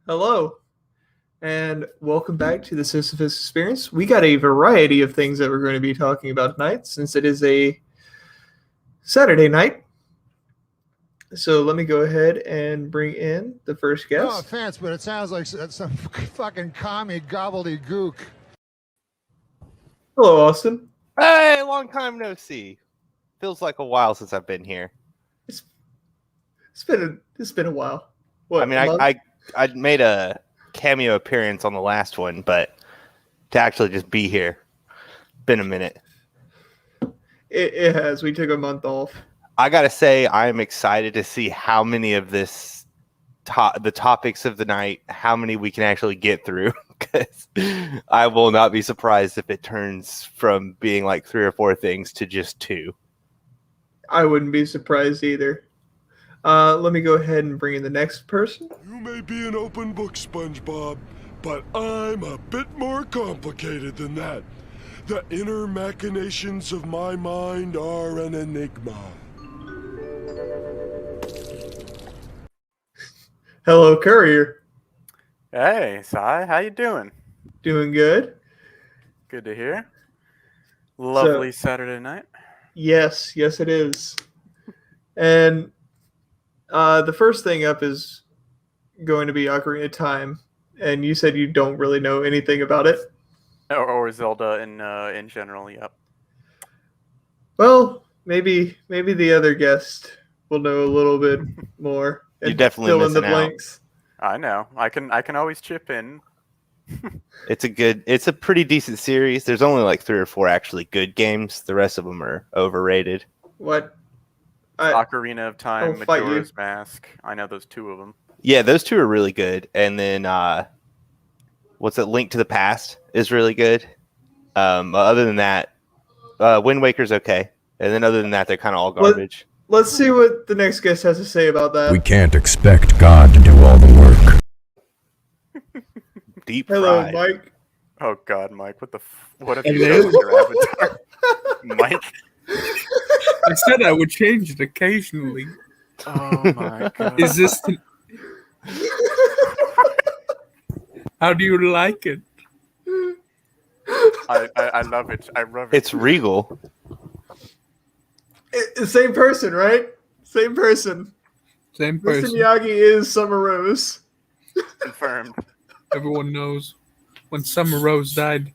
Hello, and welcome back to the Sisyphus Experience. We got a variety of things that we're going to be talking about tonight since it is a Saturday night. So let me go ahead and bring in the first No guest. offense, but it sounds like some fucking commie gobbledygook. Hello, Austin. Hey, long time no see. Feels like a while since I've been here. It's been a while. What? I mean, I made a cameo appearance on the last one, but to actually just be here, been a minute. It has. We took a month off. I gotta say, I'm excited to see how many of the topics of the night, how many we can actually get through. Because I will not be surprised if it turns from being like 3 or 4 things to just 2. I wouldn't be surprised either. Let me go ahead and bring in the next person. You may be an open book, SpongeBob, but I'm a bit more complicated than that. The inner machinations of my mind are an enigma. Hello, Courier. Hey, Sai, how you doing? Doing good? Good to hear. Lovely Saturday night. Yes, it is. And the first thing up is going to be Ocarina of Time, and you said you don't really know anything about it. Or Zelda in general, yep. Well, maybe the other guest will know a little bit more. And You're definitely fill in the missing out. blanks. I know. I can always chip in. It's a pretty decent series. There's only like 3 or 4 actually good games. The rest of them are overrated. What? Ocarina of Time, I'll fight Majora's Mask. I know those 2 of them. Yeah, those 2 are really good. And then what's it? Link to the Past is really good. Other than that, Wind Waker's okay. And then other than that, they're kind of all garbage. Let's see what the next guest has to say about that. We can't expect God to do all the work. Deep Hello, fried. Mike. Oh God, Mike, what have you done with your avatar? Mike? I said I would change it occasionally. Oh my God. Is this the... How do you like it? I love it. I love it. It's regal. Same person, right? Same person. Same Mr. person. Miyagi is Summer Rose. Confirmed. Everyone knows when Summer Rose died,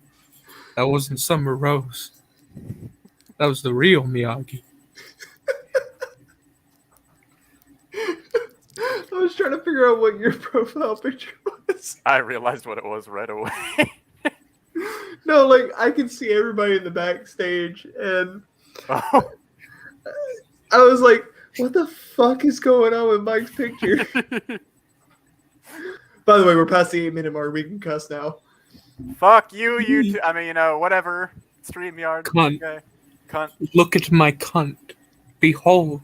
that wasn't Summer Rose. That was the real Miyagi. I was trying to figure out what your profile picture was. I realized what it was right away. No, like I can see everybody in the backstage, and Oh. I was like, "What the fuck is going on with Mike's picture?" By the way, we're past the 8-minute mark. We can cuss now. Fuck you, YouTube. I mean, whatever. StreamYard. Cunt. Okay. Cunt. Look at my cunt. Behold.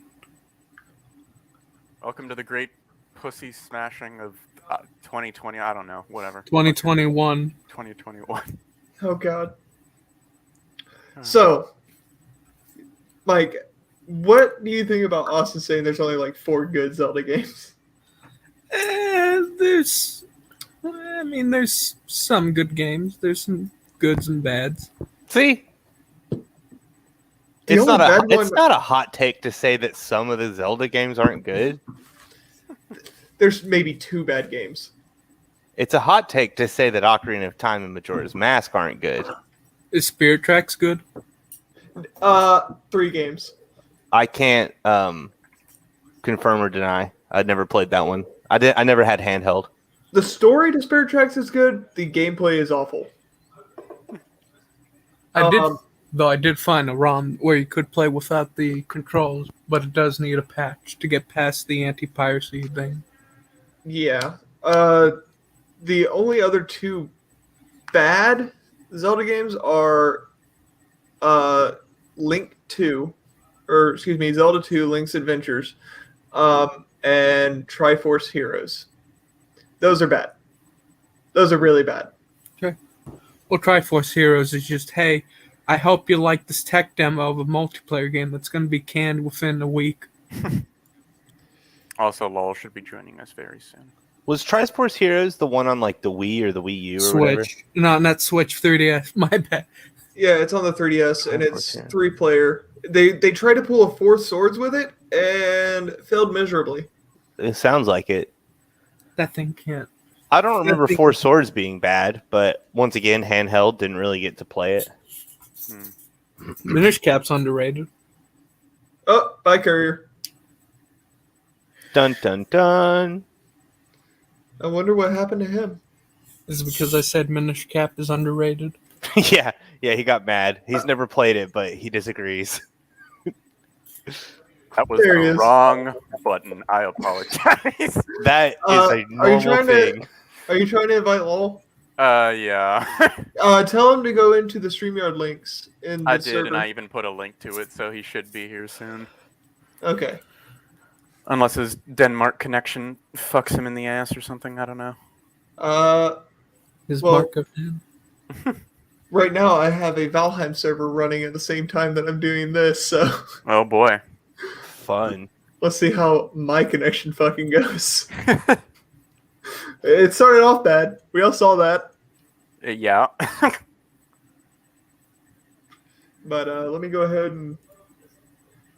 Welcome to the great pussy smashing of 2020. I don't know. Whatever. 2021. 2021. Oh God. So, Mike, what do you think about Austin saying there's only like 4 good Zelda games? There's some good games. There's some goods and bads. See? The only bad It's one- not a hot take to say that some of the Zelda games aren't good. There's maybe 2 bad games. It's a hot take to say that Ocarina of Time and Majora's Mask aren't good. Is Spirit Tracks good? 3 games. I can't confirm or deny. I'd never played that one. I never had handheld. The story to Spirit Tracks is good. The gameplay is awful. I did find a ROM where you could play without the controls, but it does need a patch to get past the anti-piracy thing. Yeah. The only other 2 bad Zelda games are Zelda 2, Link's Adventures, and Triforce Heroes. Those are bad. Those are really bad. Okay. Well, Triforce Heroes is just, hey, I hope you like this tech demo of a multiplayer game that's going to be canned within a week. Also, LOL should be joining us very soon. Was Trisports Heroes the one on like the Wii or the Wii U or whatever? Switch. No, not Switch. 3DS. My bad. Yeah, it's on the 3DS, and it's Unfortunate. 3-player. They tried to pull a Four Swords with it and failed miserably. It sounds like it. That thing can't. I don't remember think- Four Swords being bad, but once again, handheld, didn't really get to play it. Minish Cap's underrated. Oh, bye, Courier. Dun dun dun. I wonder what happened to him. Is it because I said Minish Cap is underrated? yeah, he got mad. He's never played it, but he disagrees. That was There he the is. wrong button. I apologize. That is Are a you normal trying thing. Are you trying to invite Lowell? Yeah. Tell him to go into the StreamYard links in the I did, server. and I even put a link to it, so he should be here soon. Okay. Unless his Denmark connection fucks him in the ass or something. I don't know. His Well- Marco fan. Right now, I have a Valheim server running at the same time that I'm doing this, so Oh boy. Fun. let's see how my connection fucking goes. It started off bad. We all saw that. Yeah. But let me go ahead and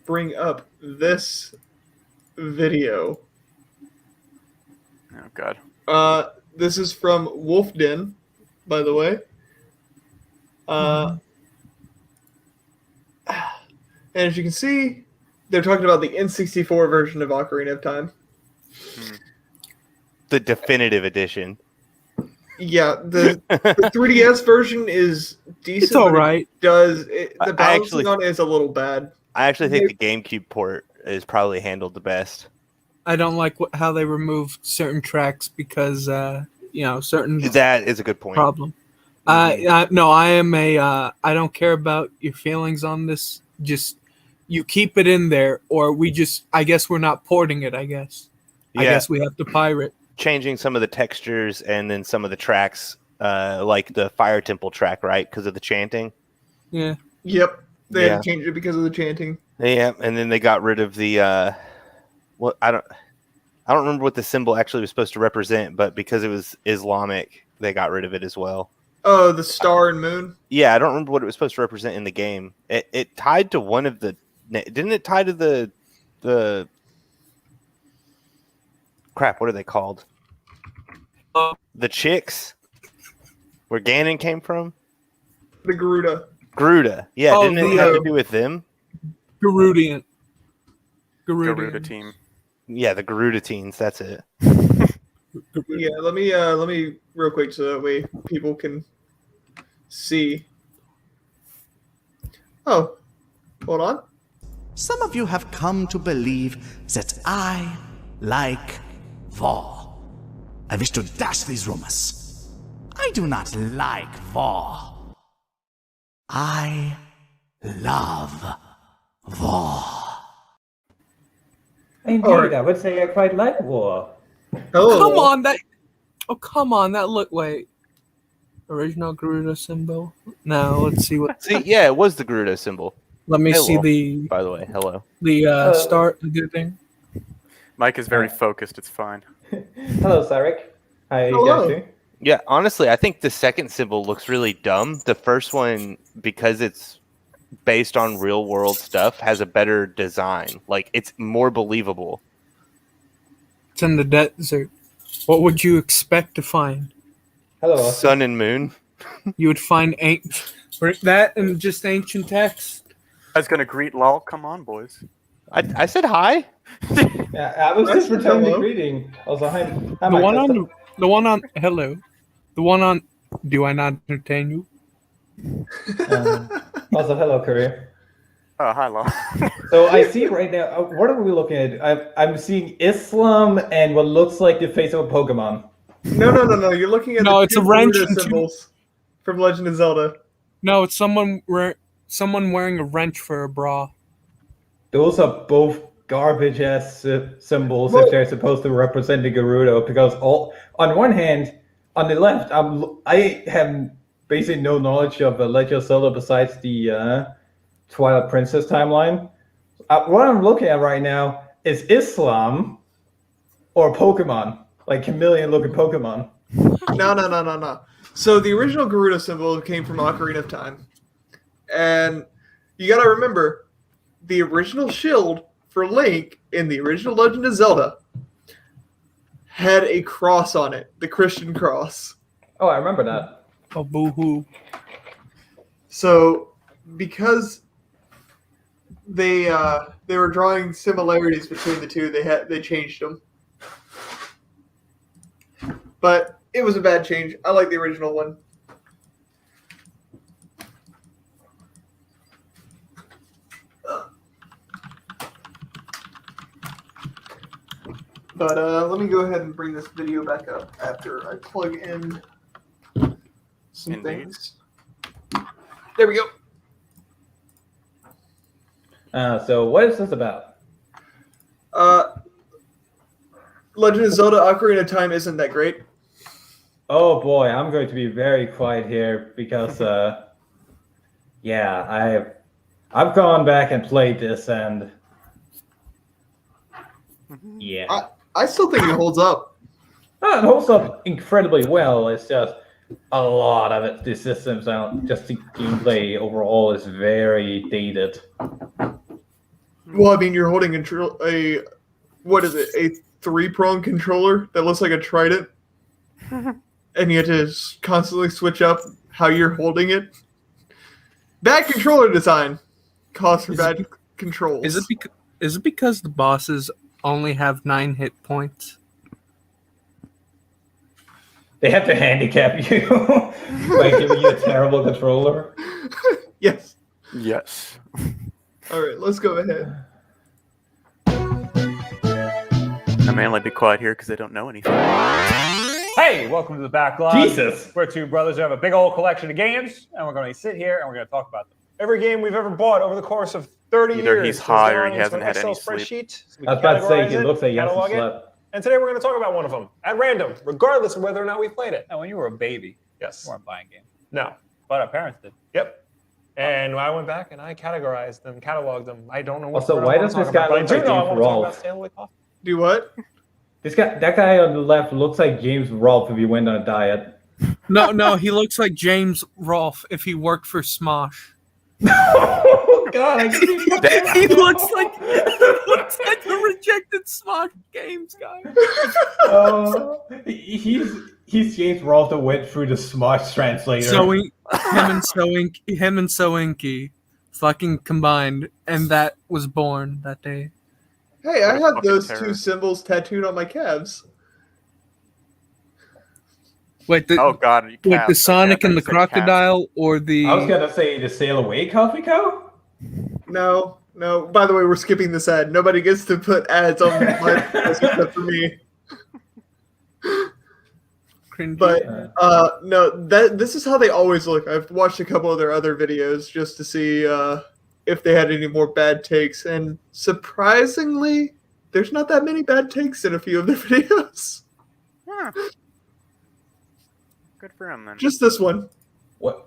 bring up this video. Oh god. This is from Wolf Den, by the way. And as you can see, they're talking about the N64 version of Ocarina of Time. The definitive edition. Yeah, the 3DS version is decent. It's all but right. The I balancing actually- on it is a little bad. I actually think the GameCube port is probably handled the best. I don't like how they removed certain tracks because, certain That is a good point. problem. No, I am I don't care about your feelings on this. Just you keep it in there, or I guess we're not porting it. I guess we have to pirate. Changing some of the textures and then some of the tracks, like the Fire Temple track, right? Because of the chanting. Yeah. Yep, they Yeah. had to change it because of the chanting. Yeah, and then they got rid of the I don't remember what the symbol actually was supposed to represent, but because it was Islamic, they got rid of it as well. Oh, the star and moon. Yeah, I don't remember what it was supposed to represent in the game. It tied to one of the didn't it tie to the crap, what are they called? The chicks where Ganon came from? The Garuda. Garuda. Yeah, Oh, didn't it have to do with them? Garudian. Garuda team. Yeah, the Garuda teens, that's it. Yeah, let me real quick so that way people can see. Oh, hold on. Some of you have come to believe that I like war. I wish to dash these rumors. I do not like war. I love war. Indeed, Alright. I would say I quite like war. Hello. Come on, that look like original Garuda symbol. Now let's see what. See, yeah, it was the Garuda symbol. Let me see Hello. the By the way, hello. start the good thing. Mike is very focused. It's fine. Hello, Sarek. How you Hello. guys doing? Yeah, honestly, I think the second symbol looks really dumb. The first one, because it's based on real world stuff, has a better design. Like, it's more believable. It's in the desert. What would you expect to find? Hello. Austin. Sun and moon. You would find that and just ancient text. I was gonna greet Lol. Come on, boys. I said hi. Yeah, I was just That's returning the hello. greeting. Also, hi. The one on hello. The one on do I not entertain you? Also, hello, Courier. Oh, hi, Lol. So I see right now. What are we looking at? I'm seeing Islam and what looks like the face of a Pokemon. No. You're looking at No, the it's two a wrench Garuda and two- symbols from Legend of Zelda. No, it's someone wearing a wrench for a bra. Those are both garbage ass symbols Well- if they're supposed to represent the Gerudo. Because on one hand, on the left, I have basically no knowledge of Legend of Zelda besides the Twilight Princess timeline. What I'm looking at right now is Islam or Pokemon. like chameleon-looking Pokemon. No. So the original Garuda symbol came from Ocarina of Time. And you gotta remember, the original shield for Link in the original Legend of Zelda had a cross on it, the Christian cross. Oh, I remember that. Oh, boo-hoo. So because they were drawing similarities between the two, they changed them. But it was a bad change. I like the original one. But let me go ahead and bring this video back up after I plug in some Indeed. things. There we go. So what is this about? Legend of Zelda Ocarina of Time isn't that great. Oh boy, I'm going to be very quiet here because, yeah, I've gone back and played this, and yeah, I still think it holds up. it holds up incredibly well. It's just a lot of it. The systems and just the gameplay overall is very dated. Well, I mean, you're holding a 3-prong controller that looks like a trident, and you have to constantly switch up how you're holding it. Bad controller design calls for bad controls. Is it because the bosses only have 9 hit points? They have to handicap you by giving you a terrible controller. Yes. Yes. All right, let's go ahead. I mainly be quiet here because I don't know anything. Hey, welcome to the Backlog. Jesus. We're two brothers who have a big old collection of games, and we're going to sit here and we're going to talk about them. Every game we've ever bought over the course of 30 years. Either he's high or goes he hasn't into an had any Excel sleep. spreadsheet, so we I was about to say, categorize he it, looks like he hasn't catalog it, slept. and today we're going to talk about one of them at random, regardless of whether or not we played it. No, when you were a baby, Yes. you weren't buying games. No. But our parents did. Yep. And I went back and I categorized them, cataloged them. I don't know what Also, word I why wanna does talk this guy about, but look I do like know I James want to talk Rolfe? about Stanley Coffee. Do what? That guy on the left looks like James Rolfe if he went on a diet. No, he looks like James Rolfe if he worked for Smosh. Oh God! he looks like the rejected Smosh Games guy. He's James Rolfe that went through the Smosh translator. Him and Soinky fucking combined, and that was born that day. Hey, I What a have fucking those terror. 2 symbols tattooed on my calves. Wait, the, Oh God! You wait, calf. the Sonic and the I said calf. crocodile, or the? I was gonna say the Sail Away Coffee Co. No. By the way, we're skipping this ad. Nobody gets to put ads on my except for me. Cringy. But no, this is how they always look. I've watched a couple of their other videos just to see if they had any more bad takes, and surprisingly, there's not that many bad takes in a few of their videos. Huh. Good for him then. Just this one. What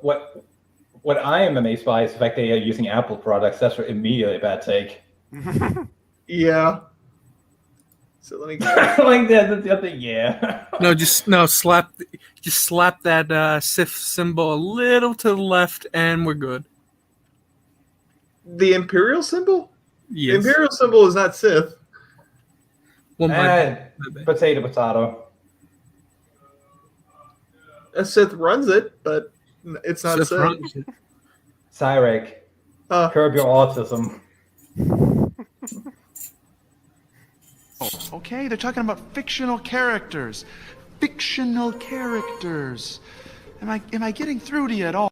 I am amazed by is the fact they are using Apple products. That's immediately a bad take. Yeah. So let me. Like that. Yeah. Just slap that Sith symbol a little to the left, and we're good. The Imperial symbol? Yes. The Imperial symbol is not Sith. Well, my bad. Potato. A Sith runs it, but it's not Sith. runs it. Cyrek, curb your autism. Okay, they're talking about fictional characters. Fictional characters. Am I getting through to you at all?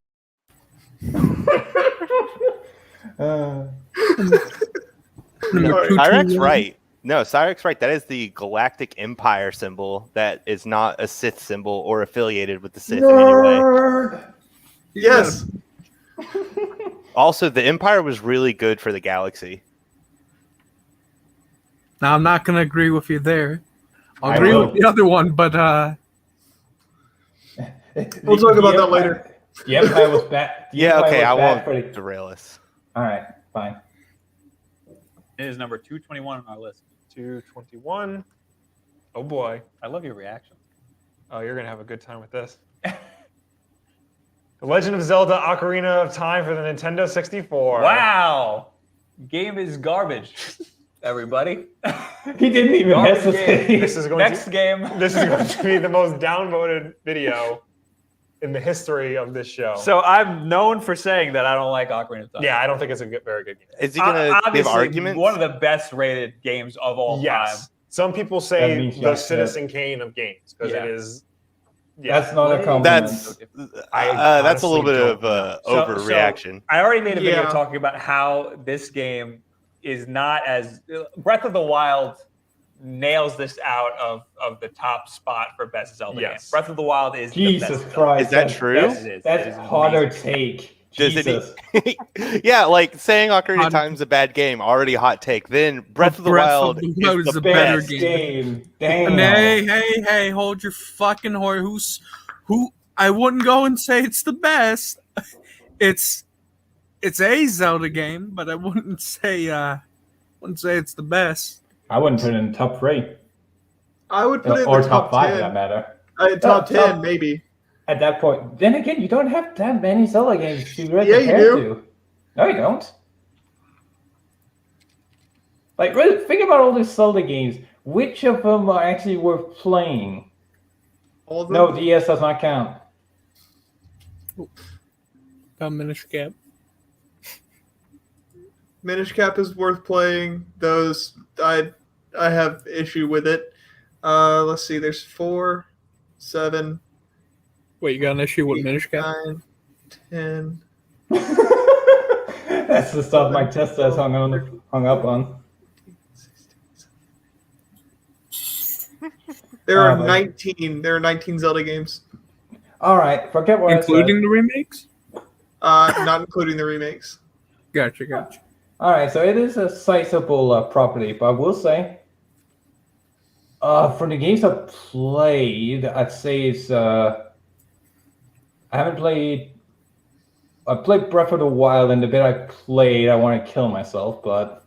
Cyrek's right. No, Cyrek's right. That is the Galactic Empire symbol. That is not a Sith symbol or affiliated with the Sith in any way. Yes. Also, the Empire was really good for the galaxy. Now, I'm not going to agree with you there. I'll agree with the other one, but we'll talk about that later. The Empire was bad. Yeah, okay, I won't derail us. All right, fine. It is number 221 on our list. 221. Oh boy. I love your reaction. Oh, you're gonna have a good time with this. The Legend of Zelda: Ocarina of Time for the Nintendo 64. Wow. Game is garbage. Everybody. He didn't even Garbage hesitate. game. This is going Next to, game. This is going to be the most downvoted video in the history of this show. So I'm known for saying that I don't like Ocarina of Time. Yeah, I don't think it's a very good game. Is he gonna give Obviously, arguments? one of the best rated games of all time. Yes. Some people That say means the Jack Citizen Kane of games because Yeah. it is. Yeah. That's not a compliment. That's a little bit honestly of don't overreaction. I already made a video Yeah. talking about how this game is not as Breath of the Wild nails this out of the top spot for best Zelda game. Yes. Breath of the Wild is the Jesus best Zelda. Christ. Is that true? Yes, it is. That's It is harder amazing. take. Does Jesus. it? Yeah, like saying Ocarina of Time's a bad game, already a hot take. Then Breath of the Wild is the better best. game. Damn. Hey, hold your fucking horse. Who? I wouldn't go and say it's the best. It's a Zelda game, but I wouldn't say it's the best. I wouldn't put it in top 3. I would put it in Or the top 5 for 10. that matter. Top 10, top- maybe. At that point. Then again, you don't have that many Zelda games to really Yeah, you compare do. to. No, you don't. Like, really, think about all these Zelda games. Which of them are actually worth playing? All of them. No, DS does not count. Minish Cap. Minish Cap is worth playing. Those I have issue with it. Let's see. There's 4, 7, Wait, you got an issue with 8, Minish Cap? 9, 10. That's the stuff my tester has hung up on. There are but- 19. There are 19 Zelda games, All right, forget what Including the remakes? not including the remakes. Gotcha. All right, so it is a sizable property, but I will say, from the games I've played, I'd say it's. I haven't played. I played Breath of the Wild, and the bit I played, I want to kill myself, but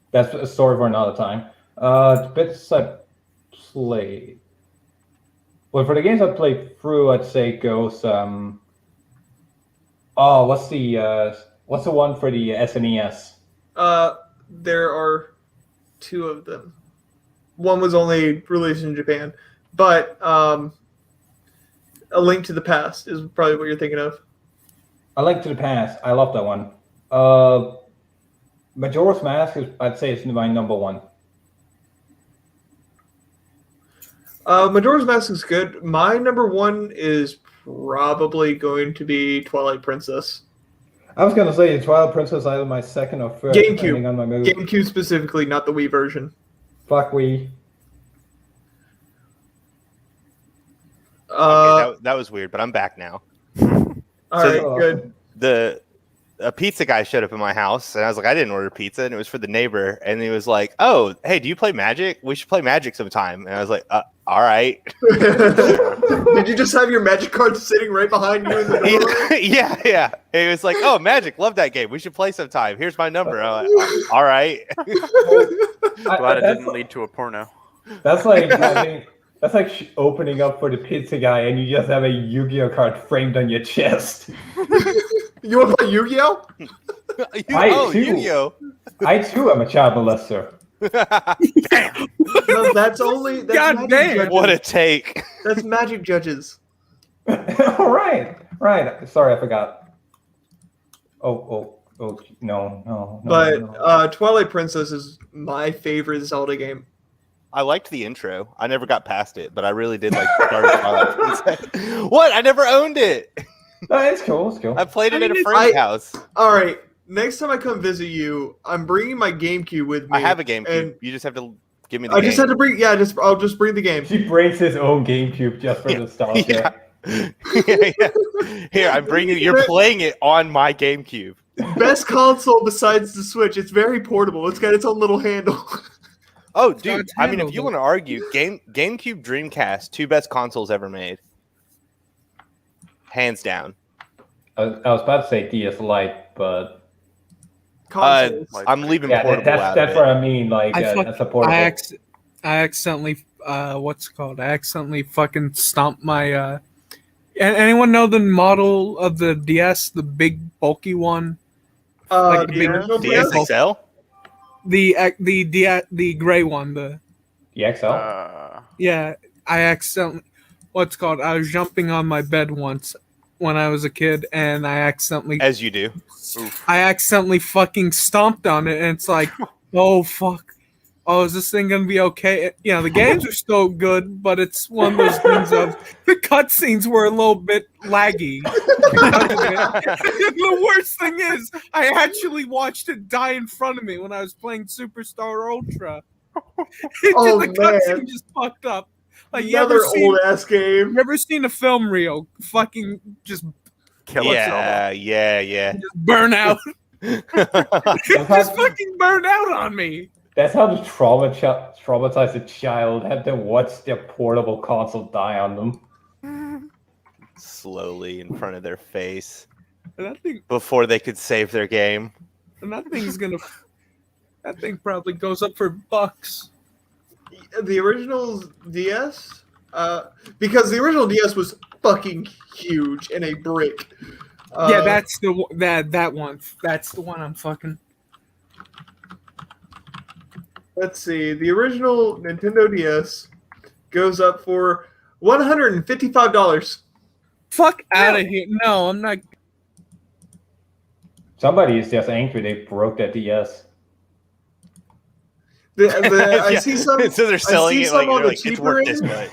that's a story for another time. The bits I played. Well, for the games I played through, I'd say it goes. What's the one for the SNES? There are 2 of them. One was only released in Japan, but A Link to the Past is probably what you're thinking of. A Link to the Past. I love that one. Majora's Mask I'd say it's my number 1. Majora's Mask is good. My number 1 is probably going to be Twilight Princess. I was gonna say Twilight Princess either my second or third, depending on my mood. GameCube specifically, not the Wii version. Fuck Wii. Okay, that was weird, but I'm back now. All right, good. A pizza guy showed up at my house, and I was like, I didn't order pizza, and it was for the neighbor, and he was like, oh, hey, do you play Magic? We should play Magic sometime. And I was like, all right. Did you just have your Magic cards sitting right behind you in the door? Yeah. And he was like, oh, Magic, love that game. We should play sometime. Here's my number. I'm like, all right. Glad it didn't lead to a porno. That's like that's like opening up for the pizza guy, and you just have a Yu-Gi-Oh card framed on your chest. You want to play Yu-Gi-Oh? Yu-Gi-Oh. I too am a child molester. Damn. No, that's God Magic damn. Judges. What a take. That's Magic Judges. Right. Sorry, I forgot. Oh, no. But Twilight Princess is my favorite Zelda game. I liked the intro. I never got past it, but I really did like the start of Twilight Princess. What? I never owned it. No, it's cool. I played it at a friend's house. All right. Next time I come visit you, I'm bringing my GameCube with me. I have a GameCube. and You just have to give me the game. just had to bring. Yeah, I'll just bring the game. He brings his own GameCube just for nostalgia. Yeah. Here, I'm bringing you. You're playing it on my GameCube. Best console besides the Switch. It's very portable. It's got its own little handle. Oh, dude. I mean, if you want to argue, GameCube, Dreamcast, 2 best consoles ever made. Hands down. I was about to say DS Lite, but Consoles. I'm leaving yeah, portable out that's of what it. I mean. Like that's a portable. I accidentally what's it called? I accidentally fucking stomped my. Anyone know the model of the DS, the big bulky one? Like the the big original DS DS? XL? the gray one. The XL. Yeah, I accidentally. What's it called? I was jumping on my bed once when I was a kid, and I accidentally. As you do. I accidentally fucking stomped on it, and it's like, oh fuck. Oh, is this thing gonna be okay? You know, the games are still good, but it's one of those things of the cutscenes were a little bit laggy. The worst thing is, I actually watched it die in front of me when I was playing Superstar Ultra. Oh, The man. cutscene just fucked up. Like Another old ass game. You ever seen a film reel fucking just Kill itself. Yeah. just burn out? Just fucking burn out on me. That's how the traumatized a child had to watch their portable console die on them. Slowly in front of their face And that thing, before they could save their game. and that thing's gonna. That thing probably goes up for bucks. The original DS, because the original DS was fucking huge and a brick. Yeah, that's the that one. That's the one I'm fucking. Let's see. The original Nintendo DS goes up for $155. Fuck out of here! No, I'm not. Somebody is just angry they broke that DS. I see some. So they're selling I see it some like, on the it's cheaper worth this end. much.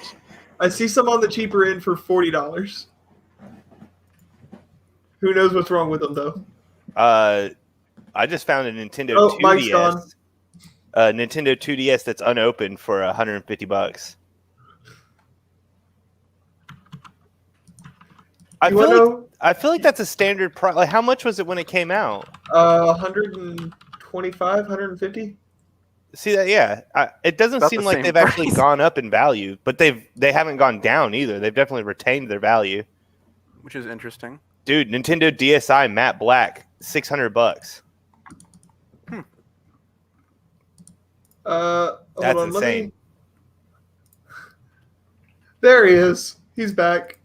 I see some on the cheaper end for $40. Who knows what's wrong with them though? I just found a Nintendo Oh, Mike's 2DS. gone. Nintendo 2DS that's unopened for $150. I feel like that's a standard price. Like, how much was it when it came out? 125, 150. See that? Yeah, it doesn't About seem the like same they've actually price. gone up in value, but they haven't gone down either. They've definitely retained their value. Which is interesting. Dude, Nintendo DSi matte black, $600. Hold That's on, insane. There he is. He's back.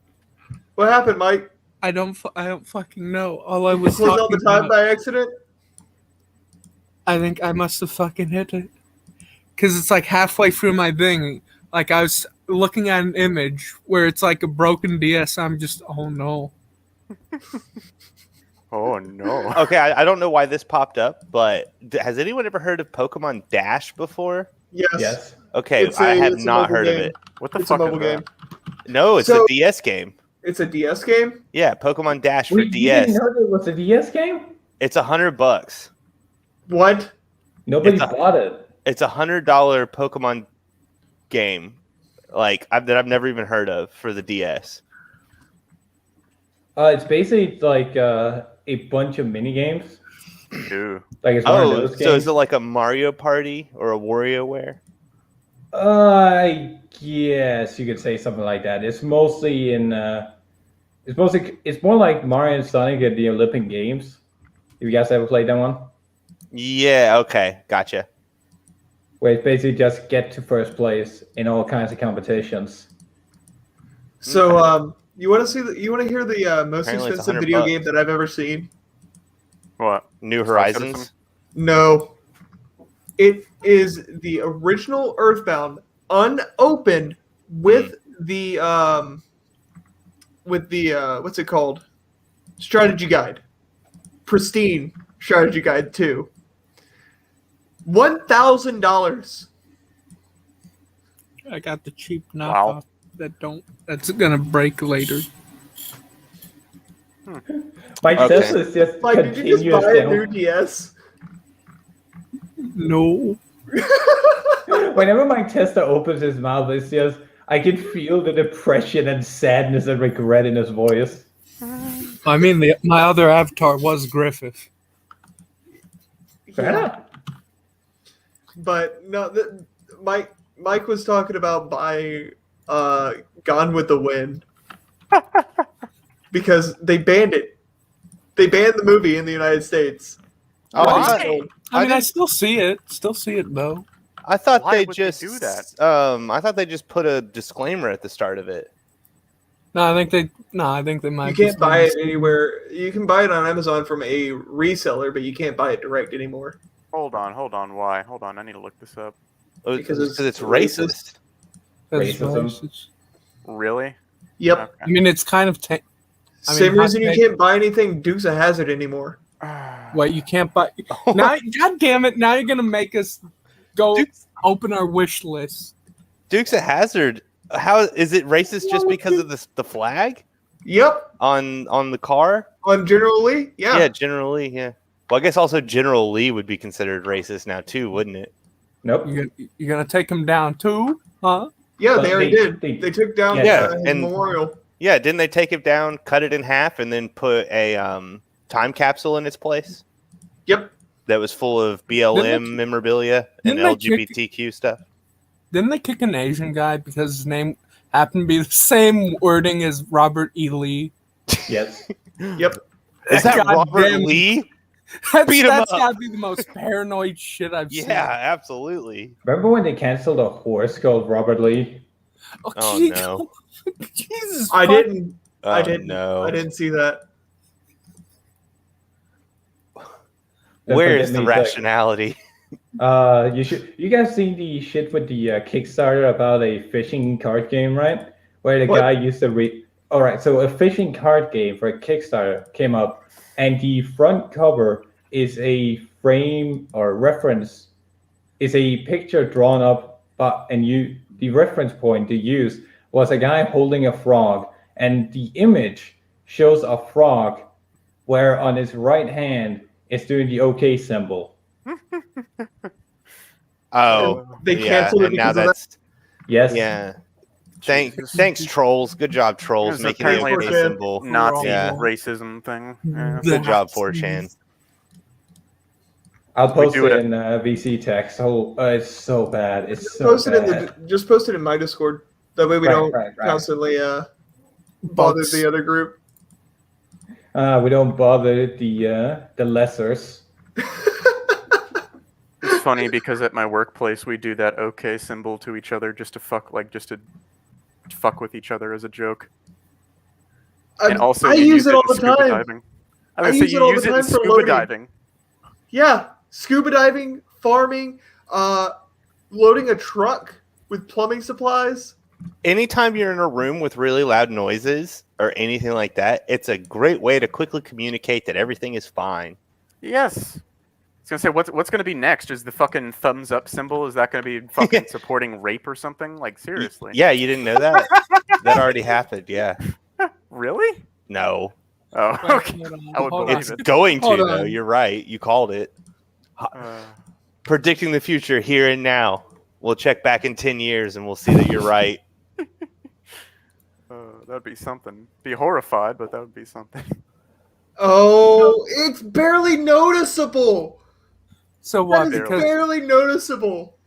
What happened, Mike? I don't fucking know. All I was Was all talking the time about, by accident? I think I must have fucking hit it. Because it's like halfway through my thing. Like I was looking at an image where it's like a broken DS. I'm just, oh no. Oh no. Okay, I don't know why this popped up, but has anyone ever heard of Pokemon Dash before? Yes. Okay, I have not heard of it. What the It's a fuck is mobile that? game. No, it's So- a DS game. It's a DS game? Yeah, Pokemon Dash for Wait, you DS. didn't know it was a DS game? It's $100. What? Nobody It's a- bought it. It's $100 Pokemon game, like that I've never even heard of for the DS. It's basically like a bunch of mini games. Ew. Like it's one of Oh, those so games. is it like a Mario Party or a WarioWare? I guess you could say something like that. It's mostly in. It's more like Mario and Sonic at the Olympic Games. Have you guys ever played that one? Yeah. Okay. Gotcha. Where it's basically just get to first place in all kinds of competitions. So, you want to hear the most Apparently it's expensive $100 video game that I've ever seen? What? New Horizons. Citizen? No. It is the original Earthbound, unopened, with the what's it called? Strategy guide. Pristine strategy guide too. $1,000. I got the cheap Wow. knockoff that's gonna break later. My Okay. Tesla is just Like, did you just continuous buy a down. new DS? No. Whenever my Tesla opens his mouth, it's just I can feel the depression and sadness and regret in his voice. I mean, my other avatar was Griffith. Fair enough. But no, Mike was talking about buying Gone with the Wind because they banned it. They banned the movie in the United States. Oh, I mean, I still see it. Still see it though. I thought Why they would just they do that? I thought they just put a disclaimer at the start of it. No, I think they might. You just can't buy do it this. anywhere. You can buy it on Amazon from a reseller, but you can't buy it direct anymore. Hold on. Why? Hold on. I need to look this up. Because It's racist. racist. That's Racism. racist. Really? Yep. Okay. I mean, it's kind of. Same reason you can't buy anything Dukes of Hazzard anymore. Wait, you can't buy. Now, God damn it! Now you're gonna make us go open our wish list. Dukes of Hazzard. How is it racist just because of the flag Yep. on the car? On General Lee? Yeah. Yeah, General Lee. Yeah. Well, I guess also General Lee would be considered racist now too, wouldn't it? Nope. You're gonna take him down too, huh? Yeah, But they already they- did. They took down Yeah, his and- memorial. Yeah, didn't they take it down, cut it in half, and then put a time capsule in its place? Yep. That was full of BLM memorabilia and didn't they LGBTQ stuff. Didn't they kick an Asian guy because his name happened to be the same wording as Robert E. Lee? Yes. Yep. Is that God Robert damn it. Lee? That's Beat him up. gotta be the most paranoid shit I've seen. Yeah, absolutely. Remember when they canceled a horse called Robert Lee? Oh gee, no. Jesus. I fuck. didn't. Oh, I didn't. no. I didn't see that. Where That is the made, like, rationality? You guys seen the shit with the Kickstarter about a fishing card game, right? Where the What? guy used to read. All right, so a fishing card game for a Kickstarter came up, and the front cover is a frame or reference, is a picture drawn up, the reference point to use was a guy holding a frog, and the image shows a frog, where on his right hand it's doing the OK symbol. Oh, They yeah, canceled it and now because of that's Yes. yeah. Thanks, trolls. Good job, trolls, It's making the apparently OK it's a symbol. Nazi Yeah. racism thing. Yeah. Good job, 4chan. I'll post do it it. in VC text. Oh, it's so bad. It's Just so post it bad. just post it in my Discord. That way we Right, don't right. constantly bother Bugs. the other group. We don't bother the lessers. It's funny because at my workplace we do that OK symbol to each other just to fuck with each other as a joke. And also I you use it all in the scuba time. diving. I I was gonna use say it you all use the it in time for scuba loading. diving. Yeah, scuba diving, farming, loading a truck with plumbing supplies. Anytime you're in a room with really loud noises or anything like that, it's a great way to quickly communicate that everything is fine. Yes. I was gonna say what's gonna be next? Is the fucking thumbs up symbol? Is that gonna be fucking supporting rape or something? Like seriously? Yeah, you didn't know that? That already happened. Yeah. Really? No. Oh, Wait, okay. hold on, I would hold believe It's it. going to, Hold though. on. You're right. You called it. Predicting the future here and now. We'll check back in 10 years and we'll see that you're right. That'd be something. Be horrified, but that would be something. Oh, it's barely noticeable. So That what? is Because barely noticeable.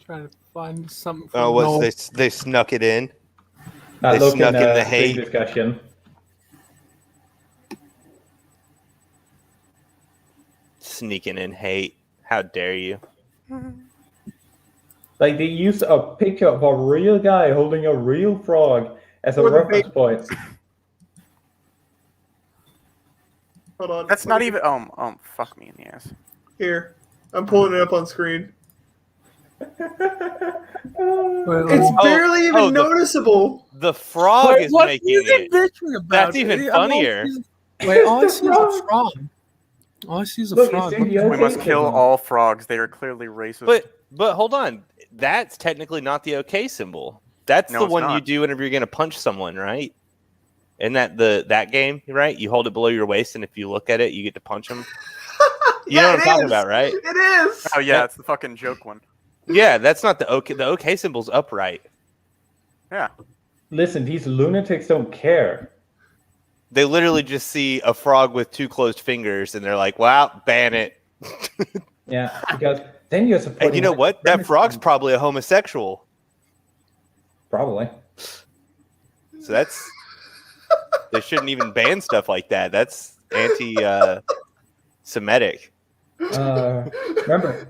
trying to find something. Oh, they snuck it in? Not They looking snuck in the big hate. discussion. Sneaking in hate. How dare you? Like they use a picture of a real guy holding a real frog as a For the reference bait. point. Hold on. That's not even. Fuck me in the ass. Here. I'm pulling it up on screen. It's Wait, barely even the- noticeable. The frog is what making are you it. bitching about? That's even I'm funnier. Wait, all I It's a see is a frog. All I see is a Look, frog. it's in the We OK must kill symbol. all frogs. They are clearly racist. But hold on. That's technically not the OK symbol. That's No, the it's one you not. do whenever you're going to punch someone, right? Isn't that that game, right? You hold it below your waist, and if you look at it, you get to punch them. You know what I'm talking about, right? It is. Oh yeah, it's the fucking joke one. Yeah, that's not the OK. The OK symbol's upright. Yeah. Listen, these lunatics don't care. They literally just see a frog with two closed fingers, and they're like, "Wow, ban it." Yeah, because then you're supporting. And you know white what? That supremacy. frog's probably a homosexual. Probably. So that's they shouldn't even ban stuff like that. That's anti-Semitic. Remember,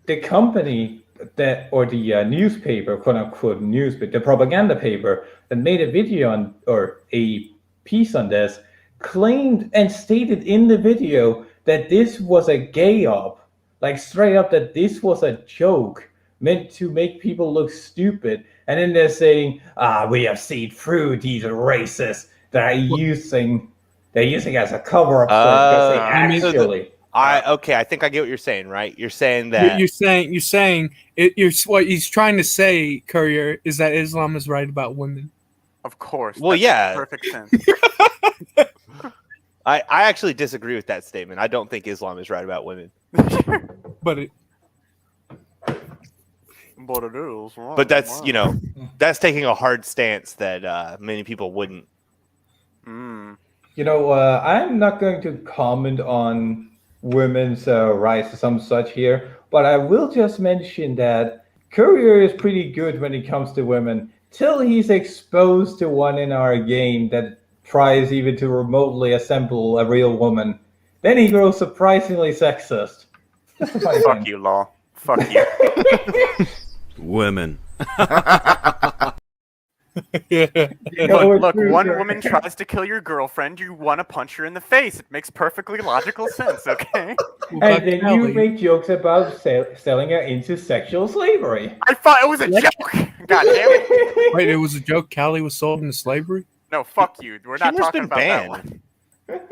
the company that, or the newspaper, quote unquote newspaper, the propaganda paper that made a video on, or a piece on this, claimed and stated in the video that this was a gay op, like straight up that this was a joke meant to make people look stupid. And then they're saying, we have seen through these racists that are they're using as a cover up because they actually. Okay, I think I get what you're saying, right? You're saying that you're saying what he's trying to say, Courier, is that Islam is right about women. Of course. Well, that yeah. makes perfect sense. I actually disagree with that statement. I don't think Islam is right about women. But it is. But that's that's taking a hard stance that many people wouldn't. I'm not going to comment on women's rights or some such here, but I will just mention that Courier is pretty good when it comes to women till he's exposed to one in our game that tries even to remotely assemble a real woman. Then he grows surprisingly sexist. Fuck you, Law. Fuck you. Women. Look, one woman tries to kill your girlfriend, you want to punch her in the face. It makes perfectly logical sense, okay? And then you make jokes about selling her into sexual slavery. I thought it was a joke! God damn it! Wait, it was a joke? Callie was sold into slavery? No, fuck you. We're not Humor's talking been about that banned. one.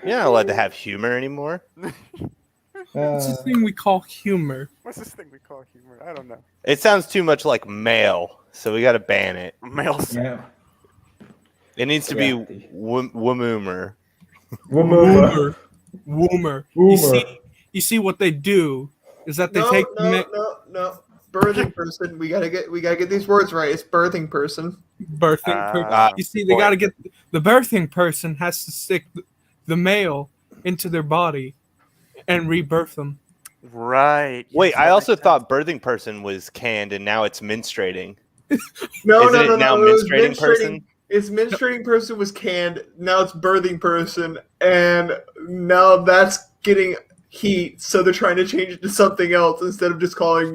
You're not allowed to have humor anymore. What's this thing we call humor? What's this thing we call humor? I don't know. It sounds too much like male, so we got to ban it. Male. Yeah. It needs to be womoomer. Woomer. You see what they do is that they take no. Birthing person. We gotta get these words right. It's birthing person. You see, they gotta get the birthing person has to stick the male into their body and rebirth them. Right. Wait, I also thought birthing person was canned, and now it's menstruating. No. Now menstruating person? It's menstruating person was canned. Now it's birthing person, and now that's getting heat. So they're trying to change it to something else instead of just calling,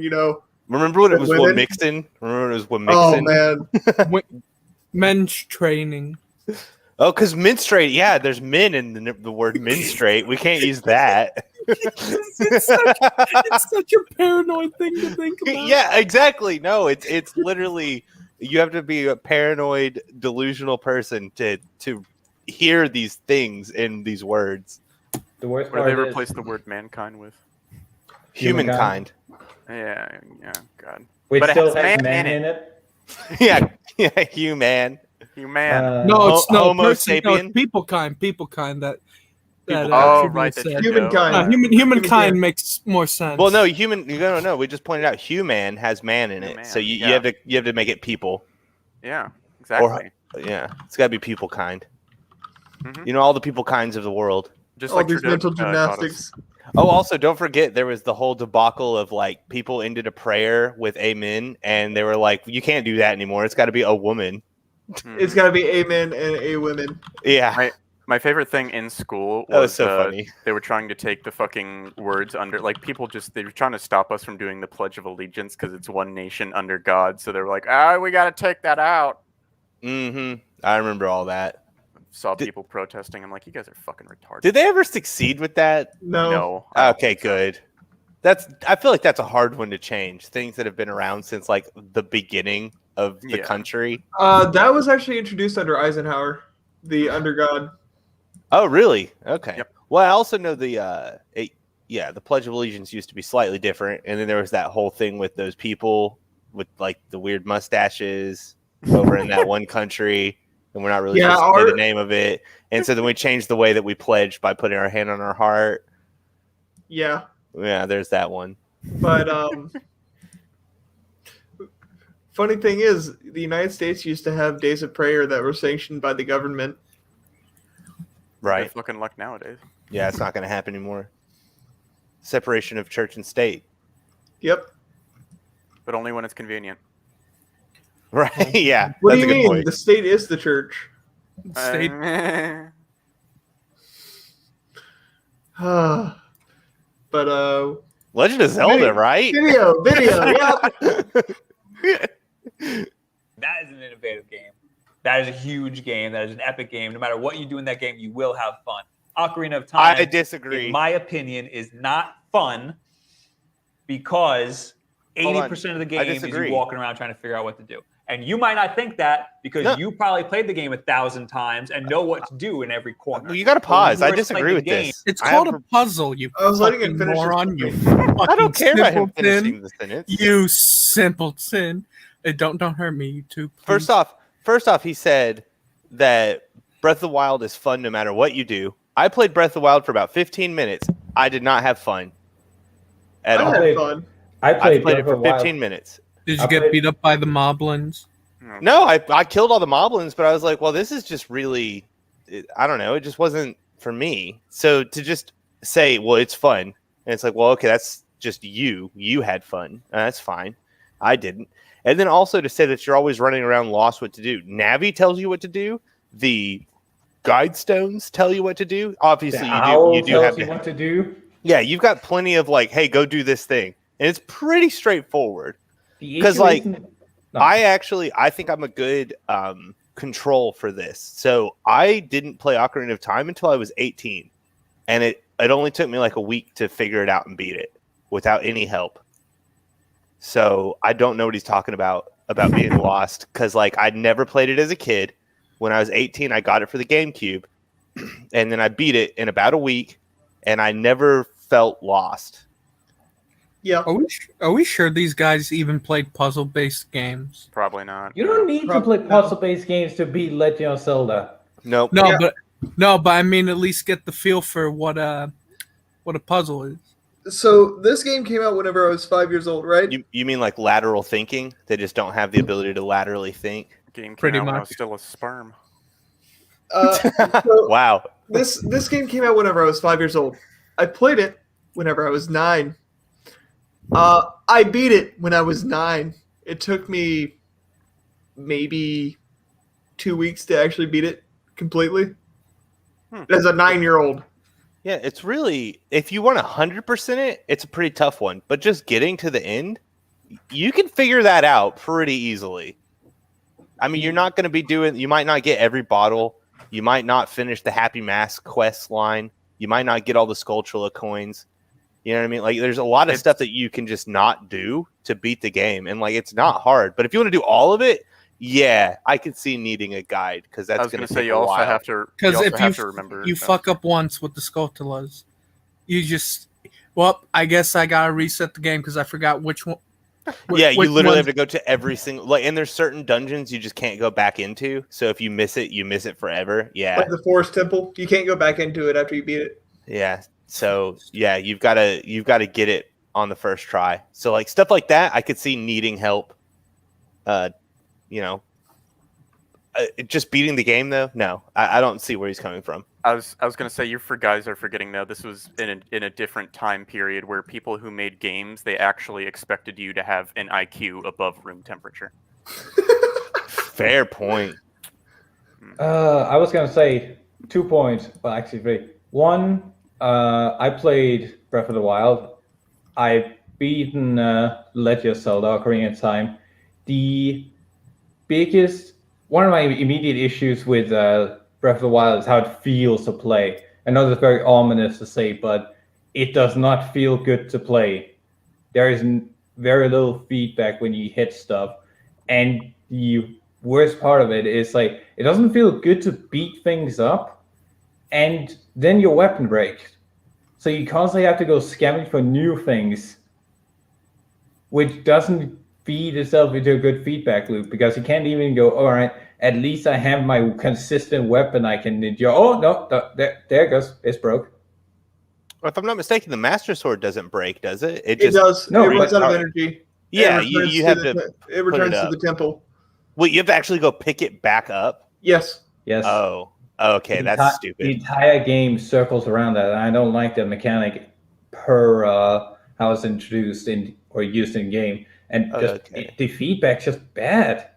Remember when it was Womixton? Oh man, men's training. Oh, because menstruate. Yeah, there's men in the word menstruate. We can't use that. It's such a paranoid thing to think about. Yeah, exactly. No, it's literally you have to be a paranoid, delusional person to hear these things in these words. The worst What do part they is replace the word mankind with? Humankind. Yeah, God. Which but still it has has man in it. yeah, human. Human. No, it's Homo person, no, sapien. it's people kind that right. said. Humankind. Humankind makes more sense. Well, no, no. We just pointed out human has man in it, so you have to make it people. Yeah, exactly. It's got to be people kind. Mm-hmm. All the people kinds of the world. Just all like these mental gymnastics. Oh, also, don't forget there was the whole debacle of like people ended a prayer with amen, and they were like, "You can't do that anymore. It's got to be a woman. It's got to be amen and a women." Yeah. My favorite thing in school was so funny. They were trying to take the fucking words under, like they were trying to stop us from doing the Pledge of Allegiance because it's one nation under God. So they were like, we got to take that out. Mm-hmm. I remember all that. Saw people protesting. I'm like, you guys are fucking retarded. Did they ever succeed with that? No. Okay, good. I feel like that's a hard one to change. Things that have been around since like the beginning of the country. That was actually introduced under Eisenhower, the under God. Oh, really? Okay. Yep. Well, I also know the Pledge of Allegiance used to be slightly different, and then there was that whole thing with those people with like the weird mustaches over in that one country, and we're not really supposed to say the name of it. And so then we changed the way that we pledged by putting our hand on our heart. Yeah. Yeah, there's that one. But funny thing is, the United States used to have days of prayer that were sanctioned by the government. Right. Fucking luck nowadays. Yeah, it's not going to happen anymore. Separation of church and state. Yep. But only when it's convenient. Right. Yeah. What that's do you a good mean? point. The state is the church. But Legend of Zelda, right? Video, yeah. That is an innovative game. That is a huge game. That is an epic game. No matter what you do in that game, you will have fun. Ocarina of Time, I disagree. in my opinion, is not fun because 80% of the game is you walking around trying to figure out what to do. And you might not think that because you probably played the game 1,000 times and know what to do in every corner. Well, you got to pause. I disagree with this. It's called a puzzle, you I was letting him finish moron. his I don't care about him finishing the sentence. You simpleton. Don't hurt me, you two. Please. First off, he said that Breath of the Wild is fun no matter what you do. I played Breath of the Wild for about 15 minutes. I did not have fun at all. I had fun. I played it for 15 minutes. Did you get beat up by the moblins? No, I killed all the moblins, but I was like, well, this is just really, I don't know. It just wasn't for me. So to just say, well, it's fun. And it's like, well, okay, that's just you. You had fun. That's fine. I didn't. And then also to say that you're always running around lost what to do. Navi tells you what to do. The guide stones tell you what to do. Obviously, you do have what to do. Yeah, you've got plenty of like, hey, go do this thing. And it's pretty straightforward. Because like I think I'm a good control for this. So I didn't play Ocarina of Time until I was 18. And it only took me like a week to figure it out and beat it without any help. So I don't know what he's talking about being lost. Because like I'd never played it as a kid. When I was 18, I got it for the GameCube. And then I beat it in about a week. And I never felt lost. Yeah. Are we sure these guys even played puzzle-based games? Probably not. You don't need to play puzzle-based games to beat Legend of Zelda. Nope. But I mean, at least get the feel for what a puzzle is. So this game came out whenever I was 5 years old, right? You mean like lateral thinking? They just don't have the ability to laterally think. Game came Pretty out when I much. was still a sperm. Wow. This game came out whenever I was 5 years old. I played it whenever I was 9. I beat it when I was 9. It took me maybe 2 weeks to actually beat it completely. As a 9-year-old. Yeah, it's really, if you want 100% it, it's a pretty tough one. But just getting to the end, you can figure that out pretty easily. I mean, you're not going to be you might not get every bottle. You might not finish the Happy Mask quest line. You might not get all the Skulltula coins. You know what I mean? Like, there's a lot of stuff that you can just not do to beat the game. And, like, it's not hard. But if you want to do all of it, yeah, I could see needing a guide because that's going to take a while. Have to remember. You fuck up once with the Skulltulas, you just, I guess I got to reset the game because I forgot which one. Yeah, you literally have to go to every single, like, and there's certain dungeons you just can't go back into. So if you miss it forever. Yeah. Like the Forest Temple, you can't go back into it after you beat it. Yeah. So yeah, you've got to get it on the first try. So like stuff like that, I could see needing help. Just beating the game though, no, I don't see where he's coming from. I was gonna say you guys are forgetting though. This was in a different time period where people who made games, they actually expected you to have an IQ above room temperature. Fair point. I was gonna say 2 points, well actually 3. One, I played Breath of the Wild. I've beaten Legend of Zelda: Ocarina of Time. One of my immediate issues with Breath of the Wild is how it feels to play. I know that's very ominous to say, but it does not feel good to play. There is very little feedback when you hit stuff. And the worst part of it is like, it doesn't feel good to beat things up and then your weapon breaks. So you constantly have to go scamming for new things, which doesn't feed itself into a good feedback loop because you can't even go, all right, at least I have my consistent weapon I can endure. Oh, no, there it goes. It's broke. Well, if I'm not mistaken, the Master Sword doesn't break, does it? It does. No, it runs out of energy. Yeah, you have to. It returns to the temple. Wait, you have to actually go pick it back up? Yes. Oh, okay, that's stupid. The entire game circles around that, and I don't like the mechanic per how it's introduced or used in game. And the feedback's just bad.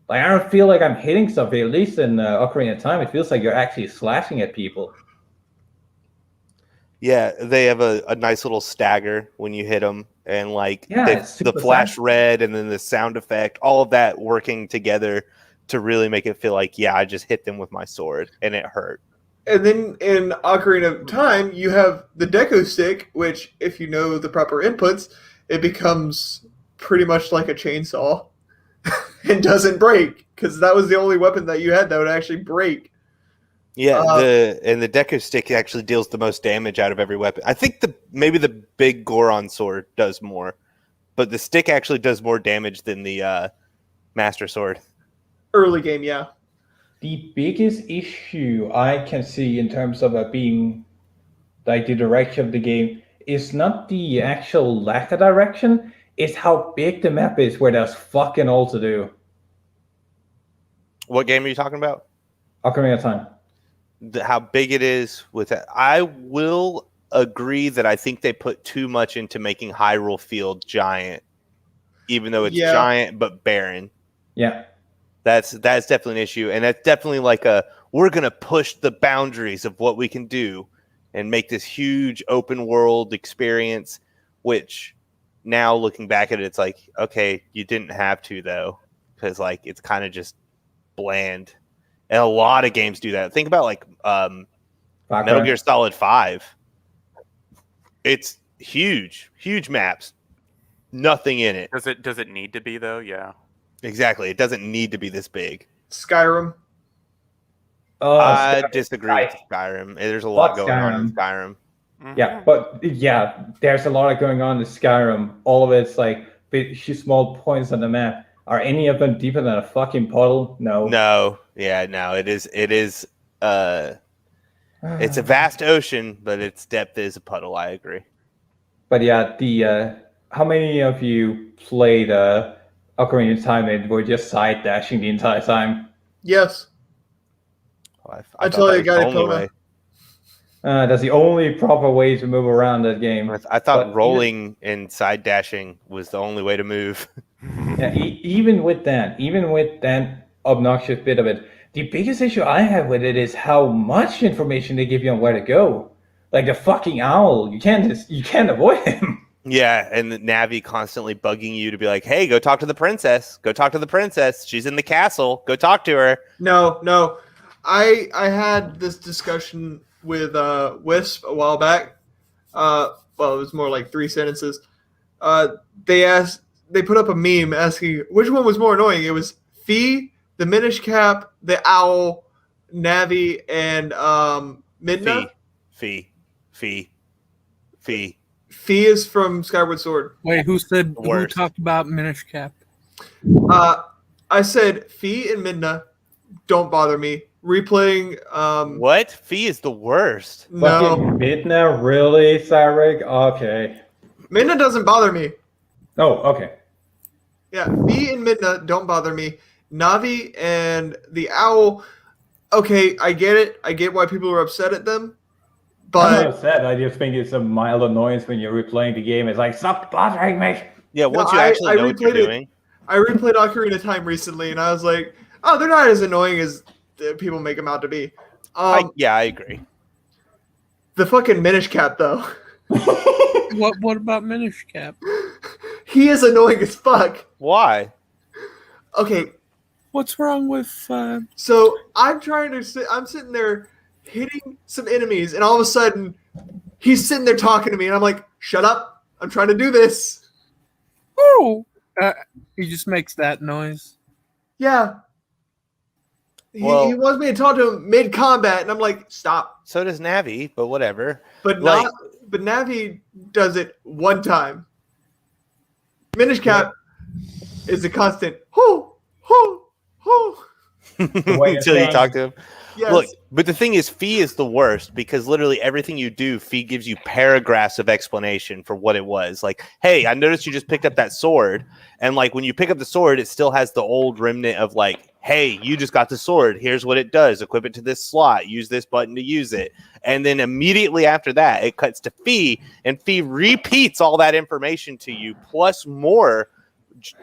Like, I don't feel like I'm hitting something. At least in Ocarina of Time, it feels like you're actually slashing at people. Yeah, they have a nice little stagger when you hit them, and like the flash red and then the sound effect, all of that working together to really make it feel like, yeah, I just hit them with my sword and it hurt. And then in Ocarina of Time, you have the Deco Stick, which, if you know the proper inputs, it becomes pretty much like a chainsaw and doesn't break, because that was the only weapon that you had that would actually break. Yeah, the Deco Stick actually deals the most damage out of every weapon. I think maybe the big Goron sword does more, but the stick actually does more damage than the Master Sword. Early game, yeah. The biggest issue I can see in terms of being like the direction of the game is not the actual lack of direction, it's how big the map is where there's fucking all to do. What game are you talking about? Ocarina of Time. How big it is with that. I will agree that I think they put too much into making Hyrule Field giant, even though it's giant but barren. Yeah. That's definitely an issue, and that's definitely like we're gonna push the boundaries of what we can do and make this huge open world experience, which now looking back at it, it's like, okay, you didn't have to though, because like it's kind of just bland. And a lot of games do that. Think about like Metal Gear Solid 5. It's huge maps. Nothing in it. Does it need to be though? Yeah. Exactly. It doesn't need to be this big. Skyrim. I disagree with Skyrim. There's a lot going on in Skyrim. Yeah, but there's a lot going on in Skyrim. All of it's like small points on the map. Are any of them deeper than a fucking puddle? No. No. Yeah, no. It is. It's a vast ocean, but its depth is a puddle. I agree. But yeah, how many of you played Ocarina of Time and were just side dashing the entire time? Yes. I tell you, got that's the only proper way to move around that game. I thought rolling and side dashing was the only way to move. Yeah, even with that obnoxious bit of it, the biggest issue I have with it is how much information they give you on where to go. Like the fucking owl, you can't avoid him. Yeah, and the Navi constantly bugging you to be like, "Hey, go talk to the princess. Go talk to the princess. She's in the castle. Go talk to her." No. I had this discussion with Wisp a while back. Well, it was more like 3 sentences. They put up a meme asking which one was more annoying. It was Fee, the Minish Cap, the Owl, Navi, and Midna. Fee. Fee is from Skyward Sword. Wait, who talked about Minish Cap? I said Fee and Midna don't bother me. Replaying what? Fee is the worst. No. Midna, really, Cyril? Okay. Midna doesn't bother me. Oh, okay. Yeah, Fee and Midna don't bother me. Navi and the Owl, okay, I get it. I get why people are upset at them. But I'm not upset. I just think it's a mild annoyance when you're replaying the game. It's like, stop bothering me. Yeah, once you actually know what you're doing. I replayed Ocarina of Time recently, and I was like, oh, they're not as annoying as people make them out to be. I agree. The fucking Minish Cap, though. What about Minish Cap? He is annoying as fuck. Why? Okay. What's wrong with... So, I'm sitting there hitting some enemies, and all of a sudden, he's sitting there talking to me, and I'm like, shut up. I'm trying to do this. Oh! He just makes that noise. Yeah. He wants me to talk to him mid-combat, and I'm like, stop. So does Navi, but whatever. But Navi does it one time. Minish Cap is a constant, until you talk to him. Yes. Look, but the thing is, Fee is the worst because literally everything you do, Fee gives you paragraphs of explanation for what it was. Like, hey, I noticed you just picked up that sword. And like when you pick up the sword, it still has the old remnant of like, hey, you just got the sword. Here's what it does. Equip it to this slot. Use this button to use it. And then immediately after that, it cuts to Fee, and Fee repeats all that information to you, plus more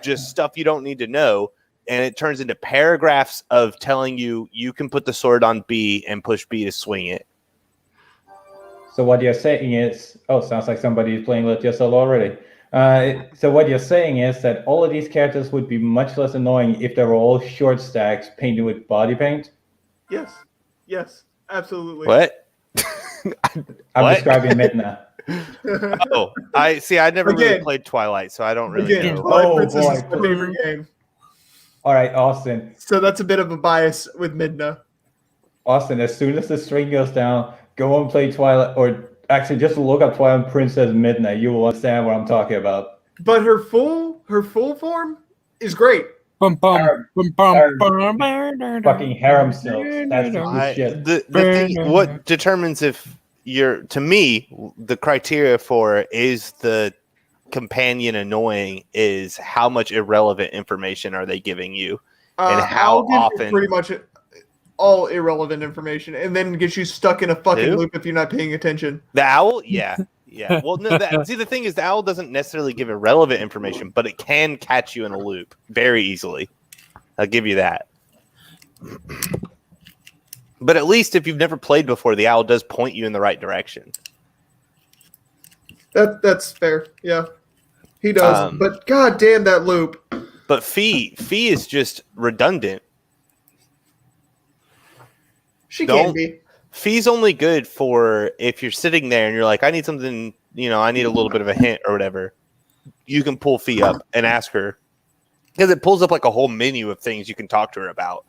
just stuff you don't need to know. And it turns into paragraphs of telling you you can put the sword on B and push B to swing it. So what you're saying is, sounds like somebody is playing Legend of Zelda already. So what you're saying is that all of these characters would be much less annoying if they were all short stacks painted with body paint? Yes, absolutely. What? I'm What? describing Midna. I never really played Twilight, so I don't really know. Twilight Princess is my favorite game. All right, Austin. So that's a bit of a bias with Midna. Austin, as soon as the string goes down, go and play Twilight, or actually just look up Twilight Princess Midna. You will understand what I'm talking about. But her full form is great. Fucking harem silks. That's the shit. The thing, what determines if you're, to me, the criteria for is the companion annoying is how much irrelevant information are they giving you, and how often. Pretty much all irrelevant information, and then get you stuck in a fucking loop if you're not paying attention. The owl, yeah. Well, no. See, the thing is, the owl doesn't necessarily give irrelevant information, but it can catch you in a loop very easily. I'll give you that. But at least if you've never played before, the owl does point you in the right direction. That's fair. Yeah, he does. But god damn that loop. But Fee is just redundant. She can be. Fee's only good for if you're sitting there and you're like, I need something, I need a little bit of a hint or whatever. You can pull Fee up and ask her, because it pulls up like a whole menu of things you can talk to her about.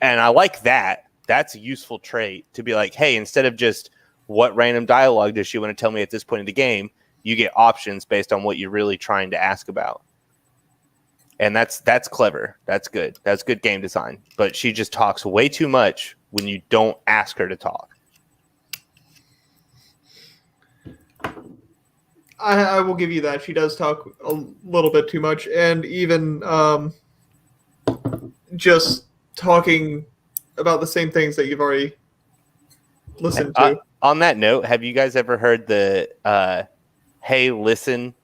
And I like that. That's a useful trait to be like, hey, instead of just what random dialogue does she want to tell me at this point in the game, you get options based on what you're really trying to ask about. And that's clever. That's good. That's good game design. But she just talks way too much when you don't ask her to talk. I will give you that. She does talk a little bit too much. And even just talking about the same things that you've already listened to. On that note, have you guys ever heard the Hey Listen,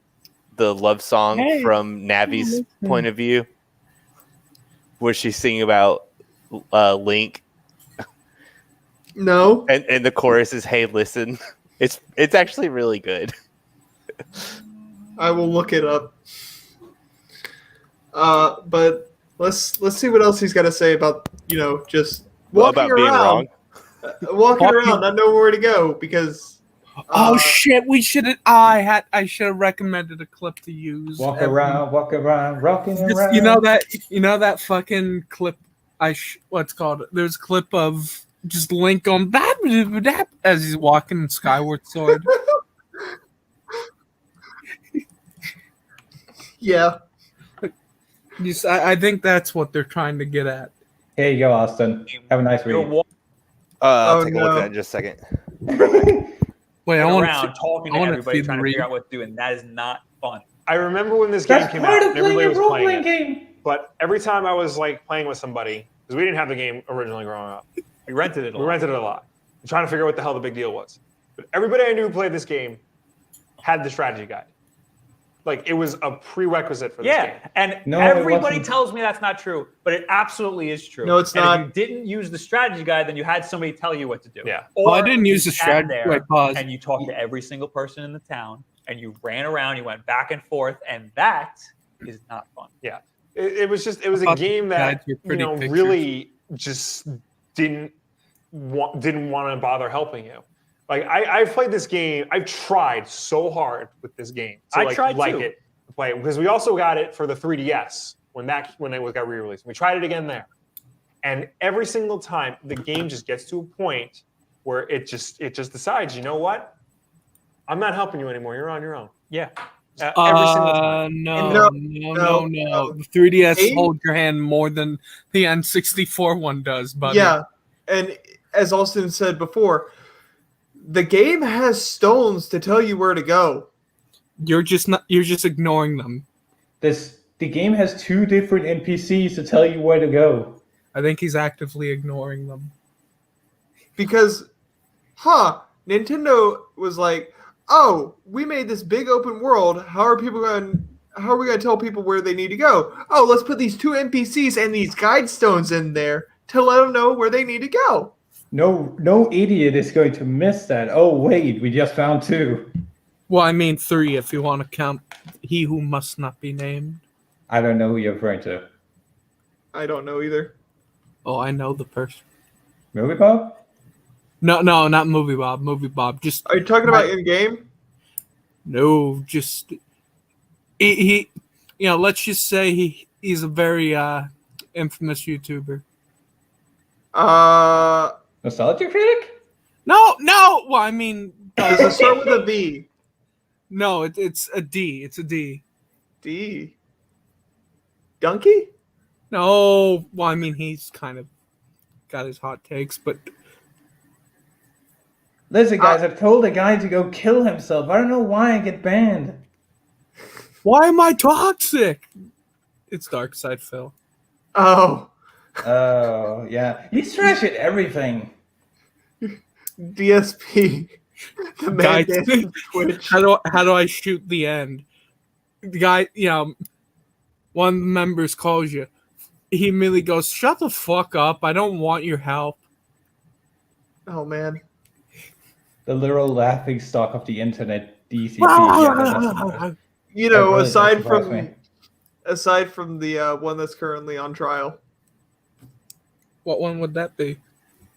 the love song from Navi's point of view, where she's singing about Link? No. And the chorus is Hey Listen. It's actually really good. I will look it up. But let's see what else he's got to say about, just walking about around. Being wrong. Walking around, not know where to go because shit, we should have I should have recommended a clip to use. Walk around, rocking around. You know that fucking clip what's called? There's a clip of just Link on that as he's walking in Skyward Sword. Yeah. I think that's what they're trying to get at. Here you go, Austin. Have a nice week. I'll take a look at that in just a second. Wait, I want to talking to everybody trying to figure out what to do, and that is not fun. I remember when this game came out, everybody was playing game. But every time I was like playing with somebody, because we didn't have the game originally growing up, we rented it a lot. Trying to figure out what the hell the big deal was. But everybody I knew who played this game had the strategy guide. Like, it was a prerequisite for this game. And everybody tells me that's not true, but it absolutely is true. No, it's not. If you didn't use the strategy guide, then you had somebody tell you what to do. Yeah. Or I didn't use the strategy guide. And you talked to every single person in the town, and you ran around, you went back and forth, and that is not fun. Yeah. It was a game that, really just didn't want to bother helping you. Like, I've played this game. I've tried so hard with this game to play it, because we also got it for the 3DS when it got re-released. We tried it again there, and every single time the game just gets to a point where it just decides, you know what? I'm not helping you anymore. You're on your own. Yeah. Every single time. No. The 3DS holds your hand more than the N64 one does, buddy. Yeah, and as Austin said before, the game has stones to tell you where to go. You're just ignoring them. The game has 2 different NPCs to tell you where to go. I think he's actively ignoring them. Because, Nintendo was like, oh, we made this big open world. How are we going to tell people where they need to go? Oh, let's put these 2 NPCs and these guide stones in there to let them know where they need to go. No idiot is going to miss that. Oh wait, we just found 2. Well, I mean 3 if you want to count He Who Must Not Be Named. I don't know who you're referring to. I don't know either. Oh, I know the person. Movie Bob? No, not Movie Bob. Movie Bob. Just are you talking about in game? No, just he let's just say he's a very infamous YouTuber. Nostalgia Critic? No. Well, I mean, does it start with a B? No, it's a D. It's a D. D. Donkey? No. Well, I mean, he's kind of got his hot takes, but listen, guys, I've told a guy to go kill himself. I don't know why I get banned. Why am I toxic? It's Dark Side Phil. Oh, yeah. He's trash at everything. DSP. The man dancing Twitch. How do I shoot the end? The guy, one of the members calls you. He immediately goes, "Shut the fuck up! I don't want your help." Oh man. The literal laughing stock of the internet, DCP. Really aside from the one that's currently on trial. What one would that be?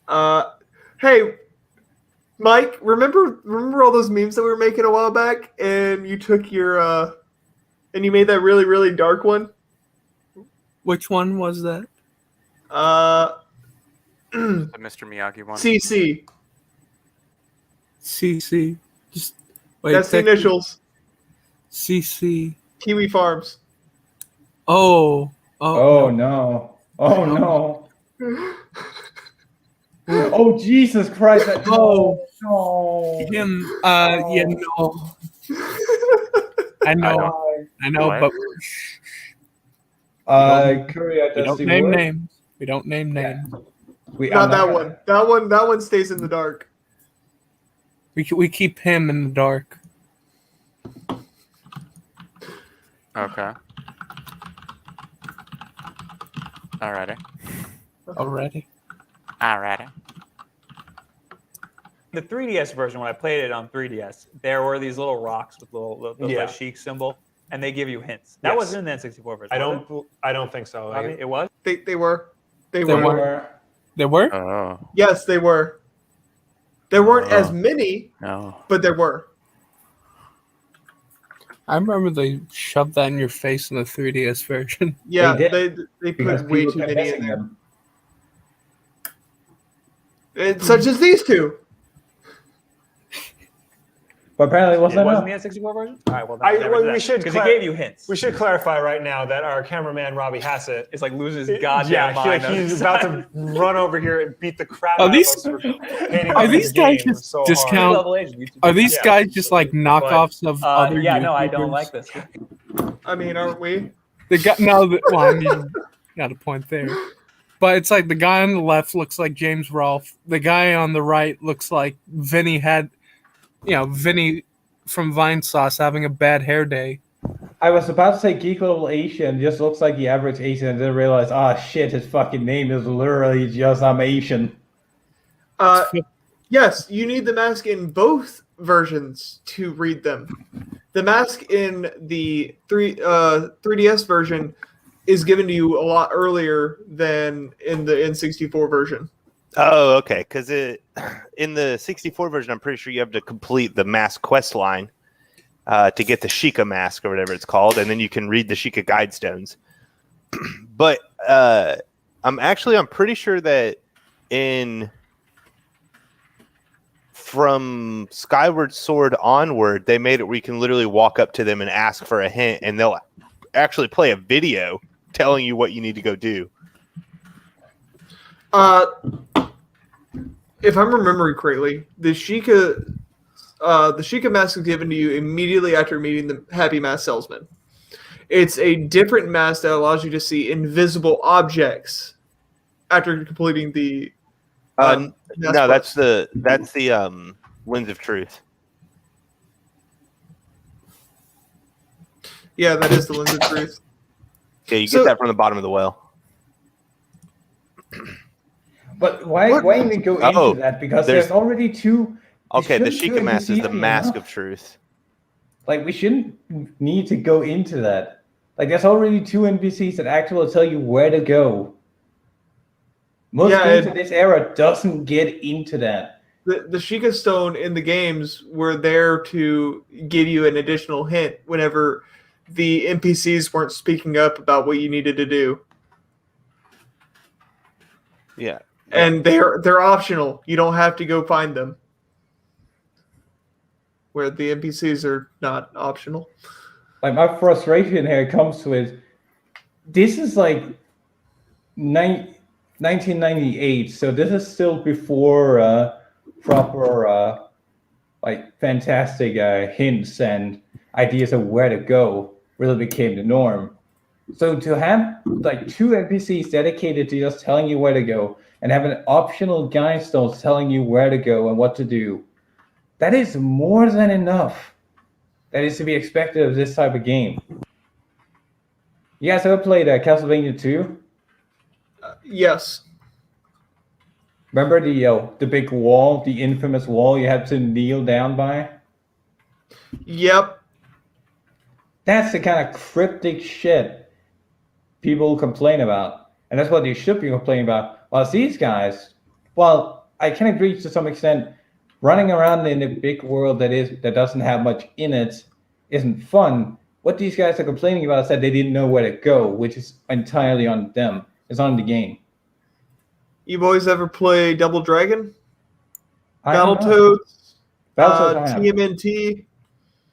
Hey, Mike, remember all those memes that we were making a while back, and you took your and you made that really, really dark one? Which one was that? The Mr. Miyagi one. CC. CC. Just wait. That's the initials. CC. Kiwi Farms. Oh no. Oh no. Oh Jesus Christ! No. Him. Yeah, no. I know, but we don't name names. We don't name names. Not that one. That one stays in the dark. We keep him in the dark. Okay. Alrighty. The 3DS version, when I played it on 3DS, there were these little rocks with the chic symbol, and they give you hints. That wasn't in the N64 version. I don't think so. It was. They were. They were. They were. Oh. Yes, they were. There weren't as many, but there were. I remember they shoved that in your face in the 3DS version. Yeah, they put way too many in there. Such as these two. But apparently it wasn't in the N64 version? All right, well, we should because he gave you hints. We should clarify right now that our cameraman Robbie Hassett is like losing his goddamn mind. He's about to run over here and beat the crap out of us for hating Are these guys just so discount? Are these guys just like knockoffs of other? Yeah, YouTubers? no, I don't like this. I mean, aren't we? Got a point there. But it's like the guy on the left looks like James Rolfe. The guy on the right looks like Vinny from Vine Sauce having a bad hair day. I was about to say Geek Level Asian just looks like the average Asian and then realize, shit, his fucking name is literally just I'm Asian. Yes, you need the mask in both versions to read them. The mask in the 3DS version is given to you a lot earlier than in the N64 version. Oh, okay. Because in the 64 version, I'm pretty sure you have to complete the mask quest line to get the Sheikah mask or whatever it's called, and then you can read the Sheikah guide stones. But I'm pretty sure that from Skyward Sword onward, they made it where you can literally walk up to them and ask for a hint, and they'll actually play a video telling you what you need to go do. If I'm remembering correctly, the Sheikah mask is given to you immediately after meeting the Happy Mask Salesman. It's a different mask that allows you to see invisible objects after completing the. No, that's the Lens of Truth. Yeah, that is the Lens of Truth. Yeah, you get that from the bottom of the well. But why even go into that? Because there's already two. Okay, the Sheikah mask is the mask of truth. Like, we shouldn't need to go into that. Like, there's already two NPCs that actually tell you where to go. Most games in this era doesn't get into that. The Sheikah Stone in the games were there to give you an additional hint whenever the NPCs weren't speaking up about what you needed to do. Yeah. And they're optional. You don't have to go find them. Where the NPCs are not optional. Like, my frustration here comes with, this is like 1998, so this is still before proper like fantastic hints and ideas of where to go really became the norm. So to have like two NPCs dedicated to just telling you where to go and have an optional guide stone telling you where to go and what to do, that is more than enough. That is to be expected of this type of game. You guys ever played Castlevania 2? Yes. Remember the big wall, the infamous wall you had to kneel down by? Yep. That's the kind of cryptic shit people complain about. And that's what they should be complaining about. While these guys, well, I can agree to some extent, running around in a big world that doesn't have much in it isn't fun. What these guys are complaining about is that they didn't know where to go, which is entirely on them. It's on the game. You boys ever play Double Dragon? Battletoads? TMNT?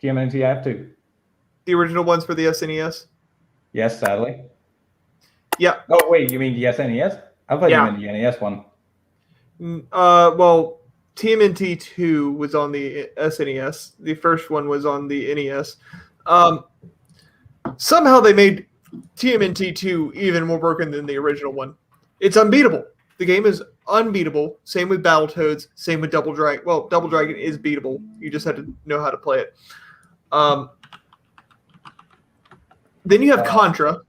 TMNT, I have to. The original ones for the SNES? Yes, sadly. Yeah. Oh, wait, you mean the SNES? I thought you meant the NES one. Well, TMNT 2 was on the SNES. The first one was on the NES. Somehow they made TMNT 2 even more broken than the original one. It's unbeatable. The game is unbeatable. Same with Battletoads. Same with Double Dragon. Well, Double Dragon is beatable. You just have to know how to play it. Then you have Contra.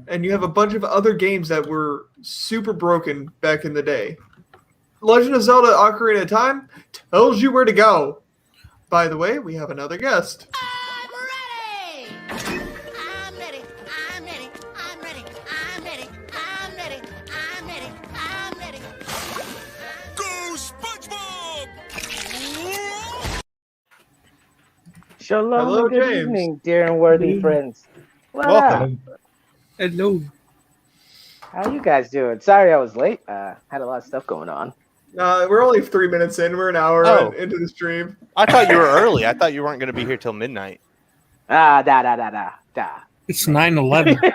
And you have a bunch of other games that were super broken back in the day. Legend of Zelda Ocarina of Time tells you where to go. By the way, we have another guest. Shalom, hello, good James. evening, dear and worthy friends. Welcome. Hello. How you guys doing? Sorry I was late. Had a lot of stuff going on. We're only 3 minutes in. We're an hour into the stream. I thought you were early. I thought you weren't going to be here till midnight. Da. It's 9/11.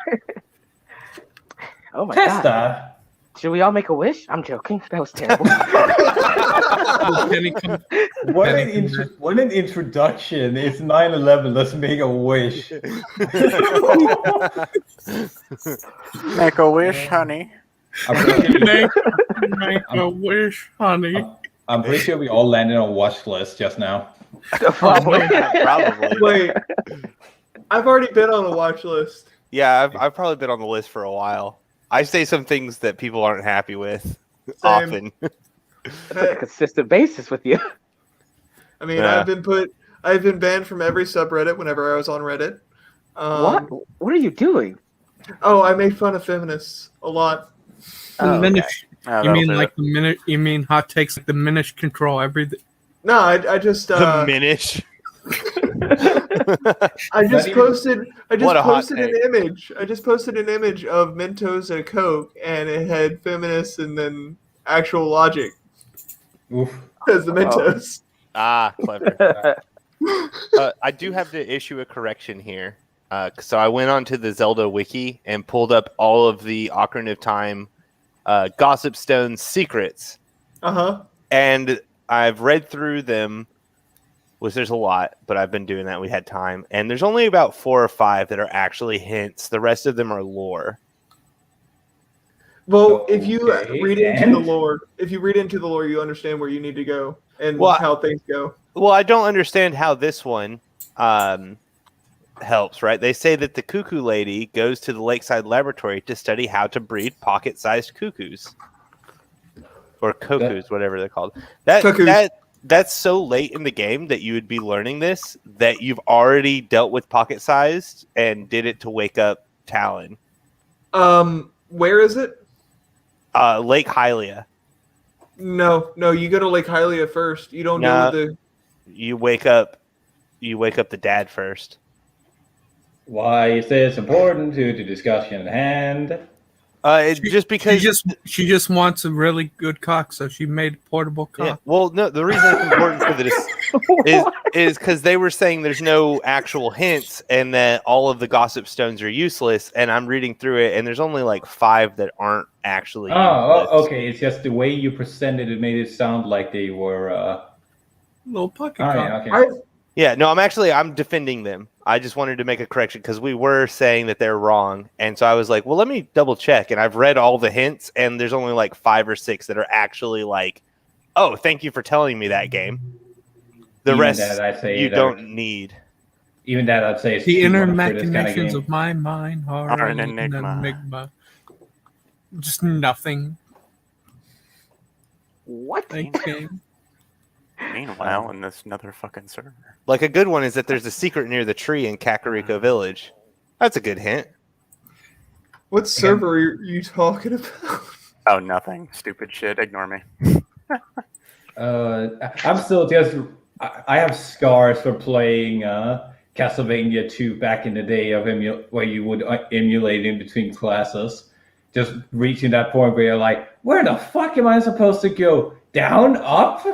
Oh my Testa. god. Should we all make a wish? I'm joking. That was terrible. What an introduction. It's 9/11. Let's make a wish. Make a wish, honey. Make a wish, honey. I'm pretty sure we all landed on watch list just now. Probably. Wait, I've already been on a watch list. Yeah, I've probably been on the list for a while. I say some things that people aren't happy with often. That's like a consistent basis with you. I mean, I've been banned from every subreddit whenever I was on Reddit. What? What are you doing? Oh, I made fun of feminists a lot. Oh, okay. You mean like the minute? You mean hot takes like the Minish control everything? No, I just the Minish. I just posted an image. I just posted an image of Mentos and a Coke, and it had feminists and then actual logic. Oof. As the Mentos. Ah, clever. I do have to issue a correction here. So I went onto the Zelda wiki and pulled up all of the Ocarina of Time Gossip Stone secrets. And I've read through them, which there's a lot, but I've been doing that. We had time. And there's only about 4 or 5 that are actually hints. The rest of them are lore. Well, if you read into the lore, you understand where you need to go and how things go. Well, I don't understand how this one helps, right? They say that the cuckoo lady goes to the lakeside laboratory to study how to breed pocket-sized cuckoos. or cuckoos, whatever they're called. That's so late in the game that you would be learning this, that you've already dealt with pocket sized and did it to wake up Talon. Where is it? Lake Hylia. No, you go to Lake Hylia first. You don't deal with the. You wake up the dad first. Why is this important to the discussion at hand? Just because she just wants a really good cock, so she made a portable cock. Yeah. Well, no, the reason it's important for this is because they were saying there's no actual hints and that all of the gossip stones are useless. And I'm reading through it, and there's only like 5 that aren't actually. Oh, okay. It's just the way you presented it made it sound like they were little pocket cock. Right, okay. Yeah, no, I'm defending them. I just wanted to make a correction because we were saying that they're wrong. And so I was like, well, let me double check. And I've read all the hints, and there's only like 5 or 6 that are actually like, oh, thank you for telling me that game. The Even rest that, I'd say you don't need. Even that, I'd say, is the too inner much for this machinations kind of of my mind are an enigma. Just nothing. What? Thanks, game. Meanwhile, in this another fucking server. Like a good one is that there's a secret near the tree in Kakariko Village. That's a good hint. What server are you talking about? Oh, nothing. Stupid shit. Ignore me. I'm still just. I have scars for playing Castlevania 2 back in the day of where you would emulate in between classes. Just reaching that point where you're like, where the fuck am I supposed to go? Down? Up?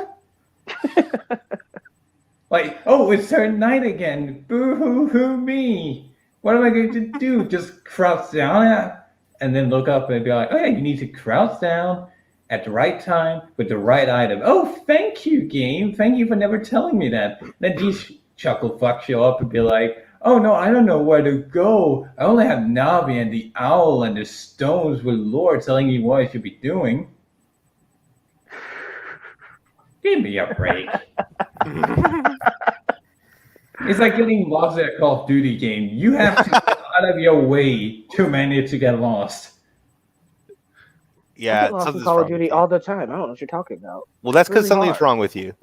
Like, oh, it's turn night again. Boo-hoo-hoo me. What am I going to do? Just crouch down and then look up and be like, oh yeah, you need to crouch down at the right time with the right item. Oh, thank you, game. Thank you for never telling me that. Then these chuckle fucks show up and be like, oh no, I don't know where to go. I only have Navi and the owl and the stones with lore telling me what I should be doing. Give me a break. It's like getting lost at a Call of Duty game. You have to go out of your way to manage to get lost. Yeah, I get lost in Call of Duty all the time. I don't know what you're talking about. Well, that's because something's wrong with you.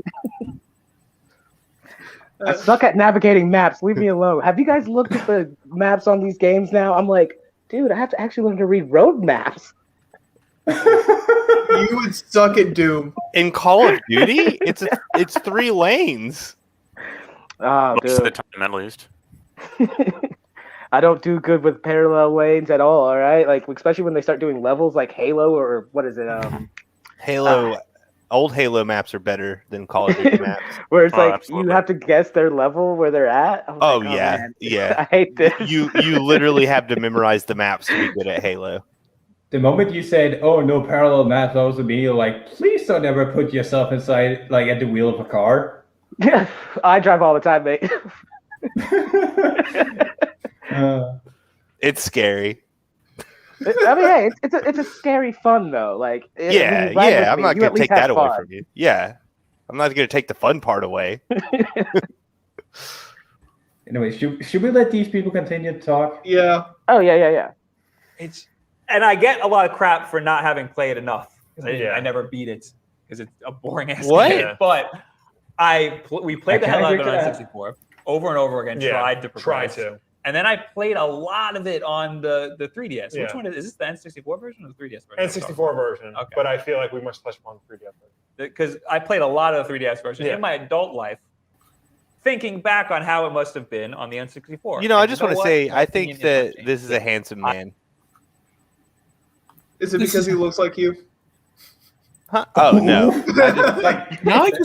I suck at navigating maps. Leave me alone. Have you guys looked at the maps on these games now? I'm like, dude, I have to actually learn to read road maps. You would suck at Doom. In Call of Duty, it's 3 lanes. Oh, Most of the time, at least. I don't do good with parallel lanes at all. All right, like especially when they start doing levels like Halo or what is it? Halo. Old Halo maps are better than Call of Duty maps. Where it's like absolutely. You have to guess their level where they're at. Oh yeah, man. Yeah. I hate this. You literally have to memorize the maps to be good at Halo. The moment you said, "Oh, no parallel maps," I was immediately like, "Please don't ever put yourself inside, like at the wheel of a car." Yeah, I drive all the time, mate. It's scary. I mean, hey, it's a scary fun though. Like, yeah. I'm not gonna take that away from you. Yeah, I'm not gonna take the fun part away. Anyway, should we let these people continue to talk? Yeah. Oh yeah. And I get a lot of crap for not having played enough because I never beat it because it's a boring ass game. But we played the hell out of it on 64 over and over again. Tried to progress. And then I played a lot of it on the 3DS. Which one is this? The N64 version or the 3DS version? N64 version. Okay. But I feel like we must touch upon the 3DS version. Because I played a lot of the 3DS version in my adult life, thinking back on how it must have been on the N64. You know, I just want to say, I think that this is a handsome man. Is it because he looks like you? Huh? Oh no! I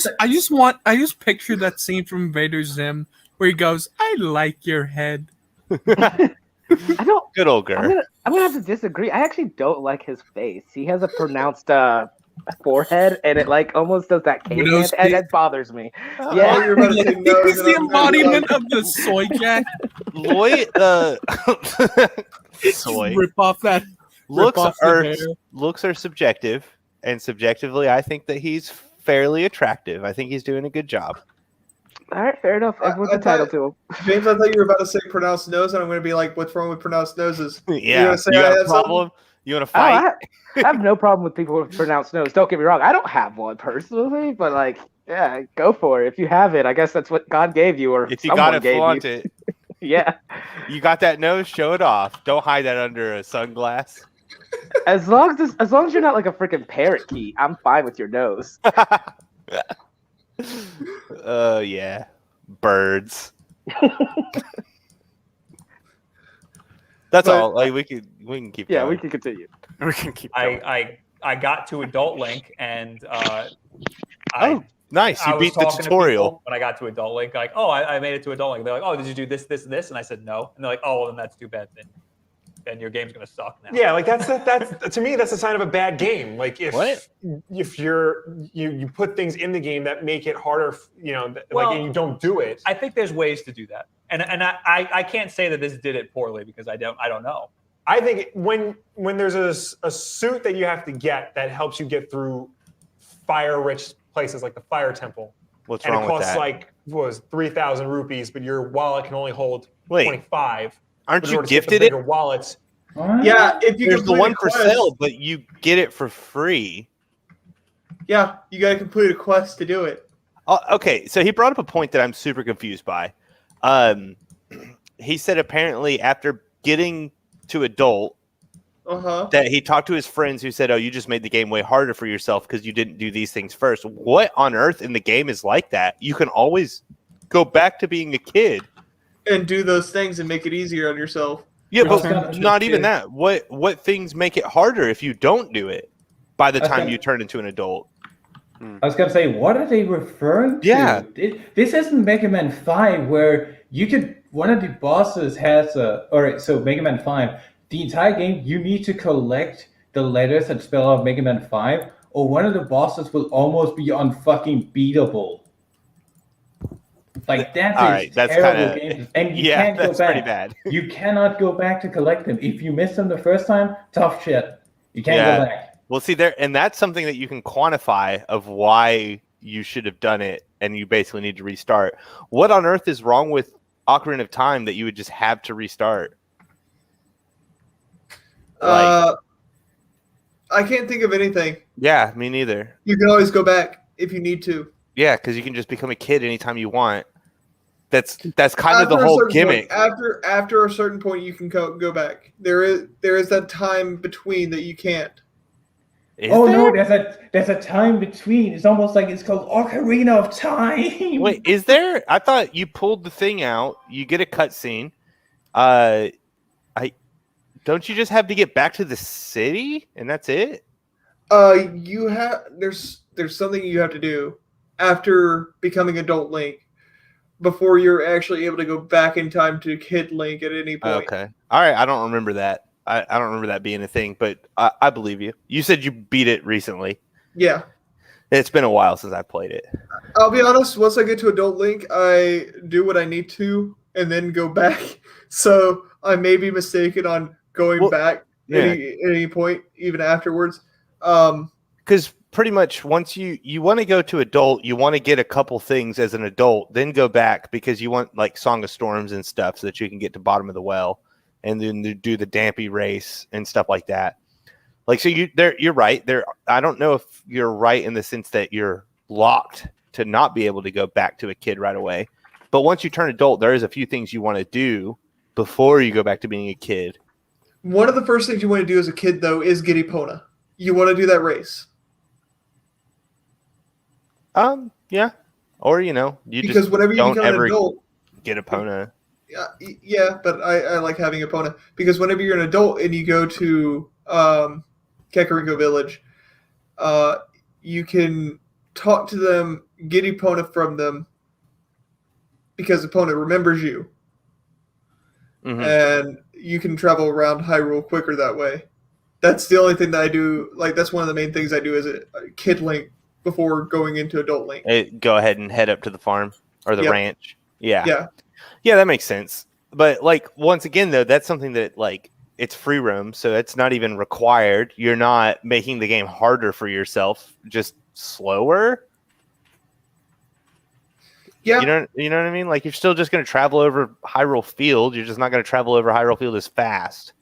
just picture that scene from Invader Zim where he goes, "I like your head." I don't. Good old girl. I'm gonna have to disagree. I actually don't like his face. He has a pronounced forehead, and it like almost does that caveman, and it bothers me. Yeah, you're about to say no. He's the embodiment of the soy jack. Lloyd, soy. Just rip off that. Looks are subjective, and subjectively, I think that he's fairly attractive. I think he's doing a good job. All right, fair enough. Everyone's entitled to him. James, I thought you were about to say pronounced nose, and I'm going to be like, "What's wrong with pronounced noses?" Yeah, you have a problem. You want to fight? I have no problem with people with pronounced nose. Don't get me wrong. I don't have one personally, but like, yeah, go for it. If you have it, I guess that's what God gave you, or If you someone got it, gave flaunt you. it. Yeah. You got that nose? Show it off. Don't hide that under a sunglass. As long as you're not like a freaking parakeet, I'm fine with your nose. Yeah. Birds. That's all. Like we can keep going. Yeah, we can continue. We can keep going. I got to Adult Link and nice. You beat the tutorial. When I got to Adult Link, like, oh, I made it to Adult Link. They're like, oh, did you do this, this, and this? And I said no. And they're like, oh, well, then that's too bad. Then your game's gonna suck now. Yeah, like that's to me that's a sign of a bad game. Like if you put things in the game that make it harder, and you don't do it. I think there's ways to do that, and I can't say that this did it poorly because I don't know. I think when there's a suit that you have to get that helps you get through fire-rich places like the Fire Temple. What's wrong with that? And it costs like 3,000 rupees, but your wallet can only hold 25. Aren't you gifted it? Wallets. Yeah, if you there's the one for sale, but you get it for free. Yeah, you got to complete a quest to do it. Okay, so he brought up a point that I'm super confused by. He said apparently after getting to adult, that he talked to his friends who said, "Oh, you just made the game way harder for yourself because you didn't do these things first." What on earth in the game is like that? You can always go back to being a kid and do those things and make it easier on yourself. Yeah, but not even that. What things make it harder if you don't do it by the time you turn into an adult? I was going to say, what are they referring to? Yeah. This isn't Mega Man 5 where you could, one of the bosses has alright, so Mega Man 5, the entire game, you need to collect the letters that spell out Mega Man 5, or one of the bosses will almost be unfucking beatable. Like that's terrible game, and you can't go back. Pretty bad. You cannot go back to collect them. If you miss them the first time, tough shit. You can't go back. Well, see there, and that's something that you can quantify of why you should have done it, and you basically need to restart. What on earth is wrong with Ocarina of Time that you would just have to restart? I can't think of anything. Yeah, me neither. You can always go back if you need to. Yeah, because you can just become a kid anytime you want. That's kind of the whole gimmick. After a certain point, you can go back. There is that time between that you can't. No, there's a time between. It's almost like it's called Ocarina of Time. Wait, is there? I thought you pulled the thing out. You get a cutscene. Don't you just have to get back to the city and that's it? You have there's something you have to do after becoming adult Link before you're actually able to go back in time to Kid Link at any point. Okay. All right. I don't remember that. I don't remember that being a thing, but I believe you. You said you beat it recently. Yeah. It's been a while since I played it. I'll be honest, once I get to adult Link, I do what I need to and then go back. So I may be mistaken on going back at any point, even afterwards. Because pretty much once you want to go to adult, you want to get a couple things as an adult, then go back because you want like Song of Storms and stuff so that you can get to bottom of the well and then do the Dampy race and stuff like that. Like, so you're right there. I don't know if you're right in the sense that you're locked to not be able to go back to a kid right away. But once you turn adult, there is a few things you want to do before you go back to being a kid. One of the first things you want to do as a kid, though, is get Epona. You want to do that race. Yeah. Or, you because just whenever you don't become ever an adult, get Epona. Yeah, but I like having Epona because whenever you're an adult and you go to Kakariko Village, you can talk to them, get Epona from them because Epona remembers you. Mm-hmm. And you can travel around Hyrule quicker that way. That's the only thing that I do. Like, that's one of the main things I do as a Kid Link before going into adult Link. Go ahead and head up to the farm or the ranch. Yeah, that makes sense. But like once again, though, that's something that like it's free roam, so it's not even required. You're not making the game harder for yourself, just slower. Yeah, you know what I mean. Like you're still just going to travel over Hyrule Field. You're just not going to travel over Hyrule Field as fast.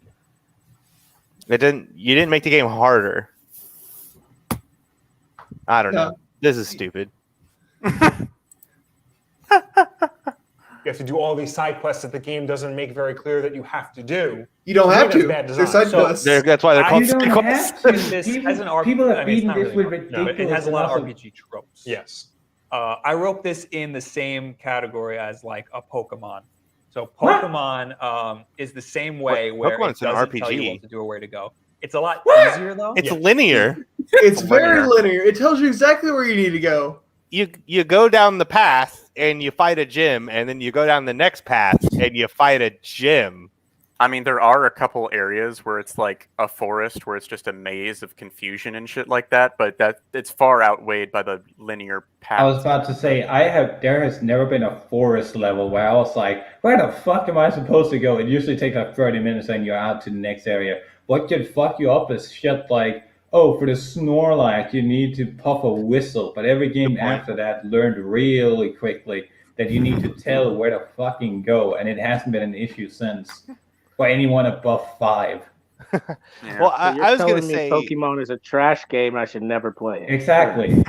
You didn't make the game harder. I don't know. This is stupid. You have to do all these side quests that the game doesn't make very clear that you have to do. You don't have to. Bad They're side quests. That's why they're called side quests. People have beaten this with ridiculous. It has a lot of RPG tropes. Yes. I wrote this in the same category as like a Pokemon. So Pokemon is the same way where Pokemon's it an doesn't RPG. tell you what to do or where to go. It's a lot easier though. It's linear. It's very linear. It tells you exactly where you need to go. You go down the path and you fight a gym, and then you go down the next path and you fight a gym. I mean, there are a couple areas where it's like a forest where it's just a maze of confusion and shit like that, but it's far outweighed by the linear path. I was about to say, there has never been a forest level where I was like, where the fuck am I supposed to go? It usually takes like 30 minutes and you're out to the next area. What can fuck you up is shit like, oh, for the Snorlax, you need to puff a whistle. But every game after that learned really quickly that you need to tell where to fucking go, and it hasn't been an issue since for anyone above 5. Well, So I was going to say Pokemon is a trash game. I should never play it. Exactly.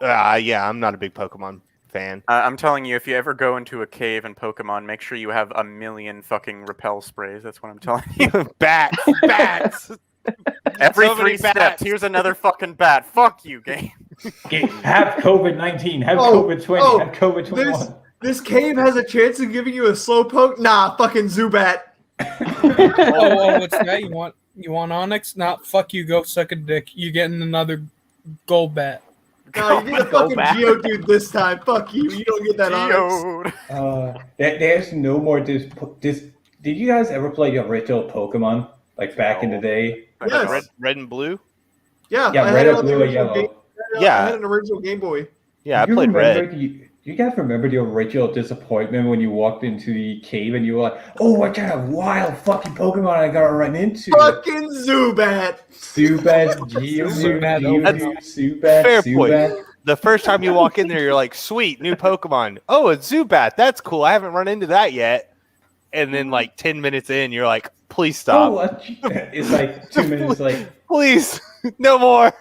Yeah, I'm not a big Pokemon fan. I'm telling you, if you ever go into a cave in Pokemon, make sure you have 1,000,000 fucking repel sprays. That's what I'm telling you. Bats. Every So many 3 steps, bats. here's another fucking bat. Fuck you, game. Have COVID-19, have COVID-20, have COVID-21. This cave has a chance of giving you a slowpoke? Nah, fucking Zubat. What's that? You want Onyx? Nah, fuck you, go suck a dick. You're getting another Golbat. No, you get a fucking Geodude this time. Fuck you. You don't get that Onyx. There's no more this. Did you guys ever play the original Pokemon? Like back in the day? Yes. Red and blue? Yeah, Yeah, I red had it or on the blue or original yellow. Game, Yeah. I had an original Game Boy. Yeah, I played red. Do you guys remember the original disappointment when you walked into the cave and you were like, oh, what kind of wild fucking Pokemon I gotta run into? Fucking Zubat. Zubat, Geodude, Zubat, Fair Zubat. point. The first time you walk in there, you're like, sweet, new Pokemon. Oh, it's Zubat. That's cool. I haven't run into that yet. And then like 10 minutes in, you're like, please stop. Oh, it's like 2 minutes like, please, no more.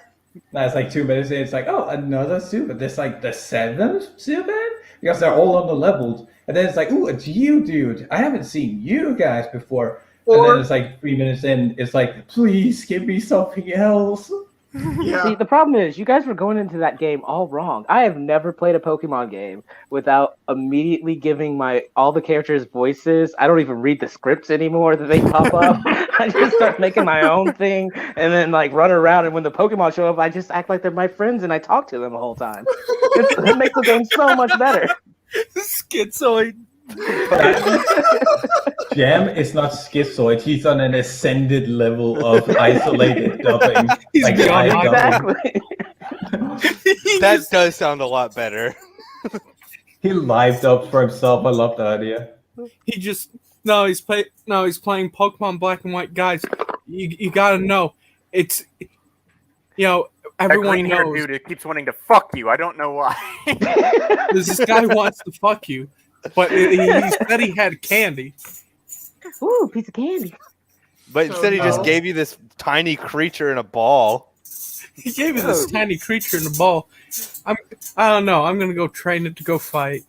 No, it's like 2 minutes in, it's like, oh, another Zubat. There's like the 7th Zubat? Because they're all on the levels. And then it's like, ooh, a Geodude. I haven't seen you guys before. And then it's like 3 minutes in, it's like, please give me something else. Yeah. See, the problem is you guys were going into that game all wrong. I have never played a Pokemon game without immediately giving all the characters voices. I don't even read the scripts anymore that they pop up. I just start making my own thing and then like run around. And when the Pokemon show up, I just act like they're my friends and I talk to them the whole time. It makes the game so much better. Schizoid. Jam is not schizoid. He's on an ascended level of isolated dubbing. He's like beyond Exactly. That does sound a lot better. He lived up for himself. I love that idea. He's playing Pokemon Black and White. Guys, you gotta know, it's everyone that knows. Dude, it keeps wanting to fuck you. I don't know why. This guy wants to fuck you, but he said he had candy. Ooh, piece of candy. But instead, he just gave you this tiny creature in a ball. He gave me this tiny creature in a ball. I don't know. I'm gonna go train it to go fight.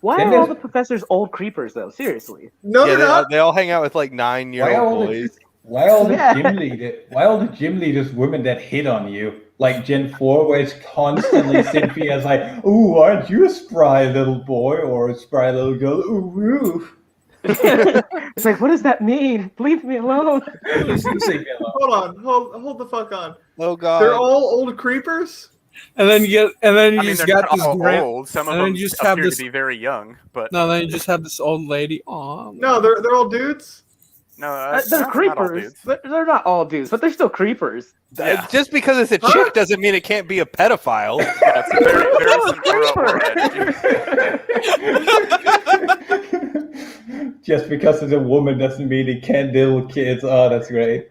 Why are all the professors old creepers though? Seriously. No, they're not. They all hang out with like 9-year-old boys. Why all the gym leaders women that hit on you? Like Gen 4, where it's constantly Cynthia's like, ooh, aren't you a spry little boy or a spry little girl? Ooh. It's like, what does that mean? Leave me alone. Hold on. Hold the fuck on. Oh god. They're all old creepers? And then you got this old. Some of them just appear have this, to be very young, but then you just have this old lady. Aw. No, they're all dudes. no, They're not creepers. all dudes. They're not all dudes, but they're still creepers. Yeah. Just because it's a chick doesn't mean it can't be a pedophile. Yeah, it's very creeper. Just because it's a woman doesn't mean it can't deal with kids. Oh, that's great.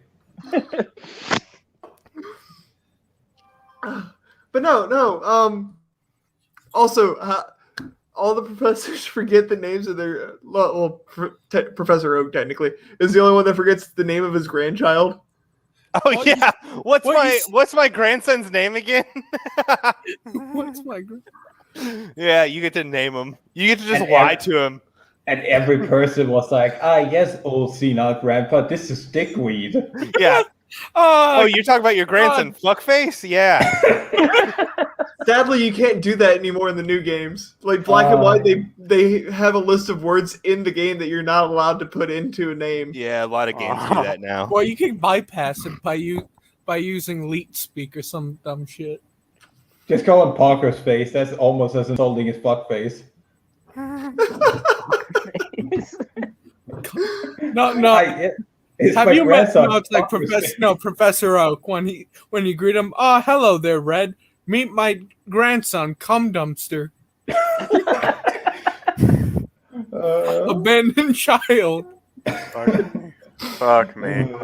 But no. Also, all the professors forget the names of their Professor Oak technically is the only one that forgets the name of his grandchild. Oh yeah, what's my grandson's name again? What's my Yeah, you get to name him. You get to just lie to him. And every person was like, yes, old senile grandpa, this is dickweed. Yeah. Oh, you're talking about your grandson, fuckface? Yeah. Sadly, you can't do that anymore in the new games. Like Black and White, they have a list of words in the game that you're not allowed to put into a name. Yeah, a lot of games do that now. Well, you can bypass it by using leet speak or some dumb shit. Just call him Parker's face. That's almost as insulting as fuckface. No. Have you met? No, it's like Professor Oak when you greet him. Oh, hello there, Red. Meet my grandson, Cum Dumpster. Abandoned child. Fuck me.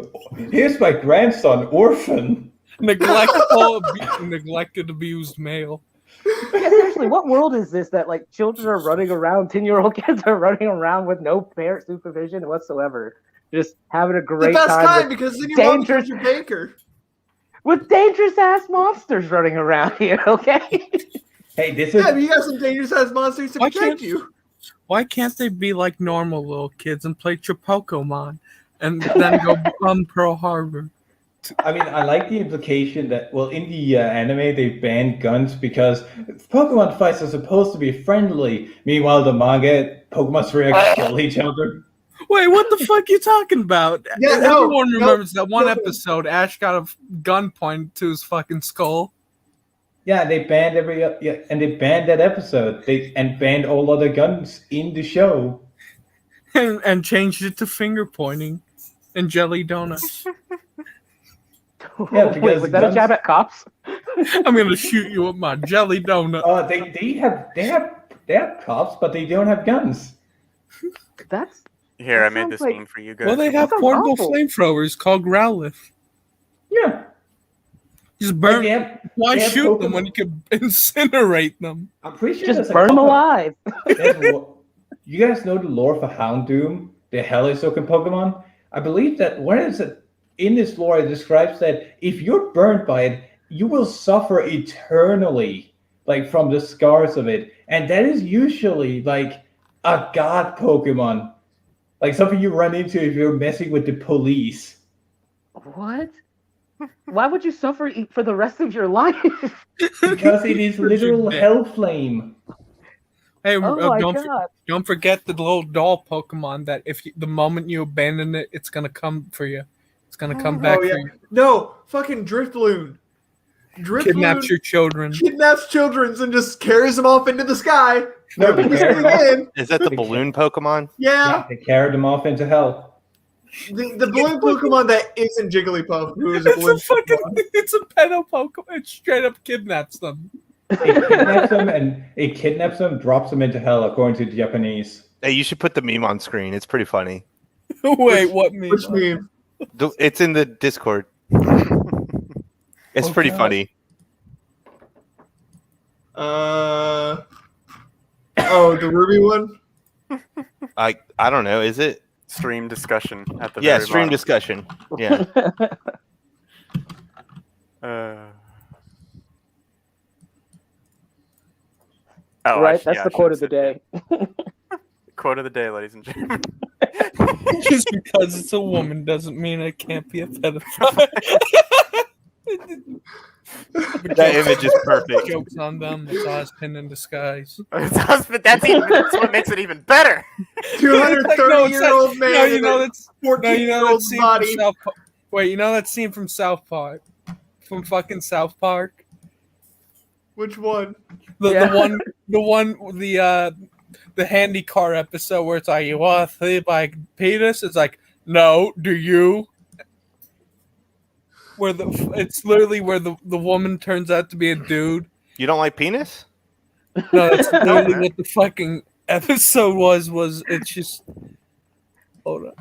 Here's my grandson, Orphan. Neglected, abused male. Yeah, seriously, what world is this that like children are running around, 10-year-old kids are running around with no parent supervision whatsoever, just having a great time? The best time because then you want your baker. With dangerous ass monsters running around here, okay? Hey, this is but you got some dangerous ass monsters to protect you. Why can't they be like normal little kids and play Pokemon and then go on Pearl Harbor? I mean, I like the implication that, well, in the anime, they banned guns because Pokemon fights are supposed to be friendly. Meanwhile, the manga, Pokemon straight up kill each other. Wait, what the fuck are you talking about? Yeah, everyone remembers that one episode. Ash got a gun pointed to his fucking skull. Yeah, they banned and they banned that episode. And banned all other guns in the show, and changed it to finger pointing and jelly donuts. Yeah, wait, was that a jab at cops? I'm gonna shoot you with my jelly donut. Oh, they have cops, but they don't have guns. That's. Here, I made this scene for you guys. Well, they have portable flamethrowers called Growlithe. Yeah. Just burn. Why shoot them when you can incinerate them? I'm pretty sure just burn them alive. You guys know the lore for Houndoom, the Helisoken Pokemon? I believe that in this lore it describes that if you're burned by it, you will suffer eternally, like from the scars of it. And that is usually like a god Pokemon. Like something you run into if you're messing with the police. What? Why would you suffer for the rest of your life? Because it is literal hell flame. Hey, don't forget the little doll Pokemon that the moment you abandon it, it's gonna come for you. It's gonna come back for you. No, fucking Drifloon. Kidnaps your children. Kidnaps children and just carries them off into the sky. No, is that the balloon Pokemon? Yeah. They carried them off into hell. The balloon Pokemon that isn't Jigglypuff, who is a balloon Pokemon. It's a pedo Pokemon. It straight up kidnaps them. It kidnaps them, drops them into hell, according to the Japanese. Hey, you should put the meme on screen. It's pretty funny. Wait, what meme? Which meme? It's in the Discord. It's pretty funny. The Ruby one? I don't know. Is it? Stream discussion at the very bottom. Discussion. Yeah. Right, that's the quote of the day. Quote of the day, ladies and gentlemen. Just because it's a woman doesn't mean it can't be a pedophile. That image is perfect. Jokes on them. It's Ozpin in disguise. That's what makes it even better. 230-year-old man. No, you know that's 14-year-old body. Wait, you know that scene from South Park? From fucking South Park? Which one? The handy car episode where it's like, you want to sleep like penis? It's like, no, do you? Where it's literally where the woman turns out to be a dude. You don't like penis? No, that's literally what the fucking episode was. It's just hold up.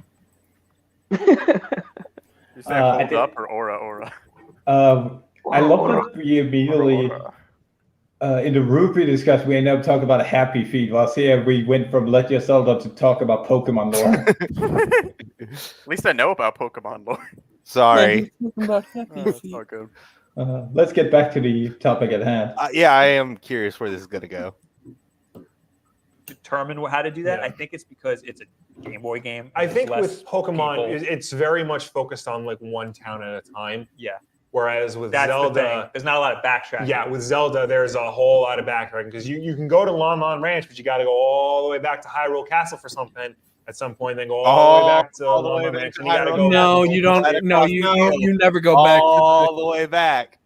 You say hold up or aura? I love that we immediately in the route we discussed, we ended up talking about a happy feet, whilst here we went from Legend of Zelda to talk about Pokemon lore. At least I know about Pokemon lore. Sorry. It's all good. Let's get back to the topic at hand. Yeah, I am curious where this is going to go. Determine how to do that. I think it's because it's a Game Boy game. I think with Pokemon, it's very much focused on like one town at a time. Yeah. Whereas with That's Zelda, there's not a lot of backtracking. Yeah, with Zelda, there's a whole lot of backtracking because you can go to Lon Lon Ranch, but you got to go all the way back to Hyrule Castle for something at some point, then go all the way back to Lon Lon Ranch. And you got to go. No, you don't. No, you never go back all the way back.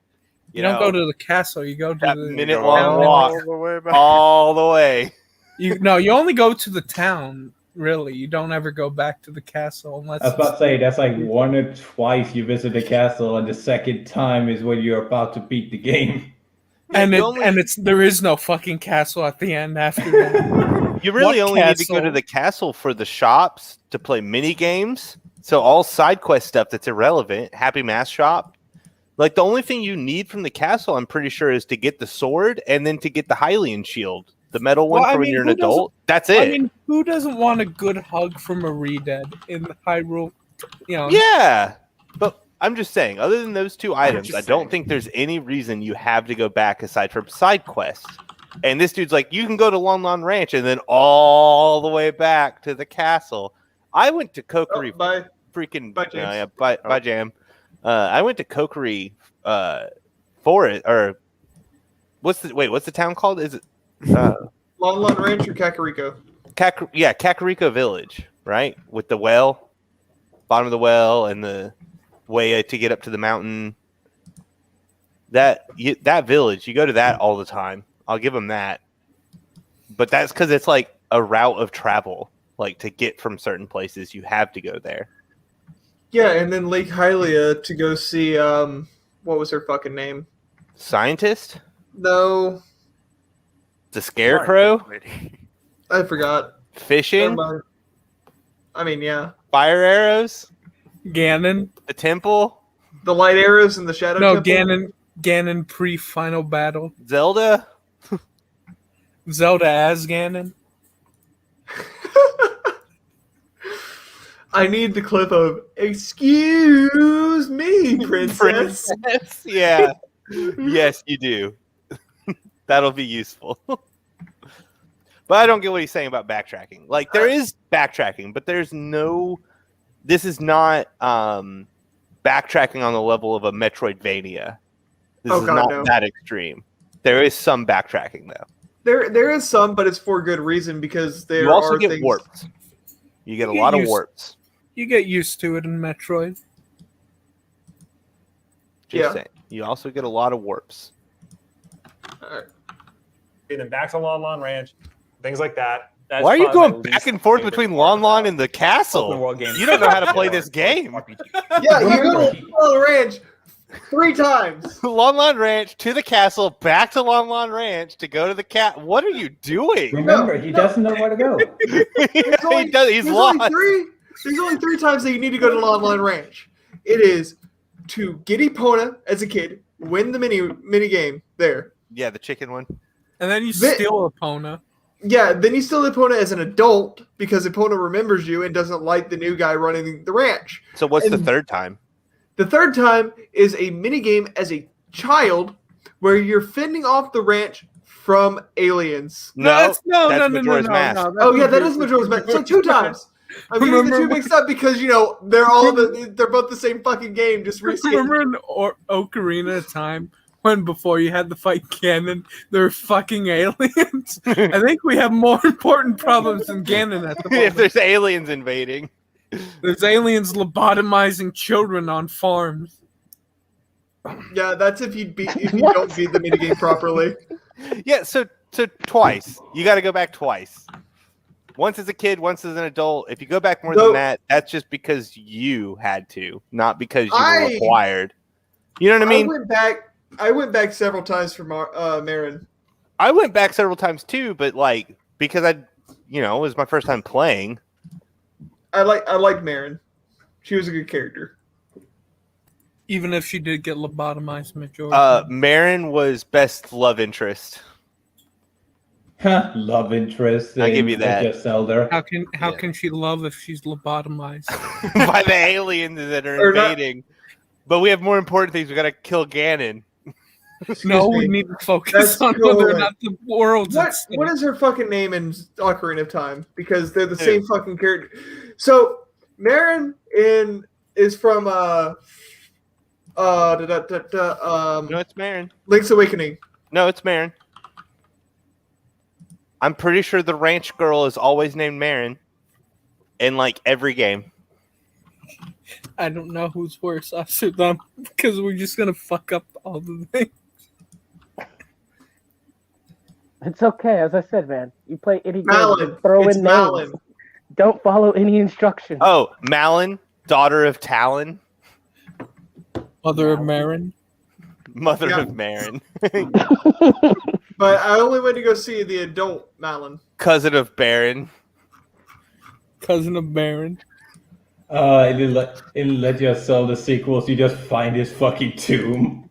You don't go to the castle. You go to that the minute-long walk all the way back. all the way. You only go to the town. Really, you don't ever go back to the castle unless. I was about to say that's like one or twice you visit the castle, and the second time is when you're about to beat the game. And there is no fucking castle at the end after that. You really only need to go to the castle for the shops to play mini games. So all side quest stuff that's irrelevant, Happy Mask Shop. Like the only thing you need from the castle, I'm pretty sure, is to get the sword and then to get the Hylian shield. The metal one for when you're an adult. That's it. I mean, who doesn't want a good hug from a Redead in Hyrule? Yeah, but I'm just saying, other than those two items, I don't think there's any reason you have to go back aside from side quests. And this dude's like, you can go to Lon Lon Ranch and then all the way back to the castle. I went to Kokiri. Bye, James. Bye, Jam. I went to Kokiri for it. Or what's the town called? Is it? Lon Lon Ranch or Kakariko? Kakariko Village, right? With the well, bottom of the well, and the way to get up to the mountain. That village, you go to that all the time. I'll give them that. But that's because it's like a route of travel. Like to get from certain places, you have to go there. Yeah, and then Lake Hylia to go see, what was her fucking name? Scientist? No. The Scarecrow? I forgot. Fishing? I mean, yeah. Fire arrows? Ganon? The temple? The light arrows and the shadow temple? Ganon pre-final battle. Zelda? Zelda as Ganon? I need the clip of "Excuse me, princess." Yeah. Yes, you do. That'll be useful. But I don't get what he's saying about backtracking. Like, there is backtracking, but this is not backtracking on the level of a Metroidvania. This is not that extreme. There is some backtracking, though. There is some, but it's for good reason because you also get warps. You get a lot of warps. You get used to it in Metroid. Just saying. You also get a lot of warps. All right. And then back to Lon Lon Ranch, things like that. Why are you going back and forth between Lon Lon and the castle? You don't know how to play this game. Yeah, you go to Lon Lon Ranch 3 times. Lon Lon Ranch to the castle, back to Lon Lon Ranch to go to the cat. What are you doing? Remember, he doesn't know where to go. He's lost. There's only 3 times that you need to go to Lon Lon Ranch. It is to get Epona as a kid, win the mini game there. Yeah, the chicken one. And then you steal Epona. Yeah, then you steal Epona as an adult because Epona remembers you and doesn't like the new guy running the ranch. So what's the third time? The third time is a mini game as a child where you're fending off the ranch from aliens. That's Majora's Mask. Oh yeah, that is Majora's Mask. So 2 times. I'm getting the 2 mixed up because they're both the same fucking game. Just remember in Ocarina of Time when before you had to fight Ganon, there were fucking aliens. I think we have more important problems than Ganon at the moment. If there's aliens invading, there's aliens lobotomizing children on farms. Yeah, that's if you don't beat the minigame properly. Yeah, so twice. You got to go back twice. Once as a kid, once as an adult. If you go back more than that, that's just because you had to, not because you were required. You know what I mean? I went back several times for Marin. I went back several times too, but because it was my first time playing. I liked Marin. She was a good character. Even if she did get lobotomized majority. Marin was best love interest. Love interest. I give you that. Legend of Zelda. How can she love if she's lobotomized by the aliens that are invading? But we have more important things. We got to kill Ganon. We need to focus on whether or not the world's. What is her fucking name in Ocarina of Time? Because they're the same fucking character. So Marin is from no, it's Marin. Link's Awakening. No, it's Marin. I'm pretty sure the ranch girl is always named Marin in like every game. I don't know who's worse after them because we're just gonna fuck up all the things. It's okay, as I said, man. You play any game, Malin. throw It's in Malin. names. Don't follow any instructions. Oh, Malin, daughter of Talon. Mother of Marin. Mother of Marin. But I only went to go see the adult Malin. Cousin of Baron. Cousin of Baron. In Legend of Zelda sequels, you just find his fucking tomb.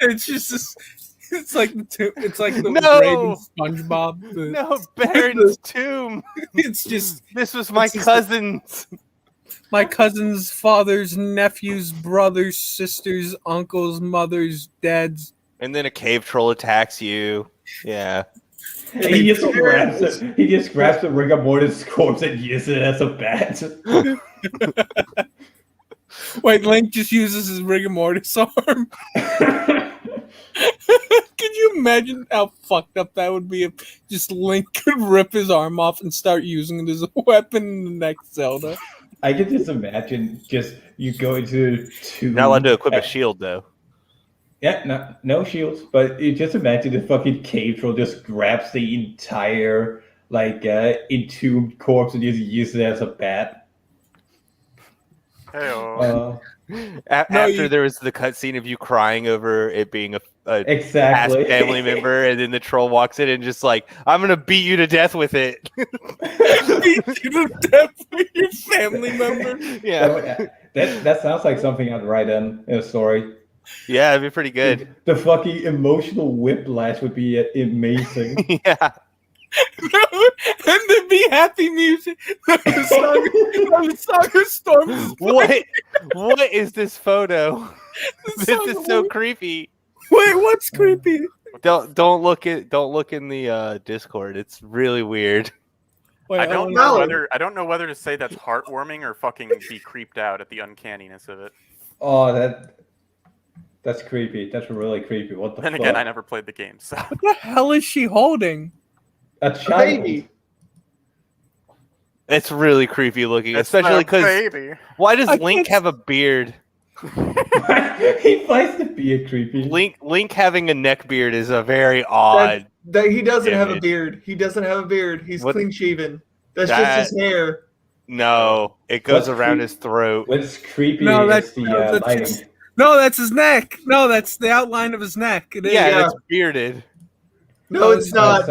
It's just this, it's like the Raven SpongeBob. No, Baron's tomb. It's just this was my cousin's. My cousin's father's, nephew's, brothers, sisters, uncles, mothers, dads. And then a cave troll attacks you. Yeah. He just grabs the rigor mortis corpse and uses it as a bat. Wait, Link just uses his rigor mortis arm. Can you imagine how fucked up that would be if just Link could rip his arm off and start using it as a weapon in the next Zelda? I can just imagine you go into two. Not allowed to equip a shield though. Yeah, no shields, but you just imagine the fucking cave troll just grabs the entire entombed corpse and just uses it as a bat. After there was the cutscene of you crying over it being a past family member, and then the troll walks in and just like, I'm gonna beat you to death with it. Beat you to death with your family member. Yeah, that sounds like something I'd write in a story. Yeah, it'd be pretty good. The fucking emotional whiplash would be amazing. Yeah. And there'd be happy music. The Song of Storms. What is this photo? This is so creepy. Wait, what's creepy? Don't look in the Discord. It's really weird. Wait, I don't know whether to say that's heartwarming or fucking be creeped out at the uncanniness of it. Oh, that's creepy. That's really creepy. What the fuck? Then again, I never played the game, so. What the hell is she holding? A child. Baby. It's really creepy looking, especially because why does Link have a beard? He finds the beard creepy. Link having a neck beard is a very odd. He doesn't have a beard. He doesn't have a beard. He's clean shaven. That's just his hair. No, it goes around his throat. What's creepy is the lighting. No, that's his neck. No, that's the outline of his neck. It is. Yeah, it's bearded. No, it's not.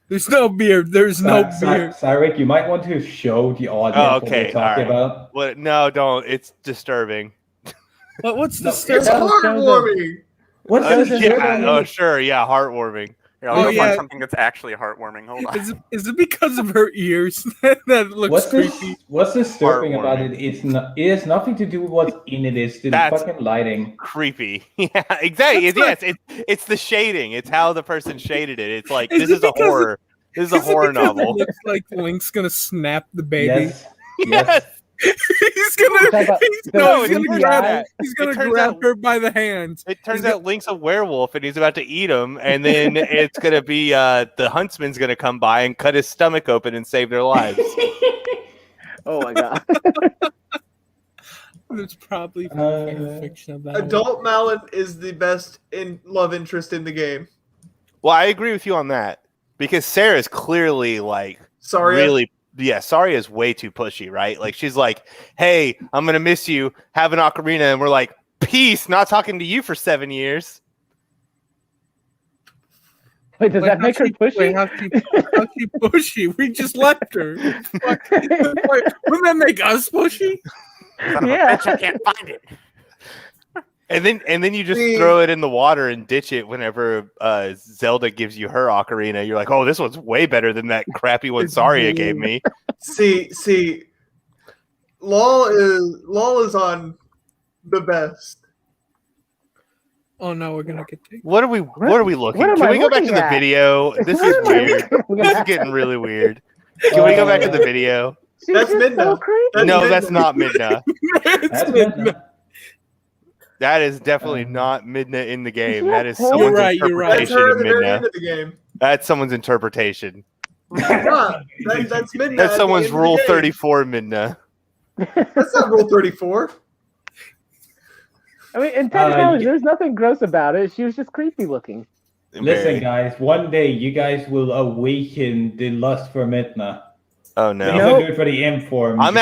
There's no beard. There's no beard. Cyric, you might want to show the audience what we're talking about. What? No, don't. It's disturbing. But what's disturbing? It's heartwarming. Sure. Yeah, heartwarming. Here, I'll go find something that's actually heartwarming. Hold on. Is it because of her ears that looks creepy? What's disturbing about it? It has nothing to do with what's in it. It's the fucking lighting. Creepy. Yeah, exactly. It's the shading. It's how the person shaded it. It's like this is a horror. This is a horror novel. It looks like Link's gonna snap the baby. Yes. He's gonna grab her by the hands. It turns out Link's a werewolf and he's about to eat him, and then it's gonna be the huntsman's gonna come by and cut his stomach open and save their lives. Oh my god. There's probably fan fiction of that. Adult Malin is the best love interest in the game. Well, I agree with you on that because Sarah's clearly really. Yeah, Saria is way too pushy, right? Like, she's like, hey, I'm going to miss you. Have an ocarina. And we're like, peace. Not talking to you for 7 years. Wait, does that make her pushy? How's she pushy? We just left her. Wouldn't that make us pushy? Yeah. I can't find it. And then you just throw it in the water and ditch it whenever Zelda gives you her ocarina. You're like, oh, this one's way better than that crappy one Saria gave me. See, LOL is on the best. Oh no, we're gonna get taken. What are we looking? Can we go back to the video? This is weird. This is getting really weird. Can we go back to the video? That's Midna. No, that's not Midna. That's Midna. That is definitely not Midna in the game. That is someone's interpretation That's her of at the very Midna. end of the game. That's someone's interpretation. Yeah, that's Midna. That's at someone's the end of Rule the game. 34 Midna. That's not Rule 34. I mean, in 10 hours, there's nothing gross about it. She was just creepy looking. Listen, guys, one day you guys will awaken the lust for Midna. Oh no! You don't do it for the imp form. I'm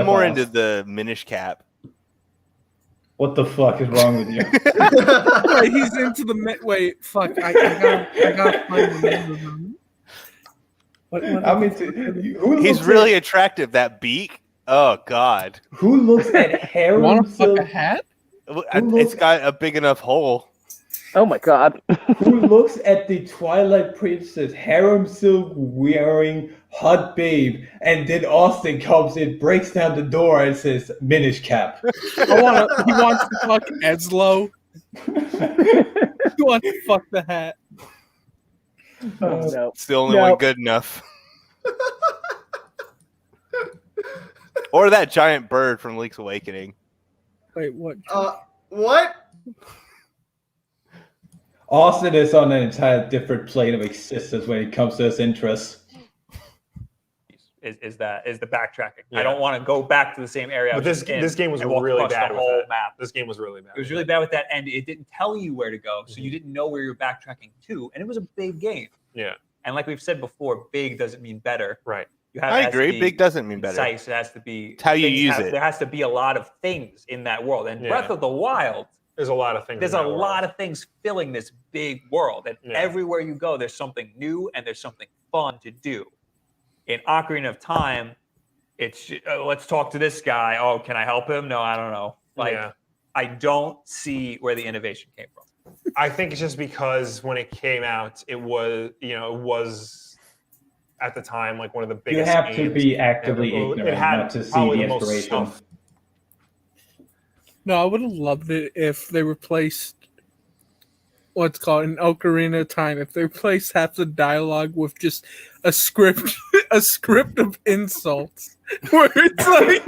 more into the Minish Cap. What the fuck is wrong with you? Wait, he's into the wait. Fuck! I got find the name of him. He's really attractive. That beak. Oh god. Who looks at harem? Want to fuck a hat? It's got a big enough hole. Oh my god. Who looks at the Twilight Princess harem silk wearing hot babe, and then Austin comes in, breaks down the door, and says Minish Cap. He wants to fuck Eslo. He wants to fuck the hat. Oh, no. It's the only one good enough. Or that giant bird from Link's Awakening. Wait, what? What? Austin is on an entire different plane of existence when it comes to his interests. Is the backtracking? Yeah. I don't want to go back to the same area. But this game was really bad with that. Map. This game was really bad. It was really bad with that, and it didn't tell you where to go, so you didn't know where you're backtracking to, and it was a big game. Yeah. And like we've said before, big doesn't mean better. Right. I agree. Big doesn't mean better. Concise. It has to be. It's how you use it. There has to be a lot of things in that world, and Breath of the Wild. There's a lot of things. There's a lot of things filling this big world, and everywhere you go, there's something new and there's something fun to do. In Ocarina of Time, it's let's talk to this guy. Oh, can I help him? No, I don't know. I don't see where the innovation came from. I think it's just because when it came out, it was at the time like one of the biggest. You have to be actively ignorant not to see the inspiration. No, I would have loved it if they replaced what's called an Ocarina of Time. If they replaced half the dialogue with just a script of insults, where it's like,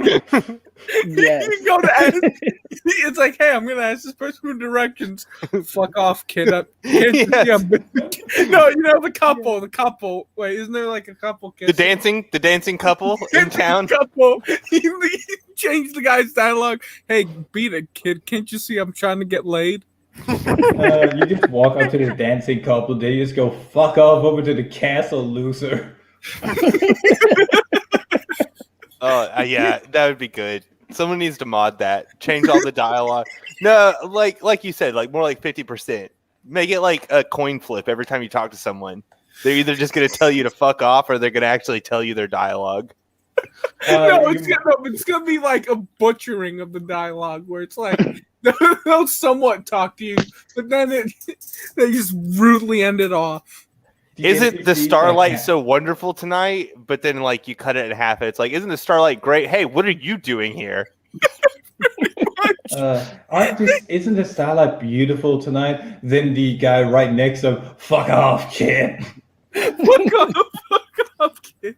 you go to it's like, hey, I'm gonna ask this person for directions. Fuck off, kid. No, you know the couple. Wait, isn't there like a couple? The dancing couple in town. He changed the guy's dialogue. Hey, beat it, kid. Can't you see I'm trying to get laid? You just walk up to the dancing couple. They just go fuck off over to the castle, loser. Yeah, that would be good. Someone needs to mod that. Change all the dialogue. No, like you said, like more like 50%. Make it like a coin flip every time you talk to someone. They're either just going to tell you to fuck off, or they're going to actually tell you their dialogue. It's gonna be like a butchering of the dialogue, where it's like they'll somewhat talk to you, but then they just rudely end it off. Isn't the starlight so wonderful tonight? But then like you cut it in half. It's like, isn't the starlight great? Hey, what are you doing here? Isn't the starlight beautiful tonight? Then the guy right next to him, fuck off, kid. Fuck off, kid.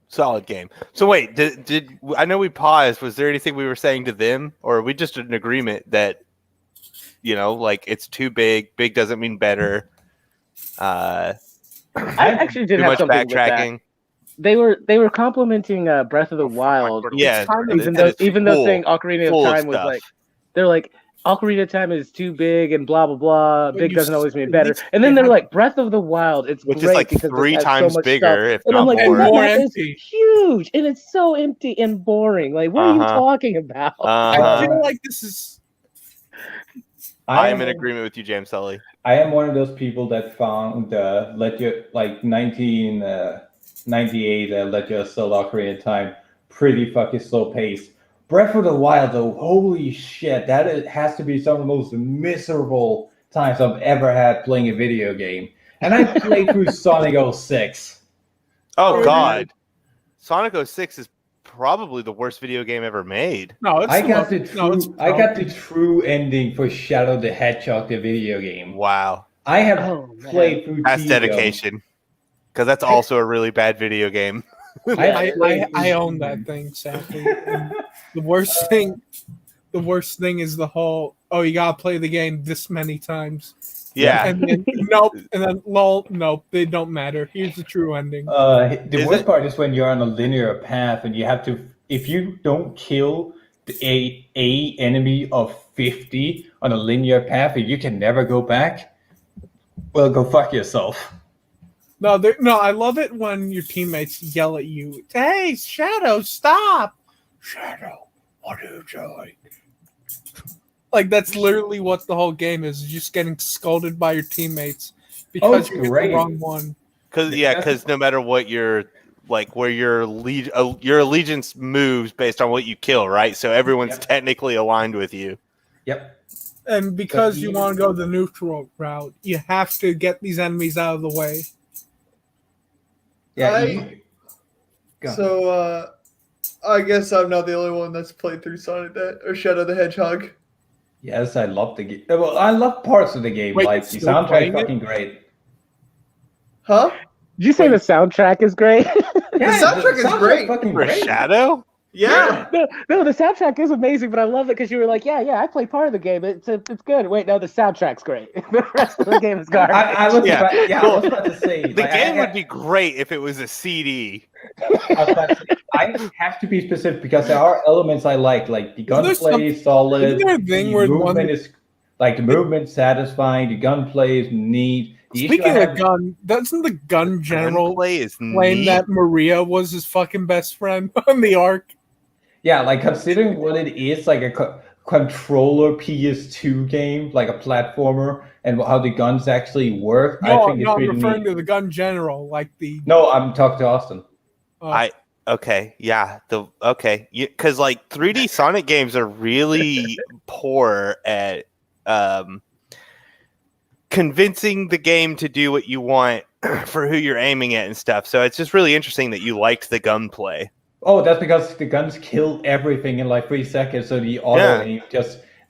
Solid game. So wait, did I know we paused? Was there anything we were saying to them, or are we just in agreement that like it's too big? Big doesn't mean better. I actually did too have much something backtracking. With that. They were complimenting Breath of the Wild. Yeah, even though saying Ocarina of Time was like, they're like, Ocarina of Time is too big and blah blah blah. Big doesn't always mean better. And then they're like, Breath of the Wild, it's which great is like because 3 it has times so much bigger, stuff. if and not I'm like, more. More it's empty. Huge, and it's so empty and boring. Like, what are you talking about? I feel like this is. I am in agreement with you, James Sully. I am one of those people that found 19 98 Legend of Zelda Ocarina of Time, pretty fucking slow paced. Breath of the Wild, though, holy shit, has to be some of the most miserable times I've ever had playing a video game. And I played through Sonic 06. Oh, God. Sonic 06 is probably the worst video game ever made. No, I got the true ending for Shadow the Hedgehog, the video game. Wow. I have played through That's dedication. Because that's also a really bad video game. I own that thing, sadly. The worst thing is the whole, you gotta play the game this many times. Yeah. And then nope, they don't matter. Here's the true ending. The worst part is when you're on a linear path and you have to, if you don't kill a enemy of 50 on a linear path and you can never go back, well, go fuck yourself. No, I love it when your teammates yell at you, "Hey, Shadow, stop! Shadow, what are you doing?" Like, that's literally what the whole game is, just getting scolded by your teammates because you're the wrong one. Because no matter what your where your allegiance moves based on what you kill, right? So everyone's technically aligned with you. Yep. And because you want to go the neutral route, you have to get these enemies out of the way. Yeah. I guess I'm not the only one that's played through Sonic or Shadow the Hedgehog. Yes, I love the game. Well, I love parts of the game. Wait, like the soundtrack is fucking great. Huh? Did you say the soundtrack is great? Yeah, the soundtrack is great. Fucking For great. Shadow? Yeah. No, the soundtrack is amazing, but I love it because you were like, yeah, I played part of the game. It's good. Wait, no, the soundtrack's great. The rest of the game is garbage. I was about to say. The game would be great if it was a CD. I have to be specific because there are elements I like the gunplay is solid. The movement's satisfying. The gunplay is neat. Speaking of gun, doesn't the gun general claim that Maria was his fucking best friend on the arc? Yeah, considering what it is, a controller PS2 game, like a platformer, and how the guns actually work. No, I think it's I'm referring to the gun general, No, I'm talking to Austin. Because 3D Sonic games are really poor at convincing the game to do what you want for who you're aiming at and stuff. So it's just really interesting that you liked the gunplay. Oh, that's because the guns kill everything in 3 seconds. So the auto aim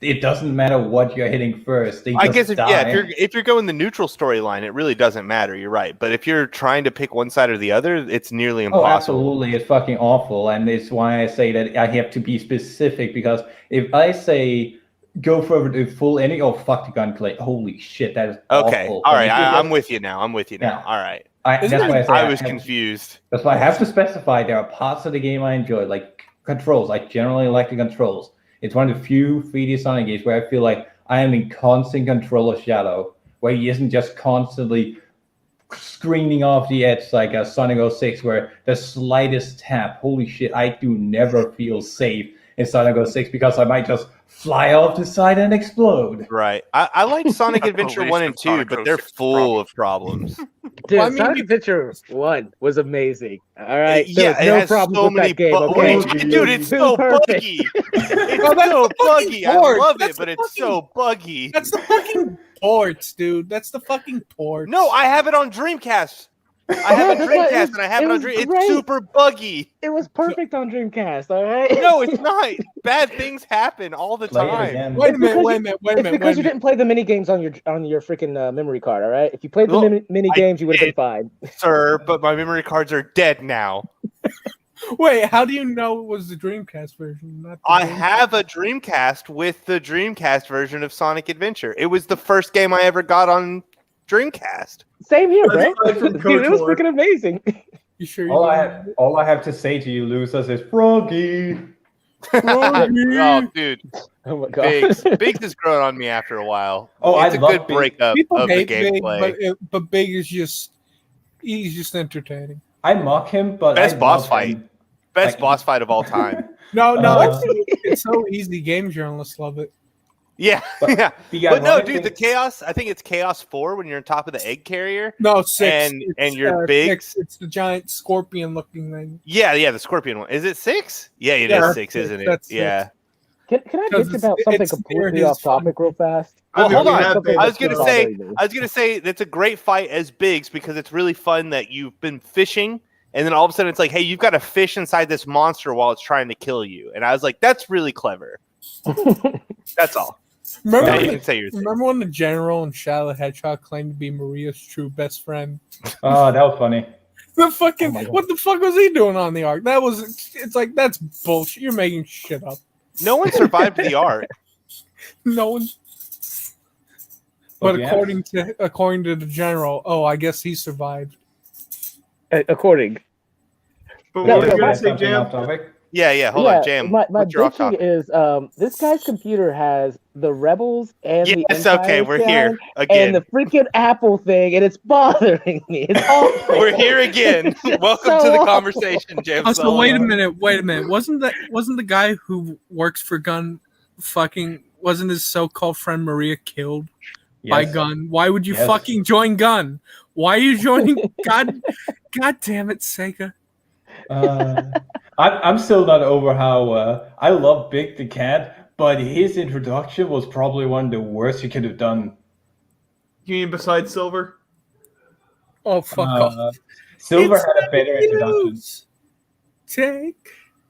it doesn't matter what you're hitting first. I guess if you're going the neutral storyline, it really doesn't matter. You're right. But if you're trying to pick one side or the other, it's nearly impossible. Oh, absolutely. It's fucking awful. And it's why I say that I have to be specific, because if I say go for the full ending, fuck the gunplay. Holy shit, that is awful. All right. I'm with you now. All right. I was confused. That's why I have to specify there are parts of the game I enjoy, like controls. I generally like the controls. It's one of the few 3D Sonic games where I feel like I am in constant control of Shadow, where he isn't just constantly screaming off the edge like a Sonic 06, where the slightest tap, holy shit, I do never feel safe in Sonic 06 because I might just fly off the side and explode. Right. I like Sonic Adventure 1 and 2, but they're full of problems. Dude, Sonic Adventure 1 was amazing. All right. Yeah, no problem with that game. Okay? Dude, it's so buggy. It's so buggy. I love it, but it's so buggy. That's the fucking ports, dude. That's the fucking ports. No, I have it on Dreamcast. I have a Dreamcast and I have it on Dreamcast. It's super buggy. It was perfect on Dreamcast, all right? No, it's not. Bad things happen all the time. Wait a minute. It's because you didn't play the mini games on your freaking memory card, all right? If you played the mini games, you would have been fine. Sir, but my memory cards are dead now. Wait, how do you know it was the Dreamcast version? I have a Dreamcast with the Dreamcast version of Sonic Adventure. It was the first game I ever got on Dreamcast. Same here, bro. Dude, it was freaking amazing. You sure? All I have to say to you, losers, is Froggy. Oh, dude. Oh my god. Biggs has grown on me after a while. Oh, it's a good breakup of the gameplay. But Big is he's just entertaining. I mock him, but best boss fight of all time. No, it's so easy. Game journalists love it. Yeah, But, but no, dude, the chaos. I think it's chaos 4 when you're on top of the egg carrier. No, 6. And you're big. 6. It's the giant scorpion-looking thing. Yeah, the scorpion one. Is it 6? Yeah, it is 6, isn't it? That's yeah. 6. Can I bitch about something completely off topic real fast? Well, hold on. I was gonna say that's a great fight as Biggs because it's really fun that you've been fishing and then all of a sudden it's like, hey, you've got to fish inside this monster while it's trying to kill you. And I was like, that's really clever. That's all. Remember when the general in Shadow the Hedgehog claimed to be Maria's true best friend? Oh, that was funny. What the fuck was he doing on the ark? It's like, that's bullshit. You're making shit up. No one survived the ark. No one. But according to the general, I guess he survived. According. But what were you gonna say, Jam? Yeah. Hold on, Jam. My bitching is this guy's computer has the Rebels and the Empire okay, we're here again. and the freaking Apple thing, and it's bothering me. It's awful. We're here again. Welcome to the conversation, Jam. So wait a minute. Wasn't the guy who works for Gun wasn't his so-called friend Maria killed by Gun? Why would you fucking join Gun? Why are you joining God damn it, Sega. I'm still not over how I love Big the Cat, but his introduction was probably one of the worst you could have done. You mean besides Silver? Oh, fuck off. Silver had a better introduction.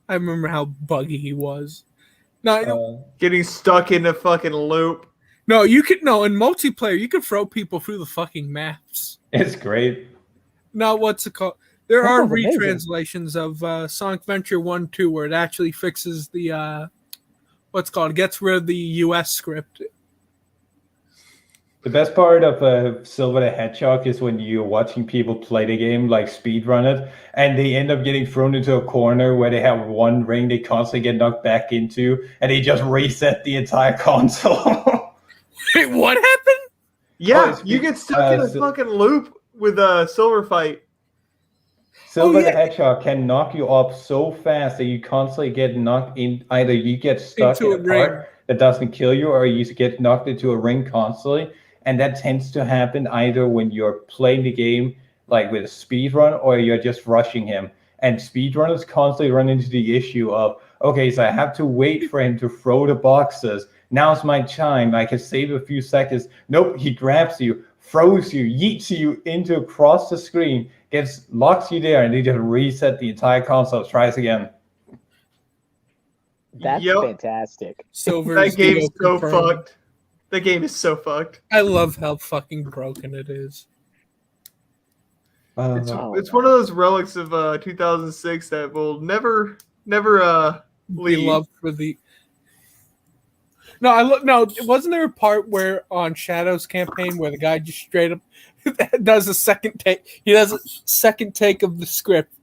I remember how buggy he was. Getting stuck in a fucking loop. No, in multiplayer, you can throw people through the fucking maps. It's great. Now, what's it called? There are retranslations of Sonic Venture 1-2 where it actually fixes the gets rid of the US script. The best part of Silver the Hedgehog is when you're watching people play the game, like speedrun it, and they end up getting thrown into a corner where they have one ring they constantly get knocked back into, and they just reset the entire console. Wait, what happened? Yeah, you get stuck in a fucking loop with a Silver fight. Silver the Hedgehog can knock you up so fast that you constantly get knocked in. Either you get stuck in a part that doesn't kill you, or you get knocked into a ring constantly. And that tends to happen either when you're playing the game like with a speed run, or you're just rushing him. And speedrunners constantly run into the issue of, okay, so I have to wait for him to throw the boxes. Now's my time. I can save a few seconds. Nope, he grabs you, throws you, yeets you into across the screen, locks you there, and they just reset the entire console. Tries again. That's fantastic. That game's so fucked. The game is so fucked. I love how fucking broken it is. It's one of those relics of 2006 that will never leave. Be loved for the. No, wasn't there a part where on Shadow's campaign where the guy just straight up does a second take? He does a second take of the script.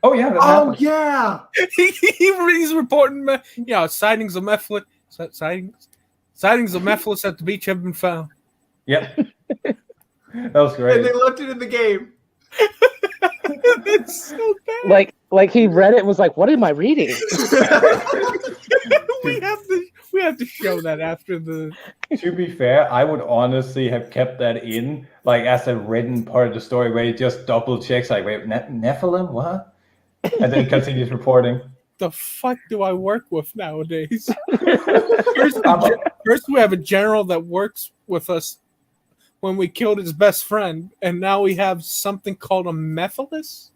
Oh yeah. Yeah. He's reporting, sightings of Mephiles. Sightings of Mephiles at the beach have been found. Yep. That was great. And they left it in the game. It's so bad. Like he read it and was like, "What am I reading?" we have to show that after the. To be fair, I would honestly have kept that in, like as a written part of the story, where he just double checks, like, wait, Nephilim, what? And then continues reporting. The fuck do I work with nowadays? First, we have a general that works with us when we killed his best friend, and now we have something called a Mephiles?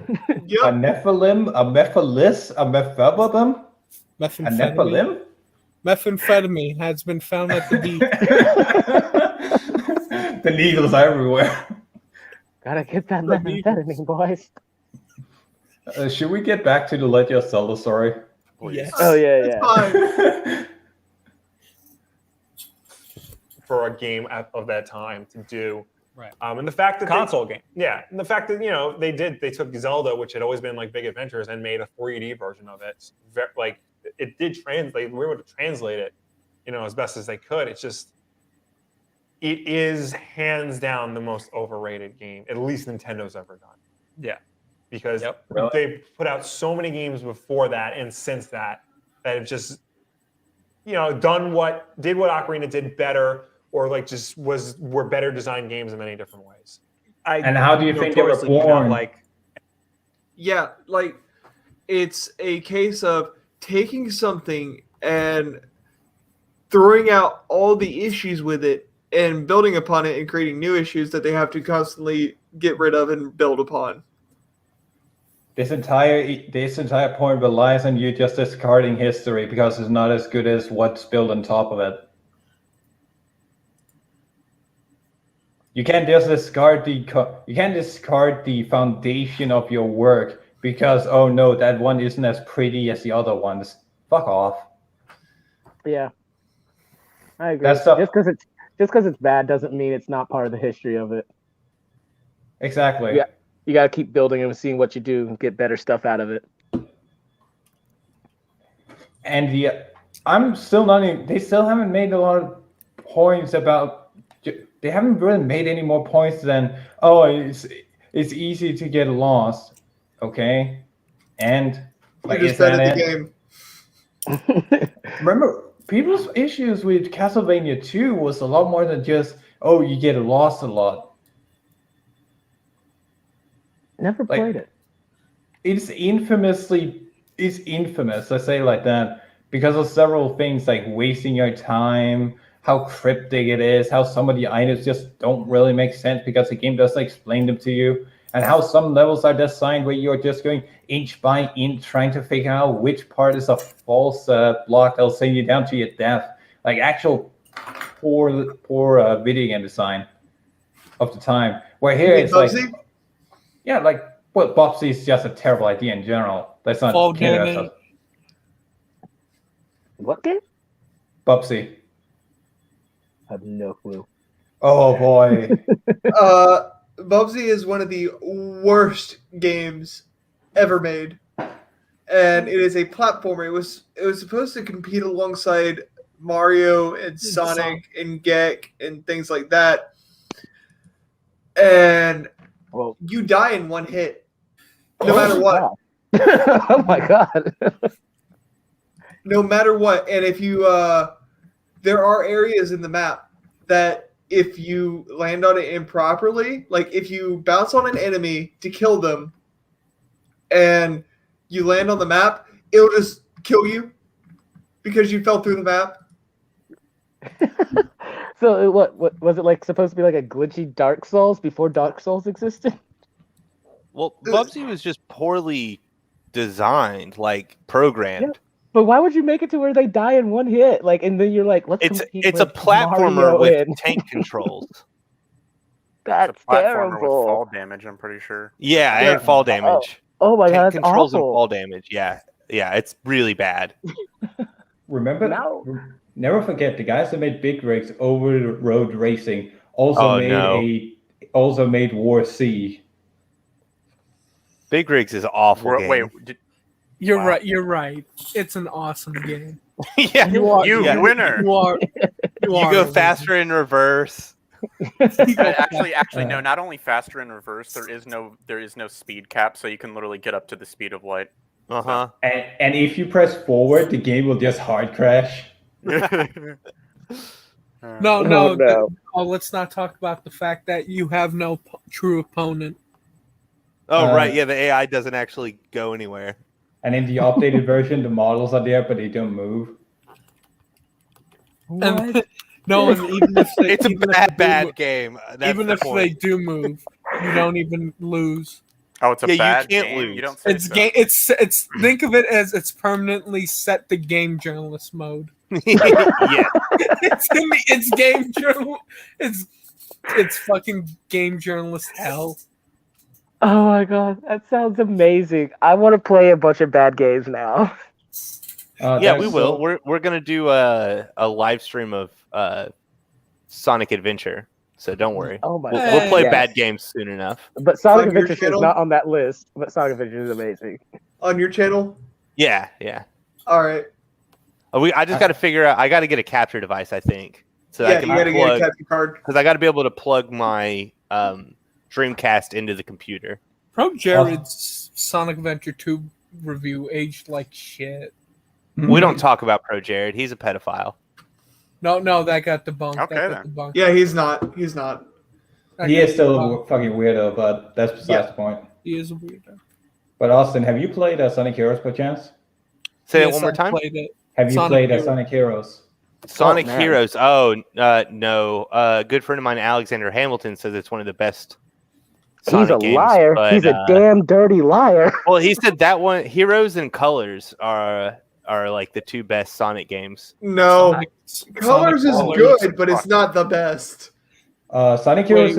Yep. A Nephilim? A Mephilis? A Mephilim? A Nephilim? Methamphetamine has been found at the beach. The needles everywhere. Gotta get that methamphetamine, boys. Should we get back to the Legend of Zelda story? Yes. Oh yeah. Fine. For a game of that time to do, right? And the fact that console game, and the fact that they took Zelda, which had always been like big adventures, and made a 3D version of it. Like it did translate. We were able to translate it, as best as they could. It's just, it is hands down the most overrated game, at least Nintendo's ever done. Yeah, because they put out so many games before that and since that have just did what Ocarina did better, or like just were better designed games in many different ways. And how do you think they were born? Yeah, like it's a case of taking something and throwing out all the issues with it and building upon it and creating new issues that they have to constantly get rid of and build upon. This entire point relies on you just discarding history because it's not as good as what's built on top of it. You can't just discard the foundation of your work because, oh no, that one isn't as pretty as the other ones. Fuck off. Yeah, I agree. Just because it's bad doesn't mean it's not part of the history of it. Exactly. Yeah, you got to keep building and seeing what you do and get better stuff out of it. And they still haven't made a lot of points about. They haven't really made any more points than, oh, it's easy to get lost, okay? And like, is that it? Remember, people's issues with Castlevania 2 was a lot more than just, oh, you get lost a lot. Never played it. It's infamous, let's say it like that, because of several things like wasting your time, how cryptic it is, how some of the items just don't really make sense because the game doesn't explain them to you, and how some levels are designed where you're just going inch by inch trying to figure out which part is a false block that'll send you down to your death. Like actual poor video game design of the time. Where here it's like, yeah, like, well, Bobsy is just a terrible idea in general. Let's not kid ourselves. What game? Bobsy. I have no clue. Oh boy. Bubsy is one of the worst games ever made, and it is a platformer. It was supposed to compete alongside Mario and Sonic and Gek and things like that, and you die in one hit, no matter what. Oh my god. No matter what, and if you there are areas in the map that if you land on it improperly, like if you bounce on an enemy to kill them and you land on the map, it'll just kill you because you fell through the map. So what was it, like supposed to be like a glitchy Dark Souls before Dark Souls existed? Well, Bubsy was just poorly designed, like programmed. Yeah. But why would you make it to where they die in one hit? Like, and then you're like, it's a platformer Mario with tank controls. That's terrible. With fall damage, I'm pretty sure. Yeah, and fall damage. Oh my god, tank that's controls awful. And fall damage. Yeah, it's really bad. Remember, never forget the guys that made Big Rigs Over the Road Racing also made War C. Big Rigs is awful. You're right. You're right. It's an awesome game. Yeah, winner. You go faster in reverse. Actually, no. Not only faster in reverse, there is no speed cap, so you can literally get up to the speed of light. Uh-huh. And if you press forward, the game will just hard crash. No. Oh, let's not talk about the fact that you have no true opponent. Oh, right. Yeah, the AI doesn't actually go anywhere. And in the updated version, the models are there, but they don't move. And even if they, it's a bad game. That's even if they do move, you don't even lose. Oh, it's a bad you can't game. Lose. You don't say it's game. It's think of it as it's permanently set to game journalist mode. Yeah, it's game journal. It's fucking game journalist hell. Oh my god, that sounds amazing. I want to play a bunch of bad games now. Yeah, we will. We're gonna do a live stream of Sonic Adventure, so don't worry. Oh my god, we'll play bad games soon enough. But Sonic Adventure is not on that list. But Sonic Adventure is amazing. On your channel? Yeah. All right. I just got to figure out. I got to get a capture device, I think, so I can you got to get a capture card because I got to be able to plug my Dreamcast into the computer. Pro Jared's Sonic Adventure 2 review aged like shit. We don't talk about Pro Jared. He's a pedophile. No, that got debunked. Okay, that got then. debunked. Yeah, he's not. He's not. He is still a fucking weirdo, but that's besides the point. He is a weirdo. But Austin, have you played Sonic Heroes by chance? Say it one more time. Have you played Sonic Heroes? Sonic Heroes. Oh, no. Good friend of mine, Alexander Hamilton, says it's one of the best Sonic He's a games, liar. but, He's a damn dirty liar. Well, he said that one, Heroes and Colors are like the two best Sonic games. No, Colors is good, but it's not the best. Sonic Heroes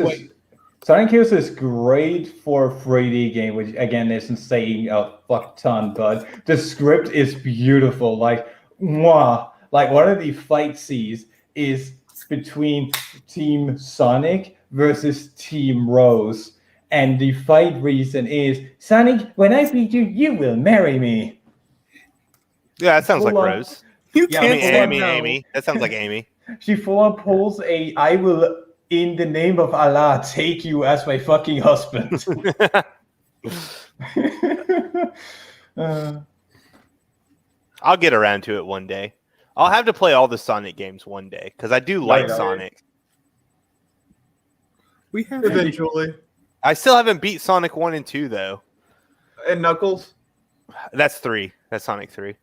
is great for a 3D game, which again isn't saying a fuck ton, but the script is beautiful. Like, mwah. Like one of the fight scenes is between Team Sonic versus Team Rose. And the fight reason is, Sonic, when I beat you, you will marry me. Yeah, that sounds like Rose. Amy. That sounds like Amy. She full on pulls a, I will, in the name of Allah, take you as my fucking husband. I'll get around to it one day. I'll have to play all the Sonic games one day because I do like Sonic. We have eventually. I still haven't beat Sonic 1 and 2 though. And Knuckles? That's 3. That's Sonic 3.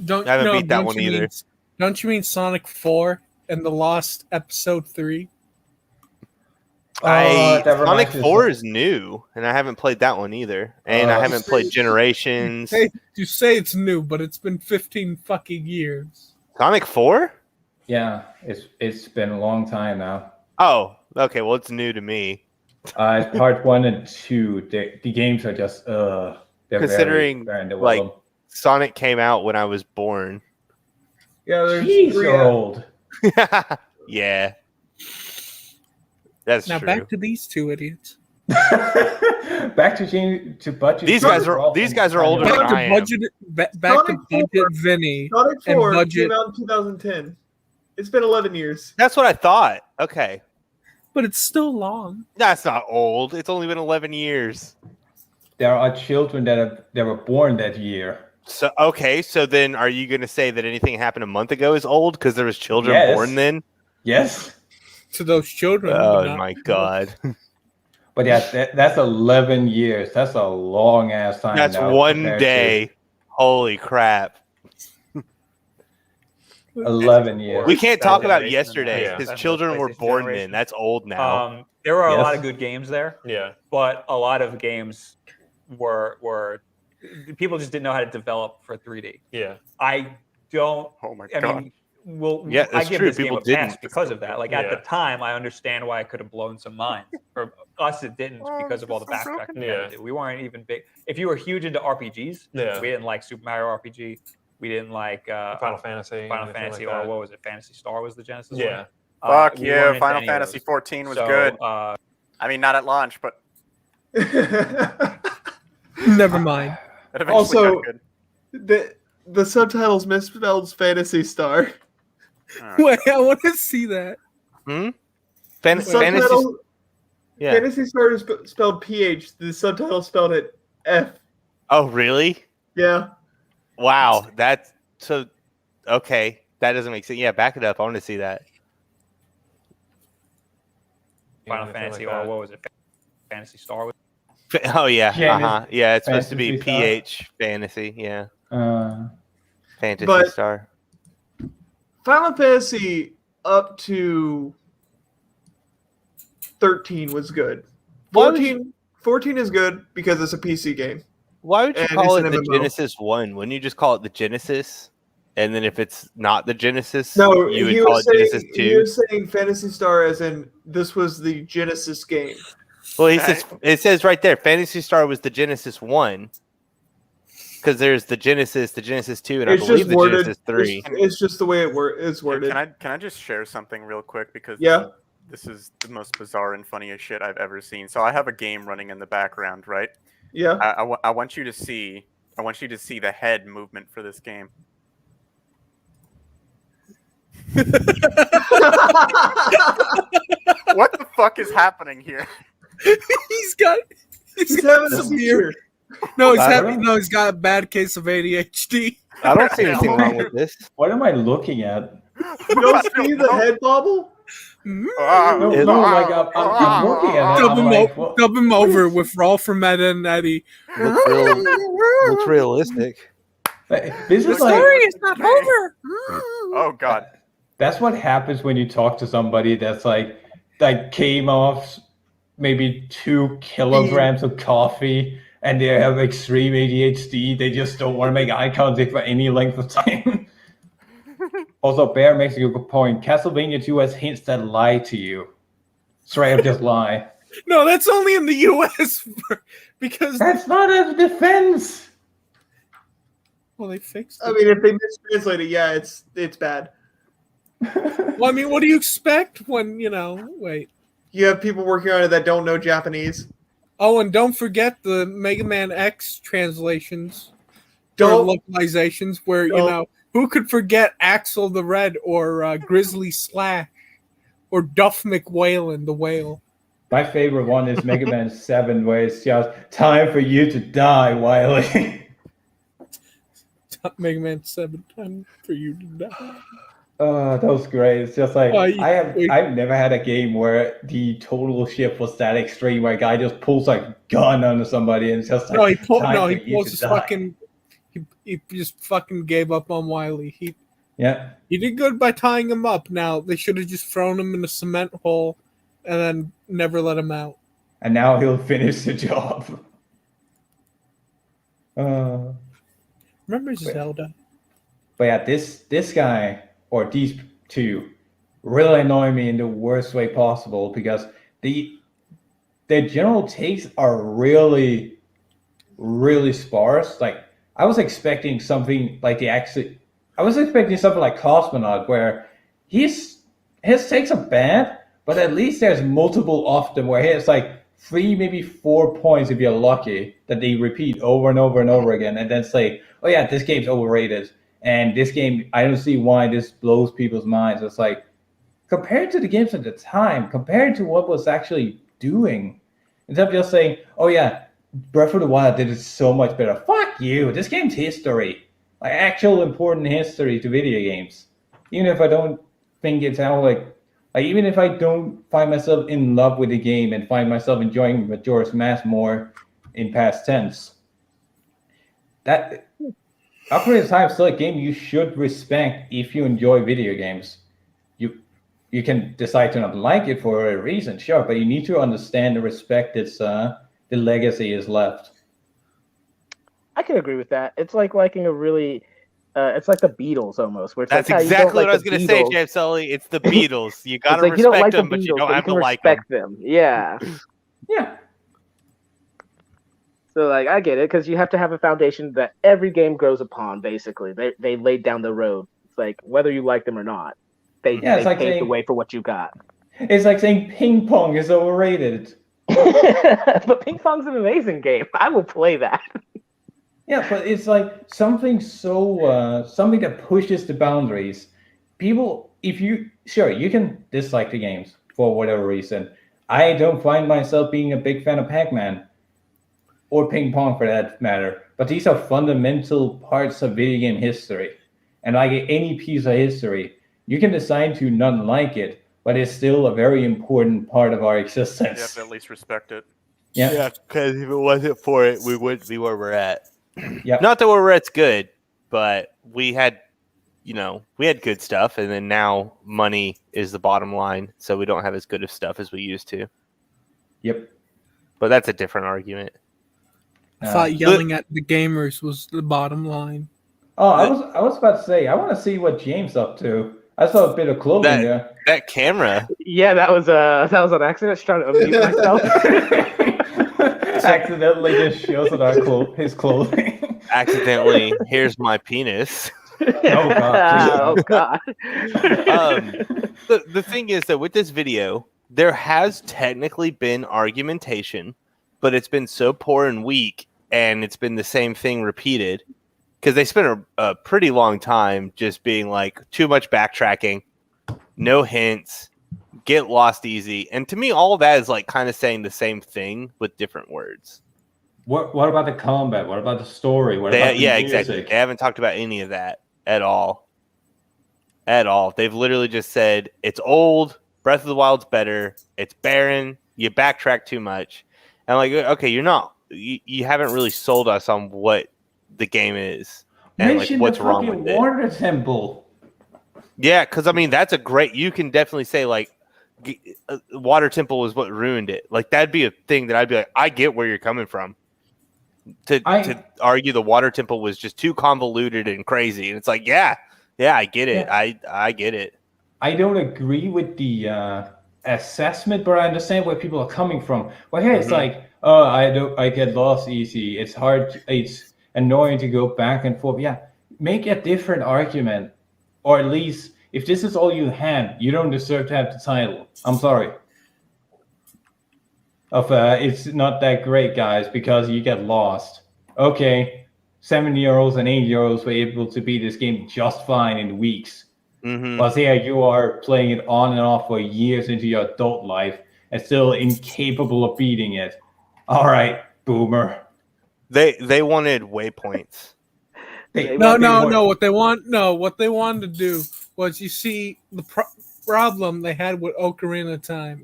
I haven't beat that one either. Don't you mean Sonic 4 and the Lost Episode 3? Sonic 4 is new, and I haven't played that one either. And I haven't played Generations. Hey, you say it's new, but it's been 15 fucking years. Sonic 4? Yeah, it's been a long time now. Oh, okay. Well, it's new to me. Part 1 and 2, the games are just they're considering very like Sonic came out when I was born. Yeah, there's you're old. Yeah. That's now true. Back to these two idiots. Back to budget. These guys are older than I am. Back to budget Vinny. Sonic 4 and budget. came out in 2010. It's been 11 years. That's what I thought. Okay. But it's still long. That's not old. It's only been 11 years. There are children that were born that year. So okay, so then are you going to say that anything happened a month ago is old because there was children born then? Yes. To those children. Oh my god. But yeah, that's 11 years. That's a long ass time. That's one day. Holy crap. 11 years. We can't talk about yesterday because children were born then. That's old now. There were a lot of good games there. Yeah. But a lot of games were people just didn't know how to develop for 3D. Yeah. I don't. Oh my god. Yeah, I that's give true. this game People a didn't. pass because of that. Like at the time, I understand why it could have blown some minds. For us, it didn't because of all the backtracking. Yeah. We weren't even big. If you were huge into RPGs, we didn't like Super Mario RPG. We didn't like Final Fantasy, or what was it? Fantasy Star was the Genesis. Yeah. One? Fuck we yeah! weren't into Final any of Fantasy those. 14 was So, good. I mean, not at launch, but Never mind. it eventually Also, got good. the subtitles misspelled Fantasy Star. All right. Wait, I want to see that. Fantasy. Subtitle, Yeah. Fantasy Star is spelled PH. The subtitle spelled it F. Oh really? Yeah. Wow. That's so. Okay, that doesn't make sense. Yeah, back it up. I want to see that. Final Fantasy or what was it? Fantasy Star. Oh yeah. Fantasy- Yeah, it's supposed to be Fantasy Star? PH Fantasy. Yeah. Fantasy But- Star. Final Fantasy up to 13 was good. Why would 14 is good because it's a PC game. Why would you And call it's it an the MMO. Genesis 1? Wouldn't you just call it the Genesis? And then if it's not the Genesis, No, you he would call was it saying, Genesis he 2? was saying Fantasy Star as in this was the Genesis game. Well, it says right there, Fantasy Star was the Genesis 1. Because there's the Genesis 2, and I It's believe just the worded. Genesis 3. It's just the way it's worded. Can I just share something real quick because Yeah. this is the most bizarre and funniest shit I've ever seen. So I have a game running in the background, right? Yeah. I want you to see the head movement for this game. What the fuck is happening here? He's He's having a some seizure. No, he's got a bad case of ADHD. I don't see anything wrong with this. What am I looking at? You don't see the head bobble? No, like I'm looking at it. Dub him over with Rolf from Ed and Eddie. Looks realistic. This is story is not over. Oh God. That's what happens when you talk to somebody that's like came off maybe 2 kilograms of coffee and they have extreme ADHD. They just don't want to make eye contact for any length of time. Also, Bear makes a good point. Castlevania 2 has hints that lie to you. Straight up just lie. No, that's only in the US because that's not a defense. Well, they fixed it. I mean, if they mistranslate it, yeah, it's bad. Well, I mean, what do you expect when, wait. You have people working on it that don't know Japanese. Oh, and don't forget the Mega Man X translations or localizations where, who could forget Axel the Red or Grizzly Slash or Duff McWhalen the Whale? My favorite one is Mega Man 7, where it's just time for you to die, Wily. Mega Man 7, time for you to die. That was great. It's just like I've never had a game where the total shift was that extreme, where a guy just pulls a gun onto somebody and it's just like he just fucking gave up on Wily. He did good by tying him up. Now they should have just thrown him in a cement hole and then never let him out. And now he'll finish the job. Remember Zelda? But yeah, this guy or these two really annoy me in the worst way possible because their general takes are really, really sparse. Like I was expecting something like Cosmonaut, where his takes are bad, but at least there's multiple of them where he has like 3, maybe 4 points if you're lucky that they repeat over and over and over again, and then say, "Oh yeah, this game's overrated." And this game, I don't see why this blows people's minds. It's like, compared to the games at the time, compared to what was actually doing, instead of just saying, "Oh yeah, Breath of the Wild did it so much better." Fuck you. This game's history, like actual important history to video games. Even if I don't think it's how like even if I don't find myself in love with the game and find myself enjoying Majora's Mask more in past tense, that Ocarina of Time is still a game you should respect if you enjoy video games. You can decide to not like it for a reason, sure, but you need to understand and respect its the legacy is left. I can agree with that. It's like liking a really it's like the Beatles almost. Where it's That's like, exactly what I was going to say, James Sully. It's the Beatles. You got to like, respect them, but you don't have to like them. Yeah. Yeah. So like I get it because you have to have a foundation that every game grows upon. Basically, they laid down the road. It's like whether you like them or not, they paved the way for what you got. It's like saying ping pong is overrated. But ping pong's an amazing game. I will play that. Yeah, but it's like something something that pushes the boundaries. People, you can dislike the games for whatever reason. I don't find myself being a big fan of Pac-Man or ping pong for that matter, but these are fundamental parts of video game history. And like any piece of history, you can decide to not like it, but it's still a very important part of our existence. You have to at least respect it. Yeah, because if it wasn't for it, we wouldn't be where we're at. Yeah. Not that where we're at's good, but we had good stuff, and then now money is the bottom line, so we don't have as good of stuff as we used to. Yep. But that's a different argument. I thought yelling at the gamers was the bottom line. Oh, I was about to say, I want to see what James up to. I saw a bit of clothing there. That camera. Yeah, that was an accident. Just trying to unmute myself. Accidentally just shows his clothing. Accidentally, here's my penis. Oh God! The thing is that with this video, there has technically been argumentation, but it's been so poor and weak, and it's been the same thing repeated. Because they spent a pretty long time just being like, too much backtracking, no hints, get lost easy. And to me, all of that is like kind of saying the same thing with different words. What about the combat? What about the story? What about the music? Exactly. They haven't talked about any of that at all. At all. They've literally just said it's old. Breath of the Wild's better. It's barren. You backtrack too much. And like, okay, you haven't really sold us on what the game is and Mention like what's the wrong fucking with water temple. Yeah, because I mean that's a great. You can definitely say like, water temple was what ruined it. Like that'd be a thing that I'd be like, I get where you're coming from. To argue the water temple was just too convoluted and crazy, and it's like, yeah, I get it. Yeah. I get it. I don't agree with the assessment, but I understand where people are coming from. Well, here it's like, oh, I get lost easy. It's hard. It's annoying to go back and forth. Yeah, make a different argument, or at least if this is all you have, you don't deserve to have the title. I'm sorry. It's not that great, guys, because you get lost. Okay, 7-year-olds and 8-year-olds were able to beat this game just fine in weeks. But here you are playing it on and off for years into your adult life and still incapable of beating it. All right, boomer. They wanted waypoints. No. What they wanted to do was, you see, the problem they had with Ocarina of Time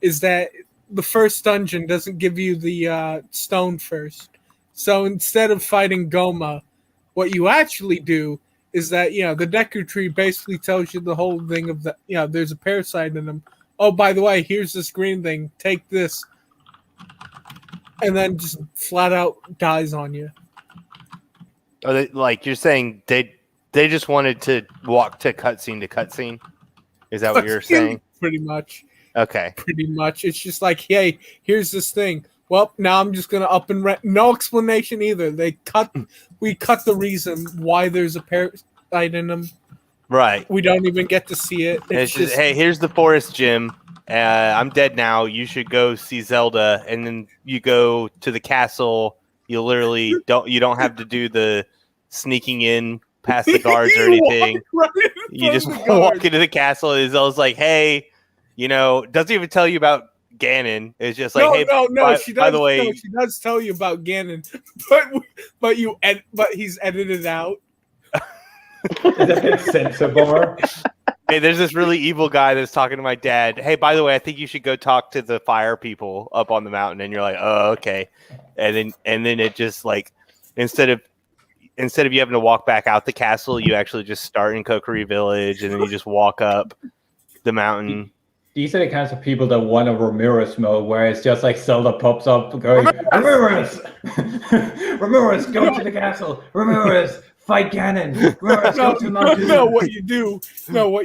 is that the first dungeon doesn't give you the stone first. So instead of fighting Goma, what you actually do is that, the Deku Tree basically tells you the whole thing of the, there's a parasite in them. Oh, by the way, here's this green thing. Take this. And then just flat out dies on you. Are they, like, you're saying they just wanted to walk to cutscene? Is that what you're saying? Pretty much. Okay. Pretty much. It's just like, hey, here's this thing. Well, now I'm just gonna up and no explanation either. We cut the reason why there's a parasite in them. Right. We don't even get to see it. It's just, hey, here's the forest gym. I'm dead now. You should go see Zelda, and then you go to the castle. You literally don't have to do the sneaking in past the guards or anything. You just walk into the castle, and Zelda's like, hey, doesn't even tell you about Ganon. It's just like, by the way, she does tell you about Ganon, but he's edited out. Does that make sense, Bar? Hey, there's this really evil guy that's talking to my dad. Hey, by the way, I think you should go talk to the fire people up on the mountain. And you're like, oh, okay. And then it just like, instead of you having to walk back out the castle, you actually just start in Kokiri Village, and then you just walk up the mountain. These are the kinds of people that want a Ramirez mode, where it's just like Zelda pops up going, Ramirez! Ramirez, go to the castle! Ramirez, fight Ganon! Ramirez, go to the mountain! What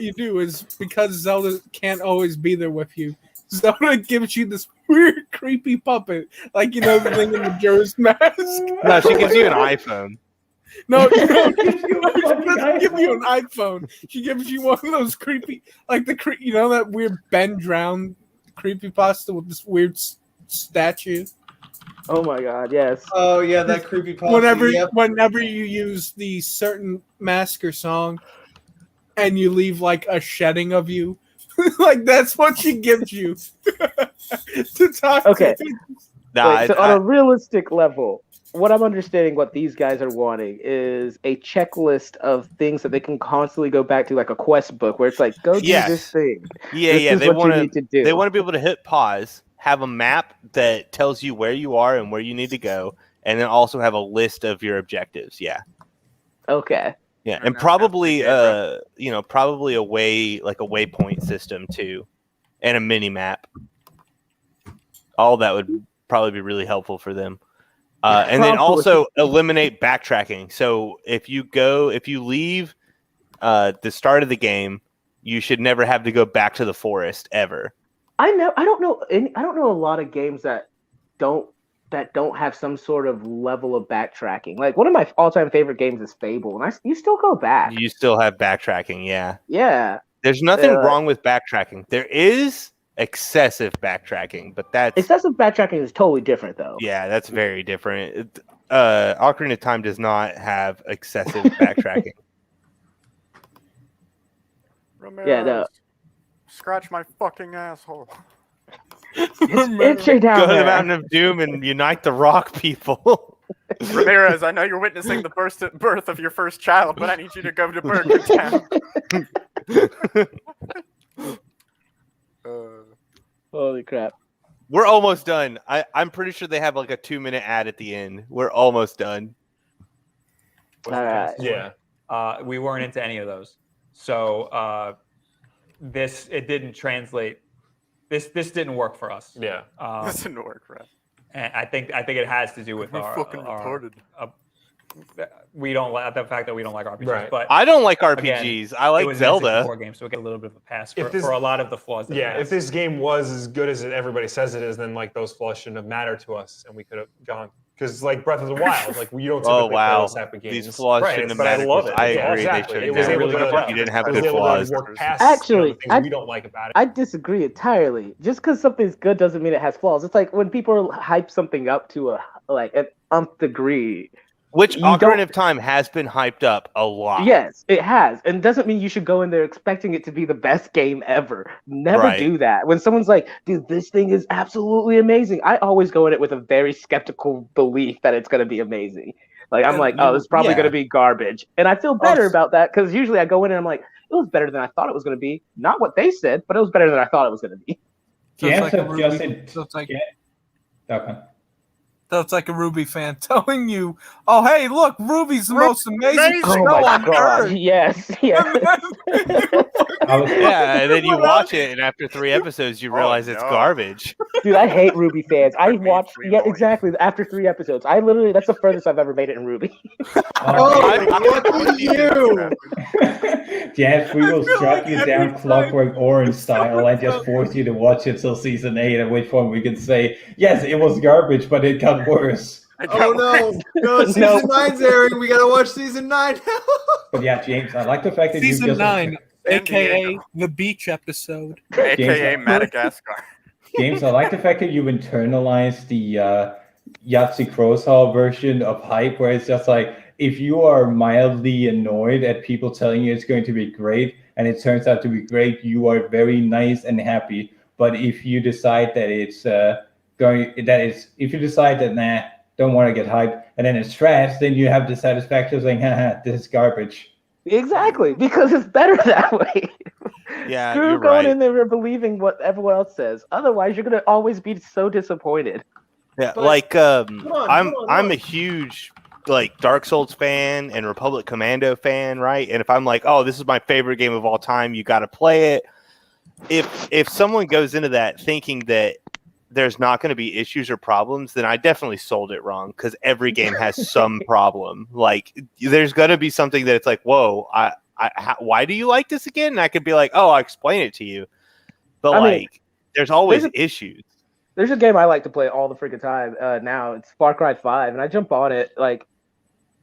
you do is, because Zelda can't always be there with you, Zelda gives you this weird, creepy puppet. Like, the thing in the Majora's Mask. No, she gives you an iPhone. No, she doesn't give you an iPhone. She gives you one of those creepy, like that weird Ben Drown creepypasta with this weird statue. Oh my god, yes. Oh yeah, that creepypasta. Whenever you use the certain masker song, and you leave like a shedding of you, like that's what she gives you to talk. Okay. To. So on a realistic level, what I'm understanding, what these guys are wanting is a checklist of things that they can constantly go back to, like a quest book, where it's like, go do this thing. Yeah. They want to do. They want to be able to hit pause, have a map that tells you where you are and where you need to go, and then also have a list of your objectives. Yeah. Okay. Yeah, and probably probably a waypoint system too, and a mini map. All that would probably be really helpful for them. And then also eliminate backtracking. So if you leave the start of the game, you should never have to go back to the forest ever. I don't know a lot of games that don't have some sort of level of backtracking. Like, one of my all-time favorite games is Fable, and you still go back. You still have backtracking, yeah. Yeah. There's nothing wrong with backtracking. There is excessive backtracking, but excessive backtracking is totally different, though. Yeah, that's very different. Ocarina of Time does not have excessive backtracking. Ramirez, scratch my fucking asshole. It's itchy down Go to there. the Mountain of Doom and unite the rock people. Ramirez, I know you're witnessing the birth of your first child, but I need you to go to Burger Town. Holy crap. We're almost done. I'm pretty sure they have like a 2-minute ad at the end. We're almost done. All right. Yeah. We weren't into any of those. So it didn't translate. This didn't work for us. Yeah. This didn't work for us. And I think it has to do with We're fucking retarded. We don't like the fact that we don't like RPGs. Right. But I don't like RPGs. again, I like Zelda. Board games, so we get a little bit of a pass If for a lot of the flaws. That Yeah, if this game was as good as everybody says it is, then like those flaws shouldn't have mattered to us, and we could have gone. Because like Breath of the Wild, like you don't typically play those type of games. These flaws shouldn't have mattered. But I love it. I Yeah, agree. exactly. They It was shouldn't able have. to. You didn't have it was good able flaws. to work past Actually, the things we don't like about it. I disagree entirely. Just because something's good doesn't mean it has flaws. It's like when people hype something up to an nth degree. Which Ocarina of Time has been hyped up a lot. Yes, it has. And doesn't mean you should go in there expecting it to be the best game ever. Never do that. When someone's like, dude, this thing is absolutely amazing, I always go in it with a very skeptical belief that it's going to be amazing. Like, I'm like, oh, it's probably going to be garbage. And I feel better about that because usually I go in and I'm like, it was better than I thought it was going to be. Not what they said, but it was better than I thought it was going to be. So it's like a Ruby fan telling you, "Oh, hey, look, Ruby's the most amazing Oh show my on god! earth." Yes, yes. Yeah, and then you watch it, and after 3 episodes, you realize it's garbage. Dude, I hate Ruby fans. I watched, exactly. After 3 episodes, that's the furthest I've ever made it in Ruby. You. Yes, we will strap you down Clockwork Orange style and just force you to watch it till season 8, at which point we can say, yes, it was garbage, but it got worse. Oh no, season 9's airing. We gotta watch season 9 now. But yeah, James, I like the fact that Season you just 9, aka the beach episode, aka Madagascar. James, I like the fact that you've internalized the Yahtzee Crowsaw version of hype, where it's just like, if you are mildly annoyed at people telling you it's going to be great, and it turns out to be great, you are very nice and happy. But if you decide that if you decide that nah, don't want to get hyped, and then it's trash, then you have the satisfaction of saying, haha, this is garbage. Exactly, because it's better that way. Yeah, Screw you're going right. in there and believing what everyone else says. Otherwise, you're gonna always be so disappointed. Yeah, But- like hold I'm on. a huge like Dark Souls fan and Republic Commando fan, right? And if I'm like, oh, this is my favorite game of all time, you got to play it. If someone goes into that thinking that there's not going to be issues or problems, then I definitely sold it wrong, because every game has some problem. Like, there's going to be something that it's like, whoa, why do you like this again? And I could be like, oh, I'll explain it to you. But there's always issues. There's a game I like to play all the freaking time now. It's Far Cry 5, and I jump on it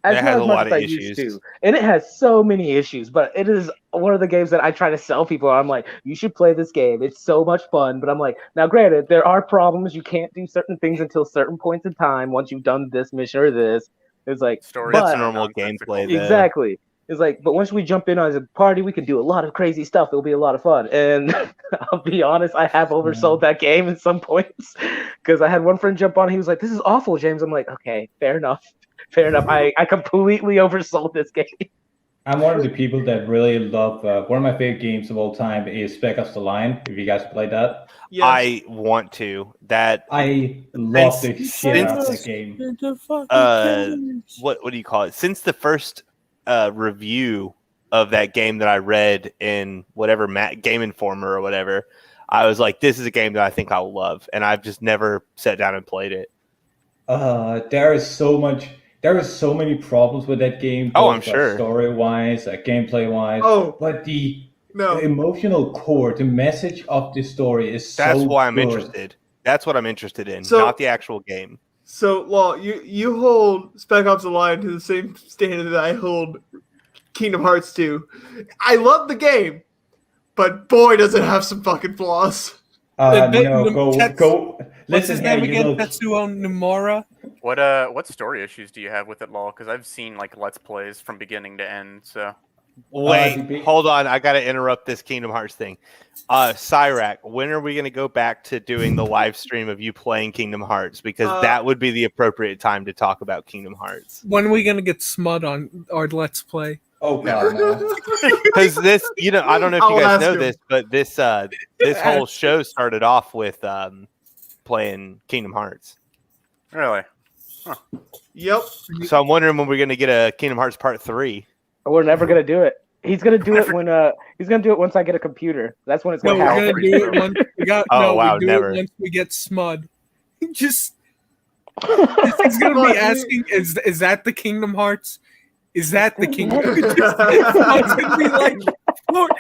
as much as I used to. And it has so many issues, but it is one of the games that I try to sell people. I'm like, you should play this game. It's so much fun. But I'm like, now granted, there are problems. You can't do certain things until certain points in time once you've done this mission or this. It's like, that's normal gameplay, though. Exactly. It's like, but once we jump in as a party, we can do a lot of crazy stuff. It'll be a lot of fun. And I'll be honest, I have oversold that game in some points, because I had one friend jump on. He was like, this is awful, James. I'm like, okay, fair enough. Fair enough. I completely oversold this game. I'm one of the people that really love, one of my favorite games of all time is Spec Ops: The Line. If you guys played that. Yes. I want to. I love the shit out of that game. What do you call it? Since the first review of that game that I read in whatever Game Informer or whatever, I was like, this is a game that I think I'll love, and I've just never sat down and played it. There is so many problems with that game. Oh, I'm sure. Story-wise, gameplay-wise. Oh, but the emotional core, the message of the story is That's so why I'm good. interested. That's what I'm interested in, So- not the actual game. So, Law, you hold Spec Ops: The Line to the same standard that I hold Kingdom Hearts 2. I love the game, but boy, does it have some fucking flaws. Go. What's his name again? look. Tetsuo Nomura. What story issues do you have with it, Law? Because I've seen like Let's Plays from beginning to end. So Wait, hold on. I got to interrupt this Kingdom Hearts thing. Cyrac, when are we going to go back to doing the live stream of you playing Kingdom Hearts? Because that would be the appropriate time to talk about Kingdom Hearts. When are we going to get Smud on our Let's Play? Oh, God, no. Because this, I don't know if you guys know this, but this whole show started off with playing Kingdom Hearts. Really? Huh. Yep. So I'm wondering when we're going to get a Kingdom Hearts Part 3. We're never gonna do it. He's gonna do it when he's gonna do it once I get a computer. That's when it's gonna happen. We're gonna do it once we got. Never. It once we get Smud. Just he's gonna be asking, is that the Kingdom Hearts? Is that the Kingdom?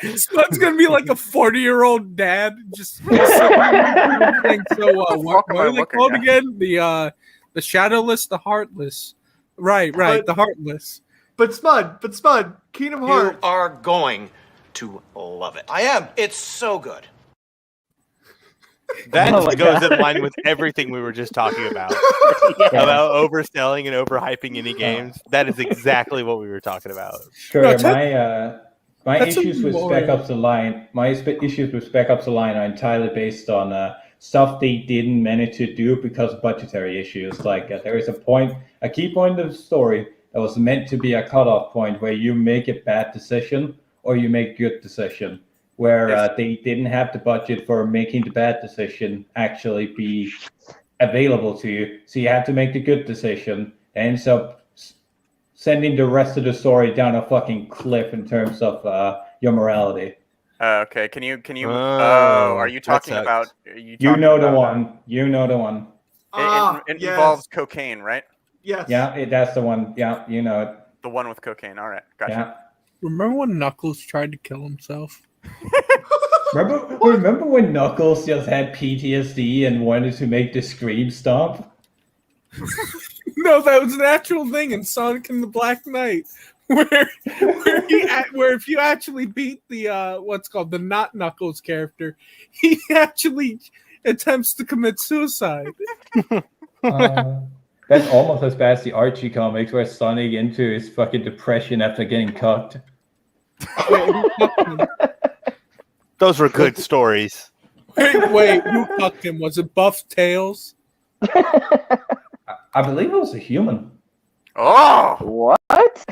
Smud's gonna be like a 40-year-old dad. Just saying, so what are they called again? The Shadowless, the Heartless. Right, the Heartless. But Smud, Kingdom Hearts. You are going to love it. I am. It's so good. That goes in line with everything we were just talking about. About overselling and overhyping any games. That is exactly what we were talking about. Sure, my issues with Spec Ops The Line, are entirely based on stuff they didn't manage to do because of budgetary issues. Like there is a key point of the story that was meant to be a cutoff point where you make a bad decision or you make a good decision, where they didn't have the budget for making the bad decision actually be available to you. So you had to make the good decision and ends up sending the rest of the story down a fucking cliff in terms of your morality. Okay, can you? Are you talking about? You know the one. It involves cocaine, right? Yes. Yeah, that's the one. Yeah, you know it. The one with cocaine. All right, gotcha. Yeah. Remember when Knuckles tried to kill himself? Remember when Knuckles just had PTSD and wanted to make the scream stop? No, that was an actual thing in Sonic and the Black Knight, where if you actually beat the what's called the not Knuckles character, he actually attempts to commit suicide. That's almost as bad as the Archie comics, where Sonic into his fucking depression after getting cucked. Those were good stories. Wait, who cucked him? Was it Buff Tails? I believe it was a human. Oh! What?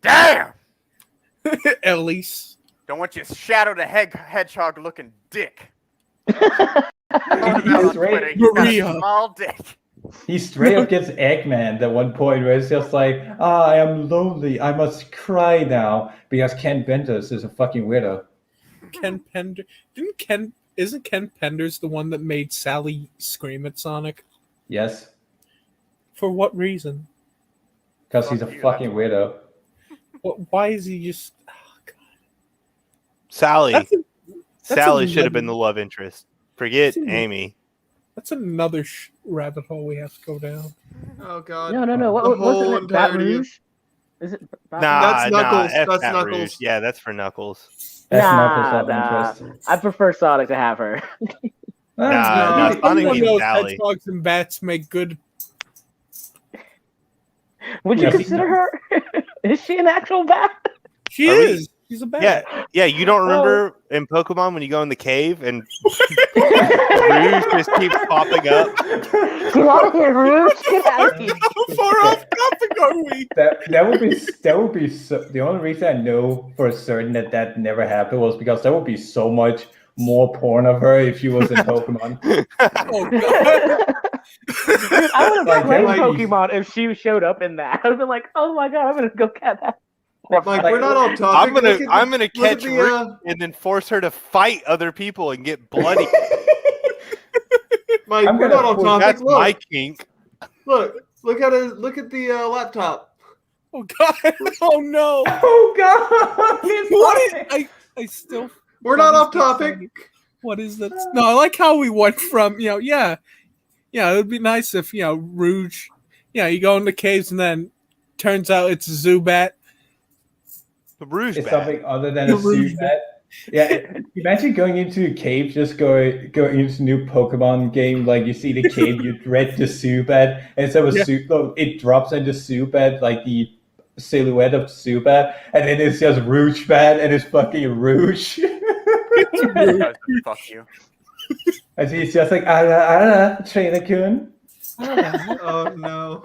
Damn! Elise. Don't want you to shadow the hedgehog looking dick. Small dick. He straight up gets Eggman at one point where it's just like, I am lonely, I must cry now, because Ken Bentos is a fucking weirdo. Ken Pender isn't Ken Penders the one that made Sally scream at Sonic? Yes. For what reason? Because he's a fucking weirdo. Why is he just... Oh, God. Sally. Sally should have been the love interest. Forget Amy. That's another rabbit hole we have to go down. Oh, God. No. What wasn't it? Baton Rouge? Is it? That's Knuckles. That's Knuckles. Rouge. Yeah, that's for Knuckles. That's Knuckles' love interest. I prefer Sonic to have her. Sonic needs Sally. Hedgehogs and bats make good. Would you consider her? Is she an actual bat? She is. She's a bat. Yeah. You don't remember in Pokemon when you go in the cave and Rouge just keeps popping up? Get out of here, Rouge! Get out of here! How far off topic are we? That would be so, the only reason I know for certain that never happened was because there would be so much more porn of her if she was in Pokemon. Oh, God. Dude, I would have played Pokemon if she showed up in that. I would have been like, oh my God, I'm gonna go get that. Mike, we're not off topic. I'm gonna catch Rouge and then force her to fight other people and get bloody. Mike, we're not off topic. That's my kink. Look at the laptop. Oh, God. Oh, no. Oh, God. What is... I still... We're not off topic. What is that? No, I like how we went from, yeah, it would be nice if, Rouge, you go in the caves and then turns out it's a Zubat. The Rouge it's bat. Something other than a Zubat. Yeah, imagine going into a cave, just going into a new Pokemon game, like you see the cave, you dread the Zubat, and so it drops into Zubat, like the silhouette of Zubat, and then it's just Rouge Man and it's fucking Rouge. Fuck you. And he's just like, Trainer-kun. Oh no.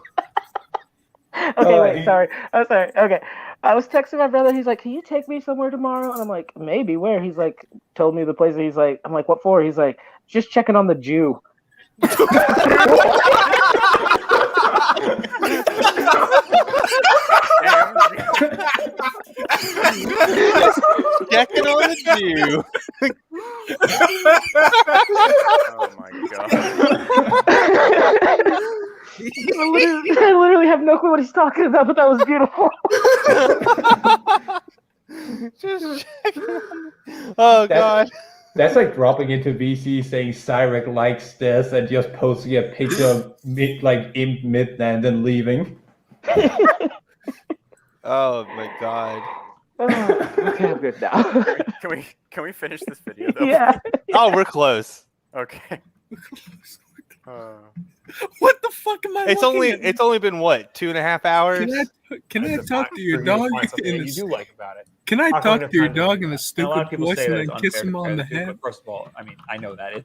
Okay, wait, sorry. I'm sorry. Okay. I was texting my brother. He's like, "Can you take me somewhere tomorrow?" And I'm like, "Maybe." Where? He's like, told me the place. He's like, I'm like, "What for?" He's like, "Just checking on the Jew." Checking on the Jew. Oh my god. I literally have no clue what he's talking about, but that was beautiful. Just checking. Oh god. That's like dropping into VC saying Cyrek likes this and just posting a picture of in midland and leaving. Oh my god. Okay, I'm good now. Can we finish this video though? Yeah. Oh, we're close. Okay. What the fuck am I? It's only been what, 2.5 hours? Can I talk to your dog? You do like about it. Can I talk to your dog in a And a lot stupid of people voice say and that then it's kiss unfair him to on the compare the two, head? but first of all, I mean, I know that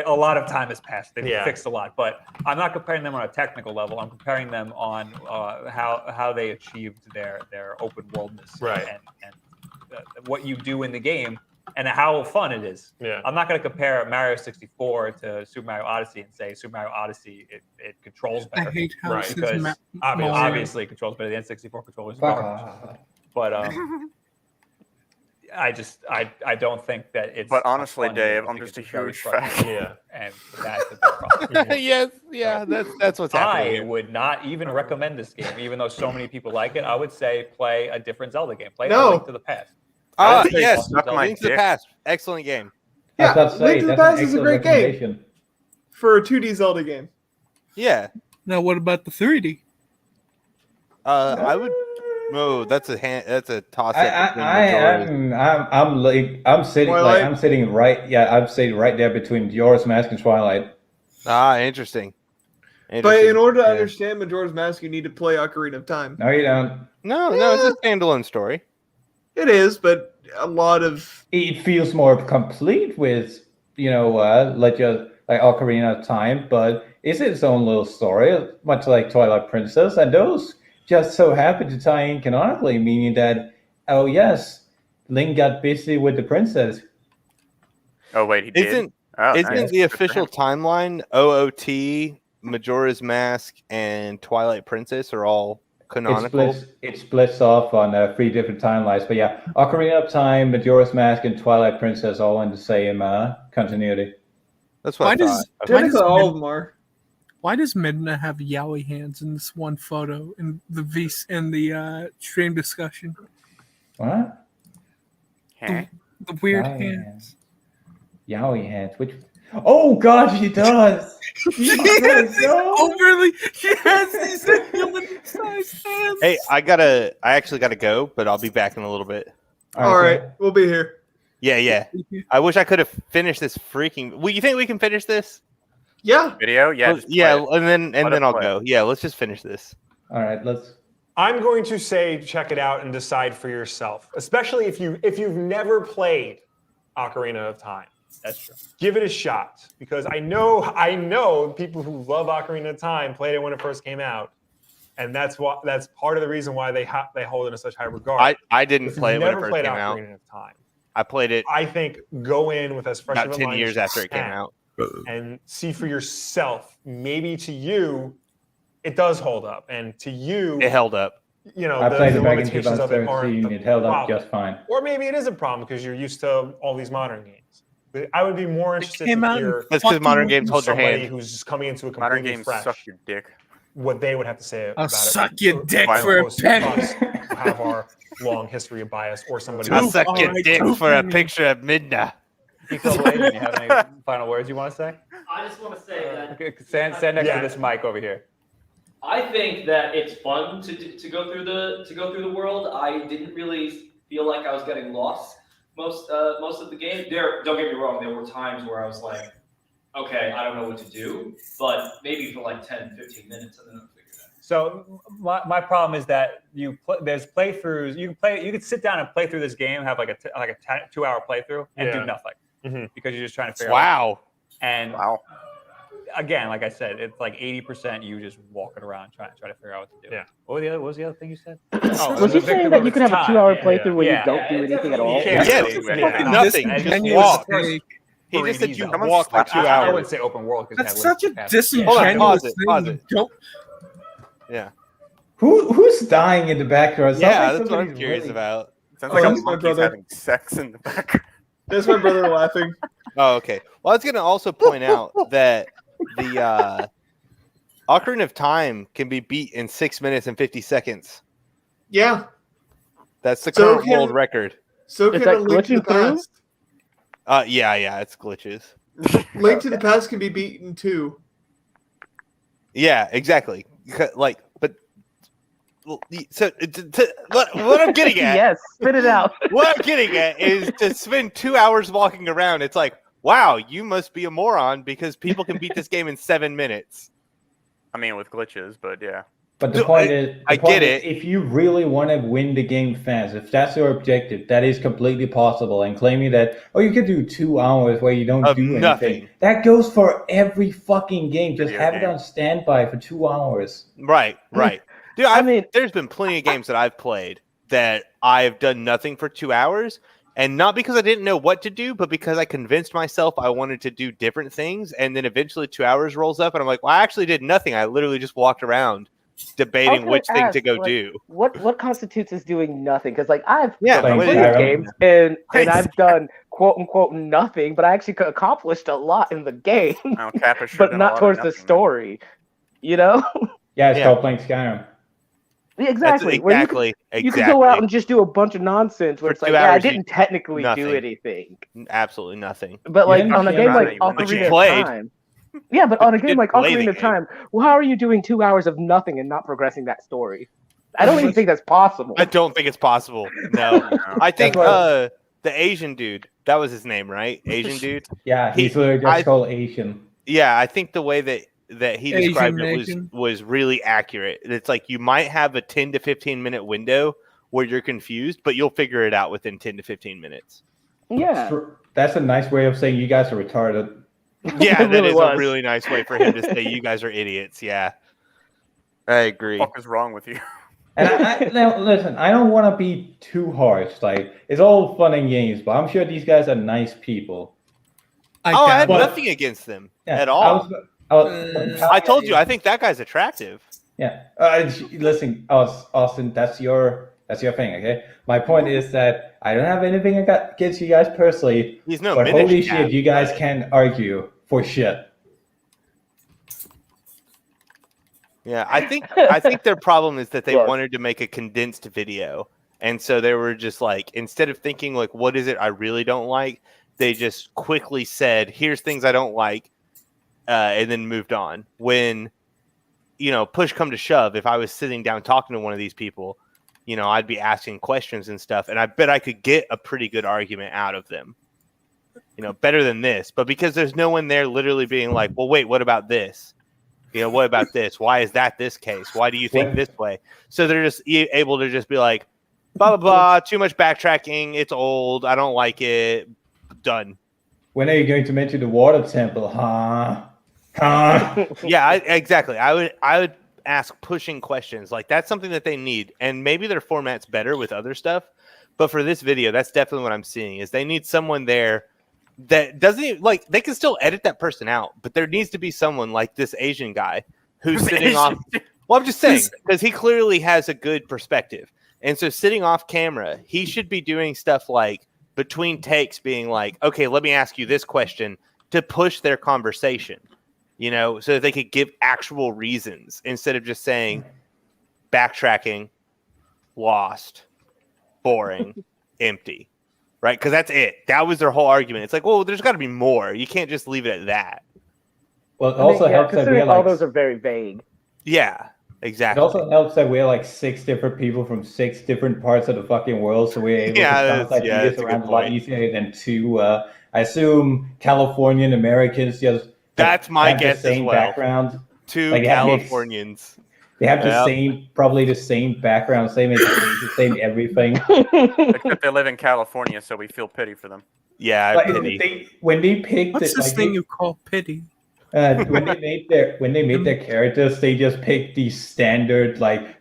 a lot of time has passed. They've fixed a lot, but I'm not comparing them on a technical level. I'm comparing them on how they achieved their open worldness and what you do in the game and how fun it is. Yeah. I'm not going to compare Mario 64 to Super Mario Odyssey and say Super Mario Odyssey it controls better. I hate how it says because obviously it controls better. The N64 controllers are garbage. But I don't think that it's. But honestly, Dave, I'm just a huge fan. Yeah, and that's a big problem. Yes, yeah, that's what's happening. I would not even recommend this game, even though so many people like it. I would say play a different Zelda game. Play A Link to the Past. Yes, Link to the Past. Excellent game. Yeah, Link to the Past is a great game for a 2D Zelda game. Yeah. Now, what about the 3D? I would. No, that's a toss up. I'm sitting right there between Majora's Mask and Twilight. Ah, interesting. But in order to understand Majora's Mask, you need to play Ocarina of Time. No, you don't. No, it's a standalone story. It is, but a lot of it feels more complete with like Ocarina of Time, but it's its own little story, much like Twilight Princess, and those just so happen to tie in canonically, meaning that Link got busy with the princess. Oh wait, he did. Isn't the official timeline OOT, Majora's Mask, and Twilight Princess are all canonical? It splits off on 3 different timelines, but yeah, Ocarina of Time, Majora's Mask, and Twilight Princess all in the same continuity. That's what I thought. All of them are. Why does Midna have yaoi hands in this one photo in the stream discussion? What? The weird hands. Yaoi hands. Which? Oh God, she does. Oh really? She has these human-sized hands. Hey, I actually gotta go, but I'll be back in a little bit. All right, we'll be here. Yeah. I wish I could have finished this freaking. Well, you think we can finish this? Yeah. Video? Yeah. And then I'll go. Yeah, let's just finish this. All right, let's. I'm going to say check it out and decide for yourself, especially if you've never played Ocarina of Time. That's true. Give it a shot, because I know people who love Ocarina of Time played it when it first came out, and that's part of the reason why they hold it in such high regard. I didn't play it when it first came out. Ocarina of Time. I played it. I think go in with as fresh about of a 10 mind years as you after it came can out, and see for yourself. Maybe to you, it does hold up, and to you, it held up. I played it back in limitations of it aren't 2013. the It held up problem. just fine. Or maybe it is a problem because you're used to all these modern games. But I would be more interested came to out hear That's because modern games hold your somebody hand. who's just coming into a Modern completely games fresh, suck your dick. what they would have to say I'll about suck it. your dick As for a opposed to penny. us who have our long history of bias, or somebody I'll else. suck your Alright, dick two for a pennies. picture of Midna. Equal Blade, do you have any final words you want to say? I just want to say that Okay, stand next to this mic over here. I think that it's fun to go through the world. I didn't really feel like I was getting lost most of the game. Don't get me wrong, there were times where I was like, okay, I don't know what to do, but maybe for like 10, 15 minutes, and then I figured it out. So my problem is that there's playthroughs. You can sit down and play through this game, have like a 2-hour playthrough, and do nothing because you're just trying to figure out. And again, like I said, it's like 80% you just walking around trying to figure out what to do. Yeah. What was the other thing you said? Was he saying that you can have a 2-hour playthrough where you don't do anything at all? Nothing. Just walk. He just said you walk for 2 hours. I wouldn't say open world because that's such a disingenuous thing. Pause it. Yeah. Who's dying in the background? Yeah, that's what I'm curious about. Sounds like a monkey's having sex in the background. That's my brother laughing. Oh, okay. Well, I was going to also point out that the Ocarina of Time can be beat in 6 minutes and 50 seconds. Yeah. That's the current world record. So can a Link to the Past. Yeah, it's glitches. Link to the Past can be beaten too. Yeah, exactly. Like, but so what I'm getting at, yes, spit it out. What I'm getting at is to spend 2 hours walking around. It's like, wow, you must be a moron because people can beat this game in 7 minutes. I mean, with glitches, but yeah. But the point is, I get it. If you really want to win the game fast, if that's your objective, that is completely possible. And claiming that, you can do 2 hours where you don't do anything. That goes for every fucking game. Just have it on standby for 2 hours. Right. Dude, there's been plenty of games that I've played that I've done nothing for 2 hours. And not because I didn't know what to do, but because I convinced myself I wanted to do different things. And then eventually 2 hours rolls up and I'm like, well, I actually did nothing. I literally just walked around debating which thing to go do. What constitutes as doing nothing? Because I've played games and I've done quote unquote nothing, but I actually accomplished a lot in the game, but not towards the story. You know? Yeah, it's called playing Skyrim. Exactly. You can go out and just do a bunch of nonsense where it's like, I didn't technically do anything. Absolutely nothing. But on a game like Ocarina of Time. Yeah, but on a game like Ocarina of Time, well, how are you doing 2 hours of nothing and not progressing that story? I don't even think that's possible. I don't think it's possible. No. I think the Asian dude, that was his name, right? Asian dude? Yeah, he's literally just called Asian. Yeah, I think the way that he described it was really accurate. It's like you might have a 10 to 15 minute window where you're confused, but you'll figure it out within 10 to 15 minutes. Yeah. That's a nice way of saying you guys are retarded. Yeah, that is a really nice way for him to say you guys are idiots. Yeah. I agree. What the fuck is wrong with you? And now, listen, I don't want to be too harsh. Like, it's all fun and games, but I'm sure these guys are nice people. I had nothing against them at all. I told you, I think that guy's attractive. Yeah. Listen, Austin, that's your thing, okay? My point is that I don't have anything against you guys personally. He's no but holy shit, you guys can argue for shit. Yeah, I think their problem is that they wanted to make a condensed video. And so they were just like, instead of thinking like, what is it I really don't like? They just quickly said, here's things I don't like. And then moved on. When, push come to shove, if I was sitting down talking to one of these people, I'd be asking questions and stuff, and I bet I could get a pretty good argument out of them. Better than this. But because there's no one there literally being like, well, wait, what about this? What about this? Why is that this case? Why do you think this way? So they're just able to just be like, blah, blah, blah, too much backtracking, it's old, I don't like it, done. When are you going to mention the water temple, huh? Yeah, exactly. I would ask pushing questions. Like, that's something that they need. And maybe their format's better with other stuff. But for this video, that's definitely what I'm seeing, is they need someone there that doesn't, like, they can still edit that person out. But there needs to be someone like this Asian guy who's sitting off. Well, I'm just saying, because he clearly has a good perspective. And so sitting off camera, he should be doing stuff like between takes being like, okay, let me ask you this question to push their conversation. So that they could give actual reasons instead of just saying backtracking, lost, boring, empty, right? Because that's it. That was their whole argument. It's like, well, there's got to be more. You can't just leave it at that. Well, it also helps that we're all those are very vague. Yeah, exactly. It also helps that we're like 6 different people from 6 different parts of the fucking world, so we're able to bounce ideas around a lot easier than 2. I assume Californian Americans just. That's my guess as well. Background. 2 Californians. They have probably the same background, same education, same everything. Except they live in California, so we feel pity for them. Yeah, Like, pity. When they picked What's this thing you call pity? When they made their characters, they just picked the standard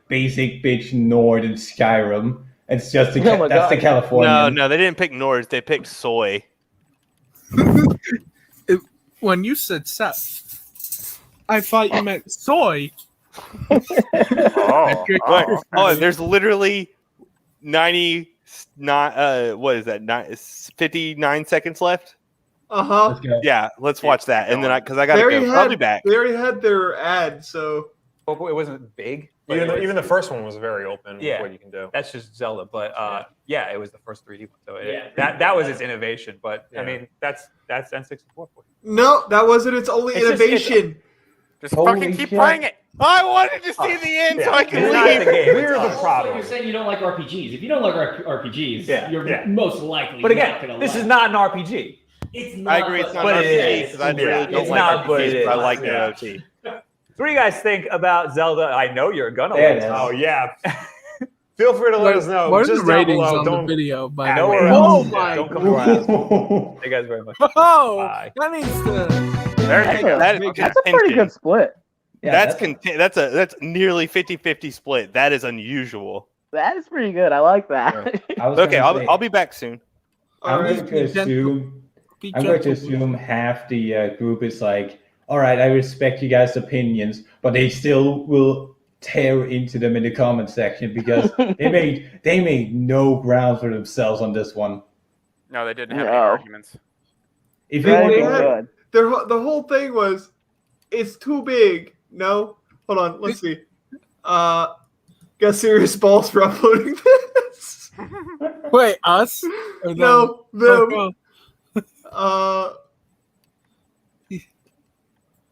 basic bitch Nord in Skyrim. It's just the Californian. No, they didn't pick Nords. They picked soy. When you said Seth, I thought you meant soy. There's literally 59 seconds left. Yeah, let's watch that, and then because I gotta go. I'll be back. They already had their ad, so it wasn't big. Even the first one was very open. Yeah, what you can do. That's just Zelda, but it was the first 3D one. So that was its innovation. But I mean, that's N64 for you. No, that wasn't its only innovation. Just fucking keep playing it. I wanted to see the end so I can leave. We're the problem. You're saying you don't like RPGs. If you don't like RPGs, you're most likely. But again, this is not an RPG. It's not. I agree. It's not an RPG because I really don't like RPGs, but I like the OT. So what do you guys think about Zelda? I know you're gonna like it. Oh yeah. Feel free to let us know. What are Just the ratings down below. on Don't the video? By the way. Oh my! Don't come to our house. Thank you guys very much. Oh, bye. That needs to. That's a pretty good split. Yeah, that's nearly 50-50 split. That is unusual. That is pretty good. I like that. Okay, I'll be back soon. I'm going to assume half the group is like, all right, I respect you guys' opinions, but they still will tear into them in the comment section because they made no ground for themselves on this one. No, they didn't have any arguments. If the whole thing was, it's too big. No, hold on. Let's see. Got serious balls for uploading this. Wait, us? Or no, them.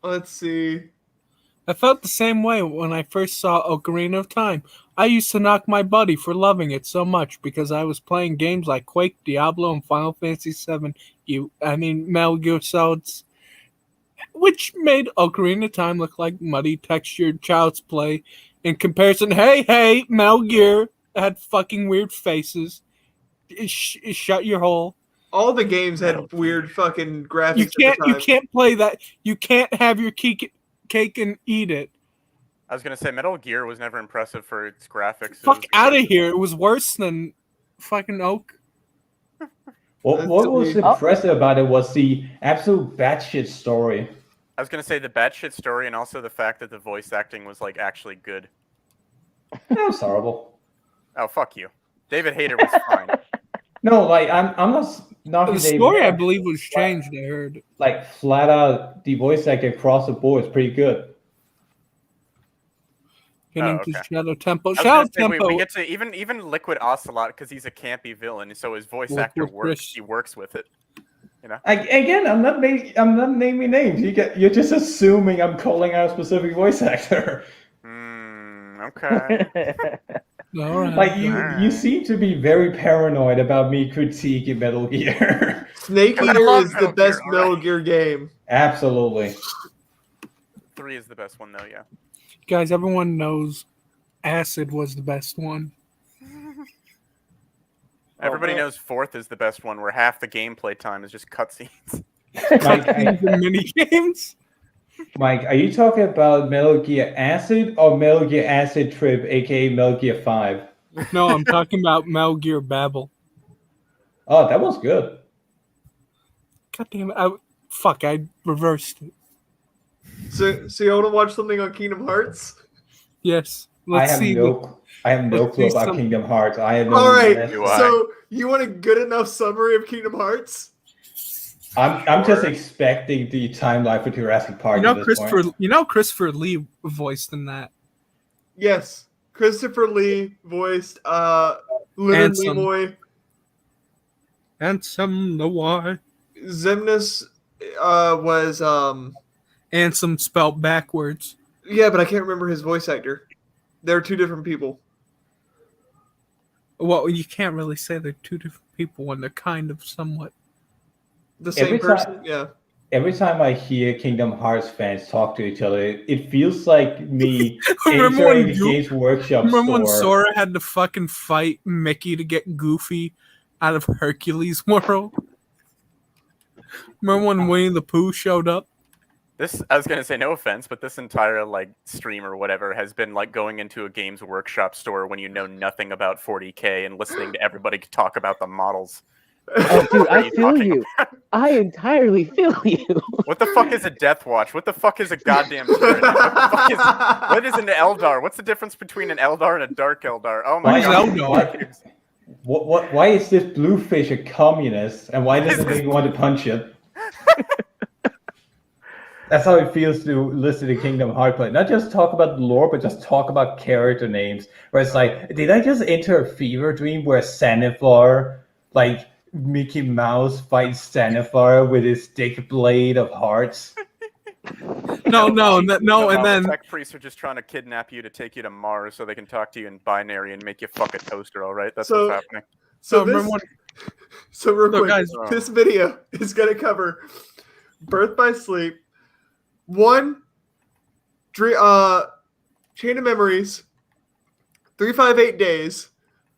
Let's see. I felt the same way when I first saw Ocarina of Time. I used to knock my buddy for loving it so much because I was playing games like Quake, Diablo, and Final Fantasy VII. Metal Gear Solids, which made Ocarina of Time look like muddy, textured child's play. In comparison, hey, Metal Gear had fucking weird faces. Shut your hole. All the games had weird fucking graphics. You can't play that. You can't have your cake and eat it. I was gonna say Metal Gear was never impressive for its graphics. Fuck out of here! It was worse than fucking Oak. What was impressive about it was the absolute batshit story. I was gonna say the batshit story, and also the fact that the voice acting was actually good. That was horrible. Oh fuck you, David Hayter was fine. No, I'm not. The story I believe was changed. I heard flat out the voice acting across the board is pretty good. Shadow Temple. We get to even Liquid Ocelot because he's a campy villain, so his voice actor works. He works with it. You know. Again, I'm not naming names. You're just assuming I'm calling out a specific voice actor. Okay. All right. You seem to be very paranoid about me critiquing Metal Gear. Snake Eater is the best Metal Gear game. Absolutely. 3 is the best one though, yeah. Guys, everyone knows Acid was the best one. Everybody knows 4th is the best one, where half the gameplay time is just cutscenes. Mini games. Mike, are you talking about Metal Gear Acid or Metal Gear Acid Trip, aka Metal Gear 5? No, I'm talking about Metal Gear Babel. Oh, that was good. God damn it. I reversed it. So you want to watch something on Kingdom Hearts? Yes. I have no clue about Kingdom Hearts. I have no All right. So you want a good enough summary of Kingdom Hearts? I'm just expecting the timeline for Jurassic Park. Christopher Lee voiced in that. Yes, Christopher Lee voiced Leonard Nimoy. Ansem Noir. Xemnas was Ansem spelled backwards. Yeah, but I can't remember his voice actor. They're two different people. Well, you can't really say they're two different people when they're kind of somewhat the same person. Yeah. every time I hear Kingdom Hearts fans talk to each other, it feels like me Remember entering when the Games Workshop Remember when store. Sora had to fucking fight Mickey to get Goofy out of Hercules World? Remember when Winnie the Pooh showed up? I was gonna say no offense, but this entire like stream or whatever has been like going into a Games Workshop store when you know nothing about 40K and listening to everybody talk about the models. Oh, dude, I feel you. I entirely feel you. What the fuck is a Death Watch? What the fuck is a goddamn turret? What is an Eldar? What's the difference between an Eldar and a Dark Eldar? Oh my god. Why is this bluefish a communist? And why doesn't he want to punch it? That's how it feels to listen to Kingdom Hearts play. Not just talk about the lore, but just talk about character names. Where it's like, did I just enter a fever dream where Sanifar, like Mickey Mouse, fights Sanifar with his stick blade of hearts? No, and then tech priests are just trying to kidnap you to take you to Mars so they can talk to you in binary and make you fuck a toaster. All right, that's what's happening. So real quick, guys, this video is going to cover Birth by Sleep, Chain of Memories, 358 Days.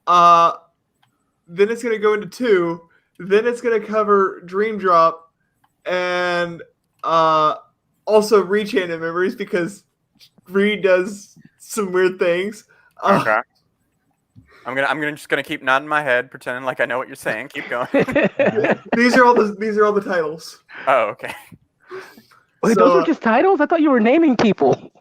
Then it's going to go into 2. Then it's going to cover Dream Drop and also Chain of Memories because Reed does some weird things. Okay. I'm just gonna keep nodding my head, pretending like I know what you're saying. Keep going. These are all the titles. Oh, okay. Wait, those are just titles? I thought you were naming people.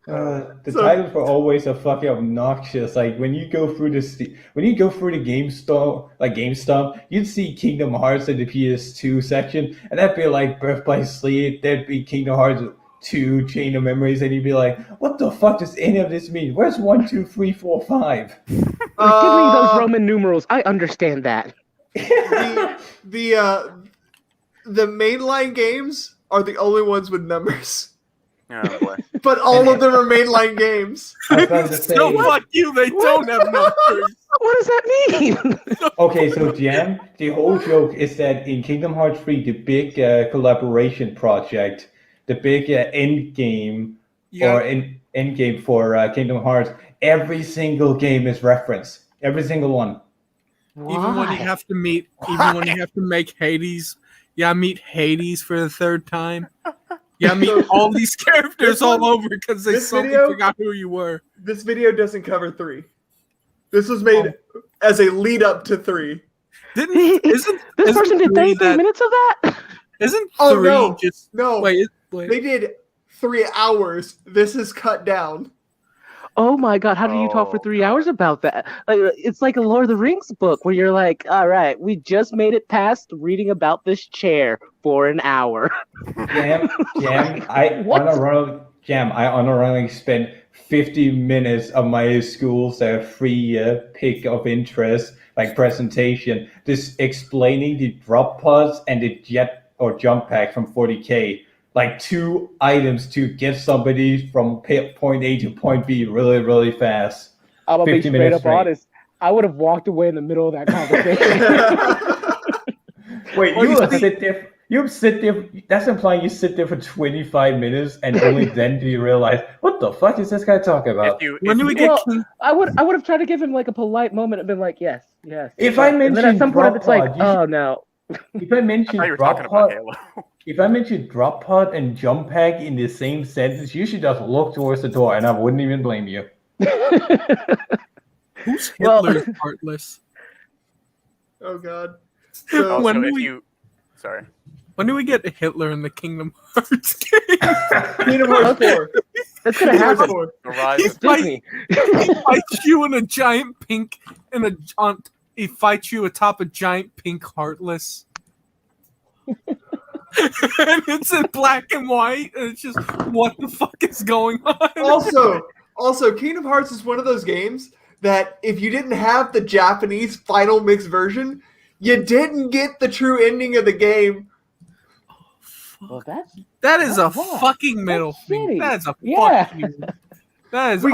The titles were always so fucking obnoxious. Like when you go through the game store, like GameStop, you'd see Kingdom Hearts in the PS2 section, and that'd be like Birth by Sleep. There'd be Kingdom Hearts 2, Chain of Memories, and you'd be like, "What the fuck does any of this mean? Where's 1, 2, 3, 4, 5?" Give me those Roman numerals. I understand that. The mainline games are the only ones with numbers. Oh boy. But all of them are mainline games. I was about to say, no, fuck you. They don't have numbers. What does that mean? Okay, so Jam, the whole joke is that in Kingdom Hearts 3, the big collaboration project, the big end game or end game for Kingdom Hearts, every single game is referenced. Every single one. Even when you have to meet, even when you have to make Hades, meet Hades for the 3rd time. Meet all these characters all over because they suddenly forgot who you were. This video doesn't cover 3. This was made as a lead up to 3. This person did 33 minutes of that? Isn't 3 just... No. Wait. They did 3 hours. This is cut down. Oh my god, how do you talk for 3 hours about that? Like, it's like a Lord of the Rings book where you're like, all right, we just made it past reading about this chair for an hour. Jam, I unironically spent 50 minutes of my school's free pick of interest, like presentation, just explaining the drop pods and the jet or jump pack from 40K. Like 2 items to get somebody from point A to point B really, really fast. I'm gonna be straight up honest. I would have walked away in the middle of that conversation. Wait, you sit there. That's implying you sit there for 25 minutes and only then do you realize what the fuck is this guy talking about? I would have tried to give him like a polite moment and been like, yes. If I mentioned, and then at some point it's like, oh no. If I mentioned drop pod. If I mentioned drop pod and jump pack in the same sentence, you should just look towards the door, and I wouldn't even blame you. Who's Hitler's heartless? Oh god. So, when do we get Hitler in the Kingdom Hearts game? Kingdom Hearts 4. That's gonna happen. He fights you in a giant pink he fights you atop a giant pink heartless. And it's in black and white, and it's just what the fuck is going on? Also, Kingdom Hearts is one of those games that if you didn't have the Japanese final mix version, you didn't get the true ending of the game. Well, that is a fucking middle finger. That is a fucking. That is. We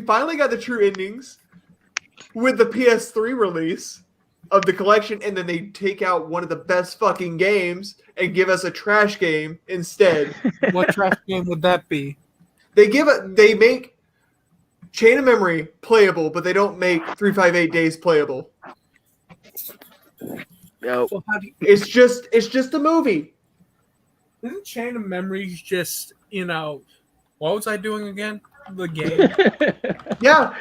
finally got the true endings with the PS3 release. of the collection, and then they take out one of the best fucking games and give us a trash game instead. What trash game would that be? They make Chain of Memory playable, but they don't make 358 Days playable. No. So It's just a movie. Isn't Chain of Memories just, what was I doing again? The game. Yeah.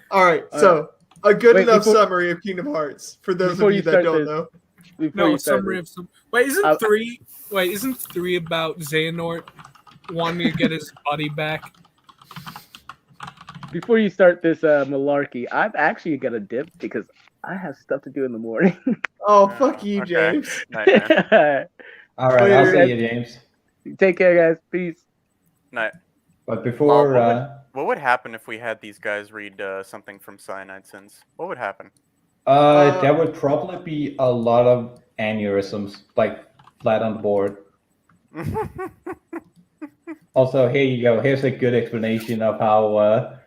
All right. So a good enough summary of Kingdom Hearts for those of you that don't know. No, summary of some. Wait, isn't 3 about Xehanort wanting to get his body back? Before you start this malarkey, I'm actually gonna dip because I have stuff to do in the morning. Oh, fuck you, James. All right, I'll see you, James. Take care, guys. Peace. Night. But before, what would happen if we had these guys read something from Cyanide Sins? What would happen? There would probably be a lot of aneurysms, like flat on the board. Also, here you go. Here's a good explanation of how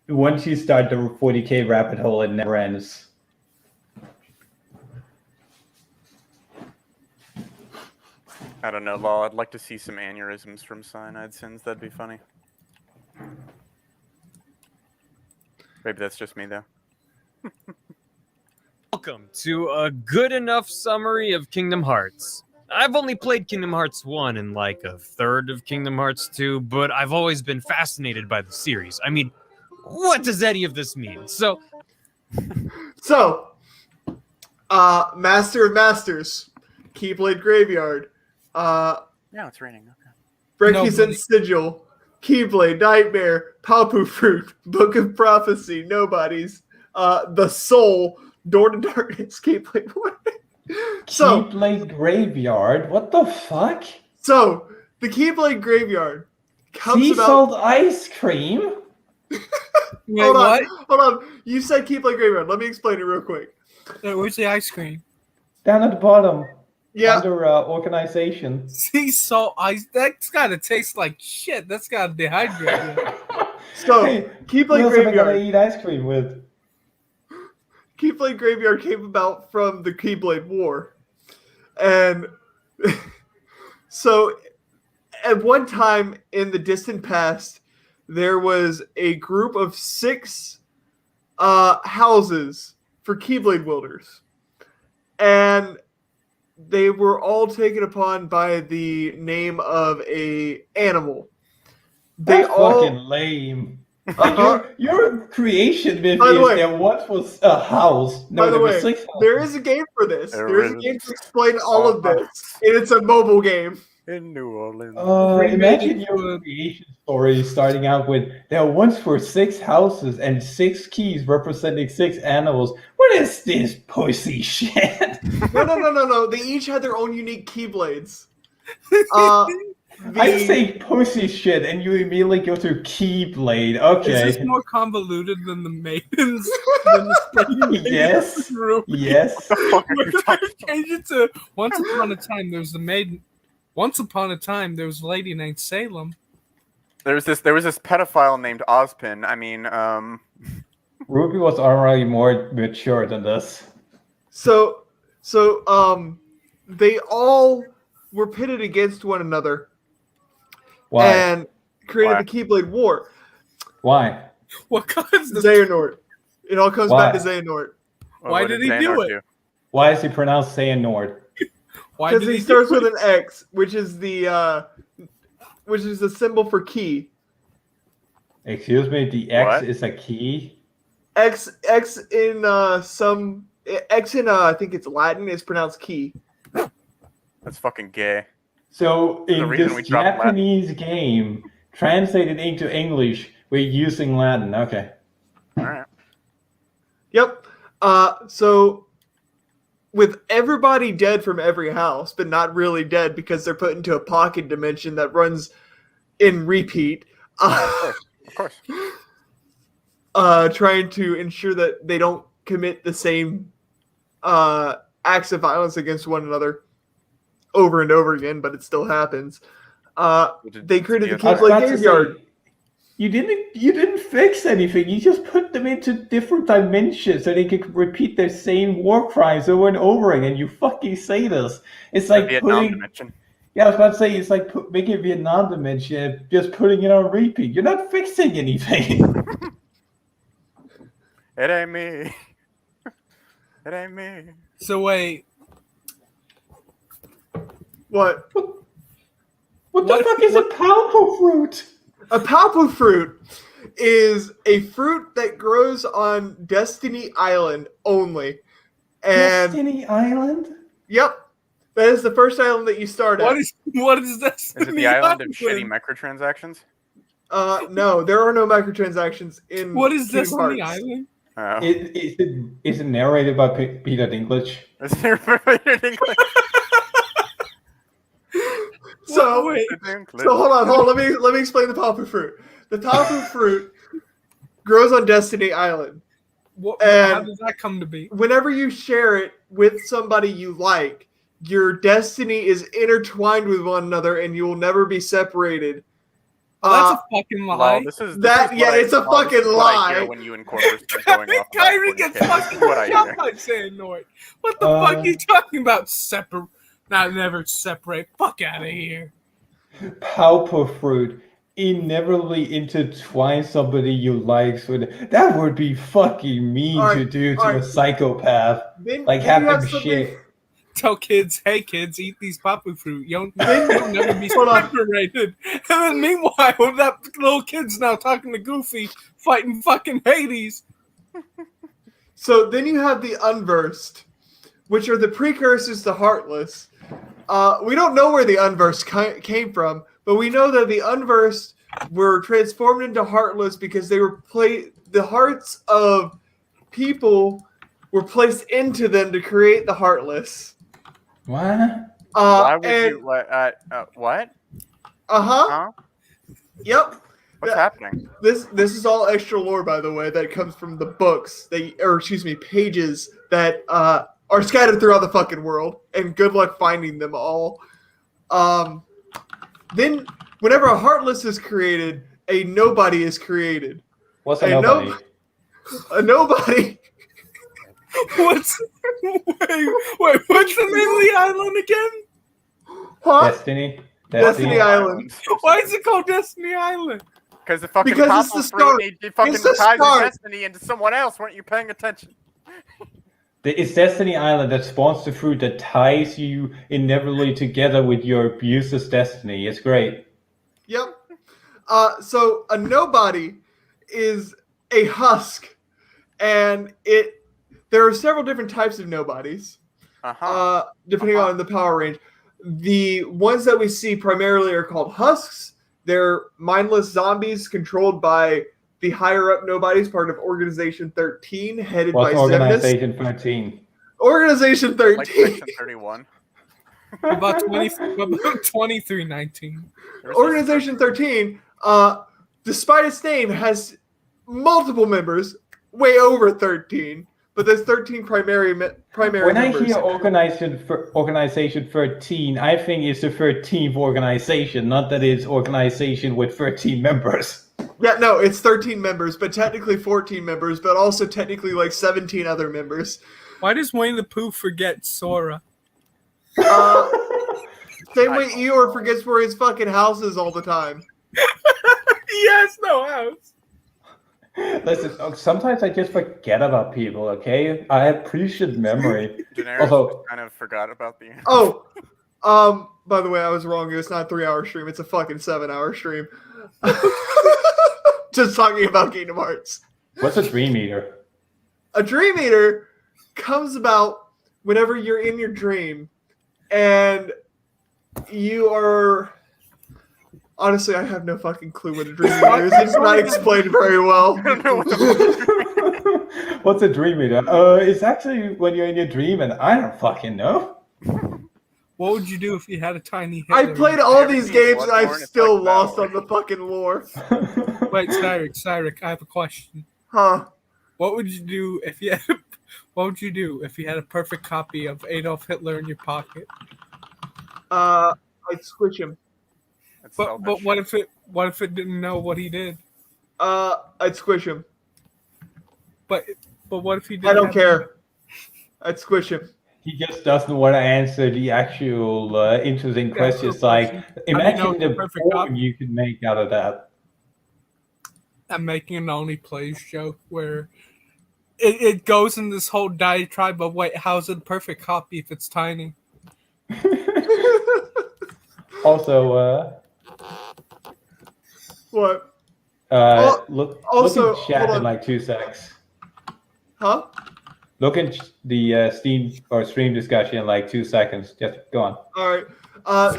once you start the 40k rabbit hole, it never ends. I don't know, Law. I'd like to see some aneurysms from Cyanide Sins. That'd be funny. Maybe that's just me, though. Welcome to a good enough summary of Kingdom Hearts. I've only played Kingdom Hearts 1 and like a third of Kingdom Hearts 2, but I've always been fascinated by the series. I mean, what does any of this mean? So, Master of Masters, Keyblade Graveyard, No, it's raining. Breakfast Sigil, Keyblade, Nightmare, Papu Fruit, Book of Prophecy, Nobodies, The Soul, Door to Darkness, Keyblade War. Keyblade Graveyard? What the fuck? So, the Keyblade Graveyard comes Sea about... salt ice cream? Wait, hold what? on. You said Keyblade Graveyard. Let me explain it real quick. Where's the ice cream? Down at the bottom. Yeah. Under organization. Sea salt ice. That's gotta taste like shit. That's gotta dehydrate you. So, Hey, Keyblade what else am I Graveyard. gonna eat ice cream with? Keyblade Graveyard came about from the Keyblade War. And so at one time in the distant past, there was a group of 6 houses for Keyblade wielders. And they were all taken upon by the name of a animal. That's fucking lame. Like your creation myth is there once was a house. No, there were 6 houses. There is a game for this. There is a game to explain all of this. And it's a mobile game. In New Orleans. Imagine your creation story starting out with there once were 6 houses and 6 keys representing 6 animals. What is this pussy shit? No. They each had their own unique keyblades. I say pussy shit, and you immediately go to Keyblade. Okay. Is this more convoluted than the maidens? Yes. Yes. Change it to Once Upon a Time. There's the maiden. Once upon a time, there was a lady named Salem. There was this pedophile named Ozpin. I mean, Ruby was already more mature than this. So they all were pitted against one another. Why? And created the Keyblade War. Why? What caused this? Xehanort. It all comes back to Xehanort. Why did he do it? Why is he pronounced Xehanort? Because he starts with an X, which is the symbol for key. Excuse me, the X is a key? X in I think it's Latin is pronounced key. That's fucking gay. So in this Japanese game, translated into English, we're using Latin. Okay. All right. Yep. So with everybody dead from every house, but not really dead because they're put into a pocket dimension that runs in repeat. Of course. Trying to ensure that they don't commit the same acts of violence against one another over and over again, but it still happens. They created the Keyblade Graveyard. You didn't fix anything. You just put them into different dimensions so they could repeat their same war crimes over and over again. You fucking sadist. It's like Vietnam putting. dimension. Yeah, I was about to say it's like making a Vietnam dimension, just putting it on repeat. You're not fixing anything. It ain't me. It ain't me. So wait. What? What the fuck is a palpo fruit? A palpo fruit is a fruit that grows on Destiny Island only. And Destiny Island? Yep. That is the first island that you start at. What is Destiny Is it the island of shitty microtransactions? No, there are no microtransactions in What is Kingdom Destiny Hearts. Island? Oh. Is it narrated by Peter Dinklage? Is it Peter Dinklage? So hold on. Let me explain the palpu fruit. The palpu fruit grows on Destiny Island. How does that come to be? Whenever you share it with somebody you like, your destiny is intertwined with one another, and you will never be separated. That's a fucking lie. Well, it's a fucking lie. When you incorporate going off Kyrie gets fucking shot by Xehanort. What the fuck are you talking about? Never separate. Fuck out of here. Palpo fruit inevitably intertwine somebody you like with. That would be fucking mean to do to a psychopath. Like have them shit. Tell kids, hey kids, eat these papu fruit. You'll never be separated. And then meanwhile, that little kid's now talking to Goofy, fighting fucking Hades. So then you have the Unversed, which are the precursors to Heartless. We don't know where the Unversed came from, but we know that the Unversed were transformed into Heartless because they were the hearts of people were placed into them to create the Heartless. What? Why would you? What? Huh? Yep. What's happening? This is all extra lore, by the way, that comes from the books, pages that are scattered throughout the fucking world, and good luck finding them all. Then, whenever a Heartless is created, a Nobody is created. What's a Nobody? A Nobody. What's the name of the island again? Huh? Destiny Island. Why is it called Destiny Island? Because the fucking it's the start. fucking It's the ties your start. destiny into someone else. Weren't you paying attention? It's Destiny Island that spawns the fruit that ties you inevitably together with your abuser's destiny. It's great. Yep. So a Nobody is a husk, and there are several different types of Nobodies, depending on the power range. The ones that we see primarily are called husks. They're mindless zombies controlled by the higher-up Nobodies, part of Organization 13, headed by Organization 13? Organization 13. Like Section 31. About 2319. Organization 13, despite its name, has multiple members, way over 13. But there's 13 primary When members. I hear Organization 13, I think it's the 13th organization, not that it's organization with 13 members. Yeah, no, it's 13 members, but technically 14 members, but also technically like 17 other members. Why does Winnie the Pooh forget Sora? Same way Eeyore forgets where his fucking house is all the time. He has no house. Listen, sometimes I just forget about people, okay? I have pretty shit memory. Also, kind of forgot about the... By the way, I was wrong. It's not a 3-hour stream. It's a fucking 7-hour stream. Just talking about Kingdom Hearts. What's a Dream Eater? A Dream Eater comes about whenever you're in your dream and you are... Honestly, I have no fucking clue what a Dream Eater is. It's not explained very well. What's a Dream Eater? It's actually when you're in your dream and I don't fucking know. What would you do if you had a tiny I Hitler? played all these games and I've still lost on the fucking lore. Wait, Cyric, I have a question. Huh? What would you do if you had a perfect copy of Adolf Hitler in your pocket? I'd switch him. But what if it didn't know what he did? I'd squish him. But what if he didn't? I don't care. I'd squish him. He just doesn't want to answer the actual interesting questions. Like, imagine the porn you could make out of that. I'm making an Only Plays joke where it goes in this whole diatribe of, wait, how's it a perfect copy if it's tiny? Also, what? Look also, in chat in like 2 seconds. Huh? Look in the Steam or stream discussion in like 2 seconds. Just go on. All right.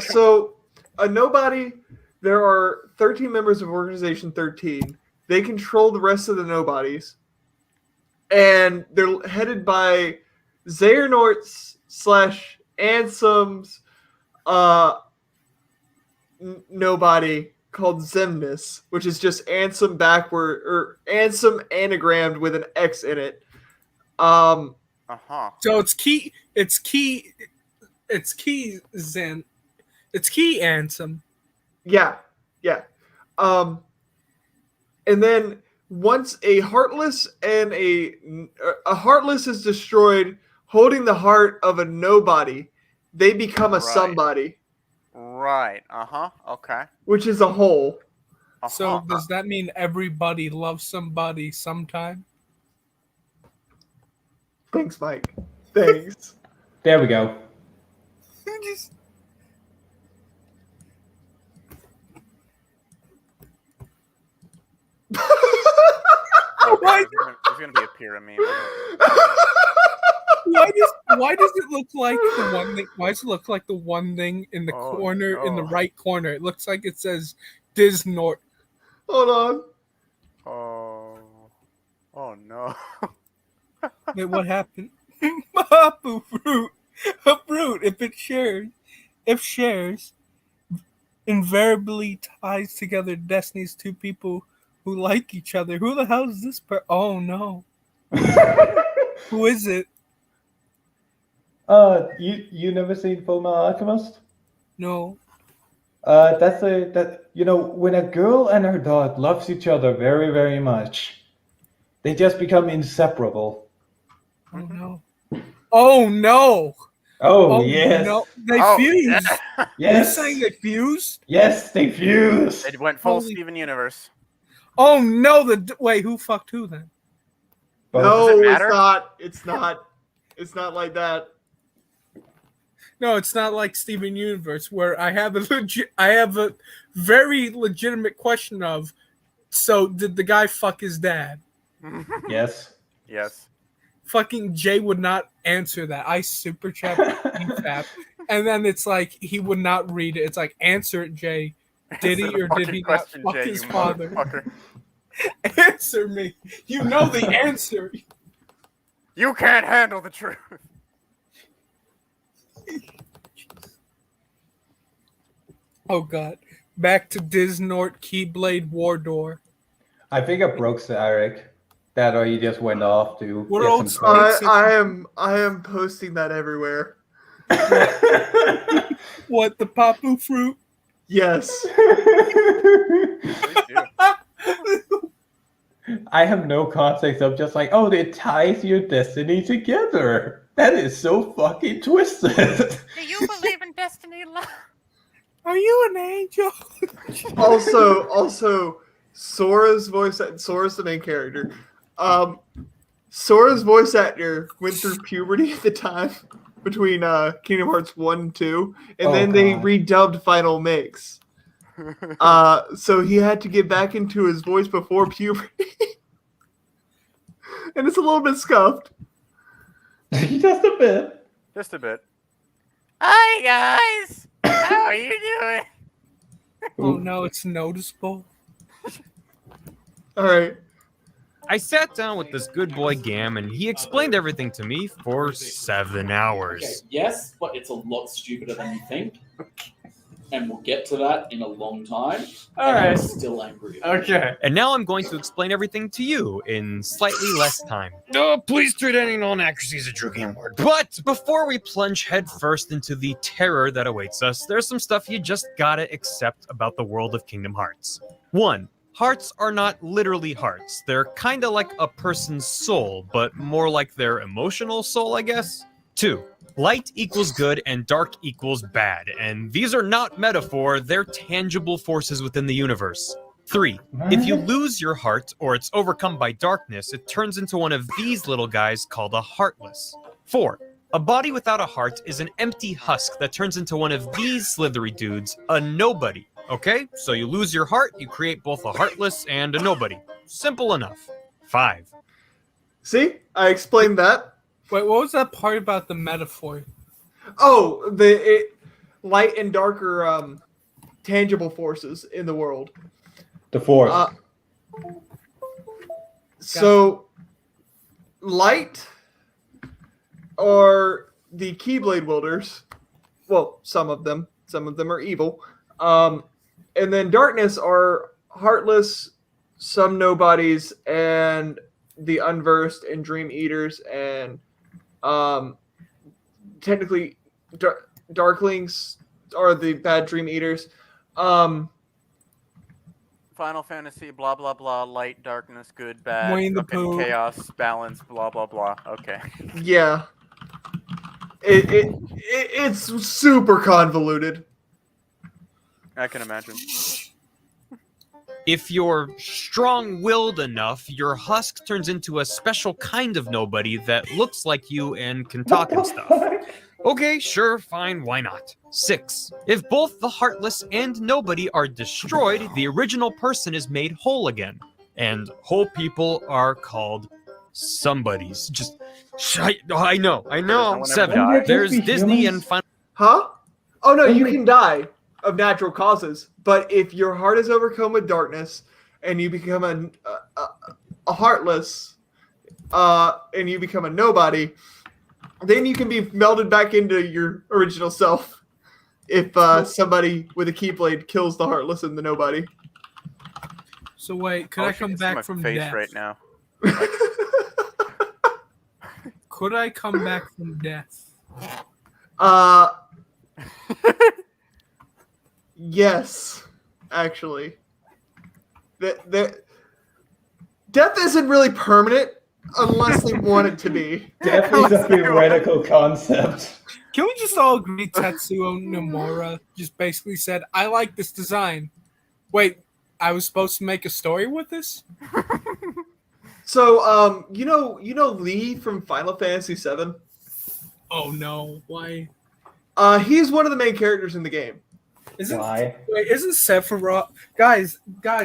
So a nobody. There are 13 members of Organization 13. They control the rest of the nobodies, and they're headed by Xehanort's / Ansem's nobody called Zemnis, which is just Ansem backward, or Ansem anagrammed with an X in it. So it's key Ansem. Yeah. And then once a Heartless and a Heartless is destroyed, holding the heart of a nobody, they become a somebody. Right. Okay. Which is a whole. So does that mean everybody loves somebody sometime? Thanks, Mike. Thanks. There we go. There's going to be a pyramid. Why does it look like the one thing? Why does it look like the one thing in the corner, in the right corner? It looks like it says Disnort. Hold on. Oh no. Wait, what happened? A fruit. If shares, invariably ties together destinies two people who like each other. Who the hell is this Oh no. Who is it? You never seen Fullmetal Alchemist? No. When a girl and her dog loves each other very, very much, they just become inseparable. Oh no. Oh no. Oh yes. No. They fused. Yes. You're saying they fused? Yes, they fused. It went full Steven Universe. Oh no! Wait, who fucked who then? No, it's not. It's not like that. No, it's not like Steven Universe, where I have a very legitimate question of, so did the guy fuck his dad? Yes. Yes. Fucking Jay would not answer that. I super chat and then it's like he would not read it. It's like, answer it, Jay. Did he or did he not fuck his father? Answer me. You know the answer. You can't handle the truth. Oh god. Back to Disnort Keyblade War Door. I think I broke Eric. That or he just went off to what else? I am posting that everywhere. What, the Papu fruit? Yes. I have no context of just like, oh, it ties your destiny together. That is so fucking twisted. Do you believe in destiny love? Are you an angel? Also, Sora's voice. Sora's the main character. Sora's voice actor went through puberty at the time between Kingdom Hearts 1 and 2, and then they redubbed Final Mix. So he had to get back into his voice before puberty. And it's a little bit scuffed. Just a bit. Just a bit. Hi, guys. How are you doing? Oh, no, it's noticeable. All right. I sat down with this good boy Gam, and he explained everything to me for 7 hours. Okay, yes, but it's a lot stupider than you think. And we'll get to that in a long time. All right. I'm still angry. Okay. And now I'm going to explain everything to you in slightly less time. Oh, please treat any non-accuracies a true game word. But before we plunge headfirst into the terror that awaits us, there's some stuff you just gotta accept about the world of Kingdom Hearts. 1. Hearts are not literally hearts. They're kind of like a person's soul, but more like their emotional soul, I guess. 2. Light equals good and dark equals bad, and these are not metaphor, they're tangible forces within the universe. 3. If you lose your heart or it's overcome by darkness, it turns into one of these little guys called a heartless. 4. A body without a heart is an empty husk that turns into one of these slithery dudes, a nobody. Okay, so you lose your heart, you create both a heartless and a nobody. Simple enough. 5. See, I explained that. Wait, what was that part about the metaphor? Oh, light and dark are tangible forces in the world. The Force. So, light are the Keyblade wielders. Well, some of them. Some of them are evil. And then darkness are heartless, some nobodies, and the unversed and dream eaters, and technically darklings are the bad dream eaters. Final Fantasy, blah blah blah, light, darkness, good, bad, Winnie the fucking Pooh. chaos, balance, blah blah blah. Okay. Yeah. It's super convoluted. I can imagine. If you're strong-willed enough, your husk turns into a special kind of nobody that looks like you and can talk and stuff. Okay, sure, fine, why not? 6. If both the heartless and nobody are destroyed, the original person is made whole again. And whole people are called somebodies. Just, I know. 7. There's Disney and Final... Huh? Oh, no, you can die of natural causes. But if your heart is overcome with darkness and you become a heartless and you become a nobody, then you can be melded back into your original self if somebody with a Keyblade kills the heartless and the nobody. So wait, could I come back from face death? right now? Could I come back from death? Yes, actually. Death isn't really permanent unless they want it to be. Death is a theoretical concept. Can we just all agree Tetsuo Nomura just basically said, I like this design. Wait, I was supposed to make a story with this? So, you know Lee from Final Fantasy VII? Oh no, why? He's one of the main characters in the game. Isn't Sephiroth... Guys,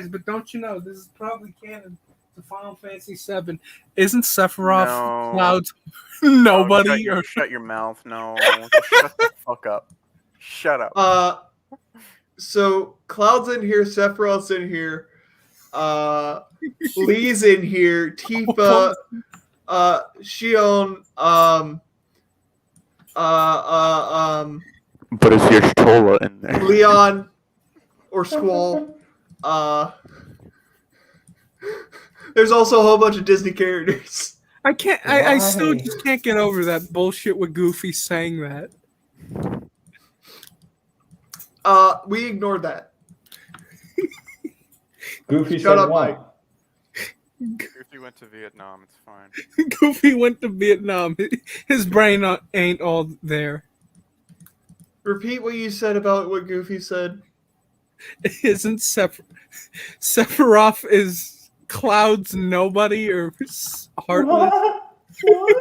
but don't you know, this is probably canon to Final Fantasy VII. Isn't Sephiroth Cloud's nobody? No, shut your mouth. No. Shut the fuck up. Shut up. So, Cloud's in here, Sephiroth's in here, Lee's in here, Tifa, Shion, But is your Stola in there? Leon, or Squall. There's also a whole bunch of Disney characters. I still just can't get over that bullshit with Goofy saying that. We ignored that. Goofy Shut said up, what? Mike. Goofy went to Vietnam. It's fine. Goofy went to Vietnam. His brain ain't all there. Repeat what you said about what Goofy said. Isn't Sephiroth is Cloud's nobody or heartless? What?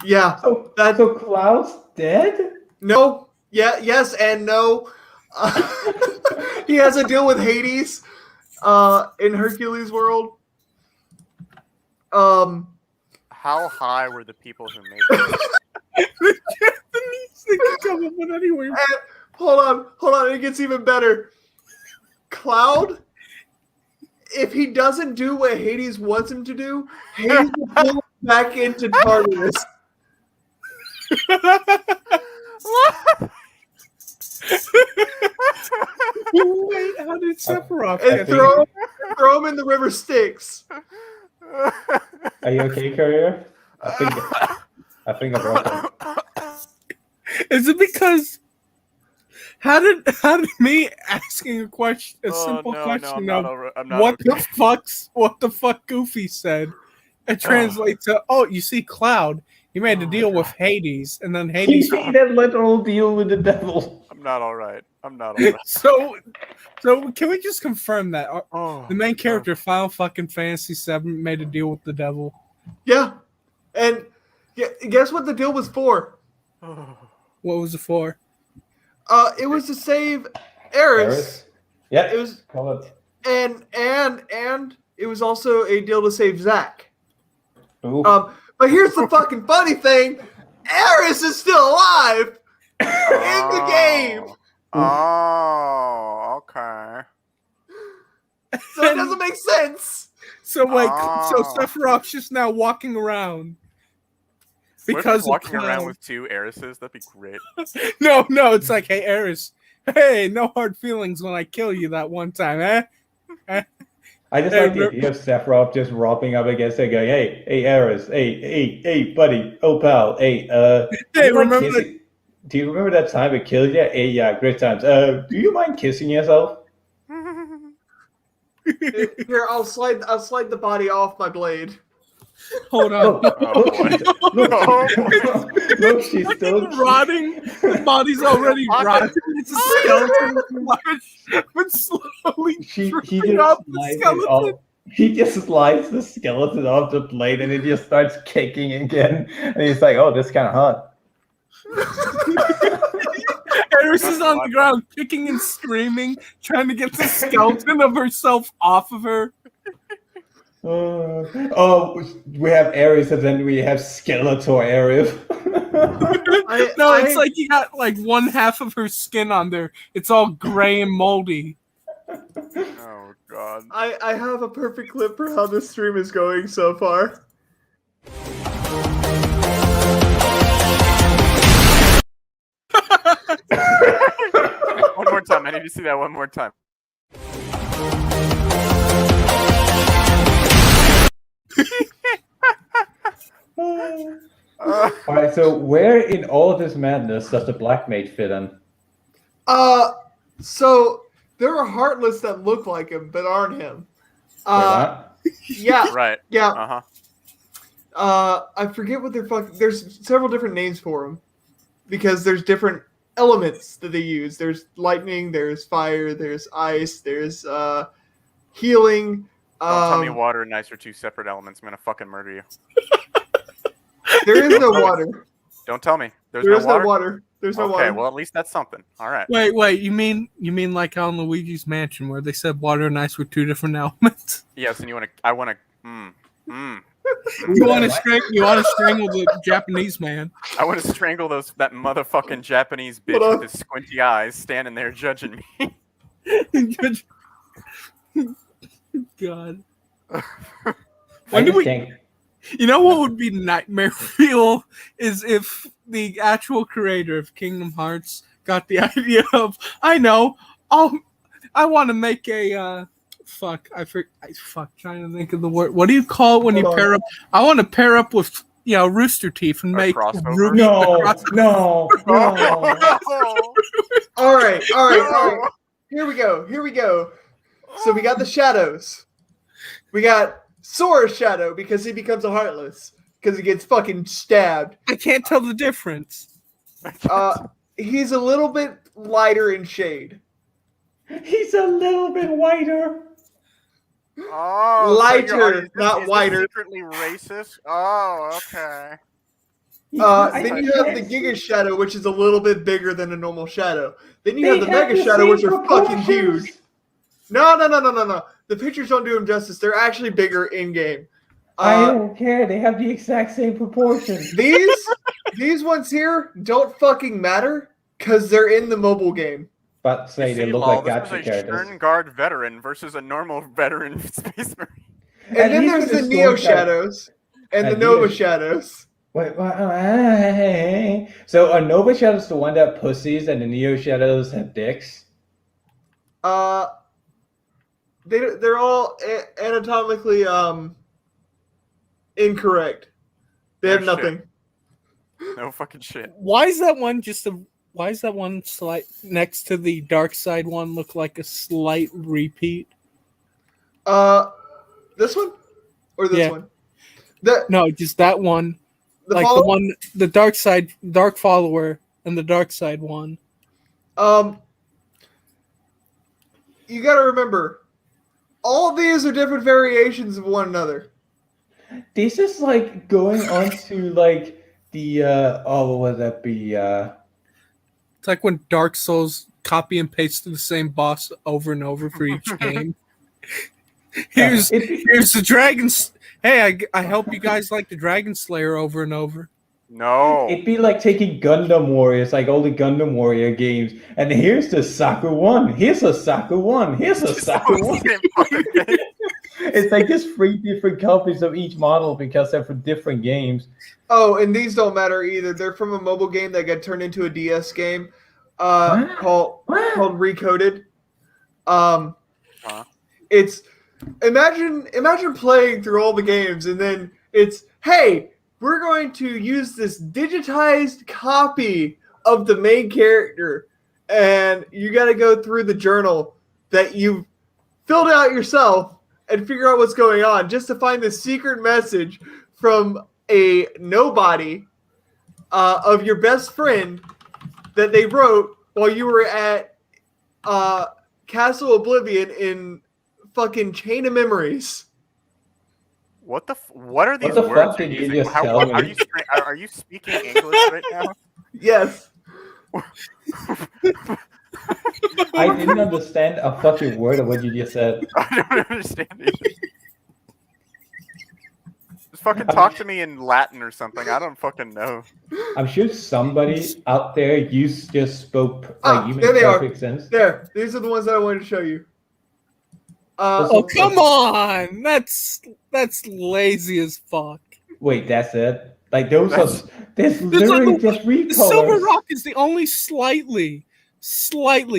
Yeah. So Cloud's dead? No. Yeah. Yes and no. He has a deal with Hades in Hercules World. How high were the people who made this? The Japanese they can come up with anywhere. Hold on. It gets even better. Cloud, if he doesn't do what Hades wants him to do, Hades will pull him back into Tartarus. Wait, how did Sephiroth And throw him in the river Styx. Are you okay, Courier? I think I broke him. Is it because How did me asking a simple question of what the fuck Goofy said, it translates to, oh, you see, Cloud, he made a deal with Hades, and then Hades He made a literal deal with the devil. I'm not all right. So can we just confirm that the main character, Final fucking Fantasy VII, made a deal with the devil? Yeah, and guess what the deal was for? What was it for? It was to save Eris. Yeah, it was. Call it. And it was also a deal to save Zack. Ooh. But here's the fucking funny thing: Eris is still alive in the game. Oh, okay. So it doesn't make sense. So Sephiroth's just now walking around. Because walking around with two Erises, that'd be great. No, it's like, hey, Eris, hey, no hard feelings when I kill you that one time, eh? I just like the idea of Sephiroth just robbing up against it, going, hey, Eris, hey, buddy, oh pal, hey, remember do you remember that time I killed you? Hey, yeah, great times. Do you mind kissing yourself? Here, I'll slide the body off my blade. Hold on. Look, she's still rotting. The body's already rotting. It's a skeleton, but slowly he just slides the skeleton off the blade, and it just starts kicking again. And he's like, "Oh, this is kind of hot." Eris is on the ground, kicking and screaming, trying to get the skeleton of herself off of her. We have Ares, and then we have Skeletor Ares. It's like you got like one half of her skin on there. It's all gray and moldy. Oh god. I have a perfect clip for how this stream is going so far. One more time. I need to see that one more time. Alright, so where in all of this madness does the Black Mage fit in? So there are Heartless that look like him but aren't him. Yeah. Right. Yeah. I forget what they're fucking. There's several different names for them because there's different elements that they use. There's lightning, there's fire, there's ice, there's healing. Don't tell me water and ice are two separate elements. I'm gonna fucking murder you. There is no water. Don't tell me. There's no water. There's no water. Okay, well at least that's something. All right. Wait. You mean like on Luigi's Mansion where they said water and ice were two different elements? Yes, and you want to? You want to strangle the Japanese man? I want to strangle that motherfucking Japanese bitch with his squinty eyes standing there judging me. God. When do we? You know what would be nightmare fuel is if the actual creator of Kingdom Hearts got the idea of, I want to make a trying to think of the word. What do you call it when you pair up? I want to pair up with Rooster Teeth and make Ruby. No. All right. Here we go. So we got the shadows. We got Sora's shadow because he becomes a Heartless because he gets fucking stabbed. I can't tell the difference. He's a little bit lighter in shade. He's a little bit whiter. Oh, lighter, not whiter. Secretly racist. Oh, okay. Then you have the Giga Shadow, which is a little bit bigger than a normal shadow. Then you have the Mega Shadow, which are fucking huge. No. The pictures don't do them justice. They're actually bigger in game. I don't care. They have the exact same proportions. These ones here don't fucking matter because they're in the mobile game. But say they look like gacha characters. Stern Guard veteran versus a normal veteran Space Marine. And then there's the Neo Shadows and the Nova Shadows. Wait, so are Nova Shadows the one that pussies and the Neo Shadows have dicks? They're all anatomically incorrect. They have nothing. No fucking shit. Why is that one just Why is that one slight next to the dark side one look like a slight repeat? This one or this one? No, just that one. Like follower? the one, the dark side, dark follower, and the dark side one. You got to remember, all of these are different variations of one another. This is like going on to like the what would that be? It's like when Dark Souls copy and paste the same boss over and over for each game. Here's the dragons. Hey, I hope you guys like the Dragon Slayer over and over. No. It'd be like taking Gundam Warriors, like all the Gundam Warrior games, and here's the Saku one. Here's a Saku one. Here's a Saku one. It's like just 3 different copies of each model because they're for different games. Oh, and these don't matter either. They're from a mobile game that got turned into a DS game called Recoded. It's imagine playing through all the games and then it's, hey, we're going to use this digitized copy of the main character, and you got to go through the journal that you filled out yourself and figure out what's going on just to find the secret message from a nobody of your best friend that they wrote while you were at Castle Oblivion in fucking Chain of Memories. What the? What are these What the words fuck did you're you using? just tell me? Are you speaking English right now? Yes. I didn't understand a fucking word of what you just said. I don't understand either. Just fucking talk to me in Latin or something. I don't fucking know. I'm sure somebody out there just spoke you there make they are. perfect sense. There. These are the ones that I wanted to show you. Oh, come on! That's lazy as fuck. Wait, that's it? Like those are there's literally just three The colors. Silver Rock is the only slightly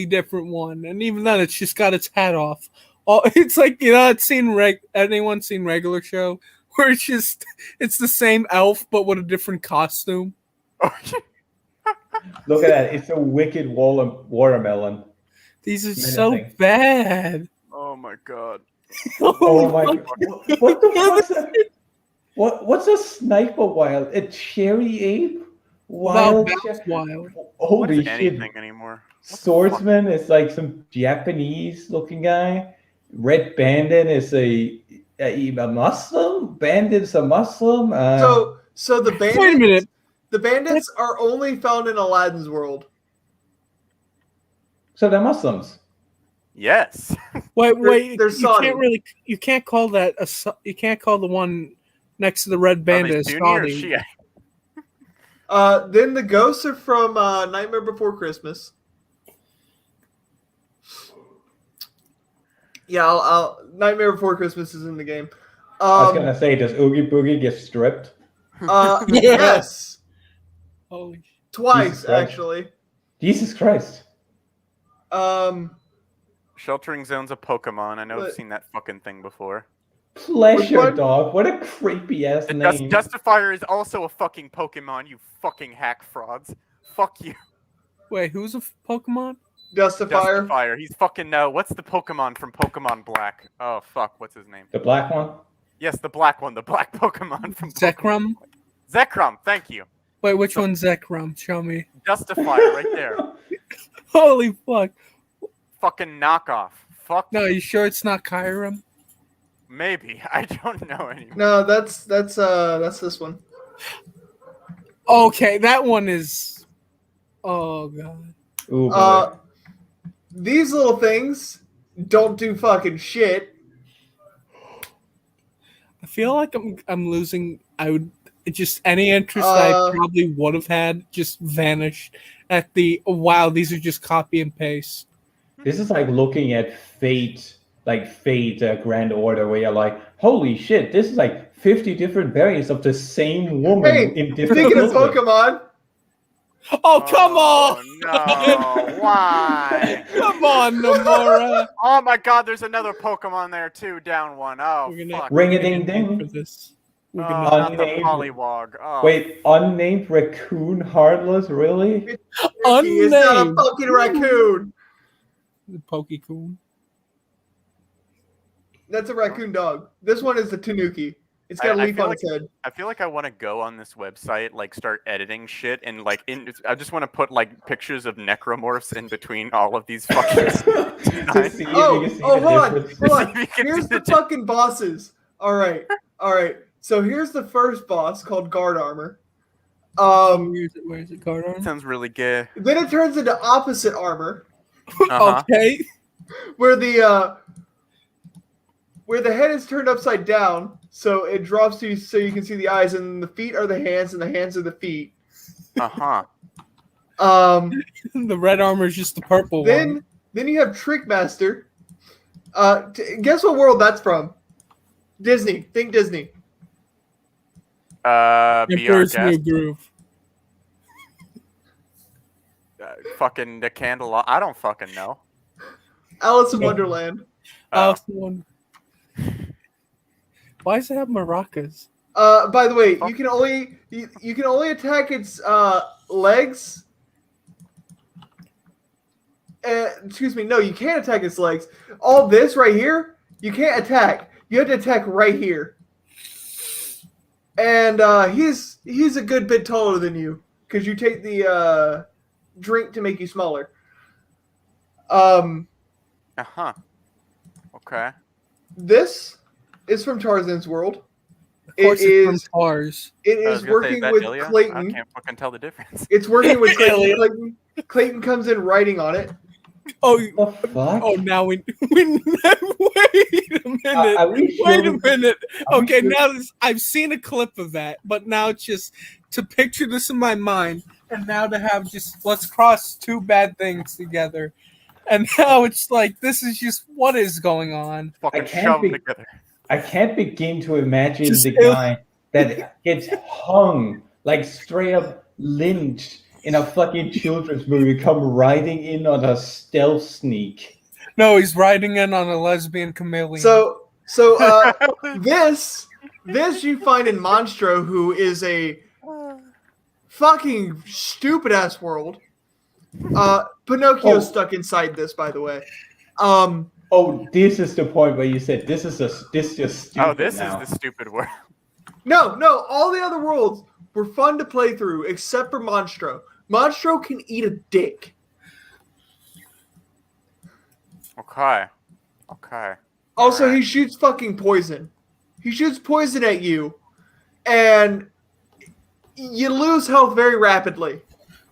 different one, and even then, it's just got its hat off. Oh, it's like anyone seen Regular Show where it's the same elf but with a different costume. Look at that! It's a wicked watermelon. These are so bad. Oh my god! Oh my god! What the fuck? What's a sniper wild? A cherry ape? Wild? Wild. Holy what is shit! anything anymore? Swordsman is like some Japanese looking guy. Red Bandit is a Muslim. Bandit's a Muslim. So the bandits. Wait a minute. The bandits are only found in Aladdin's world. So they're Muslims. Yes. Wait. They're You can't call that you can't call the one next to the Red Bandit a Saudi. Then the ghosts are from Nightmare Before Christmas. Yeah, I'll Nightmare Before Christmas is in the game. I was gonna say, does Oogie Boogie get stripped? Yes. Holy. Twice, actually. Jesus Christ. Sheltering Zone's a Pokemon. I know I've seen that fucking thing before. Pleasure Dog. What a creepy ass name. Justifier is also a fucking Pokemon, you fucking hack frauds. Fuck you. Wait, who's a Pokemon? Justifier. He's fucking what's the Pokemon from Pokemon Black? Oh fuck, what's his name? The black one? Yes, the black one, the black Pokemon from Zekrom? Zekrom, thank you. Wait, which one's Zekrom? Show me. Justifier right there. Holy fuck. Fucking knockoff. Fuck. No, you sure it's not Kyurem? Maybe. I don't know anymore. No, that's this one. Okay, that one is. Oh god. Ooh, these little things don't do fucking shit. I feel like I'm losing. Just any interest I probably would have had just vanished at the wow. These are just copy and paste. This is like looking at Fate Grand Order, where you're like, holy shit, this is like 50 different variants of the same woman in different. Speaking of Pokemon. Oh, come on! No, why? Come on, Nomura. Oh my god, there's another Pokemon there too, down one. Oh, fuck. Ring-a-ding-ding. not the pollywog. Oh. Wait, unnamed raccoon heartless? Really? It's not a fucking raccoon. The Pokecoon. That's a raccoon dog. This one is the Tanuki. It's got a leaf on its head. I feel like I want to go on this website, like start editing shit, and like I just want to put like pictures of necromorphs in between all of these fucking. Hold on. Here's the fucking bosses. All right. So here's the first boss called Guard Armor. Where is it? Guard Armor? Sounds really gay. Then it turns into Opposite Armor. Okay. Where the head is turned upside down, so it drops to you so you can see the eyes, and the feet are the hands, and the hands are the feet. The red armor is just the purple one. Then you have Trickmaster. Guess what world that's from? Disney. Think Disney. Emperor's New Groove. Fucking the candle. I don't fucking know. Alice in Wonderland. Alice in Wonderland. Why does it have maracas? By the way, you can only attack its legs. Excuse me. No, you can't attack its legs. All this right here, you can't attack. You have to attack right here. And he's a good bit taller than you because you take the drink to make you smaller. Okay. This is from Tarzan's World. Of course it's from Tars. It is working with Clayton. I can't fucking tell the difference. It's working with Clayton. Clayton comes in writing on it. Oh, what the fuck? Oh, now we wait a minute. Wait a minute. Okay, now I've seen a clip of that, but now it's just to picture this in my mind, and now to have just let's cross two bad things together, and now it's like this is just what is going on. Fucking shove them together. I can't begin to imagine the guy that gets hung, like straight up lynched in a fucking children's movie, come riding in on a stealth sneak. No, he's riding in on a lesbian chameleon. So this you find in Monstro, who is a fucking stupid ass world. Pinocchio's stuck inside this, by the way. Oh, this is the point where you said this just stupid. Oh, this now. is the stupid world. No, all the other worlds were fun to play through except for Monstro. Monstro can eat a dick. Okay. Also, he shoots fucking poison. He shoots poison at you, and you lose health very rapidly.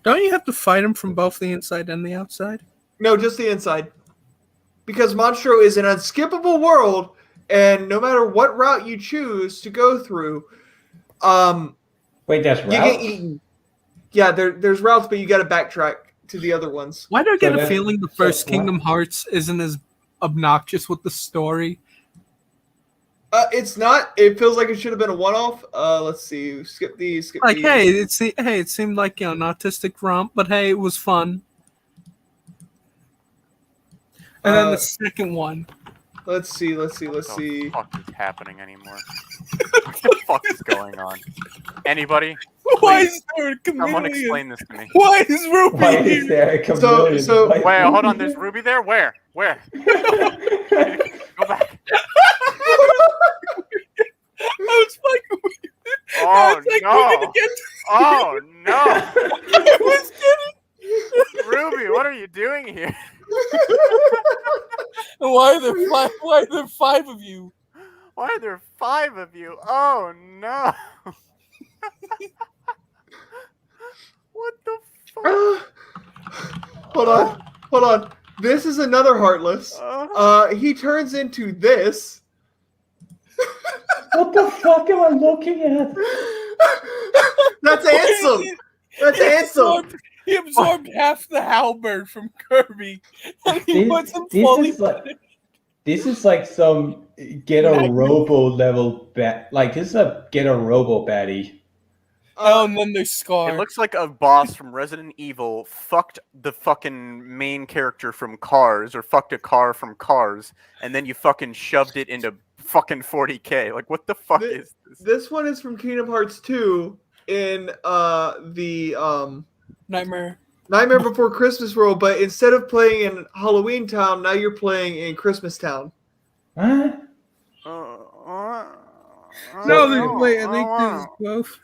Don't you have to fight him from both the inside and the outside? No, just the inside. Because Monstro is an unskippable world, and no matter what route you choose to go through, wait, that's you routes? get eaten. Yeah, there's routes, but you got to backtrack to the other ones. Why do I get a feeling the first Kingdom Hearts isn't as obnoxious with the story? It's not. It feels like it should have been a one-off. Let's see. Skip these. Like, hey, it seemed like an autistic romp, but hey, it was fun. And then the second one. Let's see. What the fuck is happening anymore? What the fuck is going on? Anybody? Why is there a chameleon? Someone explain this to me. Why is Ruby is there a chameleon? So wait, hold on. There's Ruby there? Where? Go back. Oh no! Oh no! I was kidding. Ruby, what are you doing here? Why are there five of you? Why are there 5 of you? Oh no! What the fuck? Hold on. This is another Heartless. He turns into this. What the fuck am I looking at? That's Ansem. That's Ansem. He absorbed half the halberd from Kirby, and he puts him fully. This is like some Get a Robo level like this is a Get a Robo baddie. And then there's Scar. It looks like a boss from Resident Evil fucked the fucking main character from Cars, or fucked a car from Cars, and then you fucking shoved it into fucking 40K. Like, what the fuck is this? This one is from Kingdom Hearts 2 in the Nightmare Before Christmas world, but instead of playing in Halloween Town, now you're playing in Christmas Town. Huh? No, wait, I think this is both.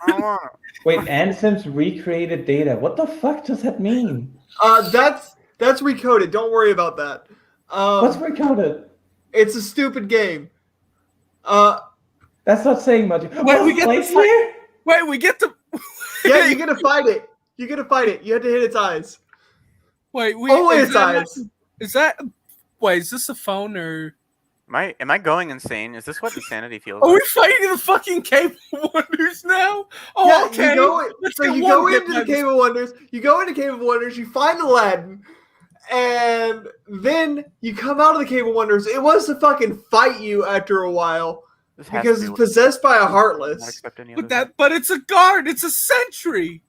Wait, Ansem's recreated data. What the fuck does that mean? That's recoded. Don't worry about that. What's recoded? It's a stupid game. That's not saying much. Wait, we get to Wait, we get to. Yeah, you gotta fight it. You gotta fight it. You have to hit its eyes. Wait, only its eyes. Is that? Wait, is this a phone or? Am I going insane? Is this what insanity feels Are like? we fighting the fucking Cave of Wonders now? Oh, Yeah, okay. you go into the Cave of Wonders. You go into Cave of Wonders. You find Aladdin, and then you come out of the Cave of Wonders. It wants to fucking fight you after a while because it's possessed by a Heartless. But it's a guard. It's a sentry.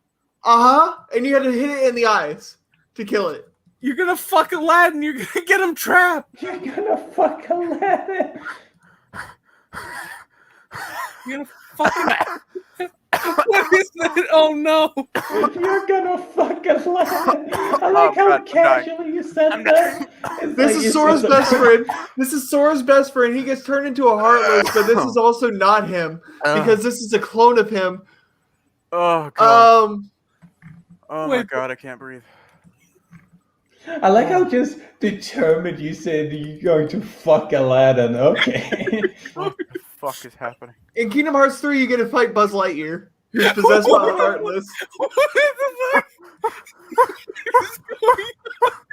And you had to hit it in the eyes to kill it. You're gonna fuck Aladdin. You're gonna get him trapped. You're gonna fuck Aladdin. You're gonna fucking. What is that? Oh no! You're gonna fuck Aladdin. I like how casually you said that. This is Sora's best friend. This is Sora's best friend. He gets turned into a Heartless, but this is also not him because this is a clone of him. Oh god. Oh my god, I can't breathe. I like how just determined you said you're going to fuck Aladdin. Okay. What the fuck is happening? In Kingdom Hearts 3, you get to fight Buzz Lightyear, who's possessed by a Heartless. What the fuck?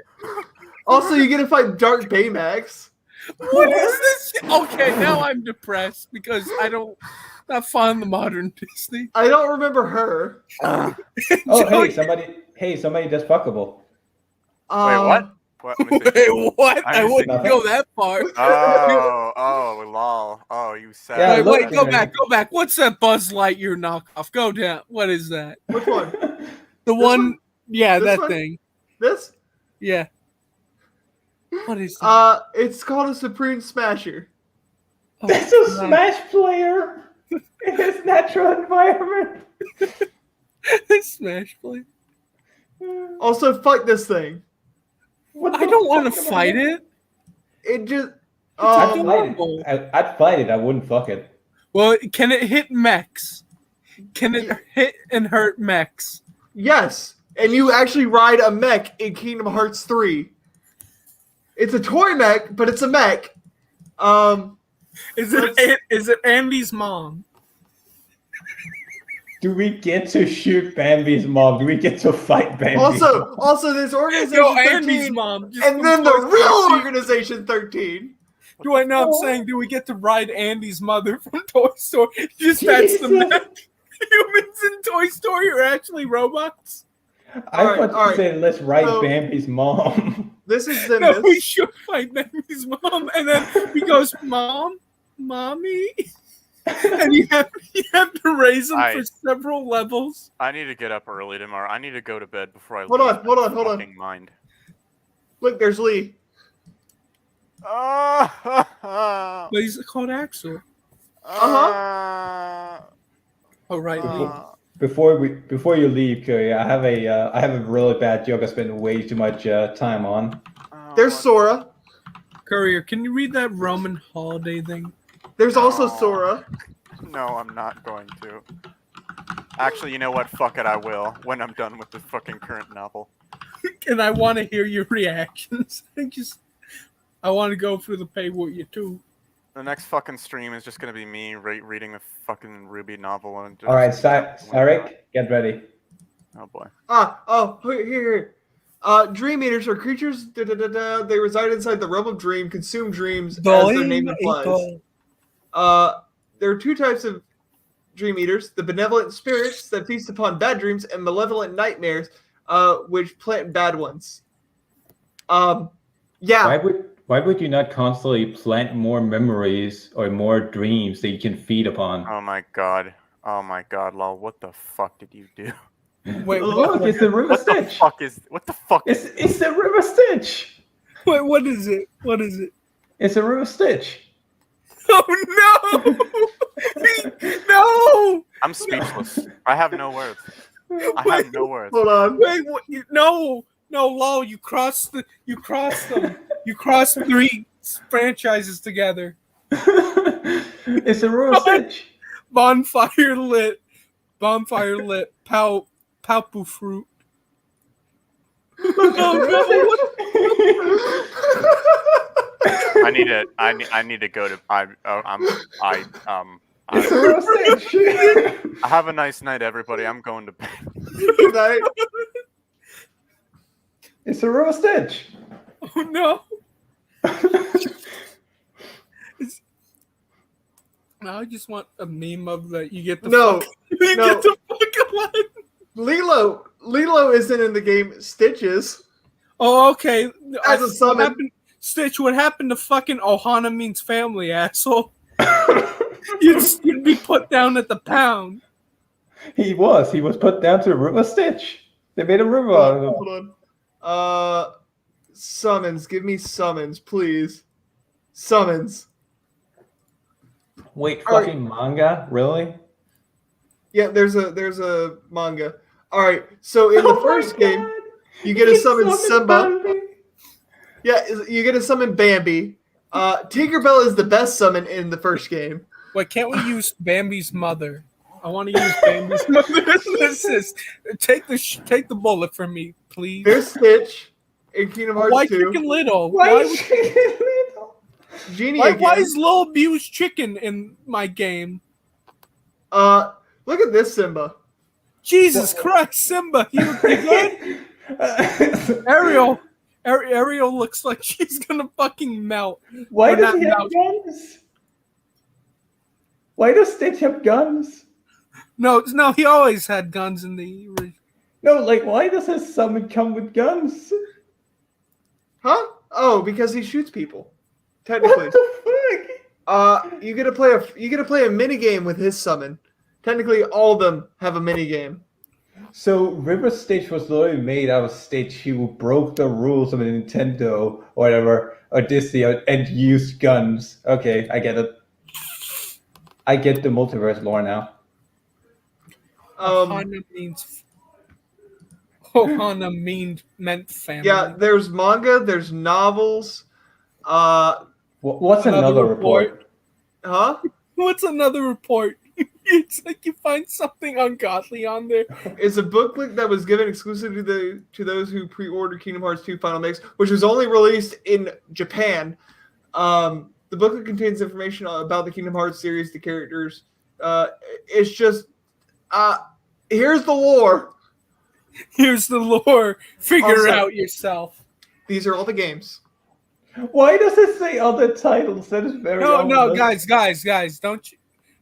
Also, you get to fight Dark Baymax. What is this? Okay, now I'm depressed because not fond of modern Disney. I don't remember her. Oh, hey, somebody that's fuckable. Wait, what? Wait, what? I wouldn't go that far. Oh, lol. Oh, you said. Yeah, wait, go back. What's that Buzz Lightyear knockoff? Go down. What is that? Which one? The one? Yeah, This that one? thing. This? Yeah. What is that? It's called a Supreme Smasher. That's a Smash player in his natural environment. Smash player. Also, fight this thing. I don't want to fight it. It just. I'd fight it. I wouldn't fuck it. Well, can it hit mechs? Can it hit and hurt mechs? Yes, and you actually ride a mech in Kingdom Hearts 3. It's a toy mech, but it's a mech. Is it Andy's mom? Do we get to shoot Bambi's mom? Do we get to fight Bambi's mom? Also, there's Organization Yo, 13, Andy's mom. and then the real Organization 13. Do I know? I'm saying, do we get to ride Andy's mother from Toy Story? That's the mech. Humans in Toy Story are actually robots. I thought you said let's ride Bambi's mom. This is the. No, we should fight Bambi's mom, and then he goes, "Mom, mommy." And you have to raise them for several levels. I need to get up early tomorrow. I need to go to bed before I Hold on. mind. Look, there's Lee. But he's called Axel. Oh right. Before you leave, Curry, I have a really bad joke I spent way too much time on. There's Sora. Courier, can you read that Roman holiday thing? There's also Sora. No, I'm not going to. Actually, you know what? Fuck it, I will. When I'm done with the fucking current novel. And I want to hear your reactions. I want to go through the paywall too. The next fucking stream is just gonna be me reading the fucking Ruby novel. And just all right, Sarek, get ready. Oh boy. Here. Dream Eaters are creatures. They reside inside the realm of dream, consume dreams, as their name implies. There are two types of Dream Eaters: the benevolent spirits that feast upon bad dreams, and malevolent nightmares, which plant bad ones. Yeah. Why would you not constantly plant more memories or more dreams that you can feed upon? Oh my god, lol. What the fuck did you do? Wait, look, it's the River Stitch. What the fuck? It's the River Stitch. Wait, what is it? What is it? It's a River Stitch. Oh no! No! I'm speechless. I have no words. I have no words. Hold on. Wait, what, no, lol. You crossed them. You crossed 3 franchises together. It's a real stitch. Bonfire lit. Palpu fruit. I need to go to. It's a real stitch. Have a nice night, everybody. I'm going to bed. Good night. It's a real stitch. Oh no! Now I just want a meme of that. You get the No, fuck, you no. get the fuck alive. Lilo isn't in the game. Stitches. Oh, okay. As a summon. Stitch, what happened to fucking Ohana means family, asshole? You'd be put down at the pound. He was put down to a river stitch. They made a river out of him. Hold on. Summons. Give me summons, please. Summons. Wait, All fucking manga? Really? Yeah, there's a manga. All right. So in the first game, you get to summon Simba. Yeah, you get to summon Bambi. Tinkerbell is the best summon in the first game. Wait, can't we use Bambi's mother? I want to use Bambi's mother. Take the bullet from me, please. There's Stitch in Kingdom Hearts Why 2. Chicken Little? Why Chicken Little? Genie Why again. is Lil Abused Chicken in my game? Look at this Simba. Jesus Christ, Simba, you look pretty good. Ariel looks like she's gonna fucking melt. Why Or does not he have melt. guns? Why does Stitch have guns? No, he always had guns in the original. No, like why does his summon come with guns? Huh? Oh, because he shoots people. Technically. What the fuck? You get to play a mini game with his summon. Technically, all of them have a mini game. So River Stitch was literally made out of Stitch who broke the rules of Nintendo or whatever, or Disney, and used guns. Okay, I get it. I get the multiverse lore now. Ohana meant family. Yeah, there's manga, there's novels. What's another report? Huh? What's another report? It's like you find something ungodly on there. It's a booklet that was given exclusively to those who pre-ordered Kingdom Hearts 2 Final Mix, which was only released in Japan. The booklet contains information about the Kingdom Hearts series, the characters. It's just, here's the lore. Here's the lore. Figure it out yourself. These are all the games. Why does it say other titles? That is very No, guys,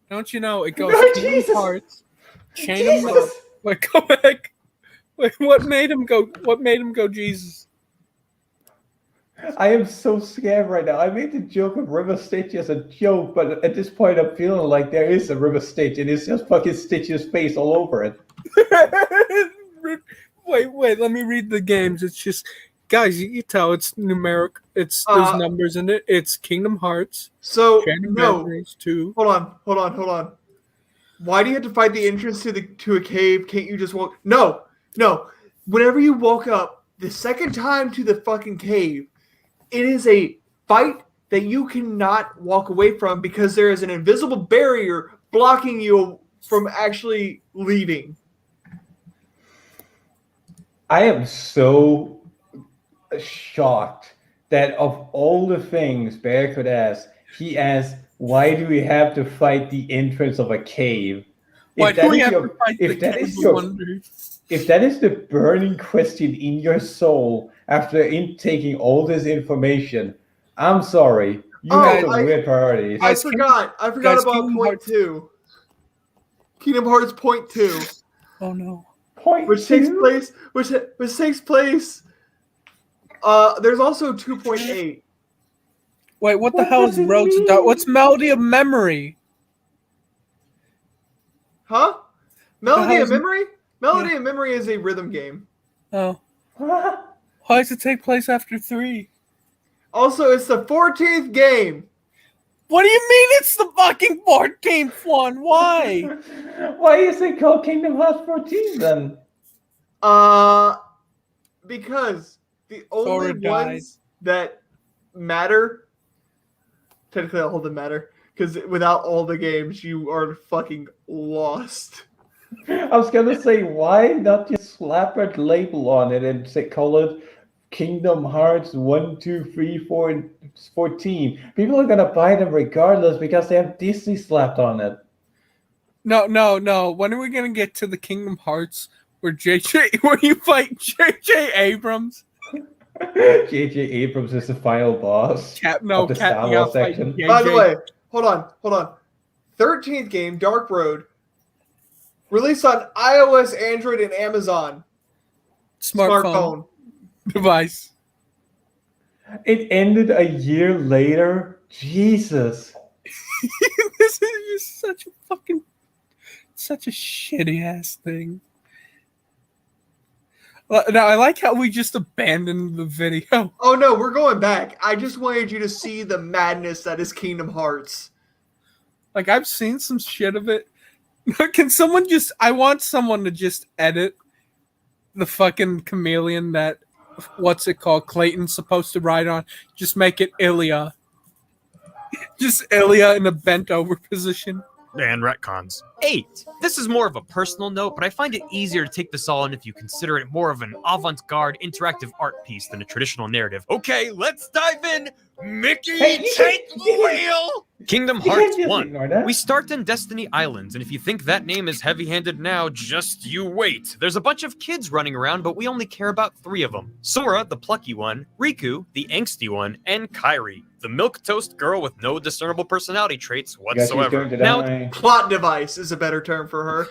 don't you know it goes Kingdom Hearts, Chain of Wait, go back. Wait, what made him go Jesus? I am so scared right now. I made the joke of River Stitch as a joke, but at this point I'm feeling like there is a River Stitch and it's just fucking Stitch's face all over it. Wait, let me read the games. It's just, guys, you can tell it's numeric. There's numbers in it. It's Kingdom Hearts. So Chain of no, Memories 2. Hold on. Why do you have to fight the entrance to a cave? Can't you just walk? No. Whenever you walk up the second time to the fucking cave, it is a fight that you cannot walk away from because there is an invisible barrier blocking you from actually leaving. I am so shocked that of all the things Bear could ask, he asked, why do we have to fight the entrance of a cave? If that is the burning question in your soul after taking all this information, I'm sorry. You have some weird priorities. I forgot about point 2. Kingdom Hearts point 2. Oh no. Which takes place. There's also 2.8. Wait, what the hell is Roads to Dark? What's Melody of Memory? Huh? Melody of Memory? Melody of Memory is a rhythm game. Oh. Why does it take place after 3? Also, it's the 14th game. What do you mean it's the fucking 14th one? Why? Why is it called Kingdom Hearts 14 then? Because the Sora only died. ones that matter, technically all of them matter, because without all the games, you are fucking lost. I was gonna say, why not just slap a label on it and say, call it Kingdom Hearts 1, 2, 3, 4, and 14? People are gonna buy them regardless because they have Disney slapped on it. No. When are we gonna get to the Kingdom Hearts where you fight J.J. Abrams? J.J. Abrams is the final boss of the Star Wars section. By the way, hold on. 13th game, Dark Road, released on iOS, Android, and Amazon smartphone device. It ended a year later. Jesus. This is just such a shitty ass thing. Now I like how we just abandoned the video. Oh no, we're going back. I just wanted you to see the madness that is Kingdom Hearts. Like, I've seen some shit of it. Can someone I want someone to just edit the fucking chameleon that, what's it called, Clayton's supposed to ride on. Just make it Ilya. Just Ilya in a bent over position. And retcons. 8. This is more of a personal note, but I find it easier to take this all in if you consider it more of an avant-garde interactive art piece than a traditional narrative. Okay, let's dive in. Mickey, take the wheel! Kingdom Hearts 1. We start in Destiny Islands, and if you think that name is heavy-handed now, just you wait. There's a bunch of kids running around, but we only care about 3 of them. Sora, the plucky one, Riku, the angsty one, and Kairi, the milquetoast girl with no discernible personality traits whatsoever. Now, plot device is a better term for her.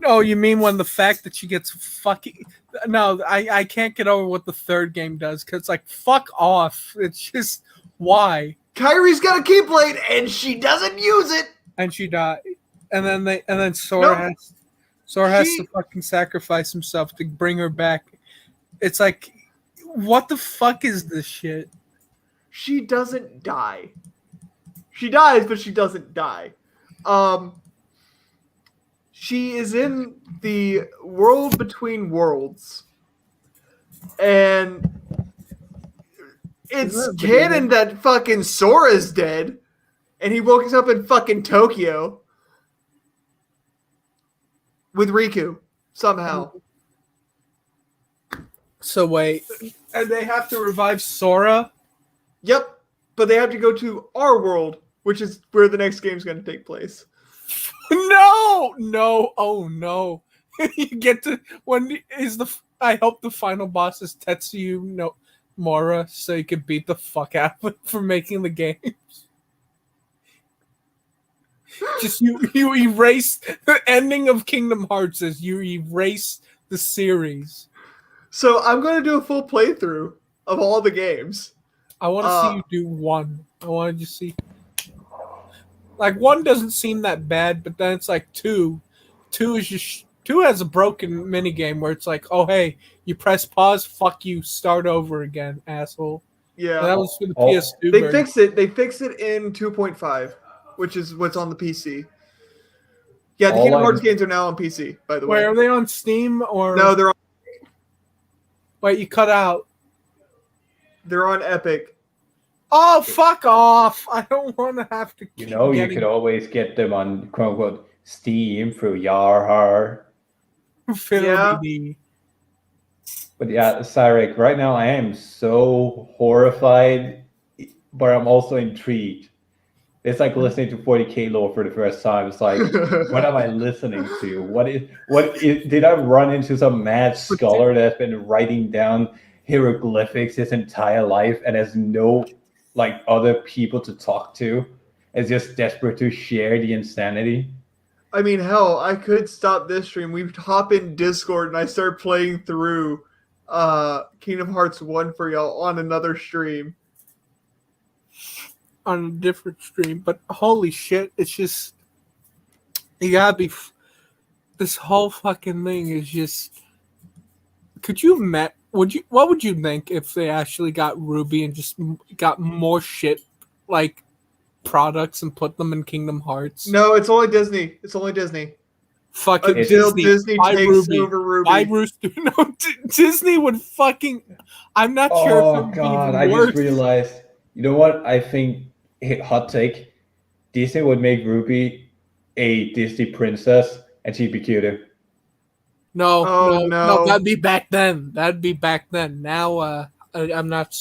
No, you mean when the fact that she gets fucking... No, I can't get over what the third game does, because it's like, fuck off. It's just, why? Kairi's got a Keyblade, and she doesn't use it! And she died. And then Sora has to fucking sacrifice himself to bring her back. It's like, what the fuck is this shit? She doesn't die. She dies, but she doesn't die. She is in the world between worlds. And it's canon that fucking Sora's dead. And he woke up in fucking Tokyo. With Riku. Somehow. So wait. And they have to revive Sora? Yep. But they have to go to our world, which is where the next game's going to take place. No, oh no. You get to I hope the final boss is Tetsuya Mora, so you can beat the fuck out of it for making the games. Just you erase the ending of Kingdom Hearts as you erase the series. So I'm going to do a full playthrough of all the games. I want to see you do 1. I want to just see. Like, 1 doesn't seem that bad, but then it's like 2. 2 is just 2 has a broken minigame where it's like, oh hey, you press pause, fuck you, start over again, asshole. Yeah, and that was for the PS2. They fixed it. They fixed it in 2.5, which is what's on the PC. Yeah, the Kingdom Hearts games are now on PC. By the way, wait, are they on Steam or no? They're on. Wait, you cut out. They're on Epic. Oh, fuck off! I don't want to have to. You could always get them on quote unquote Steam through Yarhar. Yeah. But yeah, Cyrek, right now I am so horrified, but I'm also intrigued. It's like listening to 40K lore for the first time. It's like, what am I listening to? What is? Did I run into some mad scholar that's been writing down hieroglyphics his entire life and has no other people to talk to? Is just desperate to share the insanity. I mean, hell, I could stop this stream. We hop in Discord and I start playing through Kingdom Hearts 1 for y'all on another stream. On a different stream, but holy shit, it's just, you gotta be, this whole fucking thing is just, what would you think if they actually got Ruby and just got more shit, like, products and put them in Kingdom Hearts? No, it's only Disney. It's only Disney. Fucking Until Disney takes over Ruby. No, Disney would fucking. I'm not sure. If Oh god, I just realized. You know what? I think hot take. Disney would make Ruby a Disney princess, and she'd be cuter. No, that'd be back then. That'd be back then. Now, I'm not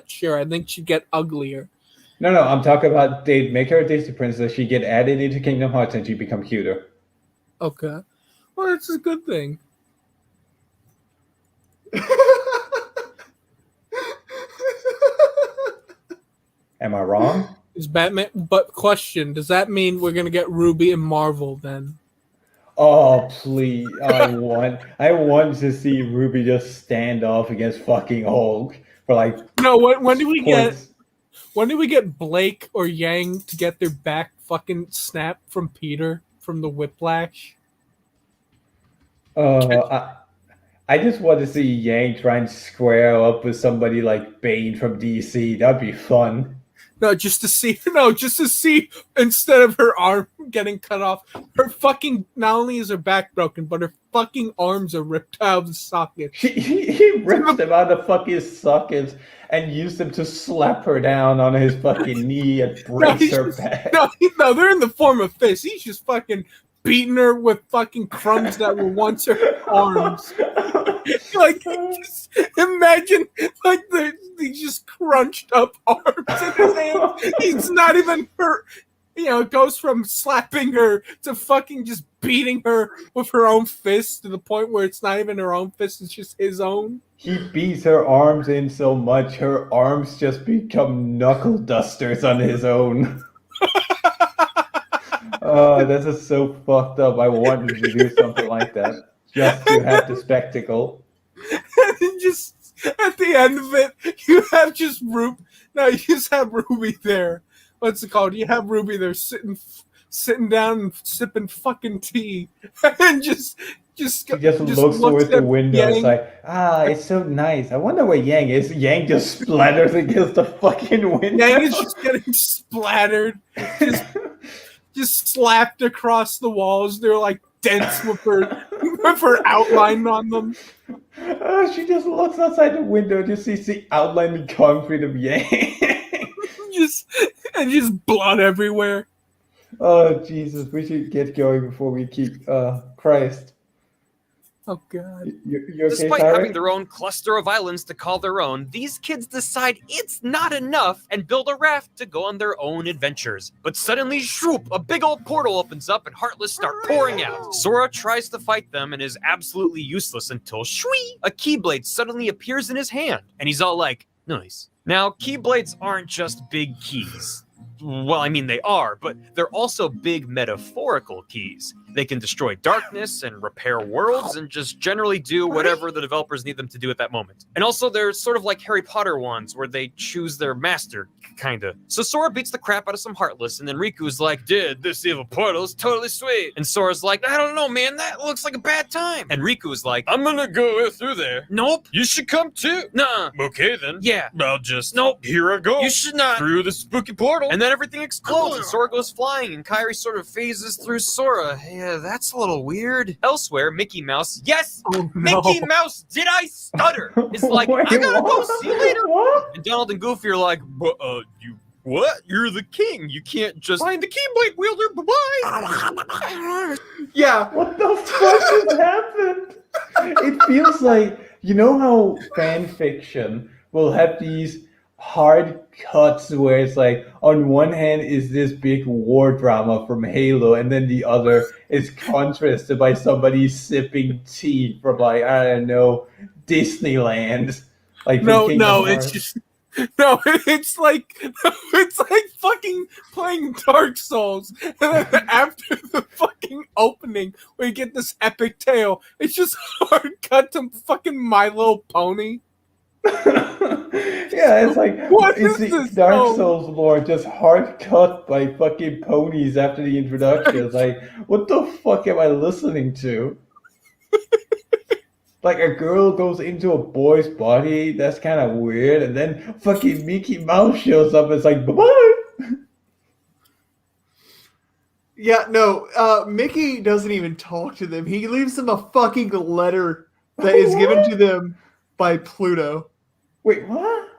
sure. I think she'd get uglier. No, I'm talking about they'd make her a Disney princess. She'd get added into Kingdom Hearts, and she'd become cuter. Okay, well, that's a good thing. Am I wrong? Is Batman? But question: does that mean we're gonna get Ruby in Marvel then? Oh please! I want to see Ruby just stand off against fucking Hulk for like. No, when do we get? When do we get Blake or Yang to get their back fucking snapped from Peter from the Whiplash? I just want to see Yang try and square up with somebody like Bane from DC. That'd be fun. No, just to see instead of her arm getting cut off, her fucking, not only is her back broken, but her fucking arms are ripped out of the sockets. He rips them out of the fucking sockets and used them to slap her down on his fucking knee and brace her back. No, they're in the form of fists. He's just fucking beating her with fucking crumbs that were once her arms. Like, just imagine, like, these just crunched up arms in his hand. He's not even hurt. You know, it goes from slapping her to fucking just beating her with her own fist to the point where it's not even her own fist, it's just his own. He beats her arms in so much, her arms just become knuckle dusters on his own. Oh, this is so fucked up. I wanted to do something like that. Just to have the spectacle. And just at the end of it, you have just Ruby. No, you just have Ruby there. What's it called? You have Ruby there sitting down and sipping fucking tea, and just looks towards the window. Yang. It's like, it's so nice. I wonder where Yang is. Yang just splatters against the fucking window. Yang is just getting splattered, just slapped across the walls. They're like dents with her outline on them. She just looks outside the window, just sees the outline in concrete of Yang. just blood everywhere. Oh Jesus, we should get going before we keep Christ. Oh God. You're Despite okay, having their own cluster of islands to call their own, these kids decide it's not enough and build a raft to go on their own adventures. But suddenly, shroop, a big old portal opens up and Heartless start pouring out. Sora tries to fight them and is absolutely useless until shwee, a Keyblade suddenly appears in his hand. And he's all like, nice. Now, Keyblades aren't just big keys. Well, I mean, they are, but they're also big metaphorical keys. They can destroy darkness and repair worlds and just generally do whatever the developers need them to do at that moment. And also, they're sort of like Harry Potter ones, where they choose their master, kinda. So Sora beats the crap out of some Heartless, and then Riku's like, dude, this evil portal is totally sweet. And Sora's like, I don't know, man, that looks like a bad time. And Riku's like, I'm gonna go through there. Nope. You should come too. Nah. Okay, then. Yeah. I'll just... Nope. Here I go. You should not. Through the spooky portal. And then everything explodes, and Sora goes flying, and Kairi sort of phases through Sora. Yeah, that's a little weird. Elsewhere, Mickey Mouse, yes, Mickey Mouse, did I stutter? Is like, I gotta go, see you later. What? And Donald and Goofy are like, you what? You're the king. You can't just find the Keyblade wielder. Bye-bye. Yeah. What the fuck just happened? It feels like, you know how fan fiction will have these hard cuts where it's like on one hand is this big war drama from Halo, and then the other is contrasted by somebody sipping tea from like, I don't know, Disneyland. Like it's like fucking playing Dark Souls, and then after the fucking opening where you get this epic tale, it's just hard cut to fucking My Little Pony. Yeah, it's like it's the Dark Souls lore just hard cut by fucking ponies after the introduction. It's like, what the fuck am I listening to? Like a girl goes into a boy's body, that's kind of weird, and then fucking Mickey Mouse shows up and it's like, bye-bye! Yeah, no. Mickey doesn't even talk to them. He leaves them a fucking letter that is given to them by Pluto. Wait, what?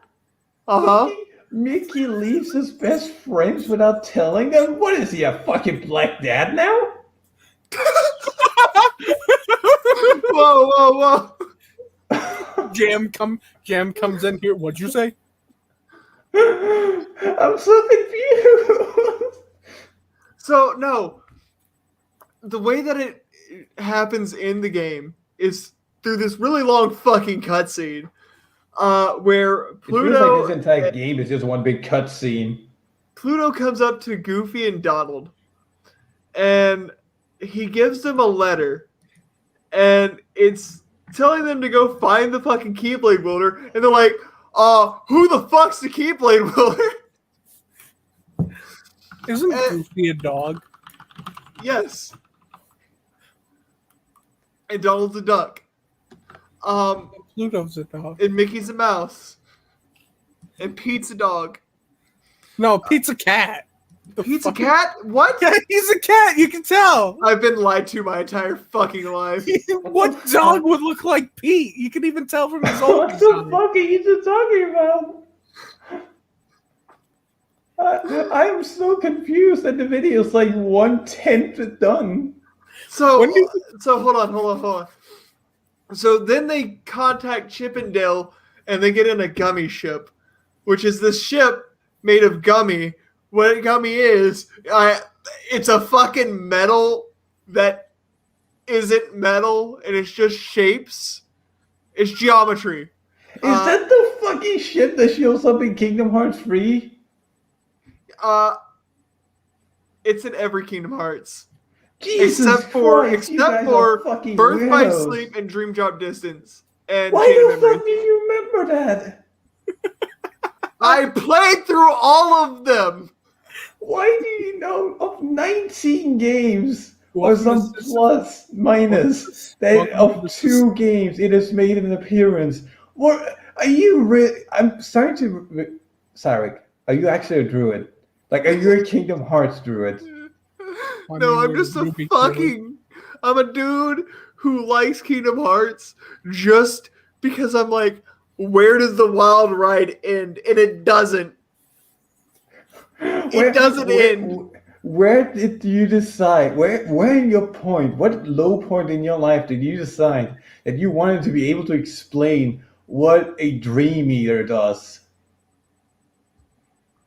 Uh-huh. Mickey leaves his best friends without telling them? What is he, a fucking black dad now? Whoa. Jam comes in here. What'd you say? I'm so confused. So, no. The way that it happens in the game is through this really long fucking cutscene. Where Pluto... It feels like this entire game is just one big cutscene. Pluto comes up to Goofy and Donald. And he gives them a letter. And it's telling them to go find the fucking Keyblade Wielder. And they're like, who the fuck's the Keyblade Wielder? Isn't Goofy a dog? Yes. And Donald's a duck. Pluto's a dog. And Mickey's a mouse. And Pete's a dog. No, Pete's a cat. Pete's a cat? What? Yeah, he's a cat. You can tell. I've been lied to my entire fucking life. What dog would look like Pete? You can even tell from his own What the fuck are you two talking about? I'm so confused that the video's like 1/10 done. So hold on. So then they contact Chippendale and they get in a gummy ship, which is this ship made of gummy. What a gummy is, it's a fucking metal that isn't metal and it's just shapes. It's geometry. Is that the fucking ship that shows up in Kingdom Hearts 3? It's in every Kingdom Hearts. Jesus except for Christ, you guys are fucking Birth by weirdos. Sleep and Dream Drop Distance. And Why Chain of the Memories. fuck do you remember that? I played through all of them. Why do you know of 19 games or some plus minus that of 2 games it has made an appearance? What are you really? I'm starting to. Sarek, are you actually a druid? Like, are you a Kingdom Hearts druid? No, I'm just a fucking. I'm a dude who likes Kingdom Hearts just because I'm like, where does the wild ride end? And it doesn't. It doesn't end. Where did you decide? Where in your point? What low point in your life did you decide that you wanted to be able to explain what a Dream Eater does?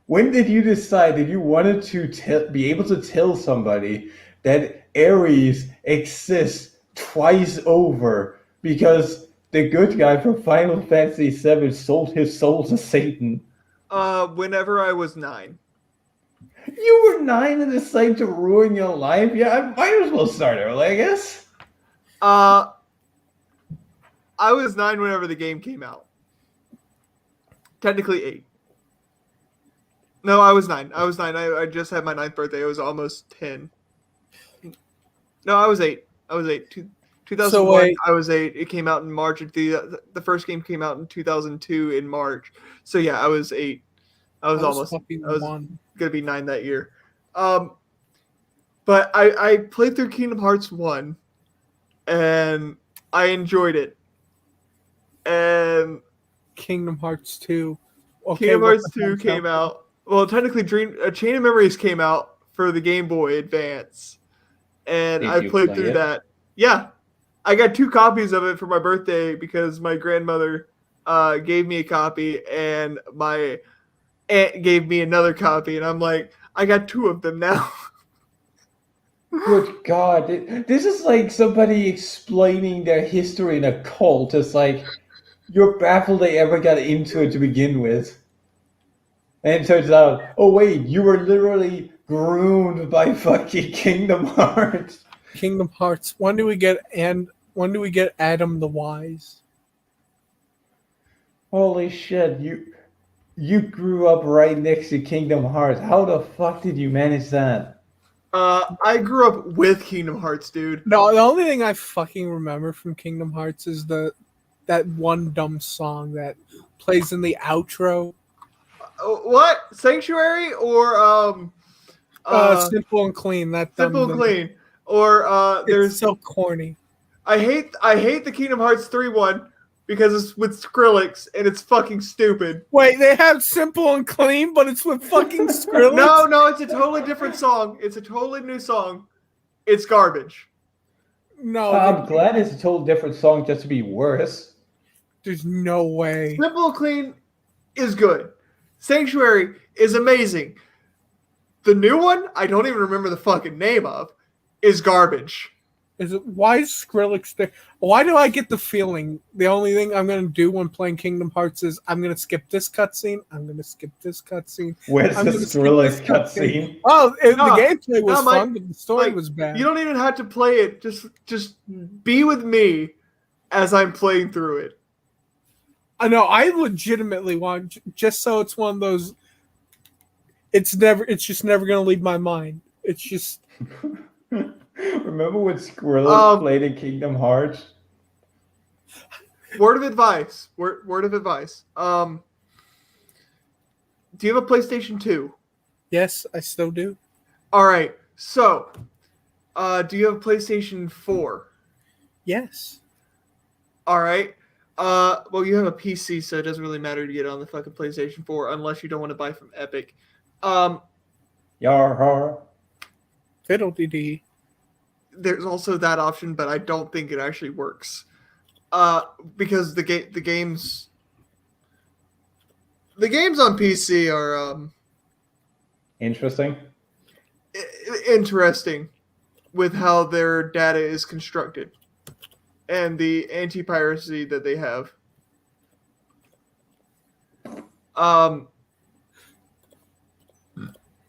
When did you decide that you wanted to be able to tell somebody that Ares exists twice over because the good guy from Final Fantasy VII sold his soul to Satan? Whenever I was 9. You were 9 and decided to ruin your life? Yeah, I might as well start early, I guess. I was 9 whenever the game came out. Technically 8. No, I was 9. I just had my 9th birthday. I was almost 10. No, I was 8. 2001, So I was 8. It came out in March. The first game came out in 2002 in March. So yeah, I was 8. I was going to be 9 that year. But I played through Kingdom Hearts 1, and I enjoyed it. And Kingdom Hearts 2. Okay, Kingdom Hearts 2 came out. Well, technically, Chain of Memories came out for the Game Boy Advance, and Did I you played play through it? that. Yeah, I got 2 copies of it for my birthday because my grandmother gave me a copy, and my aunt gave me another copy, and I'm like, I got 2 of them now. Good God. This is like somebody explaining their history in a cult. It's like, you're baffled they ever got into it to begin with. And it turns out, oh wait, you were literally groomed by fucking Kingdom Hearts. Kingdom Hearts. When do we get Adam the Wise? Holy shit, you grew up right next to Kingdom Hearts. How the fuck did you manage that? I grew up with Kingdom Hearts, dude. No, the only thing I fucking remember from Kingdom Hearts is that one dumb song that plays in the outro. What? Sanctuary or Simple and Clean. That Simple and Clean. Or there's so corny. I hate the Kingdom Hearts 3 one because it's with Skrillex and it's fucking stupid. Wait, they have Simple and Clean, but it's with fucking Skrillex? No, it's a totally different song. It's a totally new song. It's garbage. No, I'm glad it's a totally different song just to be worse. There's no way. Simple and Clean is good. Sanctuary is amazing. The new one, I don't even remember the fucking name of, is garbage. Why is Skrillex there? Why do I get the feeling the only thing I'm going to do when playing Kingdom Hearts is I'm going to skip this cutscene, I'm going to skip this cutscene. Where's the Skrillex cutscene? Oh, the gameplay was fun, but the story was bad. You don't even have to play it. Just be with me as I'm playing through it. I know. I legitimately want, just so it's one of those. It's just never going to leave my mind. It's just. Remember when Skrillex played in Kingdom Hearts? Word of advice. Word of advice. Do you have a PlayStation 2? Yes, I still do. All right. So, do you have a PlayStation 4? Yes. All right. Well, you have a PC, so it doesn't really matter to get on the fucking PlayStation 4 unless you don't want to buy from Epic. Yar. Fiddle-dee-dee. There's also that option, but I don't think it actually works. Because the games on PC are interesting. Interesting with how their data is constructed and the anti-piracy that they have.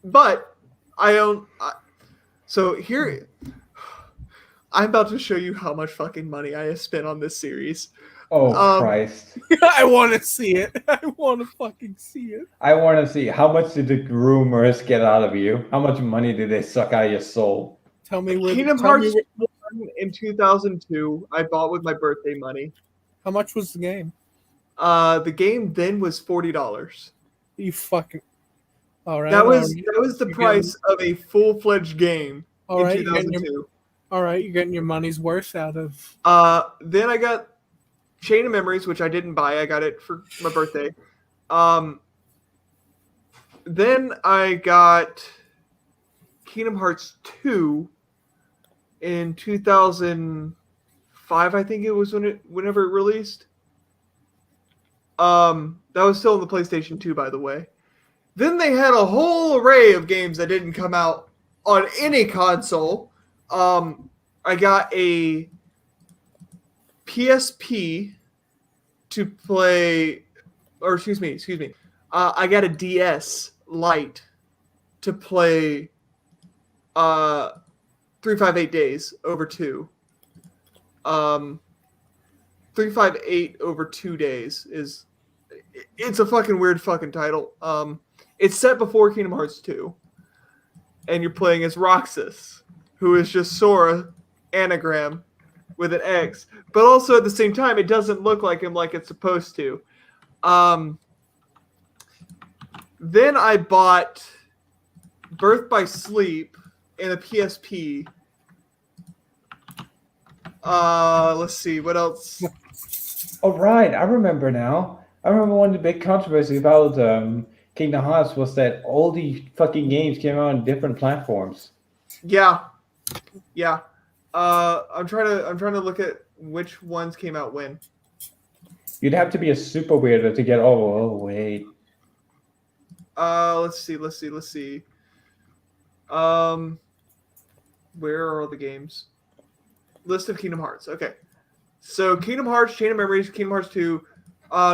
But so here I'm about to show you how much fucking money I have spent on this series. Oh, Christ. I want to see it. I want to fucking see it. I want to see how much did the groomers get out of you? How much money did they suck out of your soul? Tell me where Kingdom Hearts in 2002, I bought with my birthday money. How much was the game? The game then was $40. You fucking. All right. That was the price of a full-fledged game in 2002. All right, you're getting your money's worth out of. Then I got Chain of Memories, which I didn't buy. I got it for my birthday. Then I got Kingdom Hearts 2 in 2005. I think it was whenever it released. That was still on the PlayStation 2, by the way. Then they had a whole array of games that didn't come out on any console. I got a PSP to play, or excuse me. I got a DS Lite to play 358 Days over 2. 358 over 2 days it's a fucking weird fucking title. It's set before Kingdom Hearts 2. And you're playing as Roxas, who is just Sora anagram with an X. But also at the same time, it doesn't look like him like it's supposed to. Then I bought Birth by Sleep and a PSP. Let's see, what else? Oh, right. I remember now. I remember one of the big controversies about Kingdom Hearts was that all the fucking games came out on different platforms. Yeah. I'm trying to look at which ones came out when. You'd have to be a super weirdo to get. Oh wait. Let's see. Where are all the games? List of Kingdom Hearts. Okay. So Kingdom Hearts, Chain of Memories, Kingdom Hearts 2,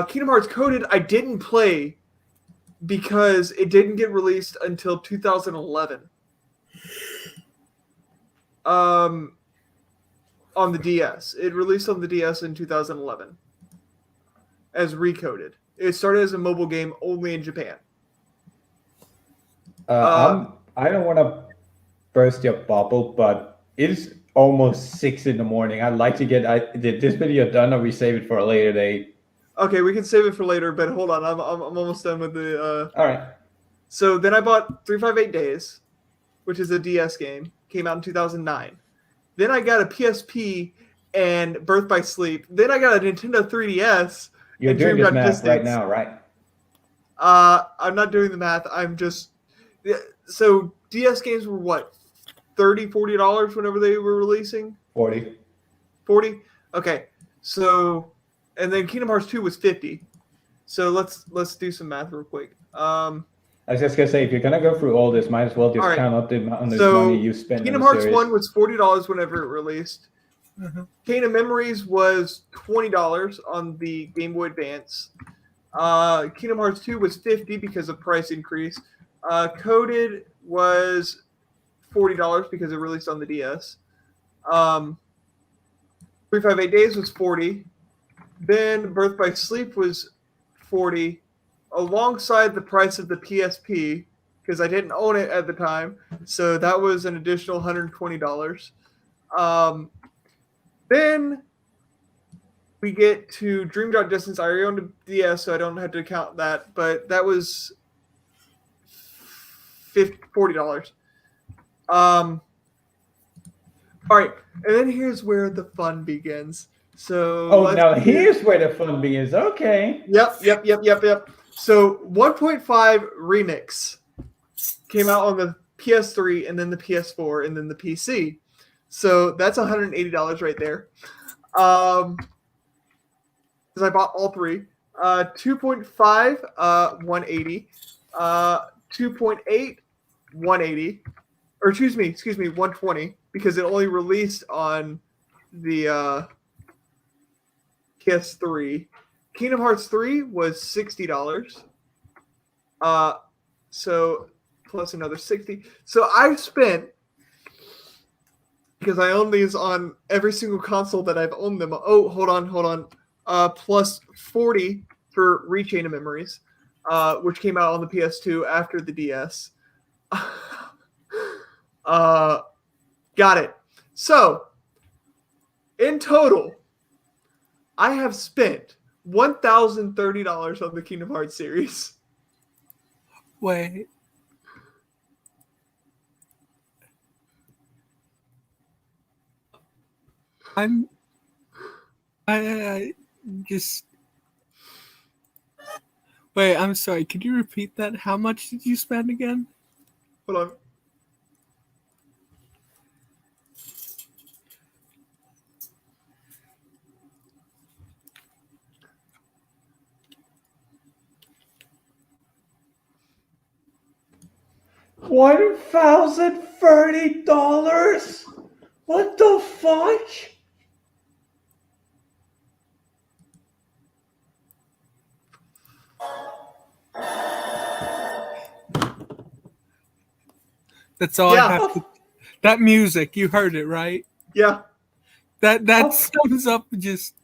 Kingdom Hearts Coded. I didn't play because it didn't get released until 2011. On the DS. It released on the DS in 2011 as Recoded. It started as a mobile game only in Japan. I don't want to burst your bubble, but it is almost 6 in the morning. I'd like to get this video done, or we save it for a later date. Okay, we can save it for later, but hold on. I'm almost done with the. All right. So then I bought 358 Days. which is a DS game, came out in 2009. Then I got a PSP and Birth by Sleep. Then I got a Nintendo 3DS. You're doing this math right now, right? I'm not doing the math. I'm just so DS games were what, $30-$40 whenever they were releasing. 40. Okay, so and then Kingdom Hearts 2 was $50. So let's do some math real quick. I was just gonna say, if you're gonna go through all this, might as well just count up the amount of money you spent. Kingdom Hearts 1 was $40 whenever it released. Chain of Memories was $20 on the Game Boy Advance. Kingdom Hearts 2 was $50 because of price increase. Coded was $40 because it released on the DS. 358 Days was $40. Then Birth by Sleep was $40, alongside the price of the PSP because I didn't own it at the time, so that was an additional $120. Then we get to Dream Drop Distance. I already owned a DS, so I don't have to count that, but that was $40. All right, and then here's where the fun begins. So now here's where the fun begins. Okay. Yep. So 1.5 Remix came out on the PS3 and then the PS4 and then the PC. So that's $180 right there. Because I bought all three. 2.5, 180. 2.8, 180. Or excuse me, 120 because it only released on the PS3. Kingdom Hearts 3 was $60. So plus another 60. So I've spent, because I own these on every single console that I've owned them. Oh, hold on. Plus 40 for Rechain of Memories, which came out on the PS2 after the DS. Got it. So, in total, I have spent $1,030 on the Kingdom Hearts series. Wait. I just wait. I'm sorry. Could you repeat that? How much did you spend again? Hold on. $1,030? What the fuck? That's all I have to. That music, you heard it, right? Yeah. That sums up just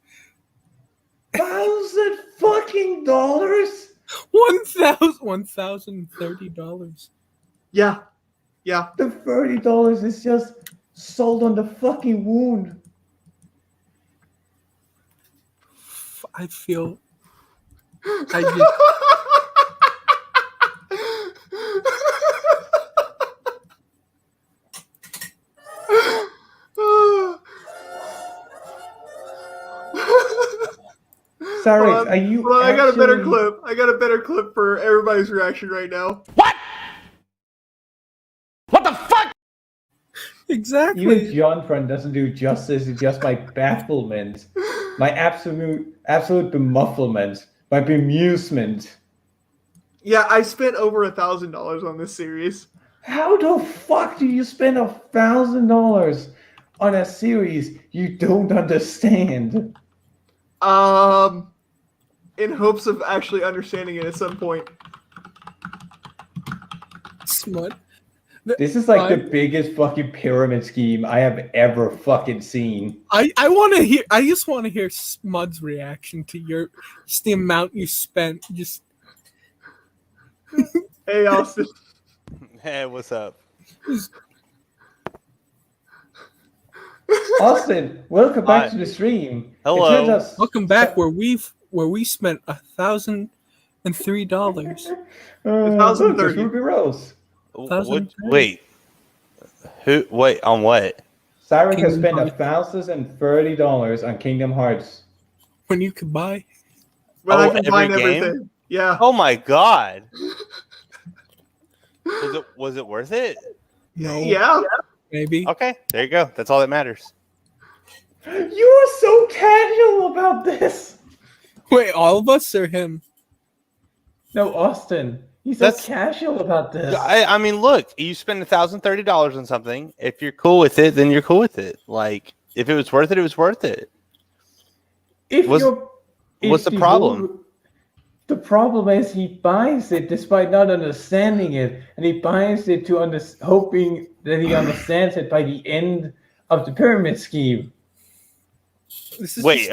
$1,000 $1,030. Yeah. The $30 is just sold on the fucking wound. I feel. Sorry, are you? Well, I got a better clip. I got a better clip for everybody's reaction right now. What the fuck? Exactly. Even John Friend doesn't do justice to just my bafflement, my absolute bemufflement, my bemusement. Yeah, I spent over $1,000 on this series. How the fuck do you spend $1,000 on a series you don't understand? In hopes of actually understanding it at some point. Smut. This is like the biggest fucking pyramid scheme I have ever fucking seen. I want to hear. I just want to hear Smud's reaction to just the amount you spent. Just. Hey, Austin. Hey, what's up? Austin, welcome back to the stream. Hello. Welcome back where we spent $1,003. $1,030 Ruby Rose. Wait, Who? Wait, on what? Cyrus has Kingdom spent $1,030 on Kingdom Hearts. When you could buy. When I every combine game? everything. Yeah. Oh my god. Was it worth it? No. Yeah. Maybe. Okay, there you go. That's all that matters. You are so casual about this. Wait, all of us or him? No, Austin. He's so casual about this. I mean, look, you spend $1,030 on something. If you're cool with it, then you're cool with it. Like, if it was worth it, it was worth it. What's the problem? The problem is he buys it despite not understanding it, and he buys it hoping that he understands it by the end of the pyramid scheme. Wait,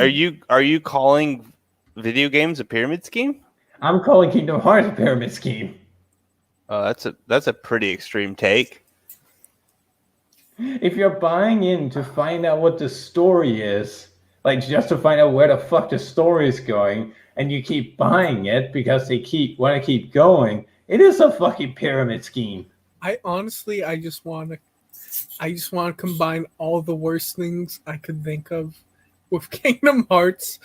are you calling video games a pyramid scheme? I'm calling Kingdom Hearts a pyramid scheme. Oh, that's a pretty extreme take. If you're buying in to find out what the story is, like just to find out where the fuck the story is going, and you keep buying it because they want to keep going, it is a fucking pyramid scheme. I just want to combine all the worst things I could think of with Kingdom Hearts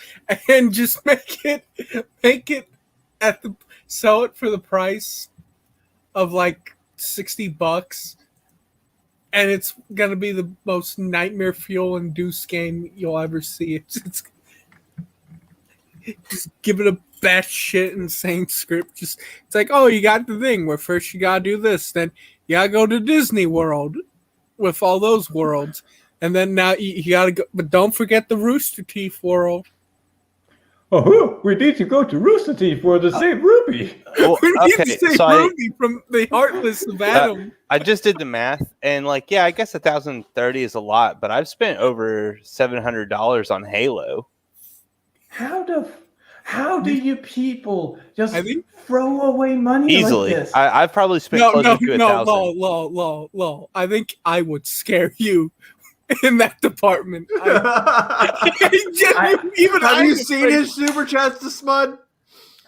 and just make it sell it for the price of like $60, and it's gonna be the most nightmare fuel induced game you'll ever see. It's just give it a batshit insane script. It's like, oh, you got the thing where first you gotta do this, then you gotta go to Disney World with all those worlds, and then now you gotta go, but don't forget the Rooster Teeth world. Oh, we need to go to Rooster Teeth for the same Ruby. Well, We need to okay, save so Ruby from the Heartless of Adam. I just did the math, and like, yeah, I guess 1,030 is a lot, but I've spent over $700 on Halo. How do you people just throw away money Easily? like this? I've probably spent close to 1,000. Lol. I think I would scare you in that department. Have you seen his super chats to Smud?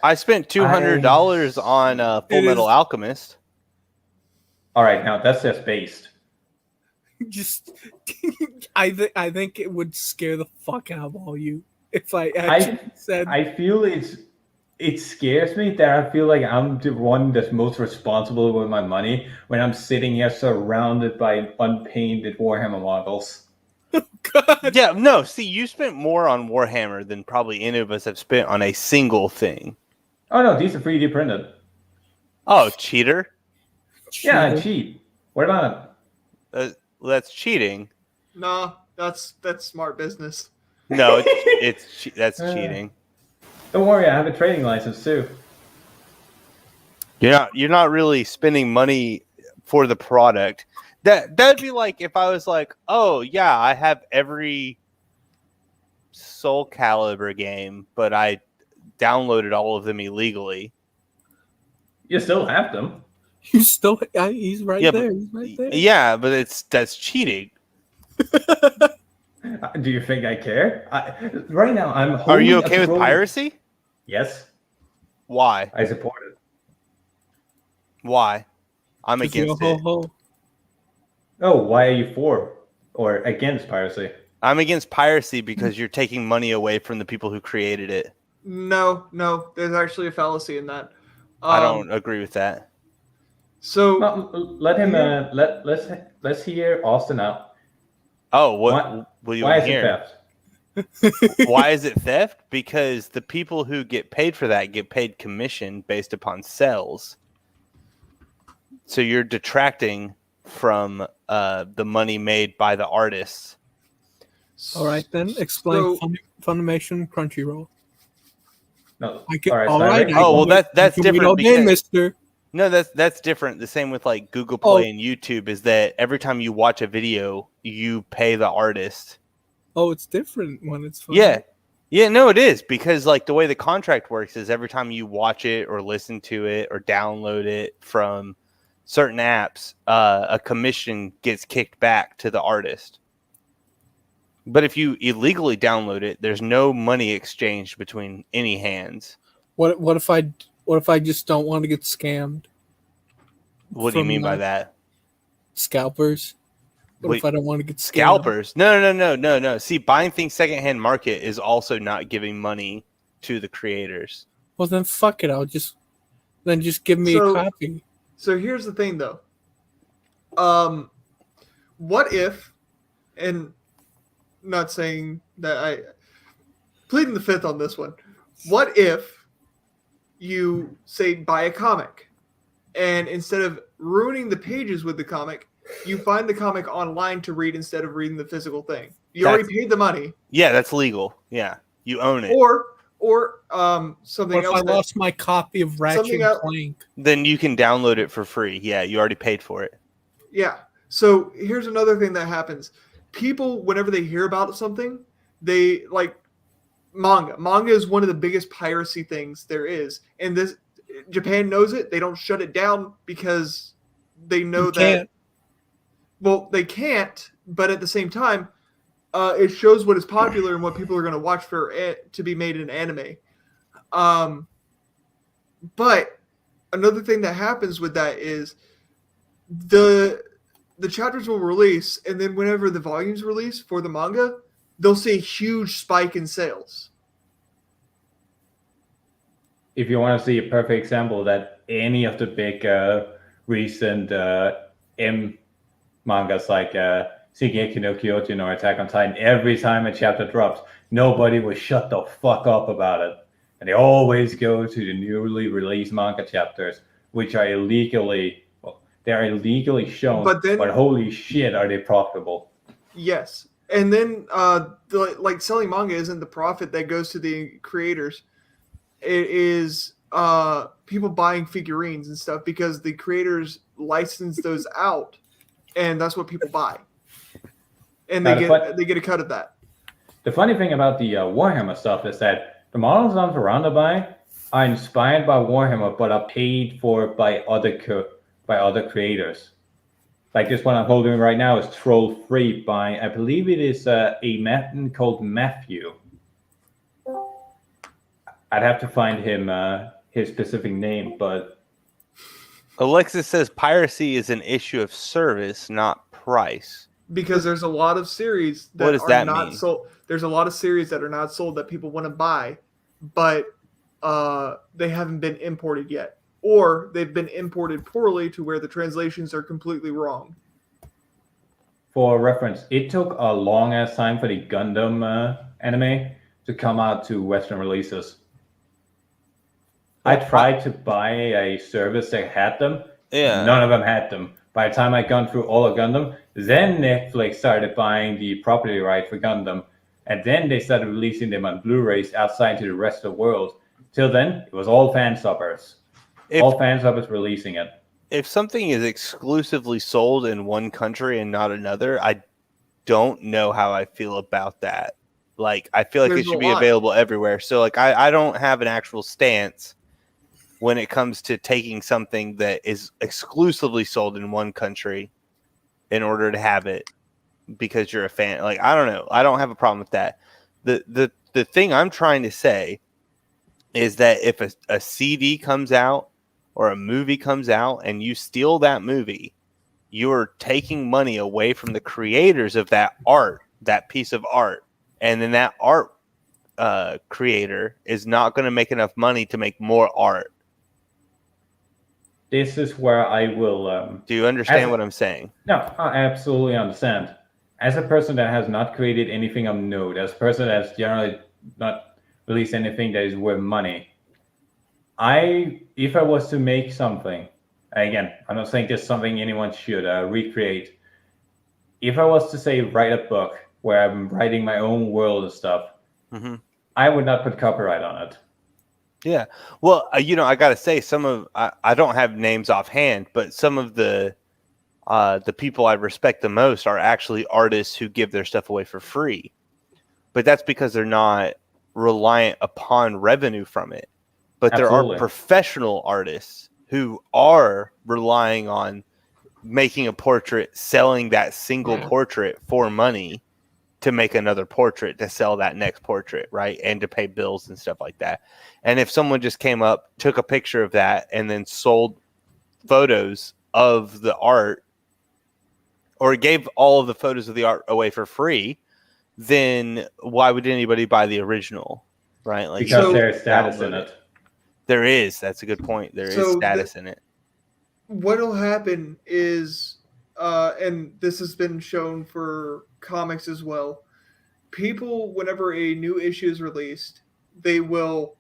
I spent $200 on Full Metal Alchemist. All right, now that's just based. I think it would scare the fuck out of all you if I actually said. I feel it scares me that I feel like I'm the one that's most responsible with my money when I'm sitting here surrounded by unpainted Warhammer models. Yeah, no, see, you spent more on Warhammer than probably any of us have spent on a single thing. Oh no, these are 3D printed. Oh, cheater? Yeah, I cheat. What about it? That's cheating. No, that's smart business. No, that's cheating. Don't worry, I have a trading license too. You're not really spending money for the product. That'd be like if I was like, oh yeah, I have every Soul Calibur game, but I downloaded all of them illegally. You still have them. He's right there. He's right there. Yeah, but that's cheating. Do you think I care? Right now, I'm. Are you okay with piracy? Yes. Why? I support it. Why? I'm against it. Oh, why are you for or against piracy? I'm against piracy because you're taking money away from the people who created it. No, there's actually a fallacy in that. I don't agree with that. So let him. Let's hear Austin out. Oh, what do you why want is to hear? It theft? Why is it theft? Because the people who get paid for that get paid commission based upon sales. So you're detracting from the money made by the artists. All right, then explain Funimation Crunchyroll. No. All right. Oh well, that's different. All day, Mister. No, that's different. The same with like Google Play and YouTube is that every time you watch a video, you pay the artist. Oh, it's different when it's fun. Yeah, no, it is because like the way the contract works is every time you watch it or listen to it or download it from certain apps, a commission gets kicked back to the artist. But if you illegally download it, there's no money exchanged between any hands. What if I just don't want to get scammed? What do you mean by that? Scalpers. What if I don't want to get scammed? Scalpers? No. See, buying things secondhand market is also not giving money to the creators. Well, then fuck it. Just give me a copy. So here's the thing, though. What if, and not saying that I pleading the fifth on this one. What if you say buy a comic, and instead of ruining the pages with the comic, you find the comic online to read instead of reading the physical thing? You already paid the money. Yeah, that's legal. Yeah, you own it. Or something What if else. I lost my copy of Ratchet and Clank? Then you can download it for free. Yeah, you already paid for it. Yeah. So here's another thing that happens. People, whenever they hear about something, they like manga. Manga is one of the biggest piracy things there is. And Japan knows it. They don't shut it down because they know that. Well, they can't, but at the same time, it shows what is popular and what people are going to watch for it to be made in anime. But another thing that happens with that is the chapters will release, and then whenever the volumes release for the manga, they'll see a huge spike in sales. If you want to see a perfect example of that, any of the big recent M mangas like Shingeki no Kyojin or Attack on Titan, every time a chapter drops, nobody will shut the fuck up about it. And they always go to the newly released manga chapters, which are illegally shown, but holy shit, are they profitable. Yes. And then like selling manga isn't the profit that goes to the creators. It is people buying figurines and stuff because the creators license those out, and that's what people buy. And they get a cut of that. The funny thing about the Warhammer stuff is that the models I'm surrounded by are inspired by Warhammer, but are paid for by other creators. Like this one I'm holding right now is Troll Free by, I believe it is a man called Matthew. I'd have to find him his specific name, but Alexis says piracy is an issue of service, not price. Because there's a lot of series that what does are that not mean? sold. There's a lot of series that are not sold that people want to buy, but they haven't been imported yet, or they've been imported poorly to where the translations are completely wrong. For reference, it took a long ass time for the Gundam anime to come out to Western releases. I tried to buy a service that had them. Yeah. None of them had them. By the time I'd gone through all of Gundam, then Netflix started buying the property right for Gundam. And then they started releasing them on Blu-rays outside to the rest of the world. Till then, it was all fan subbers. All fan subbers releasing it. If something is exclusively sold in one country and not another, I don't know how I feel about that. Like, I feel like it should be available everywhere. So, like, I don't have an actual stance when it comes to taking something that is exclusively sold in one country in order to have it because you're a fan. Like, I don't know. I don't have a problem with that. The thing I'm trying to say is that if a CD comes out or a movie comes out and you steal that movie, you're taking money away from the creators of that art, that piece of art. And then that art creator is not going to make enough money to make more art. This is where I will... Do you understand what I'm saying? No, I absolutely understand. As a person that has not created anything of note, as a person that's generally not released anything that is worth money, if I was to make something, again, I'm not saying this is something anyone should recreate. If I was to say write a book where I'm writing my own world and stuff, I would not put copyright on it. Yeah. Well, I got to say I don't have names offhand, but some of the people I respect the most are actually artists who give their stuff away for free. But that's because they're not reliant upon revenue from it. But there are professional artists who are relying on making a portrait, selling that single portrait for money to make another portrait, to sell that next portrait, right? And to pay bills and stuff like that. And if someone just came up, took a picture of that, and then sold photos of the art or gave all of the photos of the art away for free, then why would anybody buy the original, right? Like because there's status in it. There is. That's a good point. There is status in it. What'll happen is, and this has been shown for comics as well, people, whenever a new issue is released, they will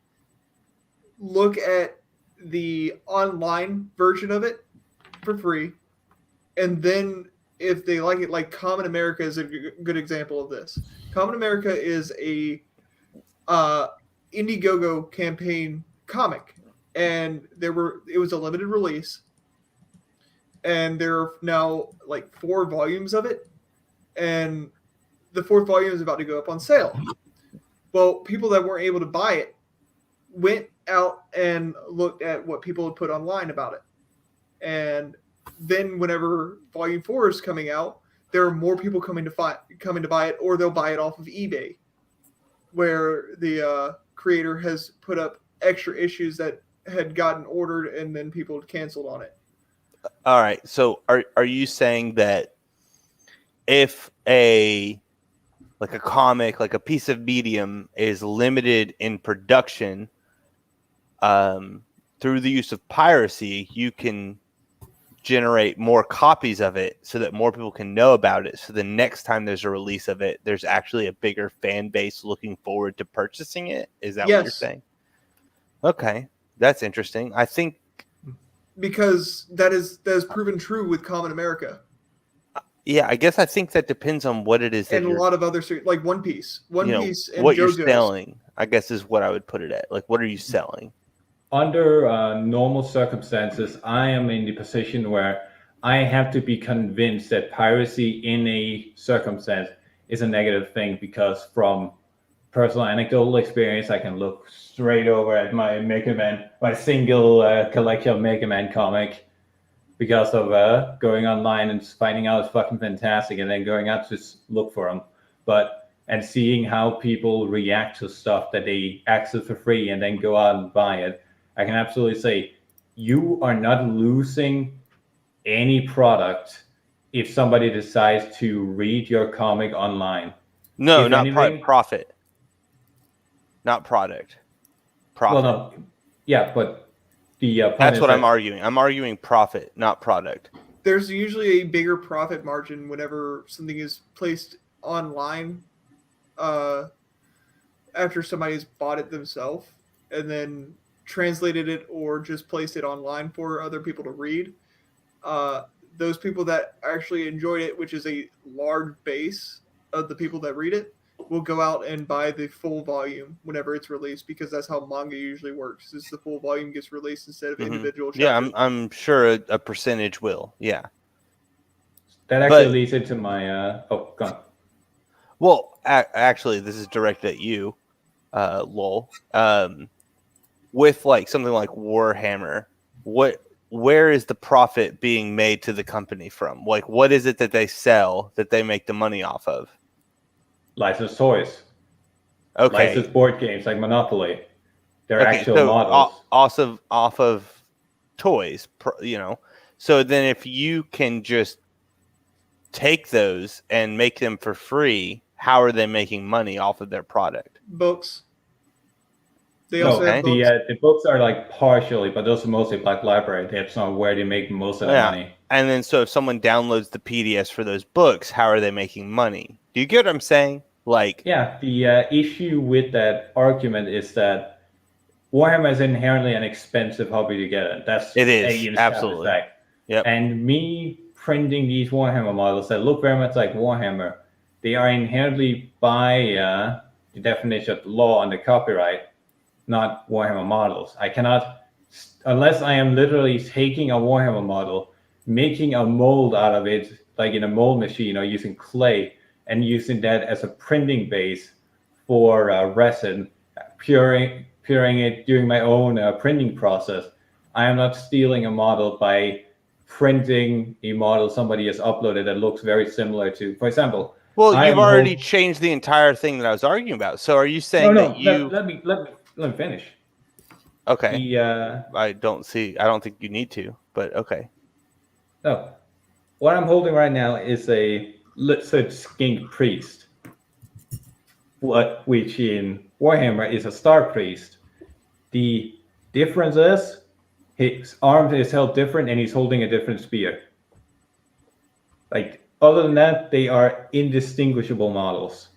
look at the online version of it for free, and then if they like it, like Common America is a good example of this. Common America is a Indiegogo campaign comic, and it was a limited release, and there are now like 4 volumes of it, and the 4th volume is about to go up on sale. Well, people that weren't able to buy it went out and looked at what people had put online about it. And then whenever volume 4 is coming out, there are more people coming to buy it, or they'll buy it off of eBay, where the creator has put up extra issues that had gotten ordered and then people had canceled on it. All right. So are you saying that if a comic, like a piece of medium, is limited in production through the use of piracy, you can generate more copies of it so that more people can know about it, so the next time there's a release of it, there's actually a bigger fan base looking forward to purchasing it? Is that what you're saying? Okay, that's interesting. I think because that is proven true with Common America. Yeah, I guess I think that depends on what it is that and a lot of other like One Piece and what JoJo's. you're selling, I guess, is what I would put it at. Like, what are you selling? Under normal circumstances, I am in the position where I have to be convinced that piracy in a circumstance is a negative thing, because from personal anecdotal experience, I can look straight over at my Mega Man, my single collection of Mega Man comic, because of going online and finding out it's fucking fantastic, and then going out to look for them. And seeing how people react to stuff that they access for free and then go out and buy it, I can absolutely say you are not losing any product if somebody decides to read your comic online. No, not profit. Not product. Profit. Well, no. Yeah, but the point that's is what I'm arguing. I'm arguing profit, not product. There's usually a bigger profit margin whenever something is placed online after somebody's bought it themselves and then translated it or just placed it online for other people to read. Those people that actually enjoyed it, which is a large base of the people that read it, will go out and buy the full volume whenever it's released, because that's how manga usually works. Is the full volume gets released instead of individual chapters. Yeah, I'm sure a percentage will. Yeah. That actually leads into my go on. Well, actually, this is directed at you, lol. With like something like Warhammer, where is the profit being made to the company from? Like, what is it that they sell that they make the money off of? Licensed toys. Okay. Licensed board games like Monopoly. They're actual models. Off of toys, So then if you can just take those and make them for free, how are they making money off of their product? Books. They also have books. The books are like partially, but those are mostly Black Library. That's not where they make most of their money. And then so if someone downloads the PDFs for those books, how are they making money? Do you get what I'm saying? Like, yeah, the issue with that argument is that Warhammer is inherently an expensive hobby to get at. It is, absolutely. Yep. And me printing these Warhammer models that look very much like Warhammer, they are inherently by the definition of the law under copyright, not Warhammer models. I cannot, unless I am literally taking a Warhammer model, making a mold out of it, like in a mold machine or using clay, and using that as a printing base for resin, puring it, doing my own printing process. I am not stealing a model by printing a model somebody has uploaded that looks very similar to, for example. Well, you've already changed the entire thing that I was arguing about. So are you saying that you... Let me finish. Okay. I don't think you need to, but okay. No. what I'm holding right now is a lizard skink priest, which in Warhammer is a star priest. The difference is his arm is held different and he's holding a different spear. Like, other than that, they are indistinguishable models.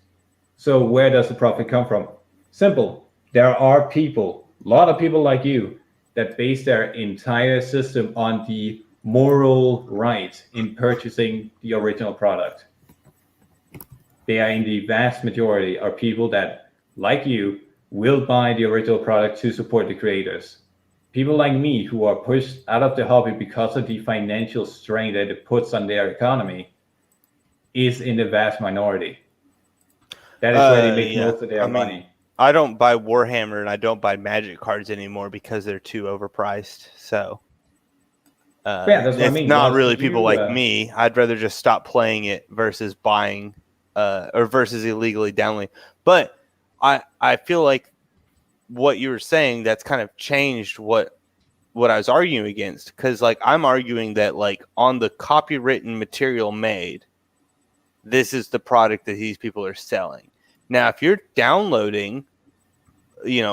So where does the profit come from? Simple. There are people, a lot of people like you, that base their entire system on the moral right in purchasing the original product. They are in the vast majority are people that, like you, will buy the original product to support the creators. People like me who are pushed out of the hobby because of the financial strain that it puts on their economy is in the vast minority. That is where they make most of their money. I don't buy Warhammer and I don't buy Magic cards anymore because they're too overpriced. So that's what I mean. Not really people like me. I'd rather just stop playing it versus buying or versus illegally downloading. But I feel like what you were saying, that's kind of changed what I was arguing against. Because like I'm arguing that like on the copywritten material made, this is the product that these people are selling. Now, if you're downloading,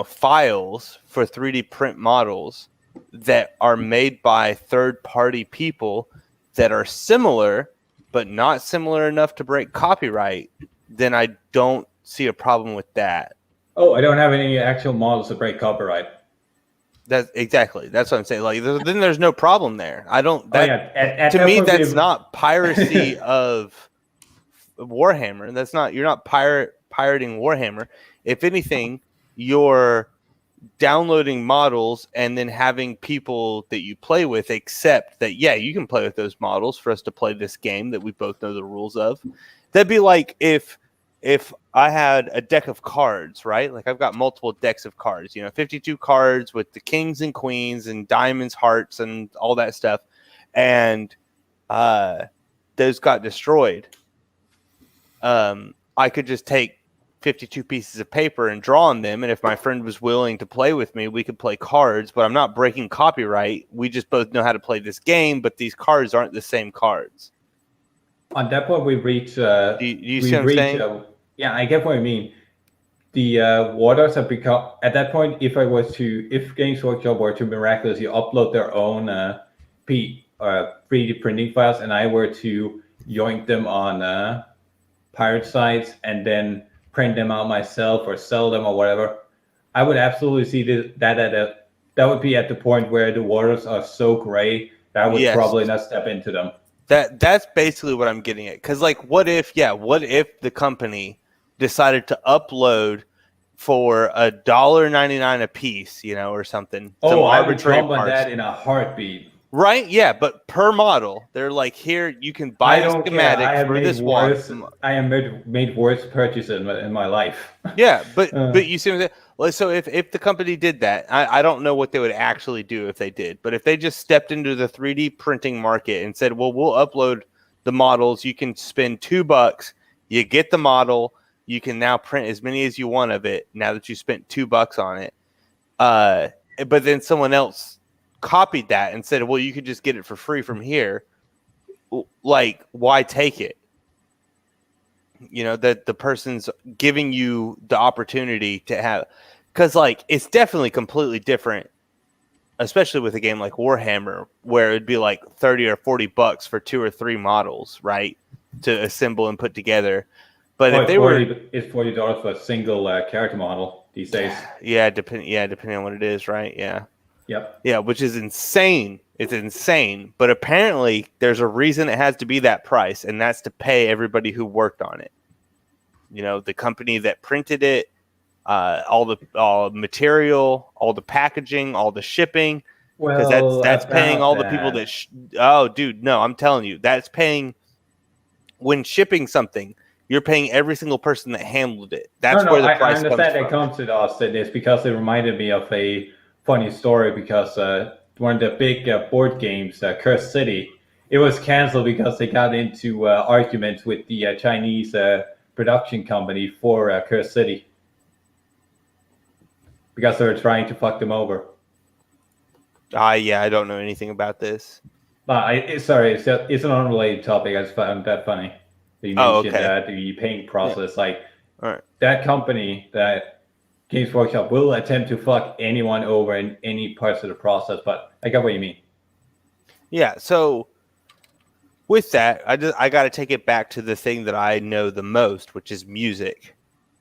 files for 3D print models that are made by third-party people that are similar, but not similar enough to break copyright, then I don't see a problem with that. Oh, I don't have any actual models that break copyright. That's exactly. That's what I'm saying. Like, then there's no problem there. I don't. To me, that's not piracy of Warhammer. That's not. You're not pirating Warhammer. If anything, you're downloading models and then having people that you play with accept that, yeah, you can play with those models for us to play this game that we both know the rules of. That'd be like if I had a deck of cards, right? Like I've got multiple decks of cards, 52 cards with the kings and queens and diamonds, hearts, and all that stuff. And those got destroyed. I could just take 52 pieces of paper and draw on them, and if my friend was willing to play with me, we could play cards, but I'm not breaking copyright. We just both know how to play this game, but these cards aren't the same cards. On that point, we reach. Do you see what I'm saying? Yeah, I get what you mean. The waters have become, at that point, if Games Workshop were to miraculously upload their own 3D printing files, and I were to yoink them on pirate sites and then print them out myself or sell them or whatever, I would absolutely see that would be at the point where the waters are so gray that I would probably not step into them. That's basically what I'm getting at. Because like, what if the company decided to upload for $1.99 a piece, or something? Oh, I would jump on that in a heartbeat. Right? Yeah, but per model, they're like, here, you can buy a schematic for this one. I have made worse purchases in my life. Yeah, but you see what I'm saying? So if the company did that, I don't know what they would actually do if they did. But if they just stepped into the 3D printing market and said, well, we'll upload the models. You can spend $2. You get the model. You can now print as many as you want of it now that you spent $2 on it. But then someone else copied that and said, well, you could just get it for free from here. Like, why take it? That the person's giving you the opportunity to have, because like it's definitely completely different, especially with a game like Warhammer, where it'd be like $30 or $40 for 2 or 3 models, right, to assemble and put together. But if they it's $40 for a single character model these days. Depending on what it is, right? Yeah. Yep. Yeah, which is insane. It's insane. But apparently there's a reason it has to be that price, and that's to pay everybody who worked on it. The company that printed it, all the material, all the packaging, all the shipping. Because that's paying all the people that... oh, dude, no, I'm telling you. That's paying... When shipping something, you're paying every single person that handled it. That's where the price comes from. I understand that comes to Austin. It's because it reminded me of a funny story, because one of the big board games, Cursed City, it was canceled because they got into arguments with the Chinese production company for Cursed City, because they were trying to fuck them over. Yeah, I don't know anything about this. Sorry, it's an unrelated topic. I just found that funny. You mentioned that the paying process, like that company, that Games Workshop will attempt to fuck anyone over in any parts of the process. But I get what you mean. Yeah. So with that, I got to take it back to the thing that I know the most, which is music.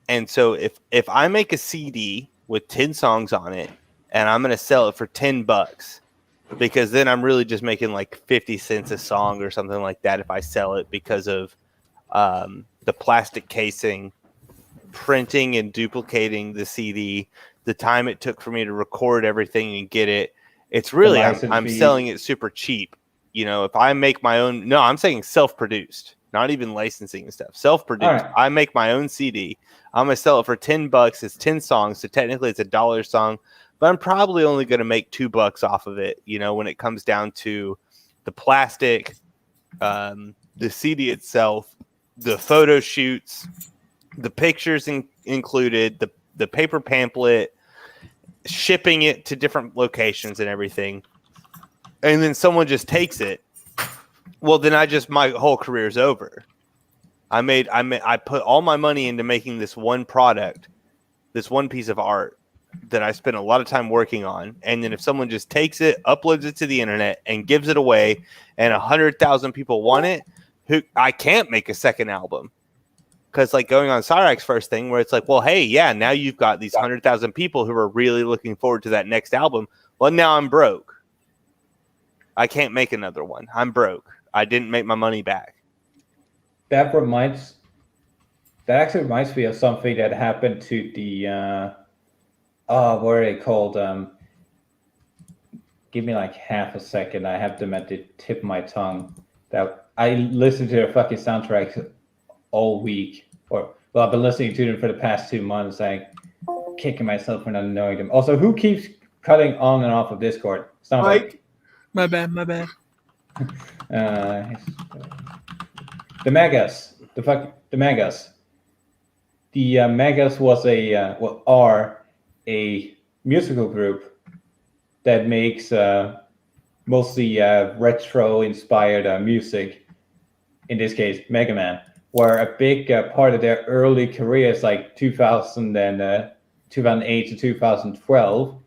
And so if I make a CD with 10 songs on it and I'm going to sell it for $10, because then I'm really just making like 50 cents a song or something like that if I sell it, because of the plastic casing, printing and duplicating the CD, the time it took for me to record everything and get it. It's really, I'm selling it super cheap. You know, if I make my own, no, I'm saying self-produced, not even licensing and stuff. Self-produced. Right. I make my own CD. I'm going to sell it for $10. It's 10 songs. So technically it's $1 song, but I'm probably only going to make $2 off of it. You know, when it comes down to the plastic, the CD itself, the photo shoots, the pictures included, the paper pamphlet, shipping it to different locations and everything. And then someone just takes it. Well, then my whole career is over. I put all my money into making this one product, this one piece of art that I spent a lot of time working on. And then if someone just takes it, uploads it to the internet and gives it away, and 100,000 people want it, I can't make a second album. Because like going on Cyrax's first thing where it's like, well, hey, yeah, now you've got these 100,000 people who are really looking forward to that next album. Well, now I'm broke. I can't make another one. I'm broke. I didn't make my money back. That actually reminds me of something that happened to the what are they called? Give me like half a second. I have them at the tip of my tongue. That I listened to their fucking soundtracks all week. I've been listening to them for the past 2 months, like kicking myself for not knowing them. Also, who keeps cutting on and off of Discord? Mike. My bad. The Megas. The Megas. The Megas was are a musical group that makes mostly retro-inspired music. In this case, Mega Man. Where a big part of their early careers, like 2008 to 2012,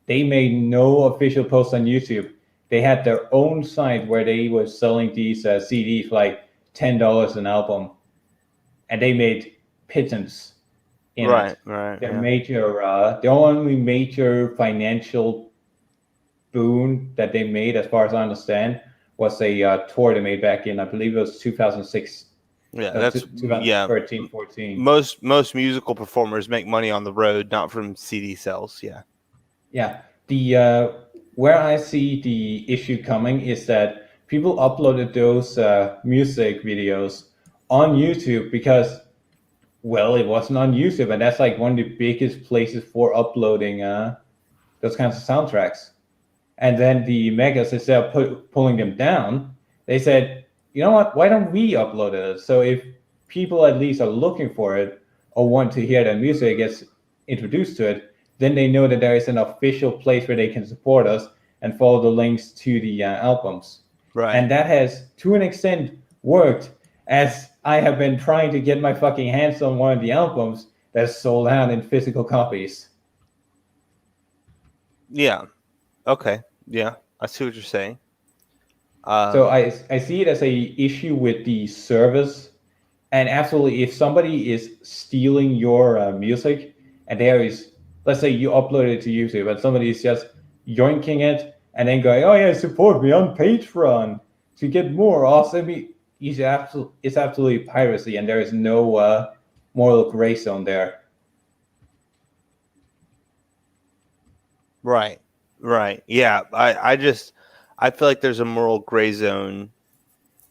they made no official posts on YouTube. They had their own site where they were selling these CDs for like $10 an album, and they made pittance in it. Right. The only major financial boon that they made, as far as I understand, was a tour they made back in, I believe it was 2006. Yeah, that's 2013, 14. Most musical performers make money on the road, not from CD sales. Yeah. Yeah. The where I see the issue coming is that people uploaded those music videos on YouTube because, well, it wasn't on YouTube, and that's like one of the biggest places for uploading those kinds of soundtracks. And then the Megas, instead of pulling them down, they said, you know what, why don't we upload it? So if people at least are looking for it or want to hear that music gets introduced to it, then they know that there is an official place where they can support us and follow the links to the albums. Right. And that has, to an extent, worked, as I have been trying to get my fucking hands on one of the albums that's sold out in physical copies. Yeah. Okay. Yeah. I see what you're saying. So I see it as a issue with the service, and absolutely, if somebody is stealing your music, and there is, let's say you upload it to YouTube, but somebody is just yoinking it and then going, oh yeah, support me on Patreon to get more awesome. It's absolutely piracy, and there is no moral gray zone there. Right. Yeah. I feel like there's a moral gray zone,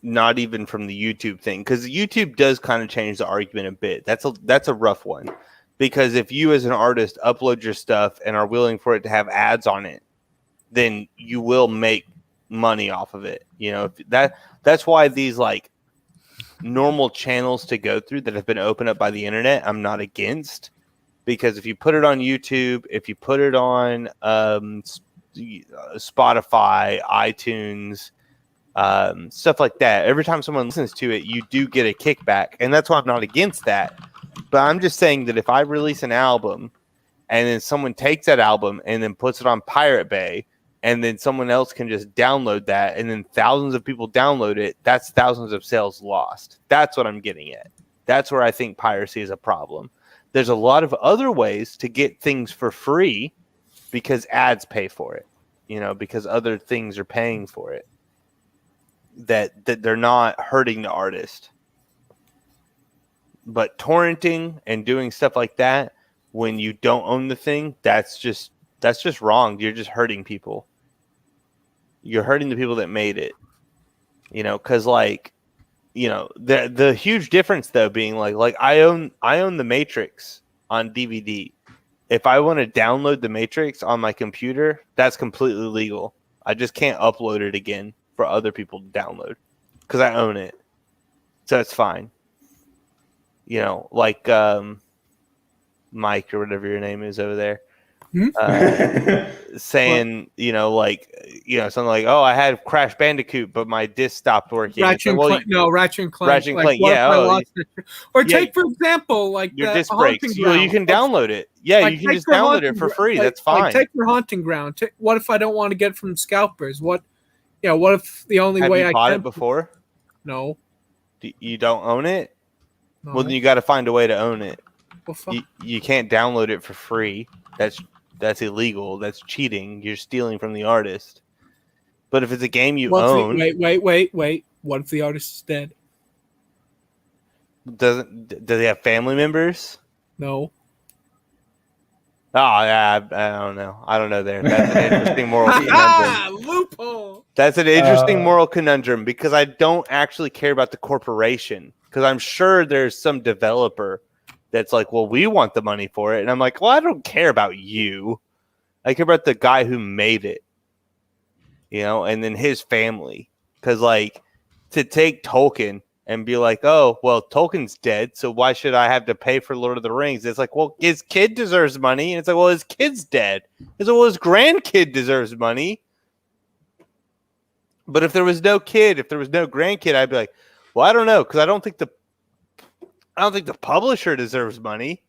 not even from the YouTube thing, because YouTube does kind of change the argument a bit. That's a rough one, because if you as an artist upload your stuff and are willing for it to have ads on it, then you will make money off of it. You know, that's why these like normal channels to go through that have been opened up by the internet, I'm not against, because if you put it on YouTube, if you put it on Spotify, iTunes, stuff like that. Every time someone listens to it, you do get a kickback, and that's why I'm not against that. But I'm just saying that if I release an album and then someone takes that album and then puts it on Pirate Bay, and then someone else can just download that, and then thousands of people download it, that's thousands of sales lost. That's what I'm getting at. That's where I think piracy is a problem. There's a lot of other ways to get things for free because ads pay for it, because other things are paying for it, that they're not hurting the artist. But torrenting and doing stuff like that when you don't own the thing, that's just wrong. You're just hurting people. You're hurting the people that made it. Because the huge difference though being like I own the Matrix on DVD. If I want to download the Matrix on my computer, that's completely legal. I just can't upload it again for other people to download because I own it. So it's fine. Like Mike or whatever your name is over there. Saying, something like, oh, I had Crash Bandicoot, but my disc stopped working. Ratchet and Clank. Ratchet and Clank. Or take, for example, like your disc breaks. You can download it. Yeah, you can just download it for free. That's fine. Take your Haunting Ground. What if I don't want to get it from scalpers? What if the only way I bought it before? No. You don't own it? No. Well, then you got to find a way to own it. Well, you can't download it for free. That's illegal. That's cheating. You're stealing from the artist. But if it's a game you own... Wait. What if the artist is dead? Does he have family members? No. Oh, yeah, I don't know. I don't know there. That's an interesting moral conundrum. Loophole! That's an interesting moral conundrum because I don't actually care about the corporation. Because I'm sure there's some developer that's like, well, we want the money for it. And I'm like, well, I don't care about you. I care about the guy who made it, and then his family. Because, to take Tolkien and be like, oh, well, Tolkien's dead, so why should I have to pay for Lord of the Rings? It's like, well, his kid deserves money. And it's like, well, his kid's dead. It's like, well, his grandkid deserves money. But if there was no kid, if there was no grandkid, I'd be like, well, I don't know, because I don't think the publisher deserves money.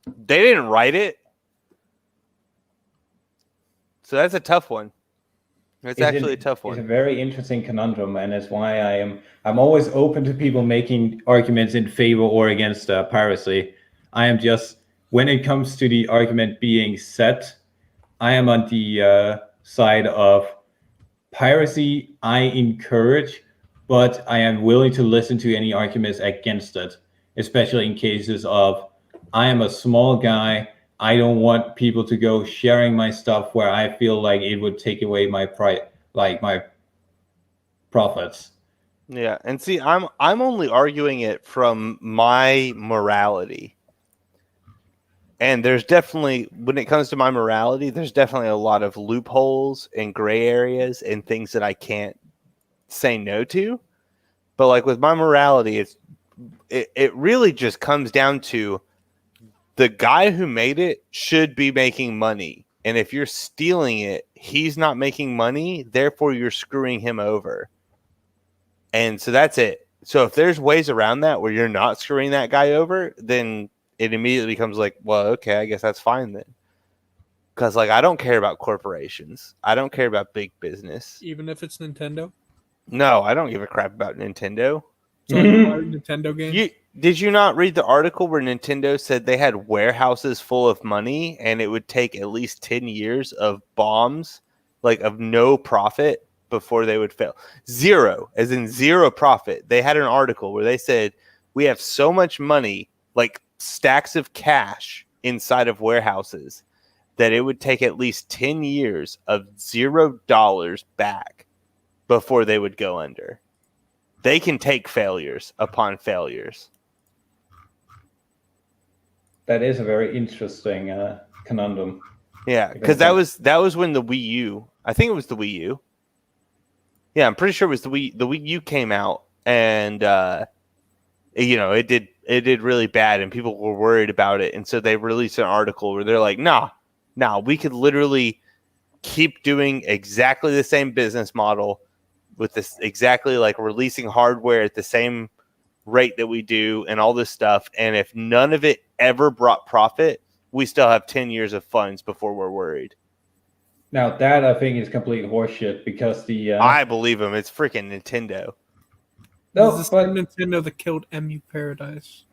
They didn't write it. So that's a tough one. It's actually a tough one. It's a very interesting conundrum, and that's why I'm always open to people making arguments in favor or against piracy. I am just, when it comes to the argument being set, I am on the side of piracy. I encourage, but I am willing to listen to any arguments against it, especially in cases of I am a small guy. I don't want people to go sharing my stuff where I feel like it would take away my my profits. Yeah, and see, I'm only arguing it from my morality. And there's definitely, when it comes to my morality, there's definitely a lot of loopholes and gray areas and things that I can't say no to. But with my morality, it really just comes down to the guy who made it should be making money. And if you're stealing it, he's not making money. Therefore, you're screwing him over. And so that's it. So if there's ways around that where you're not screwing that guy over, then it immediately becomes like, well, okay, I guess that's fine then. Because I don't care about corporations. I don't care about big business. Even if it's Nintendo? No, I don't give a crap about Nintendo. So Nintendo games? Did you not read the article where Nintendo said they had warehouses full of money and it would take at least 10 years of bombs, of no profit before they would fail? Zero, as in zero profit. They had an article where they said, we have so much money, stacks of cash inside of warehouses, that it would take at least 10 years of $0 back before they would go under. They can take failures upon failures. That is a very interesting conundrum. Yeah, because that was when the Wii U, I think it was the Wii U. Yeah, I'm pretty sure it was the Wii U came out, and it did really bad, and people were worried about it, and so they released an article where they're like, nah, we could literally keep doing exactly the same business model, with this exactly like releasing hardware at the same rate that we do and all this stuff. And if none of it ever brought profit, we still have 10 years of funds before we're worried. Now that I think is complete horseshit because the I believe him. It's freaking Nintendo. No, this is the Nintendo that killed MU Paradise.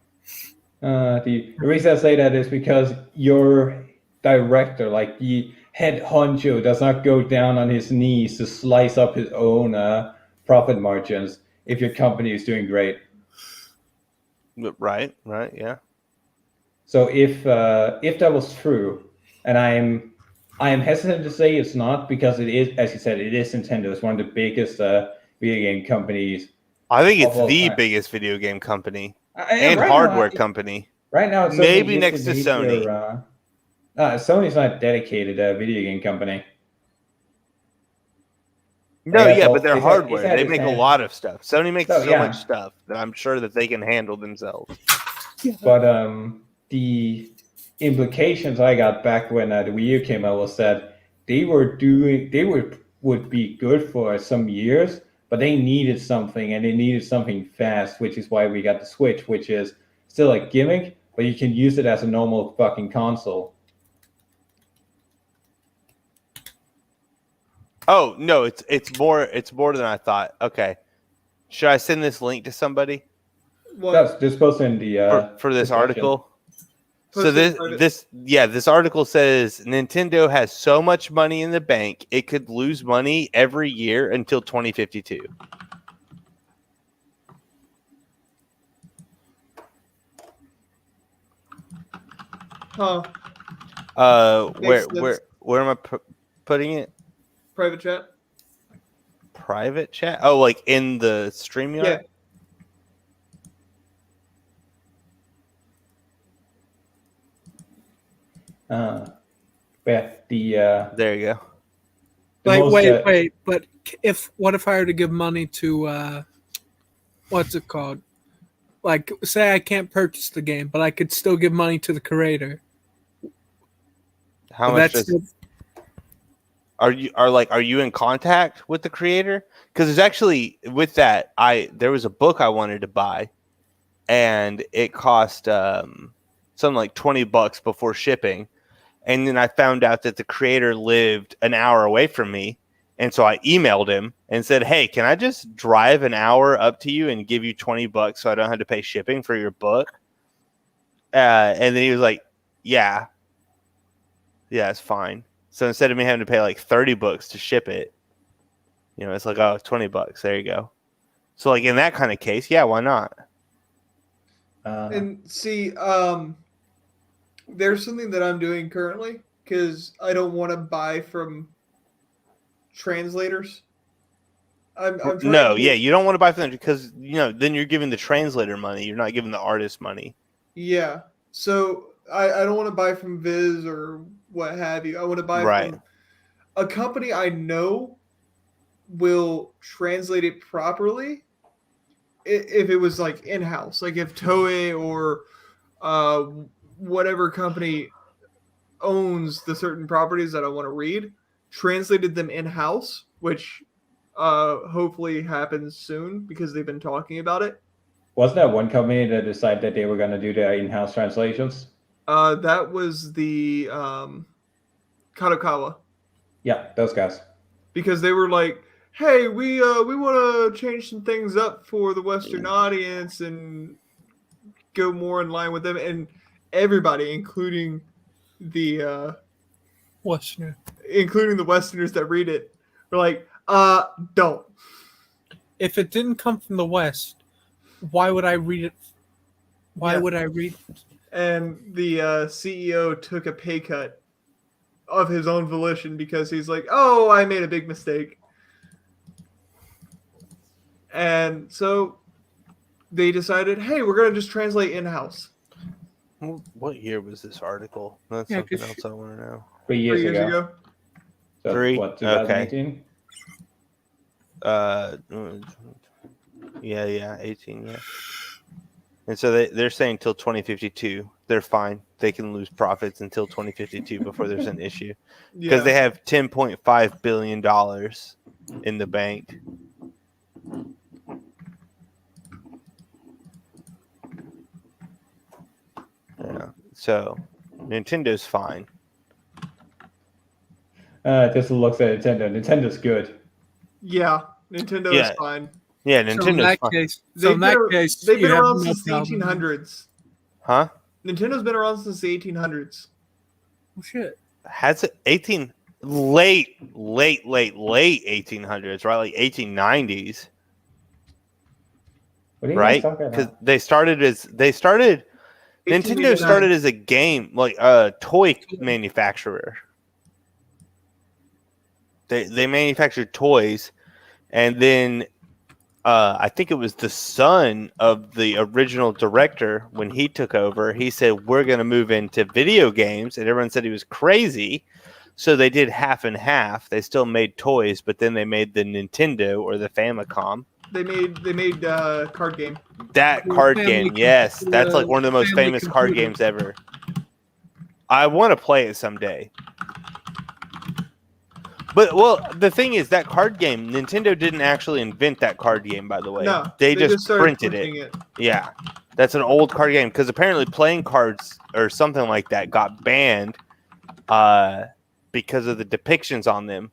The reason I say that is because your director, like the head honcho, does not go down on his knees to slice up his own profit margins if your company is doing great. Right, yeah. So if that was true, and I am hesitant to say it's not because it is, as you said, it is Nintendo. It's one of the biggest video game companies. I think it's the biggest video game company and right hardware now, company. Right now, it's maybe next to Sony. Sony's not a dedicated video game company. No, yeah, but they're hardware. They make a lot of stuff. Sony makes so much stuff that I'm sure that they can handle themselves. But the implications I got back when the Wii U came out was that they would be good for some years, but they needed something, and they needed something fast, which is why we got the Switch, which is still a gimmick, but you can use it as a normal fucking console. Oh no, it's more than I thought. Okay, should I send this link to somebody? That's this post in the for this article. So this article says Nintendo has so much money in the bank it could lose money every year until 2052. Huh. Where am I putting it? Private chat. Private chat? Oh, like in the StreamYard? Yeah. There you go. Wait, but what if I were to give money to what's it called? Like, say I can't purchase the game, but I could still give money to the creator. How much are you in contact with the creator? Because there's actually with that there was a book I wanted to buy, and it cost something like $20 before shipping, and then I found out that the creator lived an hour away from me, and so I emailed him and said, "Hey, can I just drive an hour up to you and give you $20 so I don't have to pay shipping for your book?" And then he was like, "Yeah, it's fine." So instead of me having to pay like $30 to ship it, it's like, oh, $20. There you go. So like in that kind of case, yeah, why not? And see, there's something that I'm doing currently because I don't want to buy from translators. You don't want to buy from them because then you're giving the translator money. You're not giving the artist money. Yeah. So I don't want to buy from Viz or what have you. I want to buy from a company I know will translate it properly. If it was like in-house, like if Toei or whatever company owns the certain properties that I want to read, translated them in-house, which hopefully happens soon because they've been talking about it. Wasn't that one company that decided that they were going to do their in-house translations? That was the Kadokawa. Yeah, those guys. Because they were like, "Hey, we want to change some things up for the Western audience and go more in line with them." And everybody, including the Westerner, including the Westerners that read it, were like, don't." If it didn't come from the West, why would I read it? Why would I read it? And the CEO took a pay cut of his own volition because he's like, "Oh, I made a big mistake." And so they decided, "Hey, we're going to just translate in-house." What year was this article? That's something else I want to know. 3 years ago. So, Three? What, 2018? Yeah, 18, yeah. And so they're saying till 2052, they're fine. They can lose profits until 2052 before there's an issue. Because they have $10.5 billion in the bank. So Nintendo's fine. Just looks at Nintendo. Nintendo's good. Yeah, Nintendo is fine. Yeah, Nintendo's fine. They've been you have around no since the problem. 1800s. Huh? Nintendo's been around since the 1800s. Oh shit. Has it late 1800s, right? Like 1890s. What are you right? guys talking Because about? Nintendo started as a game, like a toy manufacturer. They manufactured toys, and then I think it was the son of the original director when he took over. He said, "We're going to move into video games," and everyone said he was crazy. So they did half and half. They still made toys, but then they made the Nintendo or the Famicom. They made card game. That card game, yes, that's like one of the most famous card games ever. I want to play it someday. But well, the thing is, that card game, Nintendo didn't actually invent that card game, by the way. No, they just started printed printing it. Yeah, that's an old card game because apparently playing cards or something like that got banned because of the depictions on them